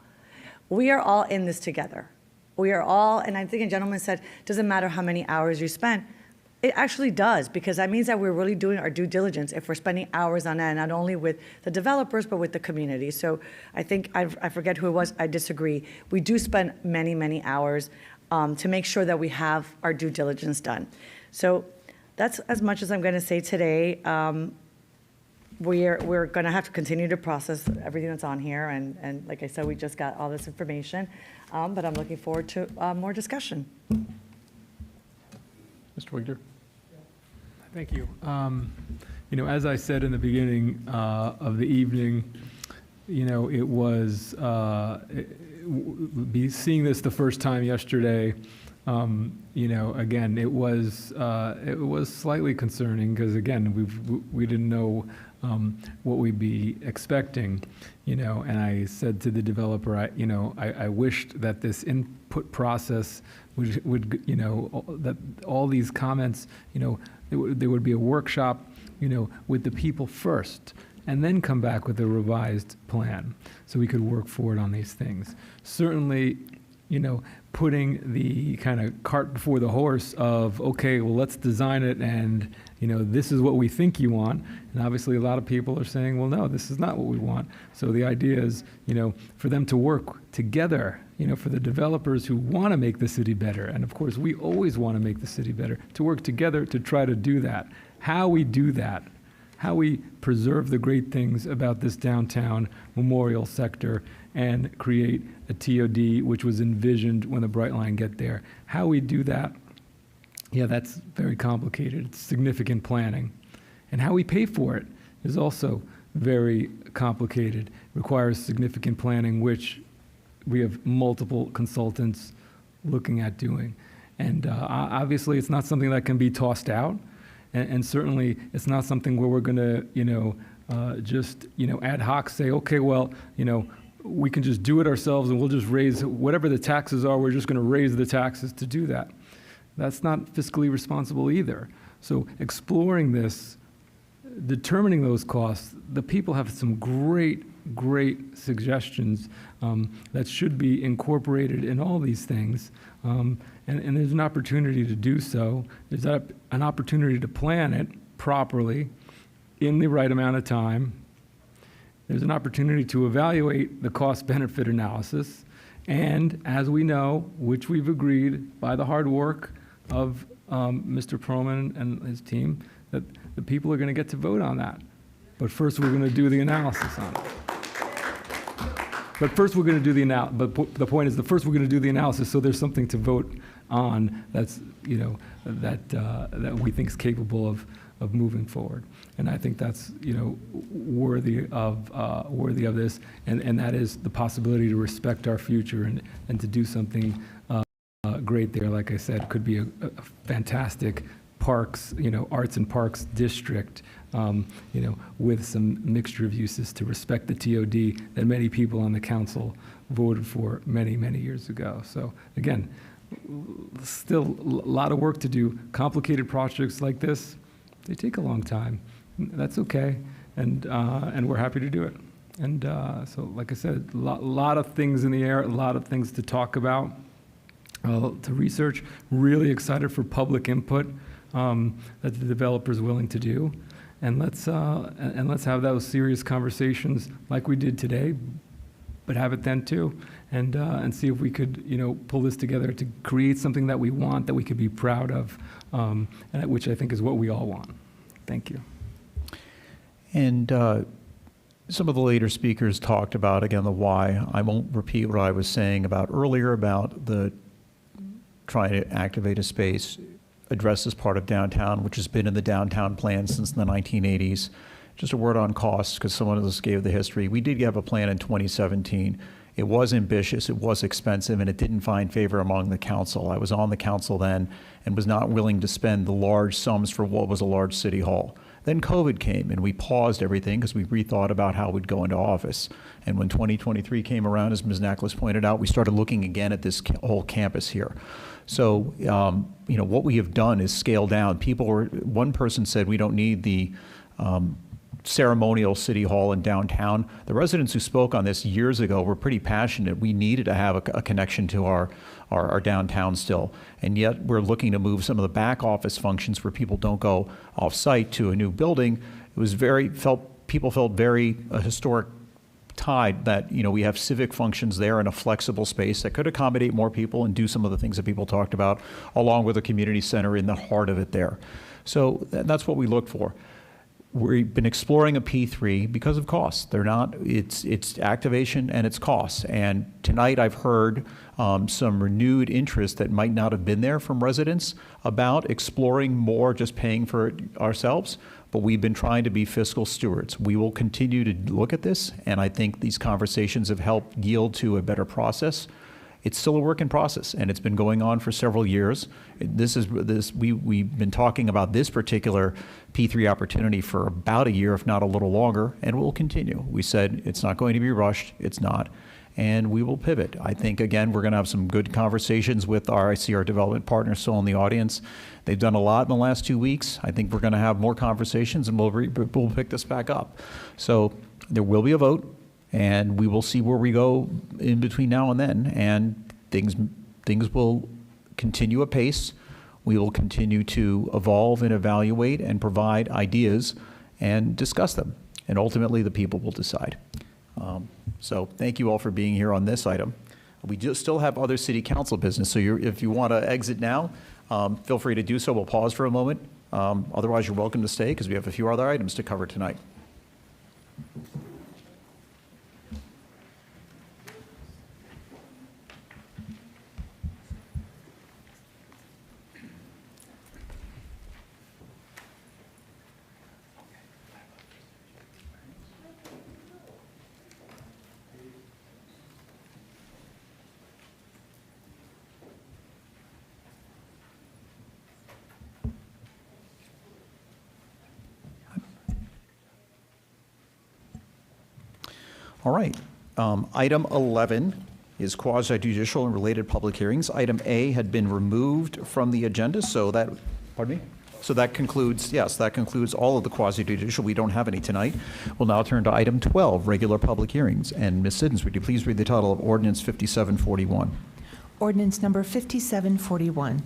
We are all in this together. We are all, and I think a gentleman said, doesn't matter how many hours you spend. It actually does, because that means that we're really doing our due diligence if we're spending hours on that, not only with the developers, but with the community. So I think, I forget who it was, I disagree. We do spend many, many hours to make sure that we have our due diligence done. So that's as much as I'm going to say today. We're going to have to continue to process everything that's on here. And like I said, we just got all this information. But I'm looking forward to more discussion. Mr. Wigner? Thank you. As I said in the beginning of the evening, it was seeing this the first time yesterday. Again, it was slightly concerning, because again, we didn't know what we'd be expecting, and I said to the developer, I wished that this input process would that all these comments, there would be a workshop, with the people first, and then come back with a revised plan so we could work forward on these things. Certainly, putting the kind of cart before the horse of, okay, well, let's design it and, this is what we think you want. And obviously a lot of people are saying, well, no, this is not what we want. So the idea is, for them to work together, for the developers who want to make the city better. And of course, we always want to make the city better, to work together to try to do that. How we do that, how we preserve the great things about this downtown memorial sector and create a TOD, which was envisioned when the Bright Line get there. How we do that, yeah, that's very complicated. It's significant planning. And how we pay for it is also very complicated, requires significant planning, which we have multiple consultants looking at doing. And obviously, it's not something that can be tossed out. And certainly, it's not something where we're going to, just, ad hoc say, okay, well, we can just do it ourselves and we'll just raise whatever the taxes are, we're just going to raise the taxes to do that. That's not fiscally responsible either. So exploring this, determining those costs, the people have some great suggestions that should be incorporated in all these things. And there's an opportunity to do so. There's an opportunity to plan it properly in the right amount of time. There's an opportunity to evaluate the cost-benefit analysis. And as we know, which we've agreed by the hard work of Mr. Perlman and his team, that the people are going to get to vote on that. But first, we're going to do the analysis on it. But first, we're going to do the analysis. But the point is, first we're going to do the analysis, so there's something to vote on that's, that we think is capable of moving forward. And I think that's, worthy of this, and that is the possibility to respect our future and to do something great there. Like I said, could be a fantastic parks, arts and parks district, with some mixture of uses to respect the TOD that many people on the council voted for many, many years ago. So again, still a lot of work to do. Complicated projects like this, they take a long time. That's okay, and we're happy to do it. And so, like I said, a lot of things in the air, a lot of things to talk about, to research. Really excited for public input that the developer's willing to do, and let's have those serious conversations like we did today, but have it then too, and see if we could pull this together to create something that we want, that we could be proud of, and which I think is what we all want. Thank you. And some of the later speakers talked about, again, the why. I won't repeat what I was saying about earlier about the trying to activate a space, address this part of downtown, which has been in the downtown plan since the 1980s. Just a word on costs, because someone else gave the history. We did have a plan in 2017. It was ambitious, it was expensive, and it didn't find favor among the council. I was on the council then and was not willing to spend the large sums for what was a large city hall. Then COVID came, and we paused everything because we rethought about how we'd go into office. And when 2023 came around, as Ms. Naklis pointed out, we started looking again at this whole campus here. So, what we have done is scale down. One person said we don't need the ceremonial city hall in downtown. The residents who spoke on this years ago were pretty passionate. We needed to have a connection to our downtown still. And yet we're looking to move some of the back office functions where people don't go off site to a new building. It was people felt very historic tied that, we have civic functions there in a flexible space that could accommodate more people and do some of the things that people talked about, along with a community center in the heart of it there. So that's what we looked for. We've been exploring a P3 because of costs. It's activation and it's costs. And tonight I've heard some renewed interest that might not have been there from residents about exploring more, just paying for it ourselves. But we've been trying to be fiscal stewards. We will continue to look at this, and I think these conversations have helped yield to a better process. It's still a work in process, and it's been going on for several years. We've been talking about this particular P3 opportunity for about a year, if not a little longer, and we'll continue. We said it's not going to be rushed. It's not. and we will pivot. I think, again, we're going to have some good conversations with I see our development partners still in the audience. They've done a lot in the last 2 weeks. I think we're going to have more conversations, and we'll pick this back up. So there will be a vote, and we will see where we go in between now and then, and things will continue apace. We will continue to evolve and evaluate and provide ideas and discuss them. And ultimately, the people will decide. So thank you all for being here on this item. We do still have other city council business, so if you want to exit now, feel free to do so. We'll pause for a moment. Otherwise, you're welcome to stay because we have a few other items to cover tonight. All right. Item 11 is quasi-judicial and related public hearings. Item A had been removed from the agenda, so that, pardon me? So that concludes, yes, that concludes all of the quasi-judicial. We don't have any tonight. We'll now turn to item 12, regular public hearings. And Ms. Siddons, would you please read the title of Ordinance 5741? Ordinance number 5741,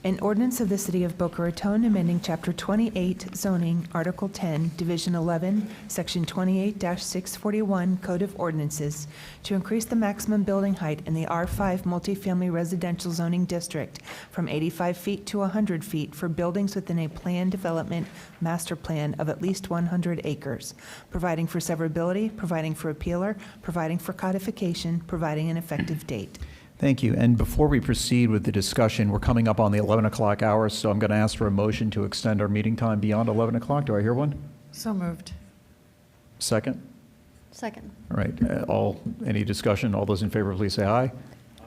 an ordinance of the City of Boca Raton amending Chapter 28 zoning, Article 10, Division 11, Section 28-641 Code of Ordinances to increase the maximum building height in the R5 multifamily residential zoning district from 85 feet to 100 feet for buildings within a planned development master plan of at least 100 acres, providing for severability, providing for appealer, providing for codification, providing an effective date. Thank you. And before we proceed with the discussion, we're coming up on the 11 o'clock hour, so I'm going to ask for a motion to extend our meeting time beyond 11 o'clock. Do I hear one? So moved. Second? Second. All right. Any discussion? All those in favor, please say aye.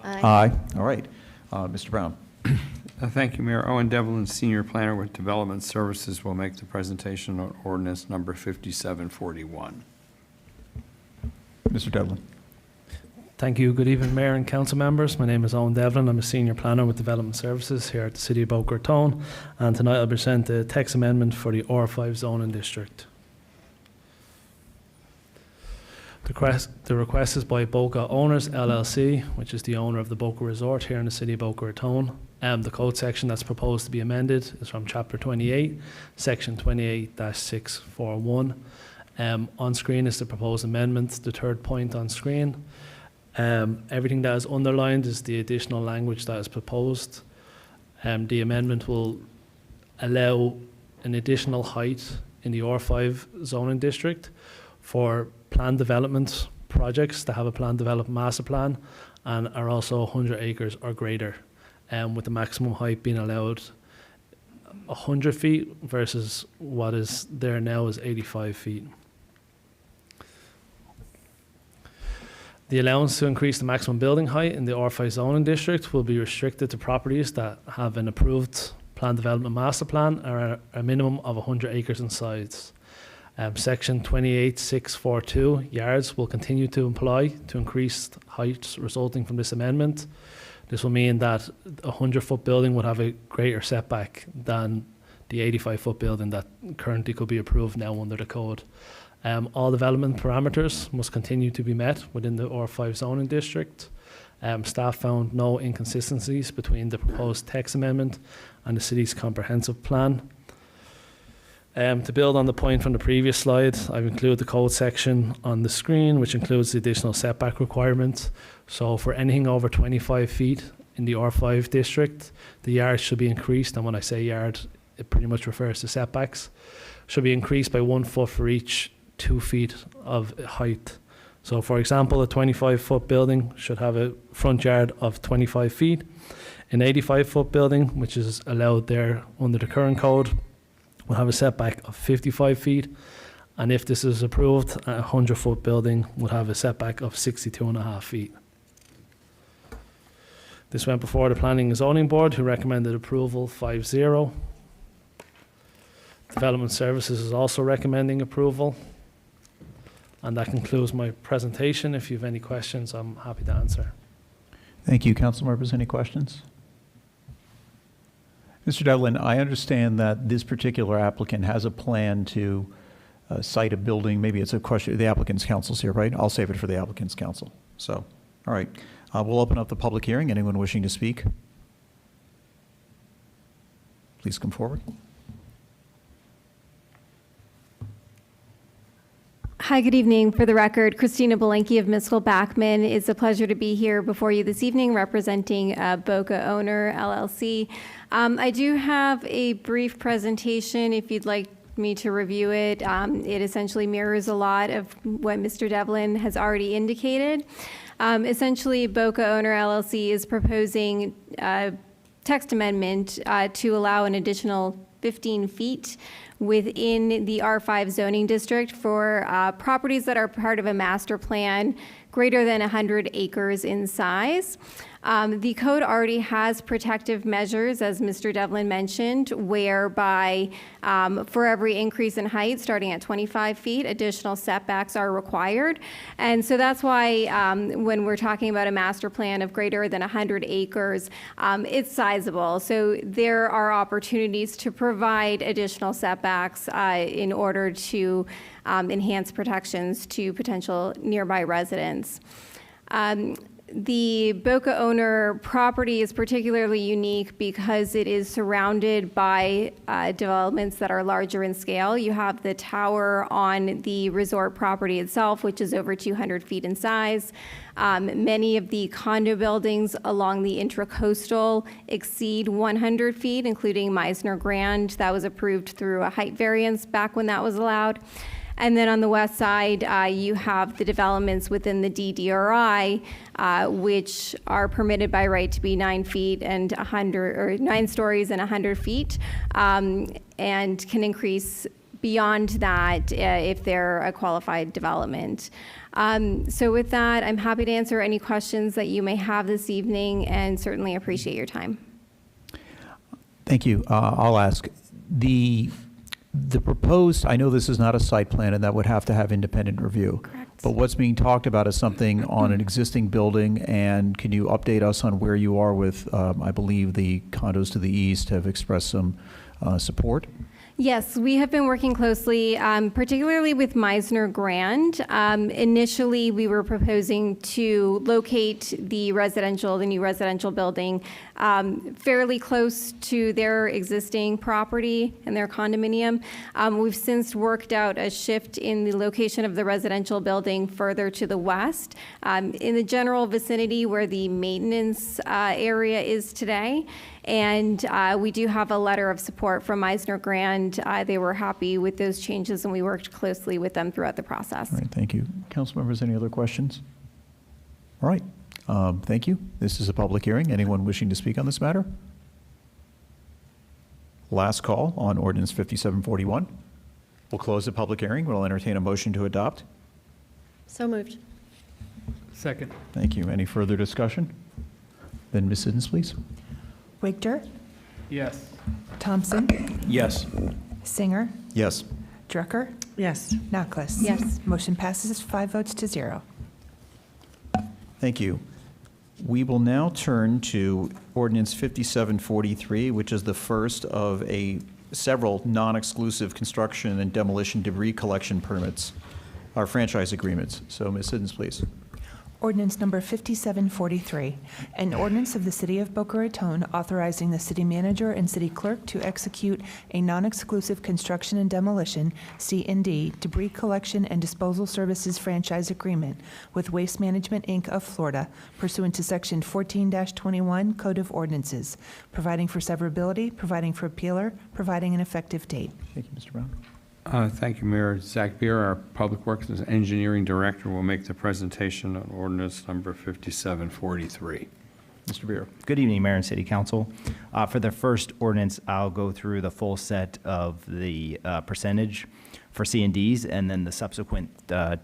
Aye. Aye. All right. Mr. Brown. Thank you, Mayor. Owen Devlin, Senior Planner with Development Services, will make the presentation on ordinance number 5741. Mr. Devlin. Thank you. Good evening, Mayor and Council members. My name is Owen Devlin. I'm a Senior Planner with Development Services here at the City of Boca Raton. And tonight I'll present the text amendment for the R5 zoning district. The request is by Boca Owners LLC, which is the owner of the Boca Resort here in the City of Boca Raton. The code section that's proposed to be amended is from Chapter 28, Section 28-641. On screen is the proposed amendment, the third point on screen. Everything that is underlined is the additional language that is proposed. The amendment will allow an additional height in the R5 zoning district for planned development projects that have a planned development master plan and are also 100 acres or greater, with the maximum height being allowed 100 feet versus what is there now is 85 feet. The allowance to increase the maximum building height in the R5 zoning district will be restricted to properties that have an approved planned development master plan or are a minimum of 100 acres in size. Section 28642 yards will continue to apply to increased heights resulting from this amendment. This will mean that a 100-foot building would have a greater setback than the 85-foot building that currently could be approved now under the code. All development parameters must continue to be met within the R5 zoning district. Staff found no inconsistencies between the proposed text amendment and the city's comprehensive plan. To build on the point from the previous slide, I've included the code section on the screen, which includes the additional setback requirements. So for anything over 25 feet in the R5 district, the yard should be increased. And when I say yard, it pretty much refers to setbacks. Should be increased by 1 foot for each 2 feet of height. So for example, a 25-foot building should have a front yard of 25 feet. An 85-foot building, which is allowed there under the current code, will have a setback of 55 feet. And if this is approved, a 100-foot building would have a setback of 62.5 feet. This went before the Planning and Zoning Board, who recommended approval 5-0. Development Services is also recommending approval. And that concludes my presentation. If you have any questions, I'm happy to answer. Thank you. Council members, any questions? Mr. Devlin, I understand that this particular applicant has a plan to site a building. Maybe it's a question, the applicant's counsel's here, right? I'll save it for the applicant's counsel. So, all right. We'll open up the public hearing. Anyone wishing to speak? Please come forward. Hi, good evening. For the record, Christina Belenke of Miskel Backman. It's a pleasure to be here before you this evening representing Boca Owner LLC. I do have a brief presentation if you'd like me to review it. It essentially mirrors a lot of what Mr. Devlin has already indicated. Essentially, Boca Owner LLC is proposing a text amendment to allow an additional 15 feet within the R5 zoning district for properties that are part of a master plan greater than 100 acres in size. The code already has protective measures, as Mr. Devlin mentioned, whereby for every increase in height, starting at 25 feet, additional setbacks are required. And so that's why when we're talking about a master plan of greater than 100 acres, it's sizable. So there are opportunities to provide additional setbacks in order to enhance protections to potential nearby residents. The Boca Owner property is particularly unique because it is surrounded by developments that are larger in scale. You have the tower on the resort property itself, which is over 200 feet in size. Many of the condo buildings along the intracoastal exceed 100 feet, including Meisner Grand. That was approved through a height variance back when that was allowed. And then on the west side, you have the developments within the DDRI, which are permitted by right to be 9 feet and 100, or 9 stories and 100 feet, and can increase beyond that if they're a qualified development. So with that, I'm happy to answer any questions that you may have this evening, and certainly appreciate your time. Thank you. I'll ask. The proposed, I know this is not a site plan and that would have to have independent review. Correct. But what's being talked about is something on an existing building, and can you update us on where you are with, I believe the condos to the east have expressed some support? Yes, we have been working closely, particularly with Meisner Grand. Initially, we were proposing to locate the new residential building fairly close to their existing property and their condominium. We've since worked out a shift in the location of the residential building further to the west, in the general vicinity where the maintenance area is today. And we do have a letter of support from Meisner Grand. They were happy with those changes, and we worked closely with them throughout the process. All right, thank you. Council members, any other questions? All right, thank you. This is a public hearing. Anyone wishing to speak on this matter? Last call on ordinance 5741. We'll close the public hearing. We'll entertain a motion to adopt. So moved. Second. Thank you. Any further discussion? Then Ms. Siddons, please. Wigder, Yes. Thompson, Yes. Singer, Yes. Drucker, Yes. Nachlas. Yes. Motion passes 5 votes to 0. Thank you. We will now turn to ordinance 5743, which is the first of several non-exclusive construction and demolition debris collection permits, our franchise agreements. So Ms. Siddons, please. Ordinance number 5743, an ordinance of the City of Boca Raton authorizing the city manager and city clerk to execute a non-exclusive construction and demolition, C&D, debris collection and disposal services franchise agreement with Waste Management, Inc. of Florida pursuant to Section 14-21 Code of Ordinances, providing for severability, providing for appealer, providing an effective date. Thank you, Mr. Brown. Thank you, Mayor. Zach Beer, our Public Works and Engineering Director, will make the presentation on ordinance number 5743. Mr. Beer. Good evening, Mayor and City Council. For the first ordinance, I'll go through the full set of the percentage for C&Ds, and then the subsequent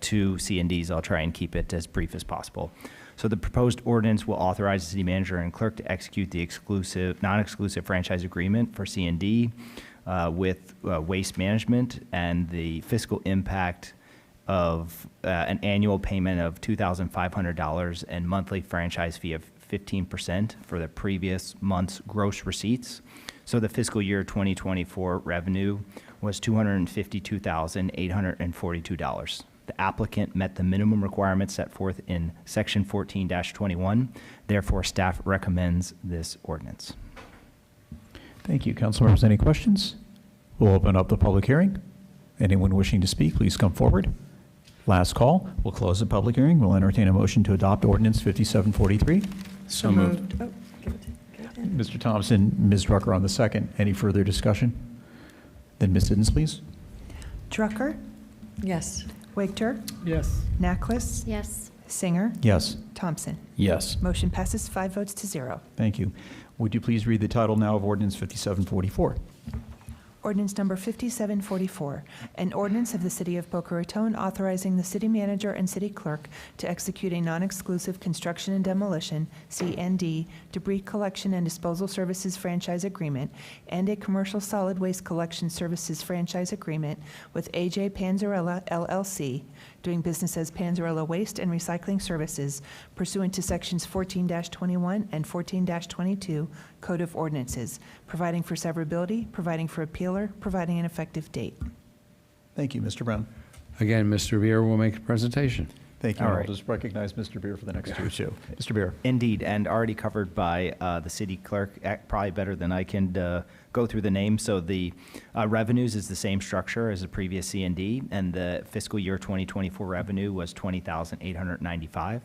two C&Ds, I'll try and keep it as brief as possible. So the proposed ordinance will authorize the city manager and clerk to execute the non-exclusive franchise agreement for C&D with Waste Management, and the fiscal impact of an annual payment of $2,500 and monthly franchise fee of 15% for the previous month's gross receipts. So the fiscal year 2024 revenue was $252,842. The applicant met the minimum requirements set forth in Section 14-21. Therefore, staff recommends this ordinance. Thank you. Council members, any questions? We'll open up the public hearing. Anyone wishing to speak, please come forward. Last call. We'll close the public hearing. We'll entertain a motion to adopt ordinance 5743. So moved. Oh, give it to him. Mr. Thompson, Ms. Drucker on the second. Any further discussion? Then Ms. Siddons, please. Drucker, Yes. Wigter, Yes. Naklis, Yes. Singer, Yes. Thompson. Yes. Motion passes 5 votes to 0. Thank you. Would you please read the title now of ordinance 5744? Ordinance number 5744, an ordinance of the City of Boca Raton authorizing the city manager and city clerk to execute a non-exclusive construction and demolition, C&D, debris collection and disposal services franchise agreement, and a commercial solid waste collection services franchise agreement with AJ Panzarella LLC, doing business as Panzarella Waste and Recycling Services pursuant to Sections 14-21 and 14-22 Code of Ordinances, providing for severability, providing for appealer, providing an effective date. Thank you, Mr. Brown. Again, Mr. Beer will make a presentation. Thank you. All I'll right. just recognize Mr. Beer for the next two, too. Mr. Beer. Indeed, and already covered by the city clerk, probably better than I can go through the names. So the revenues is the same structure as the previous C&D, and the fiscal year 2024 revenue was $20,895.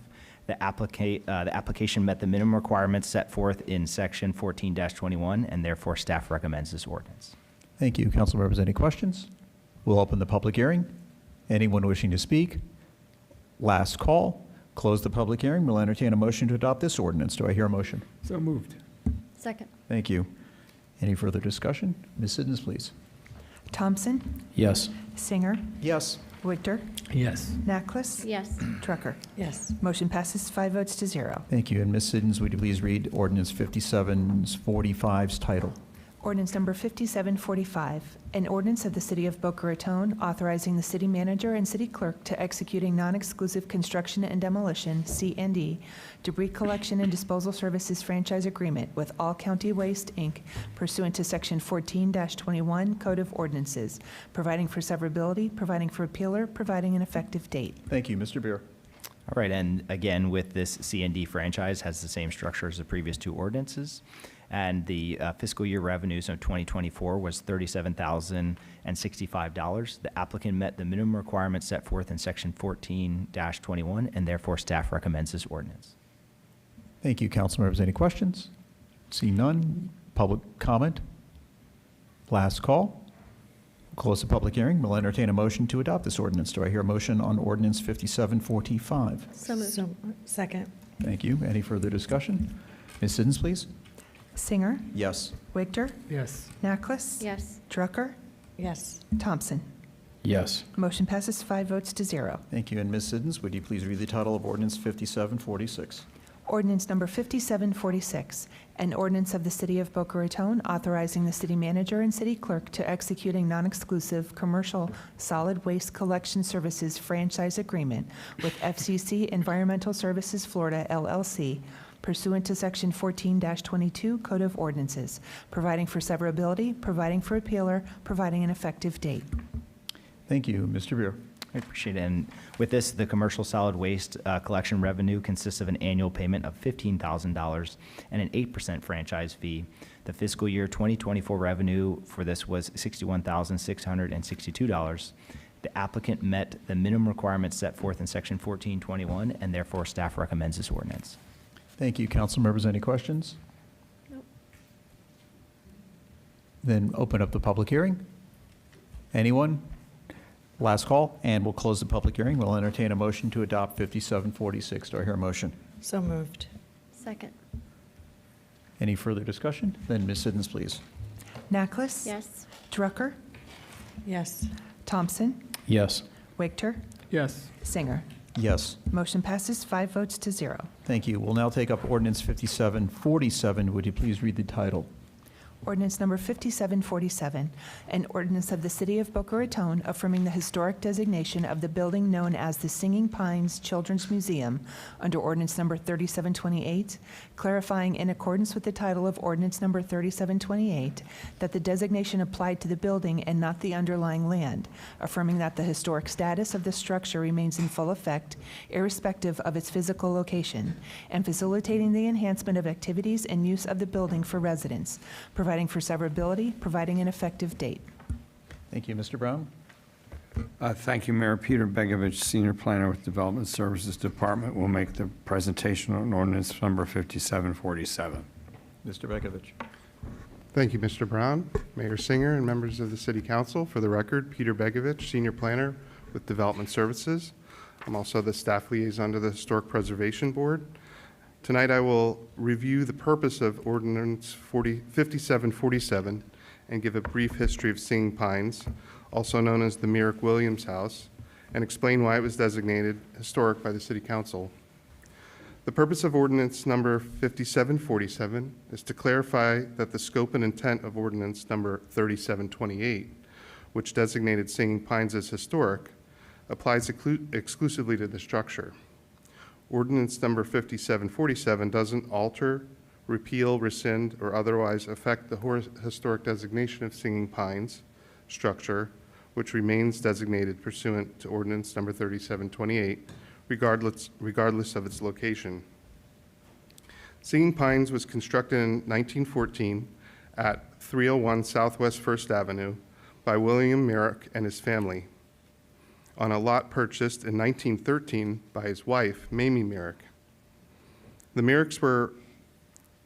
The application met the minimum requirements set forth in Section 14-21, and therefore staff recommends this ordinance. Thank you. Council members, any questions? We'll open the public hearing. Anyone wishing to speak? Last call. Close the public hearing. We'll entertain a motion to adopt this ordinance. Do I hear a motion? So moved. Second. Thank you. Any further discussion? Ms. Siddons, please. Thompson, Yes. Singer, Yes. Wigter, Yes. Naklis, Yes. Drucker. Yes. Motion passes 5 votes to 0. Thank you. And Ms. Siddons, would you please read ordinance 5745's title? Ordinance number 5745, an ordinance of the City of Boca Raton authorizing the city manager and city clerk to execute a non-exclusive construction and demolition, C&D, debris collection and disposal services franchise agreement with All County Waste, Inc. pursuant to Section 14-21 Code of Ordinances, providing for severability, providing for appealer, providing an effective date. Thank you. Mr. Beer. All right, and again, with this C&D franchise, has the same structure as the previous two ordinances. And the fiscal year revenues of 2024 was $37,065. The applicant met the minimum requirements set forth in Section 14-21, and therefore staff recommends this ordinance. Thank you. Council members, any questions? See none. Public comment? Last call. Close the public hearing. We'll entertain a motion to adopt this ordinance. Do I hear a motion on ordinance 5745? So moved. Second. Thank you. Any further discussion? Ms. Siddons, please. Singer, Yes. Wigter, Yes. Naklis, Yes. Drucker, Yes. Thompson. Yes. Motion passes 5 votes to 0. Thank you. And Ms. Siddons, would you please read the title of ordinance 5746? Ordinance number 5746, an ordinance of the City of Boca Raton authorizing the city manager and city clerk to execute a non-exclusive commercial solid waste collection services franchise agreement with FCC Environmental Services Florida LLC pursuant to Section 14-22 Code of Ordinances, providing for severability, providing for appealer, providing an effective date. Thank you. Mr. Beer. I appreciate it. And with this, the commercial solid waste collection revenue consists of an annual payment of $15,000 and an 8% franchise fee. The fiscal year 2024 revenue for this was $61,662. The applicant met the minimum requirements set forth in Section 14-21, and therefore staff recommends this ordinance. Thank you. Council members, any questions? Nope. Then open up the public hearing. Anyone? Last call, and we'll close the public hearing. We'll entertain a motion to adopt 5746. Do I hear a motion? So moved. Second. Any further discussion? Then Ms. Siddons, please. Naklis, Yes. Drucker, Yes. Thompson, Yes. Wigter, Yes. Singer. Yes. Motion passes 5 votes to 0. Thank you. We'll now take up ordinance 5747. Would you please read the title? Ordinance number 5747, an ordinance of the City of Boca Raton affirming the historic designation of the building known as the Singing Pines Children's Museum under ordinance number 3728, clarifying in accordance with the title of ordinance number 3728 that the designation applied to the building and not the underlying land, affirming that the historic status of the structure remains in full effect irrespective of its physical location, and facilitating the enhancement of activities and use of the building for residents, providing for severability, providing an effective date. Thank you. Mr. Brown? Thank you, Mayor. Peter Begovich, Senior Planner with Development Services Department, will make the presentation on ordinance number 5747. Mr. Bekovich. Thank you, Mr. Brown, Mayor Singer, and members of the City Council. For the record, Peter Begovich, Senior Planner with Development Services. I'm also the staff liaison to the Historic Preservation Board. Tonight I will review the purpose of Ordinance 5747 and give a brief history of Singing Pines, also known as the Merrick Williams House, and explain why it was designated historic by the City Council. The purpose of Ordinance number 5747 is to clarify that the scope and intent of Ordinance number 3728, which designated Singing Pines as historic, applies exclusively to the structure. Ordinance number 5747 doesn't alter, repeal, rescind, or otherwise affect the historic designation of Singing Pines structure, which remains designated pursuant to Ordinance number 3728, regardless of its location. Singing Pines was constructed in 1914 at 301 Southwest 1st Avenue by William Merrick and his family, on a lot purchased in 1913 by his wife, Mamie Merrick. The Merricks were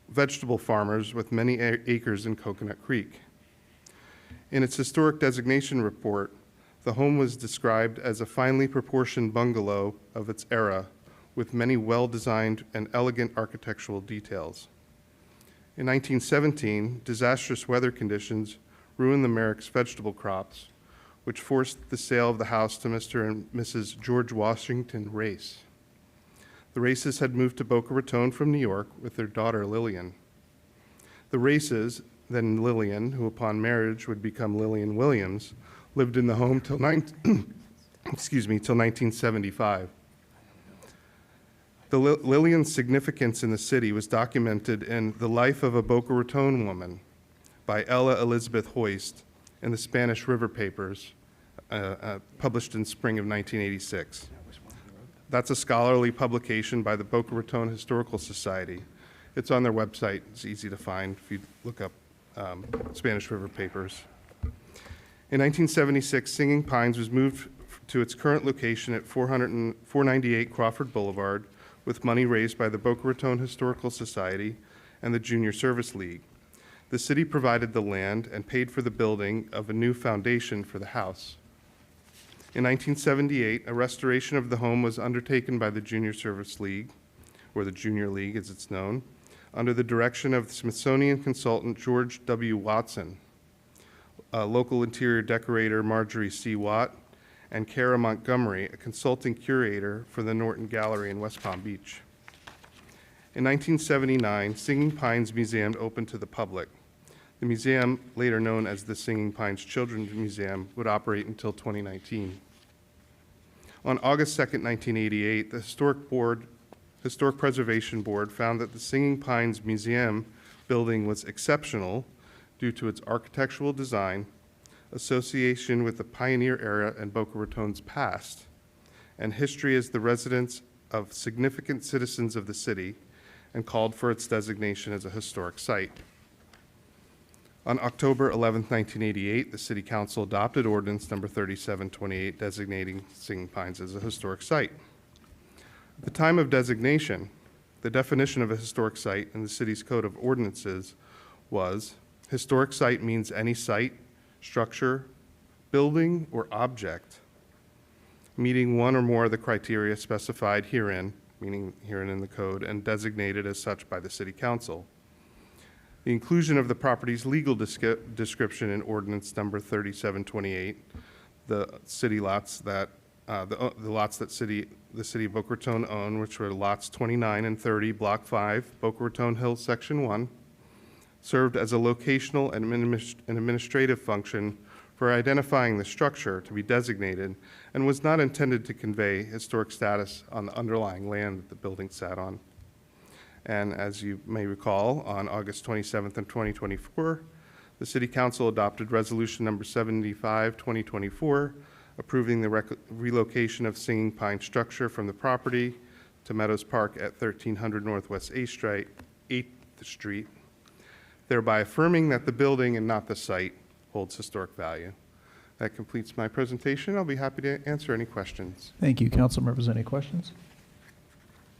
vegetable farmers with many acres in Coconut Creek. In its historic designation report, the home was described as a finely proportioned bungalow of its era with many well-designed and elegant architectural details. In 1917, disastrous weather conditions ruined the Merricks' vegetable crops, which forced the sale of the house to Mr. and Mrs. George Washington Race. The Races had moved to Boca Raton from New York with their daughter Lillian. The Races, then Lillian, who upon marriage would become Lillian Williams, lived in the home till 1975. Lillian's significance in the city was documented in The Life of a Boca Raton Woman by Ella Elizabeth Hoyst in the Spanish River Papers, published in spring of 1986. That's a scholarly publication by the Boca Raton Historical Society. It's on their website. It's easy to find if you look up Spanish River Papers. In 1976, Singing Pines was moved to its current location at 498 Crawford Boulevard with money raised by the Boca Raton Historical Society and the Junior Service League. The city provided the land and paid for the building of a new foundation for the house. In 1978, a restoration of the home was undertaken by the Junior Service League, or the Junior League as it's known, under the direction of the Smithsonian consultant George W. Watson, local interior decorator Marjorie C. Watt, and Kara Montgomery, a consulting curator for the Norton Gallery in West Palm Beach. In 1979, Singing Pines Museum opened to the public. The museum, later known as the Singing Pines Children's Museum, would operate until 2019. On August 2nd, 1988, the Historic Preservation Board found that the Singing Pines Museum building was exceptional due to its architectural design, association with the pioneer era and Boca Raton's past, and history as the residence of significant citizens of the city, and called for its designation as a historic site. On October 11, 1988, the City Council adopted Ordinance number 3728 designating Singing Pines as a historic site. At the time of designation, the definition of a historic site in the city's Code of Ordinances was, historic site means any site, structure, building, or object meeting one or more of the criteria specified herein, meaning herein in the code, and designated as such by the City Council. The inclusion of the property's legal description in Ordinance number 3728, the city lots that the lots that the city of Boca Raton owned, which were lots 29 and 30, Block 5, Boca Raton Hills, Section 1, served as a locational and administrative function for identifying the structure to be designated and was not intended to convey historic status on the underlying land that the building sat on. And as you may recall, on August 27th of 2024, the City Council adopted Resolution Number 75, 2024, approving the relocation of Singing Pine structure from the property to Meadows Park at 1300 Northwest 8th Street, thereby affirming that the building and not the site holds historic value. That completes my presentation. I'll be happy to answer any questions. Thank you. Council members, any questions?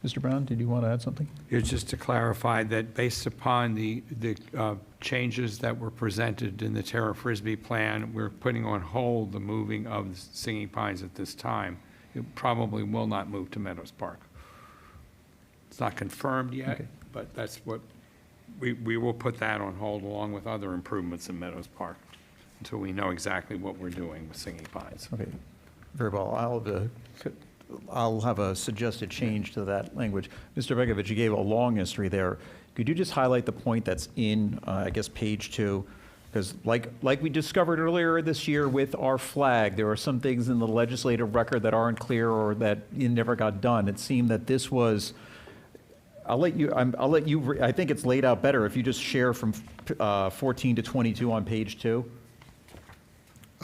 Mr. Brown, did you want to add something? It's just to clarify that based upon the changes that were presented in the Terra Frisbee plan, we're putting on hold the moving of the Singing Pines at this time. It probably will not move to Meadows Park. It's not confirmed yet, Okay. but that's what, we will put that on hold along with other improvements in Meadows Park until we know exactly what we're doing with Singing Pines. Okay, very well. I'll have a suggested change to that language. Mr. Begovic, you gave a long history there. Could you just highlight the point that's in, I guess, page 2? Because like we discovered earlier this year with our flag, there are some things in the legislative record that aren't clear or that never got done. It seemed that this was, I think it's laid out better if you just share from 14 to 22 on page 2.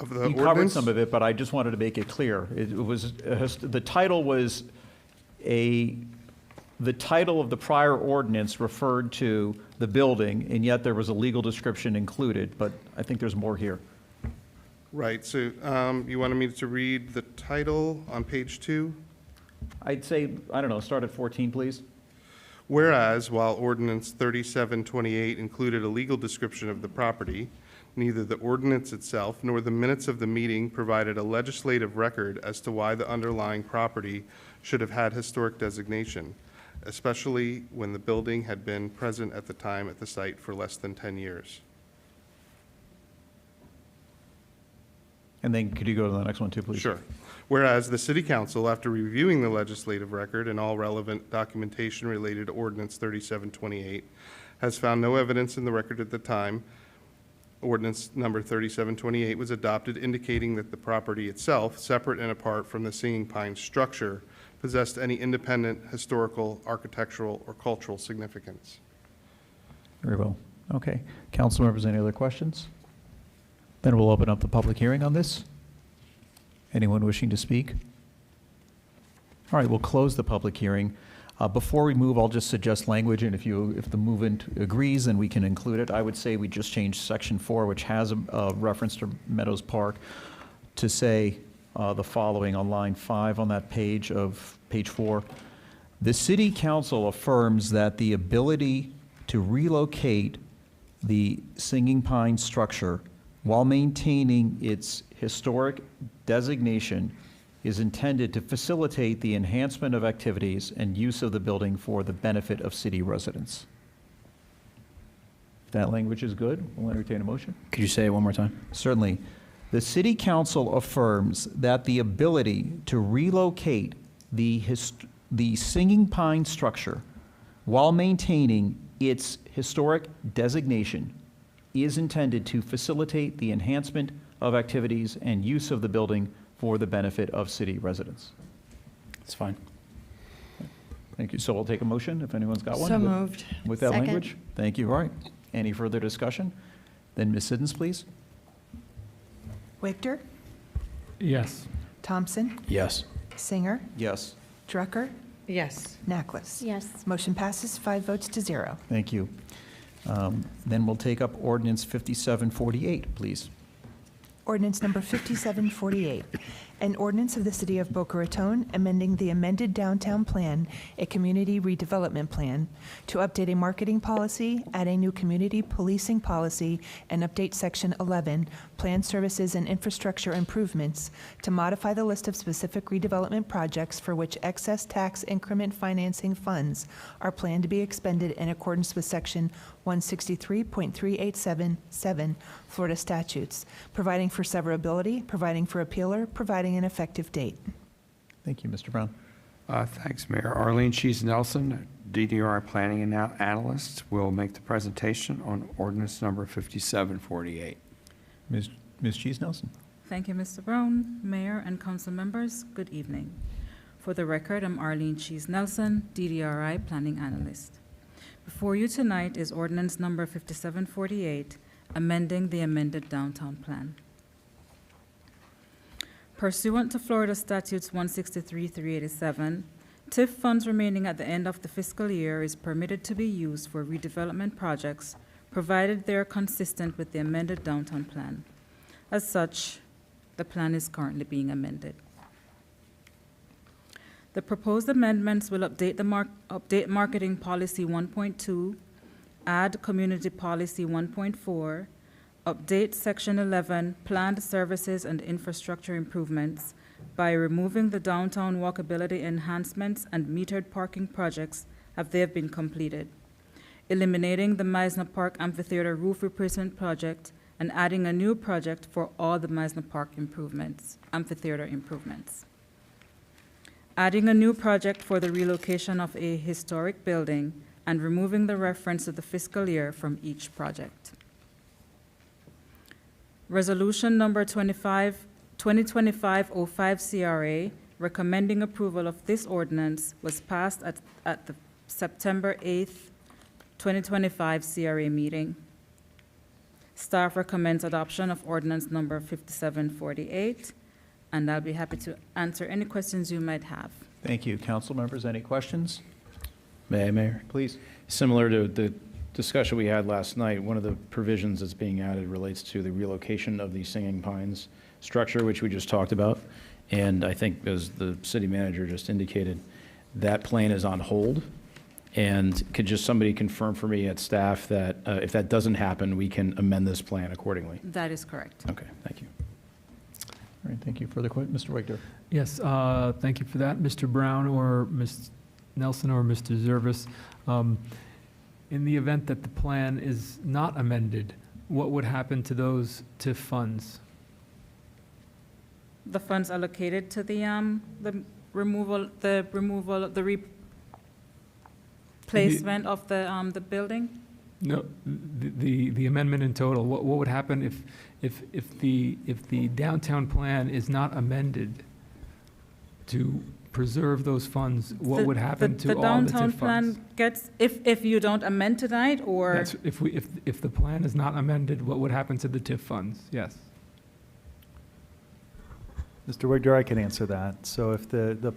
Of the You covered ordinance? some of it, but I just wanted to make it clear. It was, the title was the title of the prior ordinance referred to the building, and yet there was a legal description included, but I think there's more here. Right, so you wanted me to read the title on page 2? I'd say, I don't know, start at 14, please. Whereas, while Ordinance 3728 included a legal description of the property, neither the ordinance itself nor the minutes of the meeting provided a legislative record as to why the underlying property should have had historic designation, especially when the building had been present at the time at the site for less than 10 years. And then could you go to the next one too, please? Sure. Whereas the City Council, after reviewing the legislative record and all relevant documentation related to Ordinance 3728, has found no evidence in the record at the time Ordinance number 3728 was adopted indicating that the property itself, separate and apart from the Singing Pine structure, possessed any independent historical, architectural, or cultural significance. Very well. Okay. Council members, any other questions? Then we'll open up the public hearing on this. Anyone wishing to speak? All right, we'll close the public hearing. Before we move, I'll just suggest language, and if the movement agrees, then we can include it. I would say we just change section 4, which has a reference to Meadows Park, to say the following on line 5 on that page of page 4. The City Council affirms that the ability to relocate the Singing Pine structure while maintaining its historic designation is intended to facilitate the enhancement of activities and use of the building for the benefit of city residents. If that language is good, we'll entertain a motion. Could you say it one more time? Certainly. The City Council affirms that the ability to relocate the Singing Pine structure while maintaining its historic designation is intended to facilitate the enhancement of activities and use of the building for the benefit of city residents. It's fine. Thank you. So we'll take a motion if anyone's got one. So moved. With that Second. language? Thank you. All right. Any further discussion? Then Ms. Siddons, please. Wachter, Yes. Thompson, Yes. Singer, Yes. Drucker, Yes. Nachlas. Yes. Motion passes 5 votes to 0. Thank you. Then we'll take up ordinance 5748, please. Ordinance number 5748, an ordinance of the City of Boca Raton amending the amended downtown plan, a community redevelopment plan, to update a marketing policy, add a new community policing policy, and update Section 11, Plan Services and Infrastructure Improvements, to modify the list of specific redevelopment projects for which excess tax increment financing funds are planned to be expended in accordance with Section 163.3877 Florida statutes, providing for severability, providing for appealer, providing an effective date. Thank you, Mr. Brown. Thanks, Mayor. Arlene Cheese Nelson, DDRI Planning Analyst, will make the presentation on ordinance number 5748. Ms. Cheese Nelson. Thank you, Mr. Brown. Mayor and council members, good evening. For the record, I'm Arlene Cheese Nelson, DDRI Planning Analyst. Before you tonight is ordinance number 5748, amending the amended downtown plan. Pursuant to Florida Statutes 163-387, TIF funds remaining at the end of the fiscal year is permitted to be used for redevelopment projects, provided they are consistent with the amended downtown plan. As such, the plan is currently being amended. The proposed amendments will update update Marketing Policy 1.2, add Community Policy 1.4, update Section 11, Planned Services and Infrastructure Improvements, by removing the downtown walkability enhancements and metered parking projects if they have been completed, eliminating the Meisner Park Amphitheater roof replacement project, and adding a new project for all the Meisner Park amphitheater improvements. Adding a new project for the relocation of a historic building and removing the reference to the fiscal year from each project. Resolution number 2025-05 CRA recommending approval of this ordinance was passed at the September 8th, 2025 CRA meeting. Staff recommends adoption of ordinance number 5748, and I'll be happy to answer any questions you might have. Thank you. Council members, any questions? May I, Mayor? Please. Similar to the discussion we had last night, one of the provisions that's being added relates to the relocation of the Singing Pines structure, which we just talked about. And I think, as the city manager just indicated, that plan is on hold. And could just somebody confirm for me at staff that if that doesn't happen, we can amend this plan accordingly? That is correct. Okay, thank you. All right, thank you. Further questions? Mr. Wigder. Yes, thank you for that, Mr. Brown or Ms. Nelson or Mr. Zervis. In the event that the plan is not amended, what would happen to those TIF funds? The funds allocated to the replacement of the building? No, the amendment in total. What would happen if the downtown plan is not amended to preserve those funds? What would happen to all the TIF funds? The downtown plan gets, if you don't amend tonight, or? That's, if the plan is not amended, what would happen to the TIF funds? Yes. Mr. Wigder, I can answer that. So if the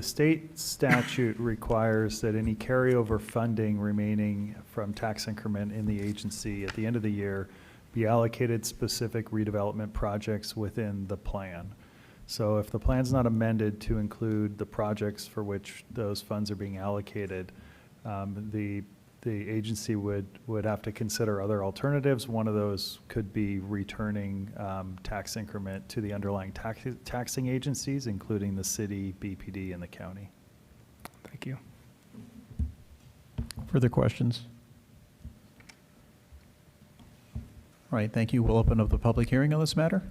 state statute requires that any carryover funding remaining from tax increment in the agency at the end of the year be allocated specific redevelopment projects within the plan. So if the plan's not amended to include the projects for which those funds are being allocated, the agency would have to consider other alternatives. One of those could be returning tax increment to the underlying taxing agencies, including the city, BPD, and the county. Thank you. Further questions? All right, thank you. We'll open up the public hearing on this matter.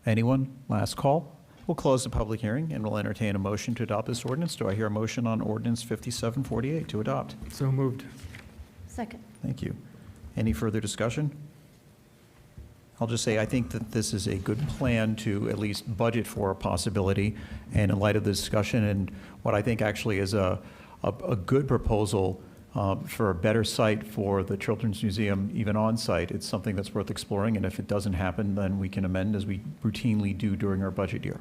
Anyone? Last call. We'll close the public hearing and we'll entertain a motion to adopt this ordinance. Do I hear a motion on ordinance 5748 to adopt? So moved. Second. Thank you. Any further discussion? I'll just say I think that this is a good plan to at least budget for a possibility, and in light of the discussion and what I think actually is a good proposal for a better site for the Children's Museum, even on site, it's something that's worth exploring, and if it doesn't happen, then we can amend as we routinely do during our budget year.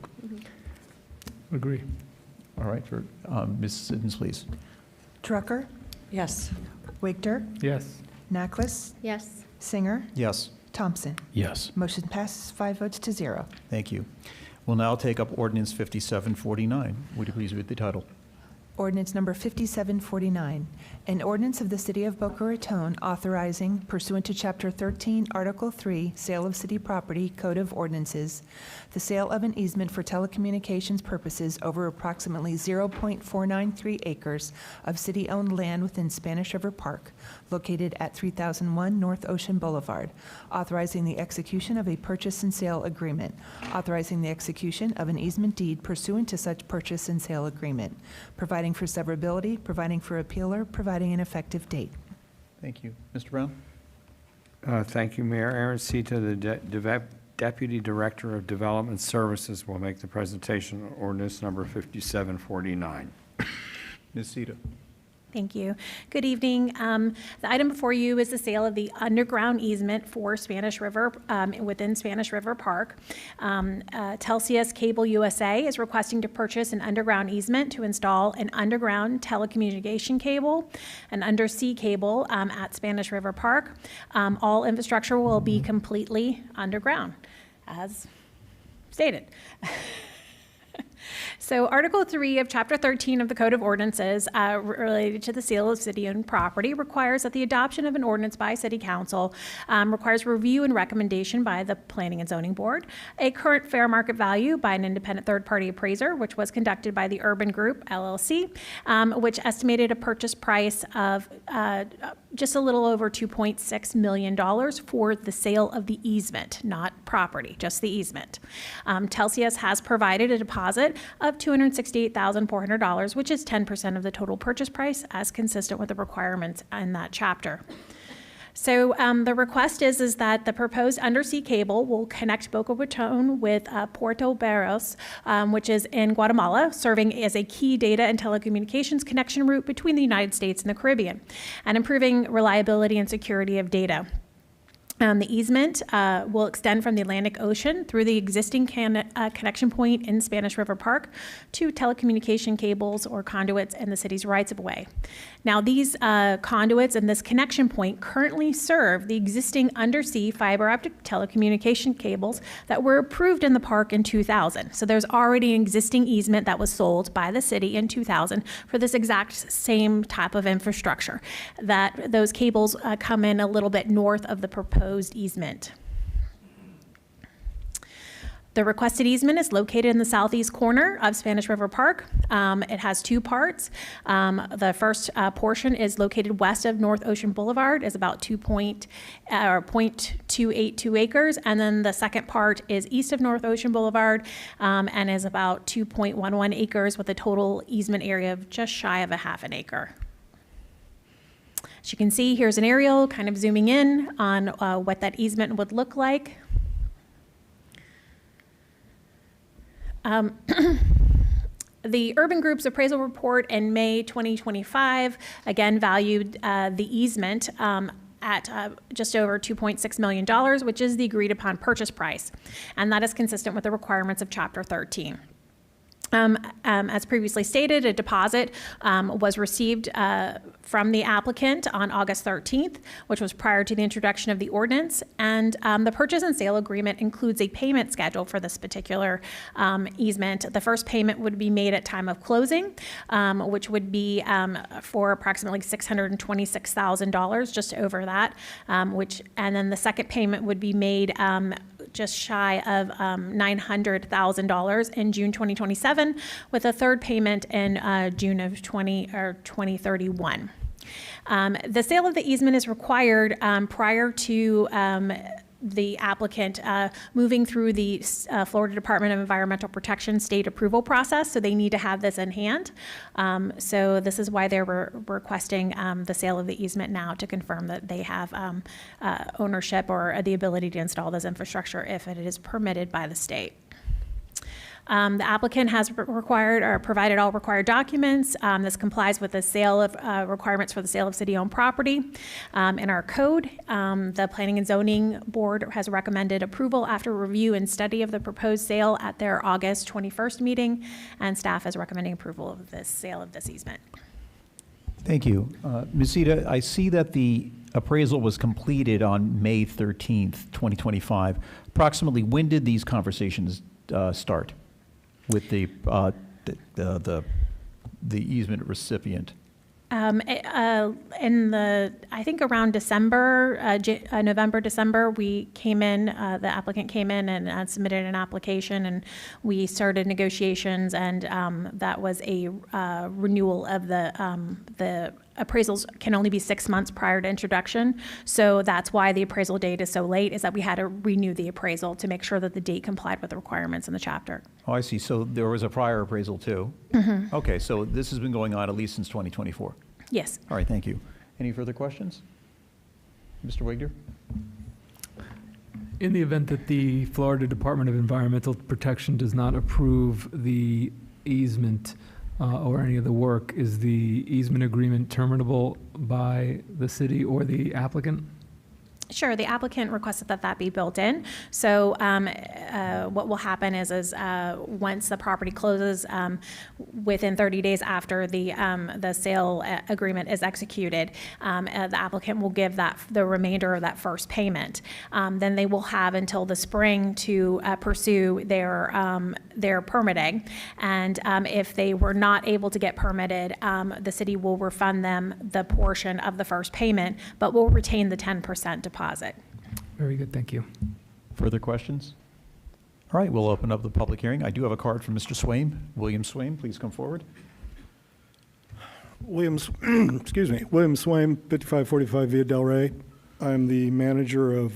Agree. All right, for Ms. Siddons, please. Drucker? Yes. Wigder? Yes. Naklis? Yes. Singer? Yes. Thompson? Yes. Motion passes 5 votes to 0. Thank you. We'll now take up ordinance 5749. Would you please read the title? Ordinance number 5749, an ordinance of the City of Boca Raton authorizing pursuant to Chapter 13, Article 3, Sale of City Property, Code of Ordinances, the sale of an easement for telecommunications purposes over approximately 0.493 acres of city-owned land within Spanish River Park, located at 3001 North Ocean Boulevard, authorizing the execution of a purchase and sale agreement, authorizing the execution of an easement deed pursuant to such purchase and sale agreement, providing for severability, providing for appealer, providing an effective date. Thank you. Mr. Brown? Thank you, Mayor. Aaron Sita, the Deputy Director of Development Services, will make the presentation on ordinance number 5749. Ms. Sita? Thank you. Good evening. The item before you is the sale of the underground easement for Spanish River, within Spanish River Park. Telxius Cable USA is requesting to purchase an underground easement to install an underground telecommunication cable, an undersea cable at Spanish River Park. All infrastructure will be completely underground, as stated. So Article 3 of Chapter 13 of the Code of Ordinances related to the sale of city-owned property requires that the adoption of an ordinance by City Council requires review and recommendation by the Planning and Zoning Board, a current fair market value by an independent third-party appraiser, which was conducted by the Urban Group, LLC, which estimated a purchase price of just a little over $2.6 million for the sale of the easement, not property, just the easement. Telxius has provided a deposit of $268,400, which is 10% of the total purchase price, as consistent with the requirements in that chapter. So the request is that the proposed undersea cable will connect Boca Raton with Puerto Barros, which is in Guatemala, serving as a key data and telecommunications connection route between the United States and the Caribbean, and improving reliability and security of data. The easement will extend from the Atlantic Ocean through the existing connection point in Spanish River Park to telecommunication cables or conduits in the city's rights-of-way. Now, these conduits and this connection point currently serve the existing undersea fiber optic telecommunication cables that were approved in the park in 2000. So there's already an existing easement that was sold by the city in 2000 for this exact same type of infrastructure. That those cables come in a little bit north of the proposed easement. The requested easement is located in the southeast corner of Spanish River Park. It has two parts. The first portion is located west of North Ocean Boulevard, is about 0.282 acres, and then the second part is east of North Ocean Boulevard and is about 2.11 acres with a total easement area of just shy of a half an acre. As you can see, here's an aerial kind of zooming in on what that easement would look like. The Urban Group's appraisal report in May 2025 again valued the easement at just over $2.6 million, which is the agreed upon purchase price, and that is consistent with the requirements of Chapter 13. As previously stated, a deposit was received from the applicant on August 13th, which was prior to the introduction of the ordinance. And the purchase and sale agreement includes a payment schedule for this particular easement. The first payment would be made at time of closing, which would be for approximately $626,000, just over that, and then the second payment would be made just shy of $900,000 in June 2027, with a third payment in June of 2031. The sale of the easement is required prior to the applicant moving through the Florida Department of Environmental Protection state approval process, so they need to have this in hand. So this is why they're requesting the sale of the easement now, to confirm that they have ownership or the ability to install this infrastructure if it is permitted by the state. The applicant has required or provided all required documents. This complies with the sale of requirements for the sale of city-owned property in our code. The Planning and Zoning Board has recommended approval after review and study of the proposed sale at their August 21st meeting, and staff is recommending approval of this sale of this easement. Thank you. Ms. Sita, I see that the appraisal was completed on May 13th, 2025. Approximately when did these conversations start with the the easement recipient? In the, I think around December, November, December, we came in, the applicant came in and submitted an application, and we started negotiations, and that was a renewal of the appraisals can only be 6 months prior to introduction. So that's why the appraisal date is so late, is that we had to renew the appraisal to make sure that the date complied with the requirements in the chapter. Oh, I see. So there was a prior appraisal too? Mhm. Okay, so this has been going on at least since 2024? Yes. All right, thank you. Any further questions? Mr. Wigner? In the event that the Florida Department of Environmental Protection does not approve the easement or any of the work, is the easement agreement terminable by the city or the applicant? Sure, the applicant requested that that be built in. So what will happen is once the property closes, within 30 days after the sale agreement is executed, the applicant will give the remainder of that first payment. Then they will have until the spring to pursue their permitting. And if they were not able to get permitted, the city will refund them the portion of the first payment, but will retain the 10% deposit. Very good, thank you. Further questions? All right, we'll open up the public hearing. I do have a card from Mr. Swaim. William Swaim, please come forward. Excuse me, William Swaim, 5545 Via Del Rey. I'm the manager of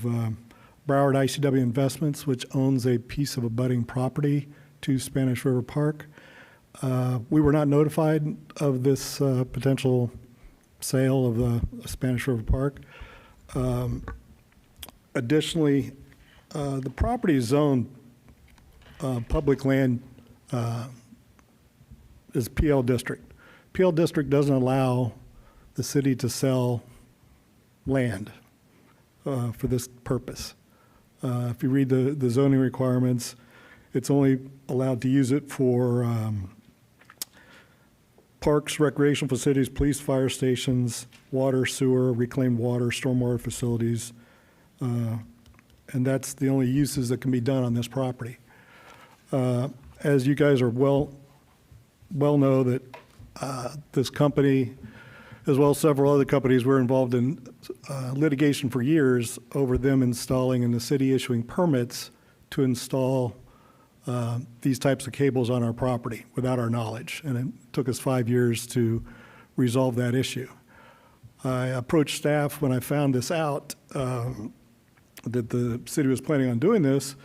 Broward ICW Investments, which owns a piece of abutting property to Spanish River Park. We were not notified of this potential sale of the Spanish River Park. Additionally, the property is zoned public land is PL District. PL District doesn't allow the city to sell land for this purpose. If you read the zoning requirements, it's only allowed to use it for parks, recreational facilities, police, fire stations, water, sewer, reclaimed water, stormwater facilities, and that's the only uses that can be done on this property. As you guys are well know that this company, as well as several other companies, were involved in litigation for years over them installing and the city issuing permits to install these types of cables on our property without our knowledge. And it took us 5 years to resolve that issue. I approached staff when I found this out, that the city was planning on doing this,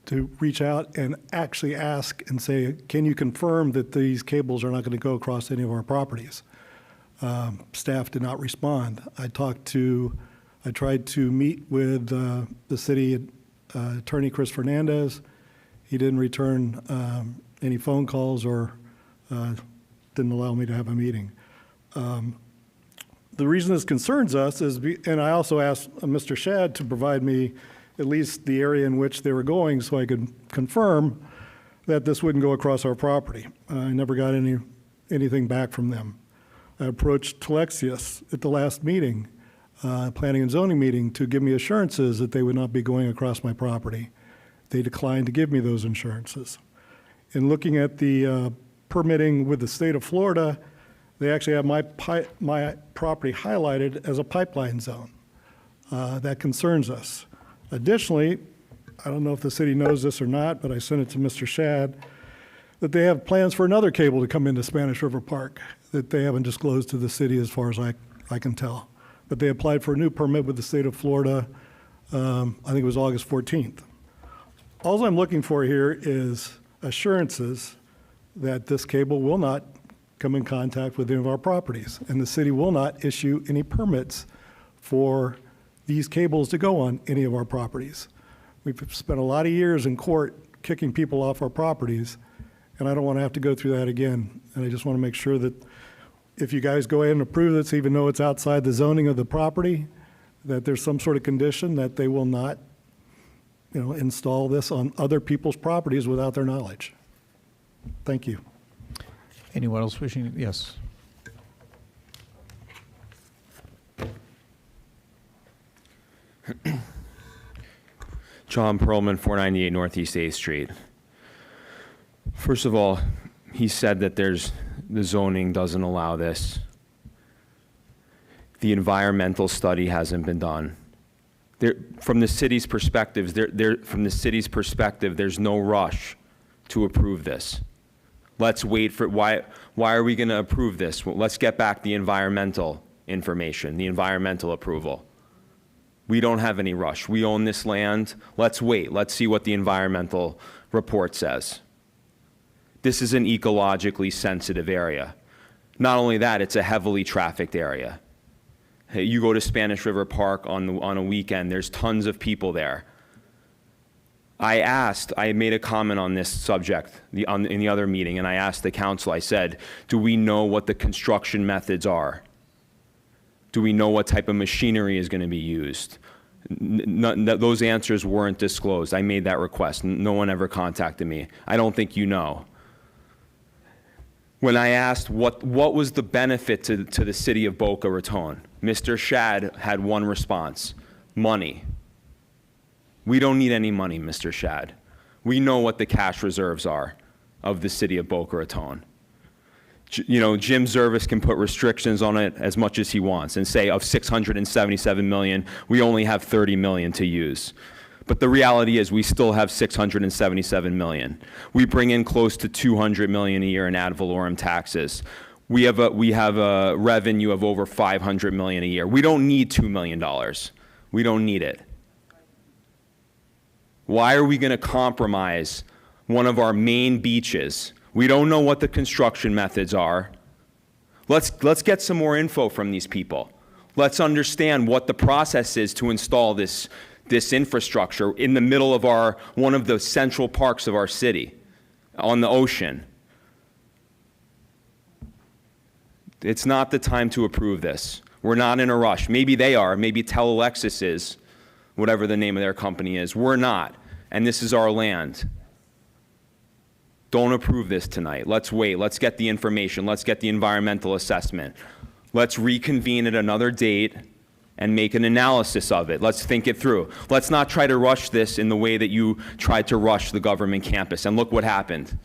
to reach out and actually ask and say, can you confirm that these cables are not going to go across any of our properties? Staff did not respond. I tried to meet with the city attorney, Chris Fernandez. He didn't return any phone calls or didn't allow me to have a meeting. The reason this concerns us is, and I also asked Mr. Shad to provide me at least the area in which they were going so I could confirm that this wouldn't go across our property. I never got anything back from them. I approached Telexius at the last meeting, planning and zoning meeting, to give me assurances that they would not be going across my property. They declined to give me those assurances. In looking at the permitting with the state of Florida, they actually have my property highlighted as a pipeline zone. That concerns us. Additionally, I don't know if the city knows this or not, but I sent it to Mr. Shad, that they have plans for another cable to come into Spanish River Park that they haven't disclosed to the city as far as I can tell. But they applied for a new permit with the state of Florida, I think it was August 14th. All I'm looking for here is assurances that this cable will not come in contact with any of our properties, and the city will not issue any permits for these cables to go on any of our properties. We've spent a lot of years in court kicking people off our properties, and I don't want to have to go through that again. And I just want to make sure that if you guys go ahead and approve this, even though it's outside the zoning of the property, that there's some sort of condition that they will not, install this on other people's properties without their knowledge. Thank you. Anyone else wishing? Yes. John Perlman, 498 Northeast 8th Street. First of all, he said that there's the zoning doesn't allow this. The environmental study hasn't been done. From the city's perspective, there's no rush to approve this. Let's wait for, why are we going to approve this? Well, let's get back the environmental information, the environmental approval. We don't have any rush. We own this land. Let's wait. Let's see what the environmental report says. This is an ecologically sensitive area. Not only that, it's a heavily trafficked area. Hey, you go to Spanish River Park on a weekend, there's tons of people there. I made a comment on this subject in the other meeting, and I asked the council, I said, do we know what the construction methods are? Do we know what type of machinery is going to be used? Those answers weren't disclosed. I made that request. No one ever contacted me. I don't think you know. When I asked what was the benefit to the city of Boca Raton, Mr. Shad had one response: money. We don't need any money, Mr. Shad. We know what the cash reserves are of the city of Boca Raton. You know, Jim Zervis can put restrictions on it as much as he wants and say of $677 million, we only have $30 million to use. But the reality is we still have $677 million. We bring in close to $200 million a year in ad valorem taxes. We have a revenue of over $500 million a year. We don't need $2 million. We don't need it. Why are we going to compromise one of our main beaches? We don't know what the construction methods are. Let's get some more info from these people. Let's understand what the process is to install this infrastructure in the middle of one of the central parks of our city, on the ocean. It's not the time to approve this. We're not in a rush. Maybe they are. Maybe Telelexis is, whatever the name of their company is. We're not. And this is our land. Don't approve this tonight. Let's wait. Let's get the information. Let's get the environmental assessment. Let's reconvene at another date and make an analysis of it. Let's think it through. Let's not try to rush this in the way that you tried to rush the government campus. And look what happened.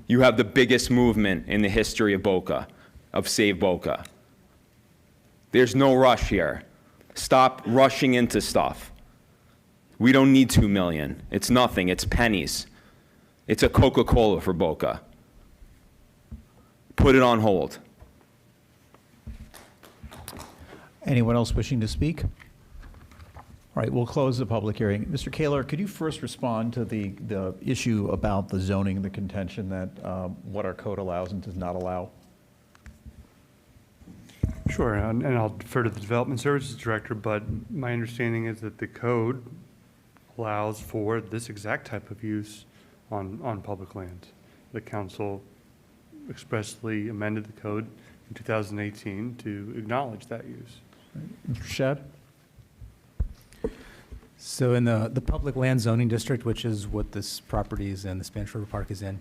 You have the biggest movement in the history of Boca, of Save Boca. There's no rush here. Stop rushing into stuff. We don't need $2 million. It's nothing. It's pennies. It's a Coca-Cola for Boca. Put it on hold. Anyone else wishing to speak? All right, we'll close the public hearing. Mr. Kaler, could you first respond to the issue about the zoning, the contention that what our code allows and does not allow? Sure, and I'll defer to the Development Services Director, but my understanding is that the code allows for this exact type of use on public land. The council expressly amended the code in 2018 to acknowledge that use. Mr. Shad? So in the public land zoning district, which is what this property is in, the Spanish River Park is in,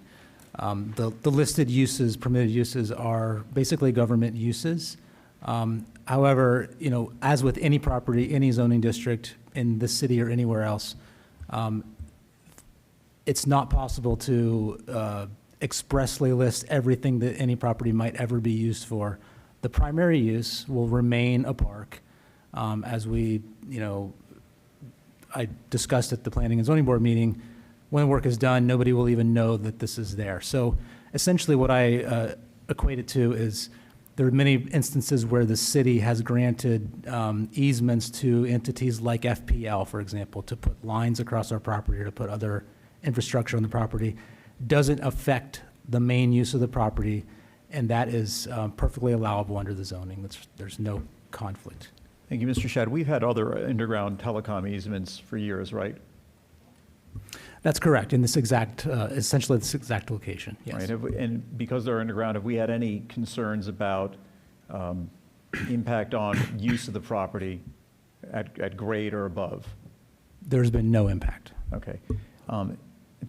the listed uses, permitted uses are basically government uses. However, you know, as with any property, any zoning district in this city or anywhere else, it's not possible to expressly list everything that any property might ever be used for. The primary use will remain a park, as we, you know, I discussed at the Planning and Zoning Board meeting. When work is done, nobody will even know that this is there. So essentially what I equate it to is there are many instances where the city has granted easements to entities like FPL, for example, to put lines across our property or to put other infrastructure on the property. Doesn't affect the main use of the property, and that is perfectly allowable under the zoning. There's no conflict. Thank you, Mr. Shad. We've had other underground telecom easements for years, right? That's correct, in this exact, essentially this exact location, yes. Right, and because they're underground, have we had any concerns about impact on use of the property at grade or above? There's been no impact. Okay. I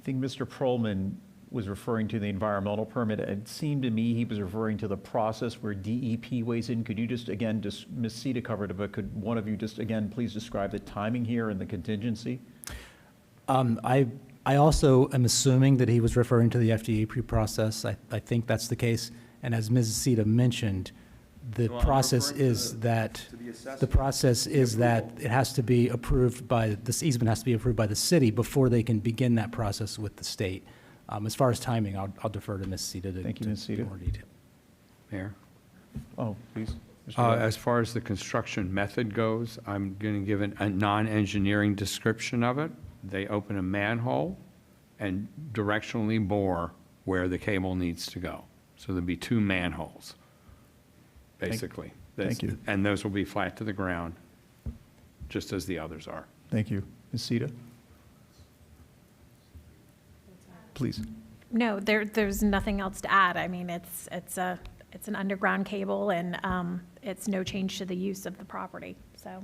think Mr. Perlman was referring to the environmental permit. It seemed to me he was referring to the process where DEP weighs in. Could you just, again, Ms. Sita covered it, but could one of you just, again, please describe the timing here and the contingency? I also am assuming that he was referring to the FDAP process. I think that's the case. And as Ms. Sita mentioned, the Well, I'm process referring to is the- that, to the assessment. the process is that it has to be approved by, this easement has to be approved by the city before they can begin that process with the state. As far as timing, I'll defer to Ms. Sita to. Thank you, to Ms. Sita. give more detail. Mayor? Oh, please. Mr. Webb. As far as the construction method goes, I'm going to give a non-engineering description of it. They open a manhole and directionally bore where the cable needs to go. So there'll be 2 manholes, basically. Thank you. And those will be flat to the ground, just as the others are. Thank you. Ms. Sita? Please. No, there's nothing else to add. I mean, it's an underground cable, and it's no change to the use of the property, so.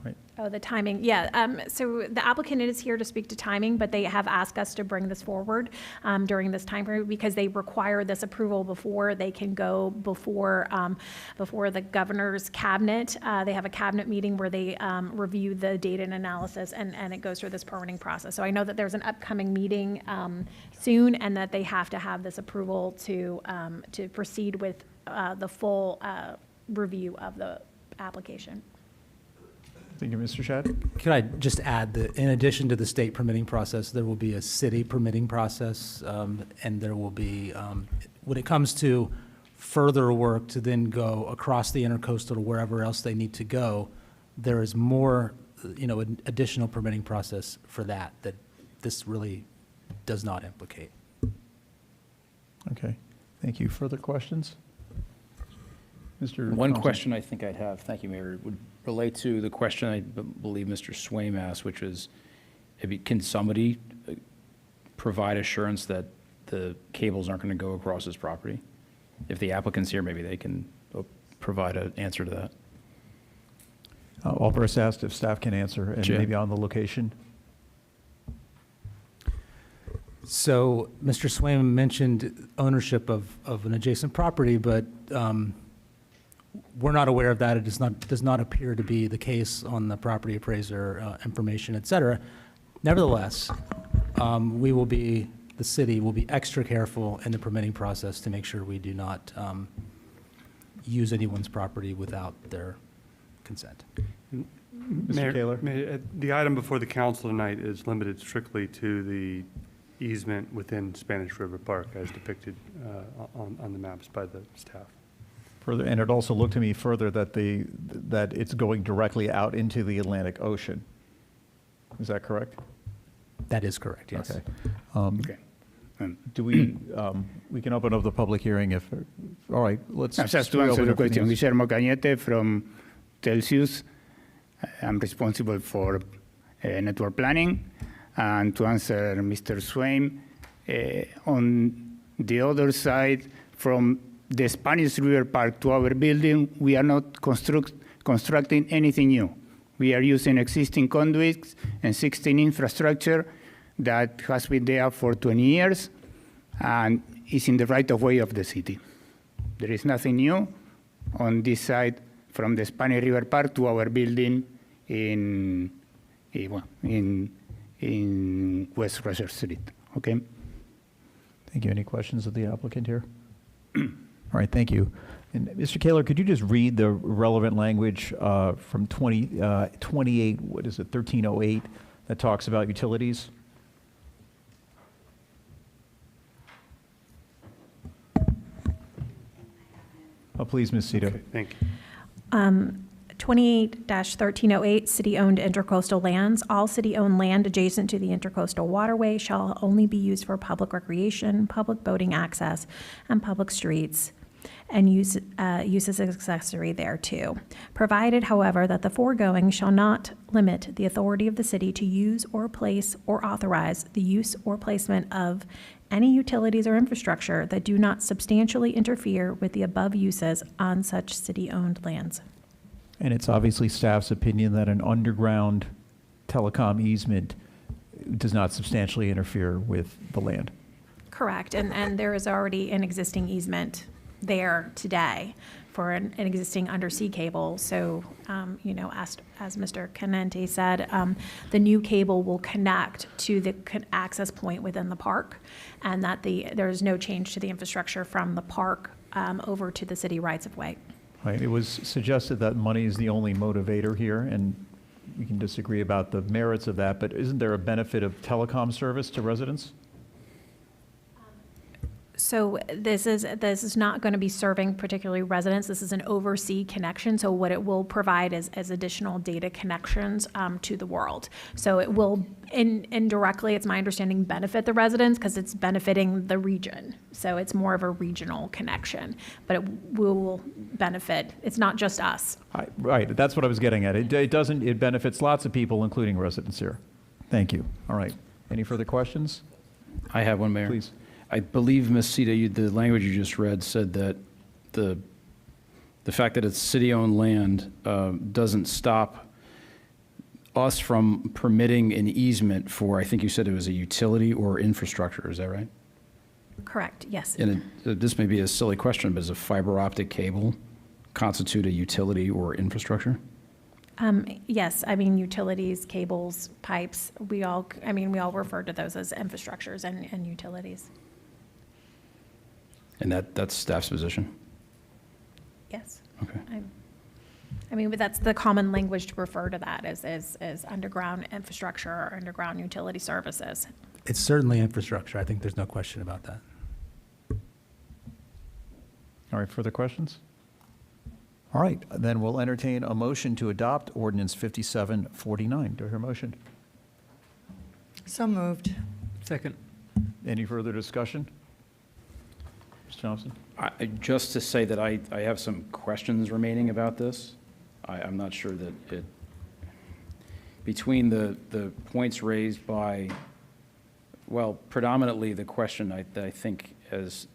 Right. Oh, the timing, yeah. So the applicant is here to speak to timing, but they have asked us to bring this forward during this time period because they require this approval before they can go before the governor's cabinet. They have a cabinet meeting where they review the data and analysis, and it goes through this permitting process. So I know that there's an upcoming meeting soon, and that they have to have this approval to proceed with the full review of the application. Thank you, Mr. Shad. Could I just add that in addition to the state permitting process, there will be a city permitting process, and there will be, when it comes to further work to then go across the intercoastal to wherever else they need to go, there is more, an additional permitting process for that this really does not implicate. Okay. Thank you. Further questions? Mr. One Thompson? question I think I'd have, thank you, Mayor, would relate to the question I believe Mr. Swaim asked, which is, can somebody provide assurance that the cables aren't going to go across his property? If the applicant's here, maybe they can provide an answer to that. I'll first ask if staff can answer, and Sure. maybe on the location. So Mr. Swaim mentioned ownership of an adjacent property, but we're not aware of that. It does not appear to be the case on the property appraiser information, et cetera. Nevertheless, the city will be extra careful in the permitting process to make sure we do not use anyone's property without their consent. Mr. Kaler? Mayor, the item before the council tonight is limited strictly to the easement within Spanish River Park as depicted on the maps by the staff. Further, and it also looked to me further that that it's going directly out into the Atlantic Ocean. Is that correct? That is correct, yes. Okay. Okay. Do we can open up the public hearing if, all right, let's. Just to answer the question, Guillermo Cañete from Telsius. I'm responsible for network planning. And to answer Mr. Swaim, on the other side, from the Spanish River Park to our building, we are not constructing anything new. We are using existing conduits and 16 infrastructure that has been there for 20 years and is in the right of way of the city. There is nothing new on this side from the Spanish River Park to our building in West Russell Street. Okay. Thank you. Any questions of the applicant here? All right, thank you. And Mr. Kaler, could you just read the relevant language from 28, what is it, 1308, that talks about utilities? Oh, please, Ms. Cito. Okay, thank you. 28-1308, city-owned intercoastal lands. All city-owned land adjacent to the intercoastal waterway shall only be used for public recreation, public boating access, and public streets, and uses accessory thereto. Provided, however, that the foregoing shall not limit the authority of the city to use or place or authorize the use or placement of any utilities or infrastructure that do not substantially interfere with the above uses on such city-owned lands. And it's obviously staff's opinion that an underground telecom easement does not substantially interfere with the land. Correct, and there is already an existing easement there today for an existing undersea cable. So, as Mr. Canente said, the new cable will connect to the access point within the park, and that there is no change to the infrastructure from the park over to the city rights-of-way. Right, it was suggested that money is the only motivator here, and we can disagree about the merits of that, but isn't there a benefit of telecom service to residents? So this is not going to be serving particularly residents. This is an overseas connection. So what it will provide is additional data connections to the world. So it will indirectly, it's my understanding, benefit the residents because it's benefiting the region. So it's more of a regional connection, but it will benefit. It's not just us. Right, that's what I was getting at. It benefits lots of people, including residents here. Thank you. All right. Any further questions? I have one, Mayor. Please. I believe, Ms. Sita, the language you just read said that the fact that it's city-owned land doesn't stop us from permitting an easement for, I think you said it was a utility or infrastructure, is that right? Correct, yes. And this may be a silly question, but does a fiber optic cable constitute a utility or infrastructure? Yes, I mean, utilities, cables, pipes, we all refer to those as infrastructures and utilities. And that's staff's position? Yes. Okay. I mean, but that's the common language to refer to that as underground infrastructure or underground utility services. It's certainly infrastructure. I think there's no question about that. All right, further questions? All right, then we'll entertain a motion to adopt Ordinance 5749. Do I hear a motion? So moved. Second. Any further discussion? Mr. Thompson? Just to say that I have some questions remaining about this. I'm not sure that it, between the points raised by, well, predominantly the question that I think as,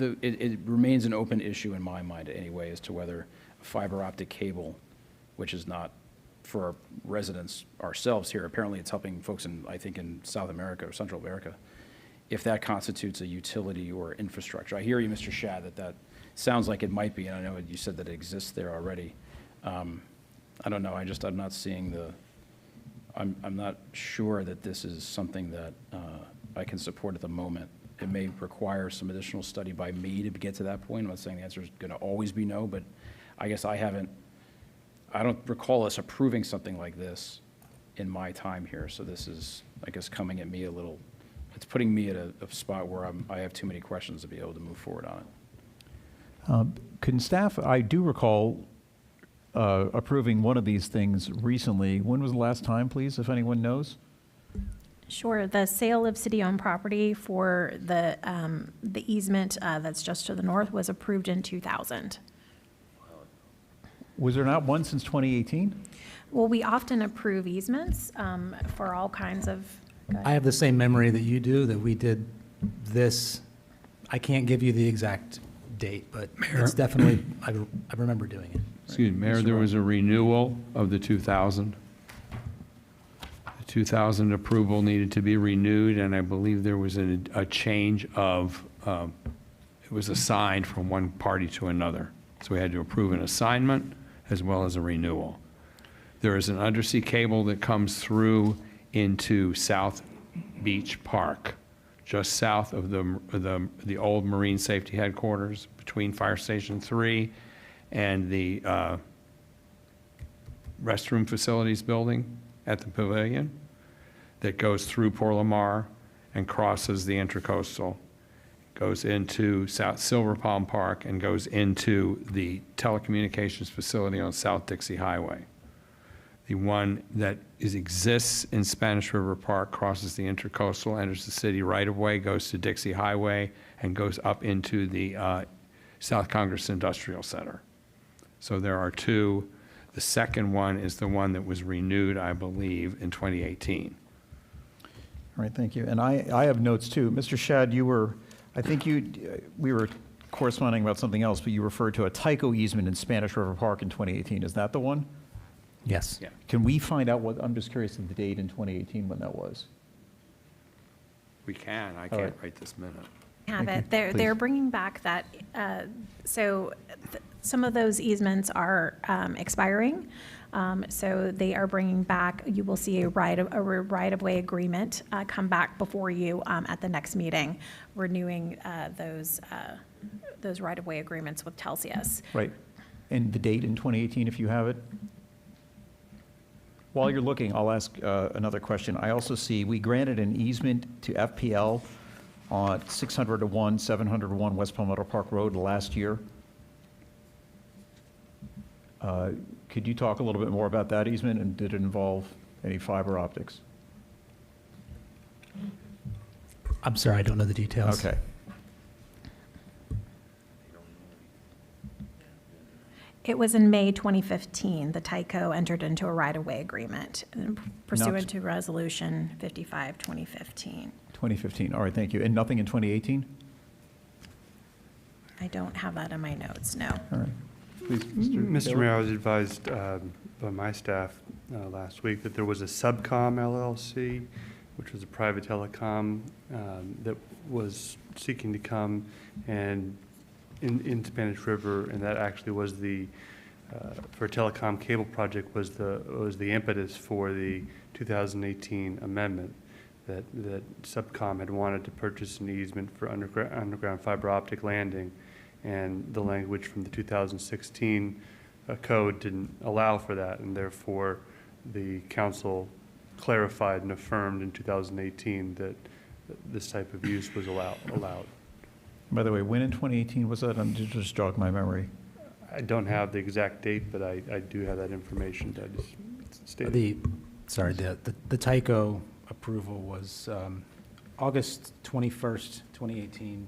it remains an open issue in my mind anyway as to whether a fiber optic cable, which is not for our residents ourselves here, apparently it's helping folks in, I think, in South America or Central America, if that constitutes a utility or infrastructure. I hear you, Mr. Shad, that sounds like it might be, and I know you said that it exists there already. I don't know, I'm not seeing I'm not sure that this is something that I can support at the moment. It may require some additional study by me to get to that point. I'm not saying the answer is going to always be no, but I guess I don't recall us approving something like this in my time here. So this is, I guess, coming at me a little, it's putting me at a spot where I have too many questions to be able to move forward on it. Can staff, I do recall approving one of these things recently. When was the last time, please, if anyone knows? Sure. The sale of city-owned property for the easement that's just to the north was approved in 2000. Was there not one since 2018? Well, we often approve easements for all kinds of. I have the same memory that you do, that we did this. I can't give you the exact date, but it's definitely, I remember doing it. Excuse me, Mayor, there was a renewal of the 2000. The 2000 approval needed to be renewed, and I believe there was a change of, it was assigned from one party to another. So we had to approve an assignment as well as a renewal. There is an undersea cable that comes through into South Beach Park, just south of the old Marine Safety Headquarters, between Fire Station 3 and the restroom facilities building at the pavilion, that goes through Port Lamar and crosses the Intracoastal, goes into South Silver Palm Park, and goes into the telecommunications facility on South Dixie Highway. The one that exists in Spanish River Park crosses the Intracoastal, enters the city right-of-way, goes to Dixie Highway, and goes up into the South Congress Industrial Center. So there are two. The second one is the one that was renewed, I believe, in 2018. All right, thank you. And I have notes too. Mr. Shad, we were corresponding about something else, but you referred to a Tyco easement in Spanish River Park in 2018. Is that the one? Yes. Yeah. Can we find out I'm just curious of the date in 2018 when that was. We can. I can't right this minute. Have it. They're bringing back that. So some of those easements are expiring. So they are bringing back, you will see a right-of-way agreement come back before you at the next meeting, renewing those right-of-way agreements with Telsius. Right. And the date in 2018, if you have it? While you're looking, I'll ask another question. I also see we granted an easement to FPL on 601, 701 West Palmetto Park Road last year. Could you talk a little bit more about that easement, and did it involve any fiber optics? I'm sorry, I don't know the details. Okay. It was in May 2015, the Tyco entered into a right-of-way agreement pursuant to Resolution 55, 2015. 2015, all right, thank you. And nothing in 2018? I don't have that in my notes, no. All right. Please, Mr. Taylor. Mayor, I was advised by my staff last week that there was a Subcom LLC, which was a private telecom that was seeking to come and in Spanish River, and that actually was for a telecom cable project was the impetus for the 2018 amendment that Subcom had wanted to purchase an easement for underground fiber optic landing, and the language from the 2016 code didn't allow for that, and therefore the council clarified and affirmed in 2018 that this type of use was allowed. By the way, when in 2018 was that? Just jog my memory. I don't have the exact date, but I do have that information that is stated. The Tyco approval was August 21st, 2018.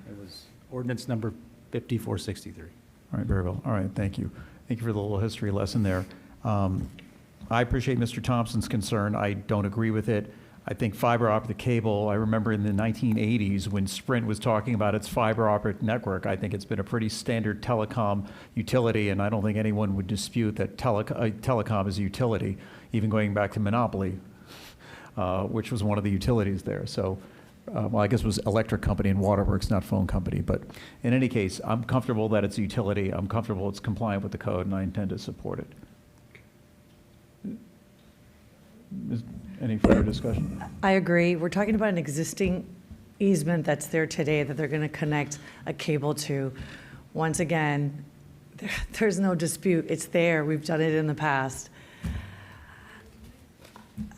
It was ordinance number 5463. All right, very well. All right, thank you. Thank you for the little history lesson there. I appreciate Mr. Thompson's concern. I don't agree with it. I think fiber optic cable, I remember in the 1980s when Sprint was talking about its fiber optic network, I think it's been a pretty standard telecom utility, and I don't think anyone would dispute that telecom is a utility, even going back to Monopoly, which was one of the utilities there. So, well, I guess it was electric company and waterworks, not phone company. But in any case, I'm comfortable that it's a utility. I'm comfortable it's compliant with the code, and I intend to support it. Any further discussion? I agree. We're talking about an existing easement that's there today that they're going to connect a cable to. Once again, there's no dispute. It's there. We've done it in the past.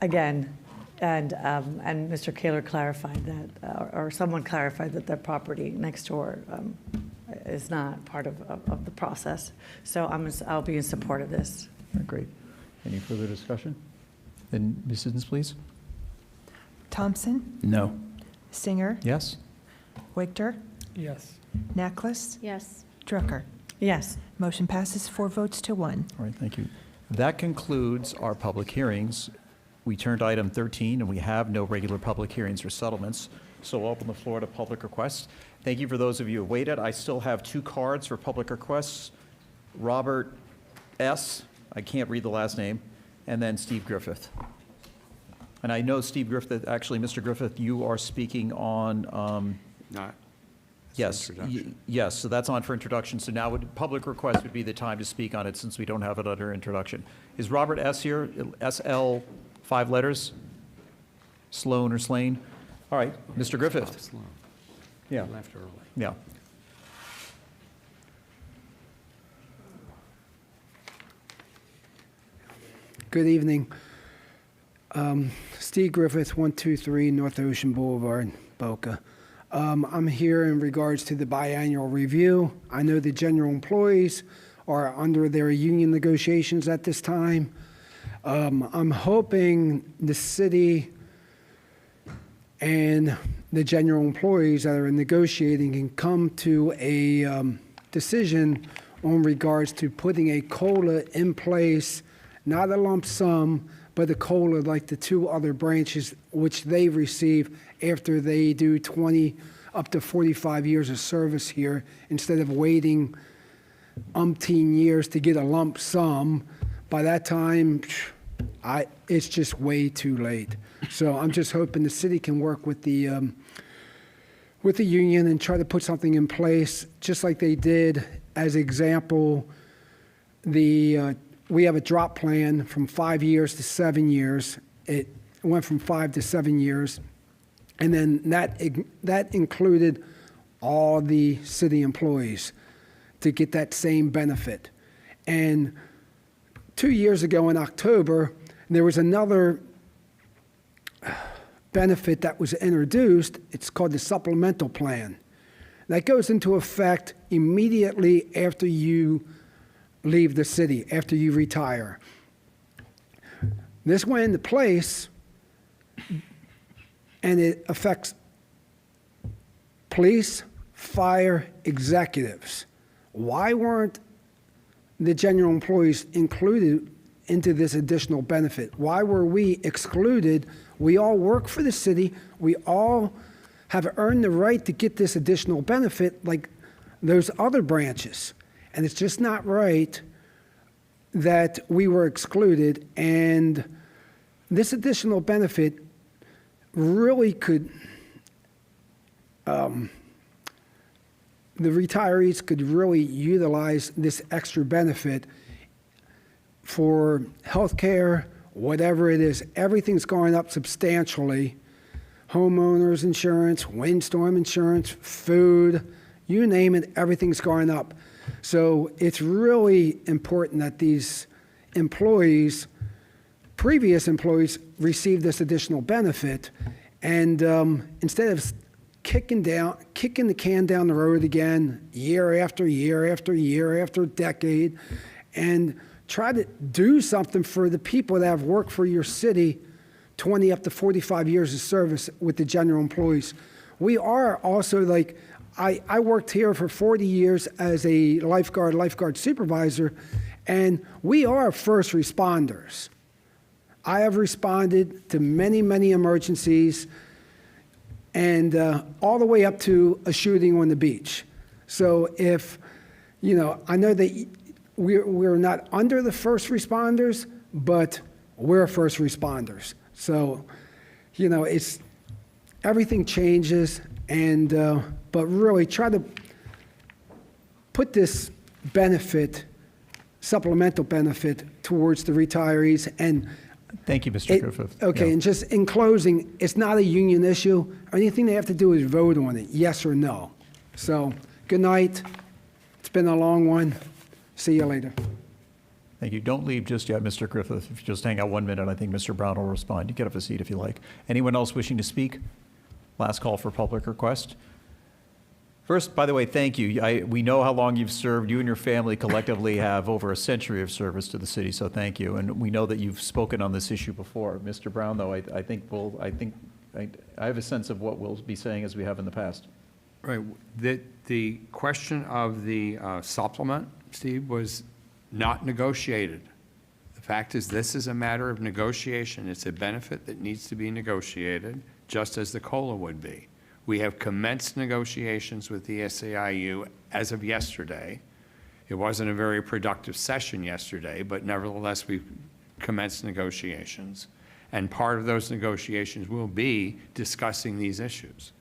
Again, and Mr. Kaler clarified that, or someone clarified that their property next door is not part of the process. So I'll be in support of this. All right, great. Any further discussion? Then, Ms. Siddons, please. Thompson, No. Singer, Yes? Wigter, Yes. Necklace, Yes. Drucker. Yes. Motion passes 4 votes to 1. All right, thank you. That concludes our public hearings. We turned to item 13, and we have no regular public hearings or settlements, so we'll open the floor to public requests. Thank you for those of you who waited. I still have 2 cards for public requests. Robert S., I can't read the last name, and then Steve Griffith. And I know Steve Griffith, actually, Mr. Griffith, you are speaking on, Not. yes, yes, so that's on for introduction. So now public request would be the time to speak on it since we don't have it under introduction. Is Robert S. here? SL, 5 letters? Sloan or Slane? All right, Mr. Griffith. Yeah. Left early. Yeah. Good evening. Steve Griffith, 123 North Ocean Boulevard, Boca. I'm here in regards to the biannual review. I know the general employees are under their union negotiations at this time. I'm hoping the city and the general employees that are negotiating can come to a decision on regards to putting a COLA in place, not a lump sum, but a COLA like the 2 other branches which they receive after they do 20 up to 45 years of service here, instead of waiting umpteen years to get a lump sum. By that time, it's just way too late. So I'm just hoping the city can work with the union and try to put something in place, just like they did as example, we have a drop plan from 5 years to 7 years. It went from 5 to 7 years. And then that included all the city employees to get that same benefit. And 2 years ago in October, there was another benefit that was introduced. It's called the supplemental plan. That goes into effect immediately after you leave the city, after you retire. This went into place, and it affects police, fire, executives. Why weren't the general employees included into this additional benefit? Why were we excluded? We all work for the city. We all have earned the right to get this additional benefit like those other branches. And it's just not right that we were excluded. And this additional benefit really could, the retirees could really utilize this extra benefit for health care, whatever it is. Everything's going up substantially. Homeowners insurance, windstorm insurance, food, you name it, everything's going up. So it's really important that these employees, previous employees, receive this additional benefit. And instead of kicking the can down the road again, year after year after year after decade, and try to do something for the people that have worked for your city 20 up to 45 years of service with the general employees. We are also like, I worked here for 40 years as a lifeguard supervisor, and we are first responders. I have responded to many, many emergencies, and all the way up to a shooting on the beach. So if, I know that we're not under the first responders, but we're first responders. So, it's, everything changes, and, but really try to put this benefit, supplemental benefit, towards the retirees. And thank you, Mr. Griffith. Okay, Yeah. and just in closing, it's not a union issue. Anything they have to do is vote on it, yes or no. So, good night. It's been a long one. See you later. Thank you. Don't leave just yet, Mr. Griffith. If you just hang out 1 minute, I think Mr. Brown will respond. You get up a seat if you like. Anyone else wishing to speak? Last call for public request. First, by the way, thank you. We know how long you've served. You and your family collectively have over a century of service to the city, so thank you. And we know that you've spoken on this issue before. Mr. Brown, though, I have a sense of what we'll be saying as we have in the past. Right. The question of the supplement, Steve, was not negotiated. The fact is, this is a matter of negotiation. It's a benefit that needs to be negotiated, just as the COLA would be. We have commenced negotiations with the SEIU as of yesterday. It wasn't a very productive session yesterday, but nevertheless, we've commenced negotiations. And part of those negotiations will be discussing these issues.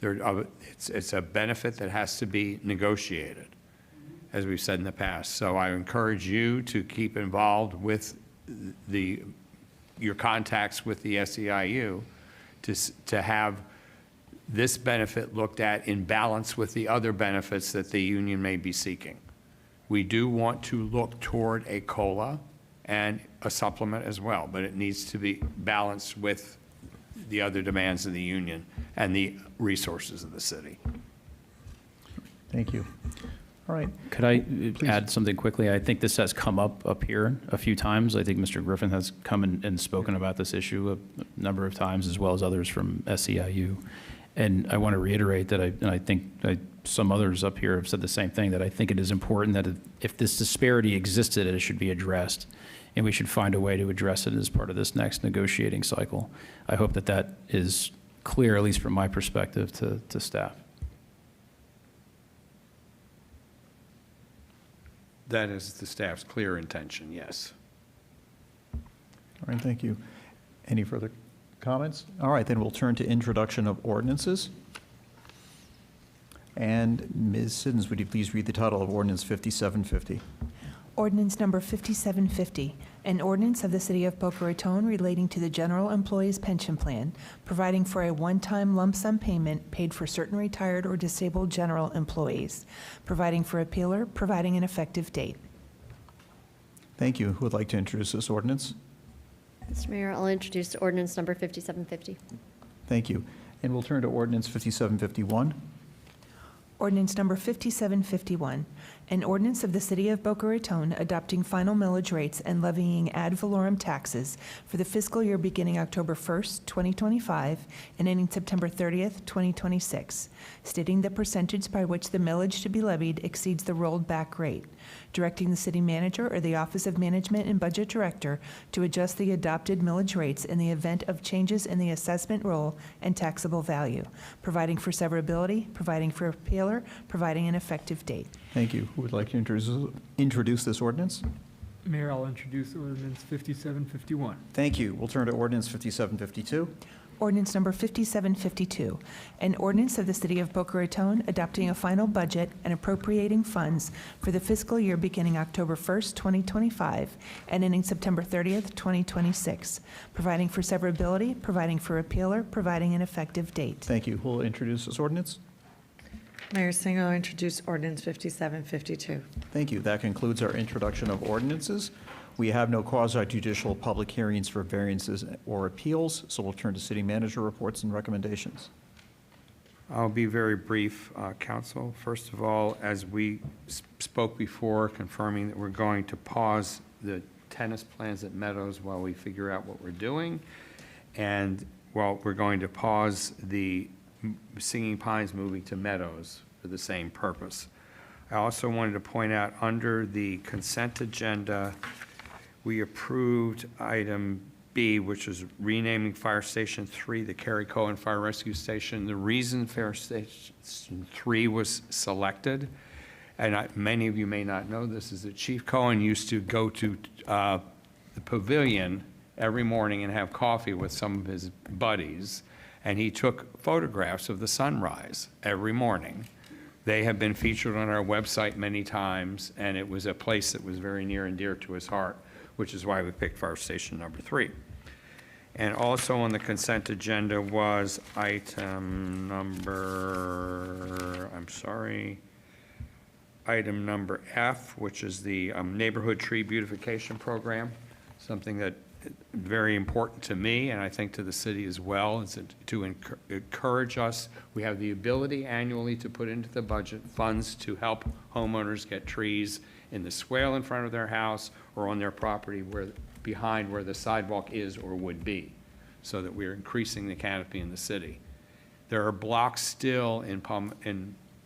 It's a benefit that has to be negotiated, as we've said in the past. So I encourage you to keep involved with your contacts with the SEIU to have this benefit looked at in balance with the other benefits that the union may be seeking. We do want to look toward a COLA and a supplement as well, but it needs to be balanced with the other demands of the union and the resources of the city. Thank you. All right. Could I add something quickly? I think this has come up here a few times. I think Mr. Griffin has come and spoken about this issue a number of times, as well as others from SEIU. And I want to reiterate that I think some others up here have said the same thing, that I think it is important that if this disparity existed, it should be addressed, and we should find a way to address it as part of this next negotiating cycle. I hope that is clear, at least from my perspective, to staff. That is the staff's clear intention, yes. All right, thank you. Any further comments? All right, then we'll turn to introduction of ordinances. And Ms. Siddons, would you please read the title of Ordinance 5750? Ordinance number 5750, an ordinance of the City of Boca Raton relating to the General Employees Pension Plan, providing for a one-time lump sum payment paid for certain retired or disabled general employees, providing for a appealer, providing an effective date. Thank you. Who would like to introduce this ordinance? Mr. Mayor, I'll introduce ordinance number 5750. Thank you. And we'll turn to Ordinance 5751. Ordinance number 5751, an ordinance of the City of Boca Raton adopting final millage rates and levying ad valorem taxes for the fiscal year beginning October 1st, 2025, and ending September 30th, 2026, stating the percentage by which the millage to be levied exceeds the rolled back rate, directing the city manager or the Office of Management and Budget Director to adjust the adopted millage rates in the event of changes in the assessment roll and taxable value, providing for severability, providing for appealer, providing an effective date. Thank you. Who would like to introduce this ordinance? Mayor, I'll introduce ordinance 5751. Thank you. We'll turn to Ordinance 5752. Ordinance number 5752, an ordinance of the City of Boca Raton adopting a final budget and appropriating funds for the fiscal year beginning October 1st, 2025, and ending September 30th, 2026, providing for severability, providing for appealer, providing an effective date. Thank you. Who will introduce this ordinance? Mayor Singer will introduce ordinance 5752. Thank you. That concludes our introduction of ordinances. We have no quasi-judicial public hearings for variances or appeals, so we'll turn to city manager reports and recommendations. I'll be very brief, Council. First of all, as we spoke before, confirming that we're going to pause the tennis plans at Meadows while we figure out what we're doing, and while we're going to pause the Singing Pines moving to Meadows for the same purpose. I also wanted to point out, under the consent agenda, we approved item B, which is renaming Fire Station 3 the Kerry Cohen Fire Rescue Station. The reason Fire Station 3 was selected, and many of you may not know this, is that Chief Cohen used to go to the pavilion every morning and have coffee with some of his buddies, and he took photographs of the sunrise every morning. They have been featured on our website many times, and it was a place that was very near and dear to his heart, which is why we picked Fire Station number 3. And also on the consent agenda was item number, item number F, which is the Neighborhood Tree Beautification Program, something that very important to me, and I think to the city as well, is to encourage us. We have the ability annually to put into the budget funds to help homeowners get trees in the swale in front of their house or on their property behind where the sidewalk is or would be, so that we're increasing the canopy in the city. There are blocks still in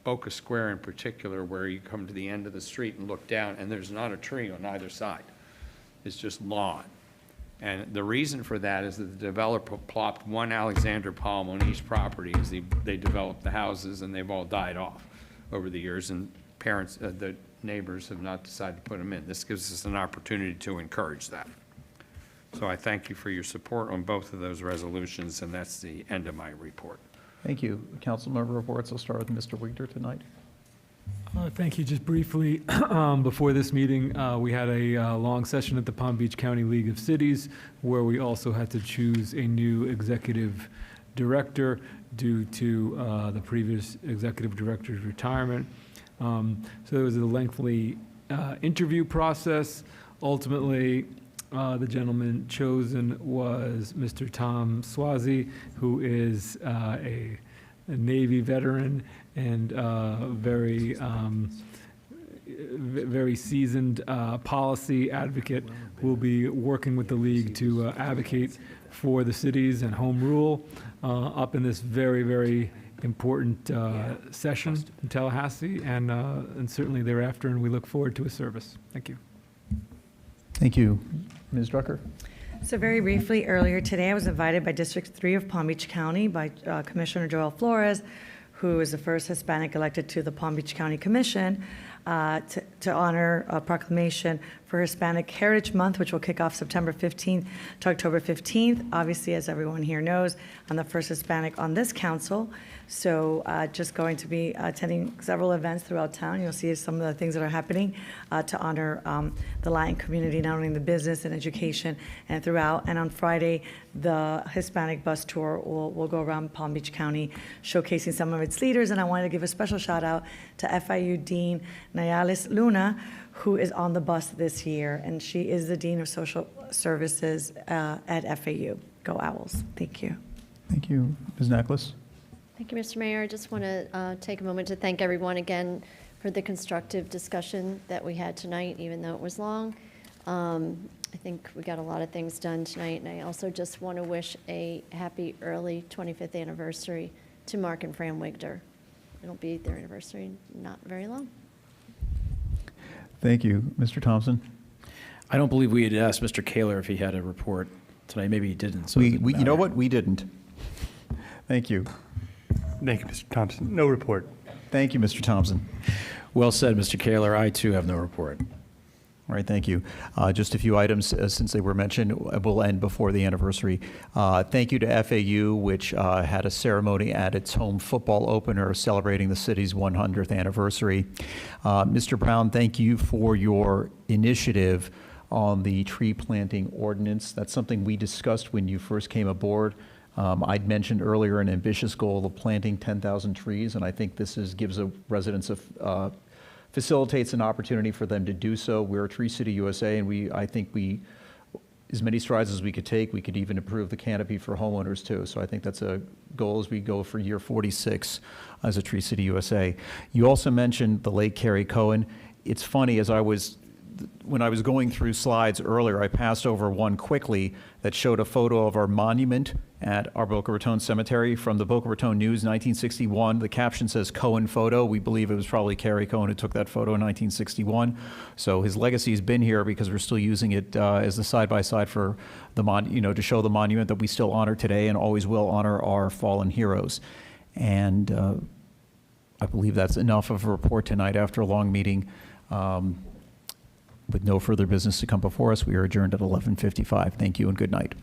Boca Square in particular where you come to the end of the street and look down and there's not a tree on either side. It's just lawn. And the reason for that is that the developer plopped one Alexander palm on each property as they developed the houses, and they've all died off over the years, and the neighbors have not decided to put them in. This gives us an opportunity to encourage that. So I thank you for your support on both of those resolutions, and that's the end of my report. Thank you. Council member reports. I'll start with Mr. Wigner tonight. Thank you. Just briefly, before this meeting, we had a long session at the Palm Beach County League of Cities where we also had to choose a new executive director due to the previous executive director's retirement. So there was a lengthy interview process. Ultimately, the gentleman chosen was Mr. Tom Swazi, who is a Navy veteran and very seasoned policy advocate, who will be working with the league to advocate for the cities and home rule up in this very, very important session in Tallahassee, and certainly thereafter, and we look forward to his service. Thank you. Thank you. Ms. Drucker? So very briefly, earlier today, I was invited by District 3 of Palm Beach County by Commissioner Joel Flores, who is the first Hispanic elected to the Palm Beach County Commission, to honor a proclamation for Hispanic Heritage Month, which will kick off September 15th to October 15th. Obviously, as everyone here knows, I'm the first Hispanic on this council, so just going to be attending several events throughout town. You'll see some of the things that are happening to honor the Latin community, not only in the business and education and throughout. And on Friday, the Hispanic bus tour will go around Palm Beach County, showcasing some of its leaders. And I wanted to give a special shout out to FIU Dean Nayales Luna, who is on the bus this year, and she is the Dean of Social Services at FAU. Go Owls. Thank you. Thank you. Ms. Necklace? Thank you, Mr. Mayor. I just want to take a moment to thank everyone again for the constructive discussion that we had tonight, even though it was long. I think we got a lot of things done tonight, and I also just want to wish a happy early 25th anniversary to Mark and Fran Wigder. It'll be their anniversary not very long. Thank you. Mr. Thompson? I don't believe we had asked Mr. Kaler if he had a report tonight. Maybe he didn't. So You know what? We didn't. Thank you. Thank you, Mr. Thompson. No report. Thank you, Mr. Thompson. Well said, Mr. Kaler. I, too, have no report. All right, thank you. Just a few items, since they were mentioned, will end before the anniversary. Thank you to FAU, which had a ceremony at its home football opener celebrating the city's 100th anniversary. Mr. Brown, thank you for your initiative on the tree planting ordinance. That's something we discussed when you first came aboard. I'd mentioned earlier an ambitious goal of planting 10,000 trees, and I think this gives residents facilitates an opportunity for them to do so. We're a Tree City USA, and I think as many strides as we could take, we could even improve the canopy for homeowners too. So I think that's a goal as we go for year 46 as a Tree City USA. You also mentioned the late Carrie Cohen. It's funny, when I was going through slides earlier, I passed over one quickly that showed a photo of our monument at our Boca Raton Cemetery from the Boca Raton News, 1961. The caption says Cohen photo. We believe it was probably Carrie Cohen who took that photo in 1961. So his legacy has been here because we're still using it as a side-by-side for to show the monument that we still honor today and always will honor our fallen heroes. And I believe that's enough of a report tonight after a long meeting. With no further business to come before us, we are adjourned at 11:55. Thank you and good night.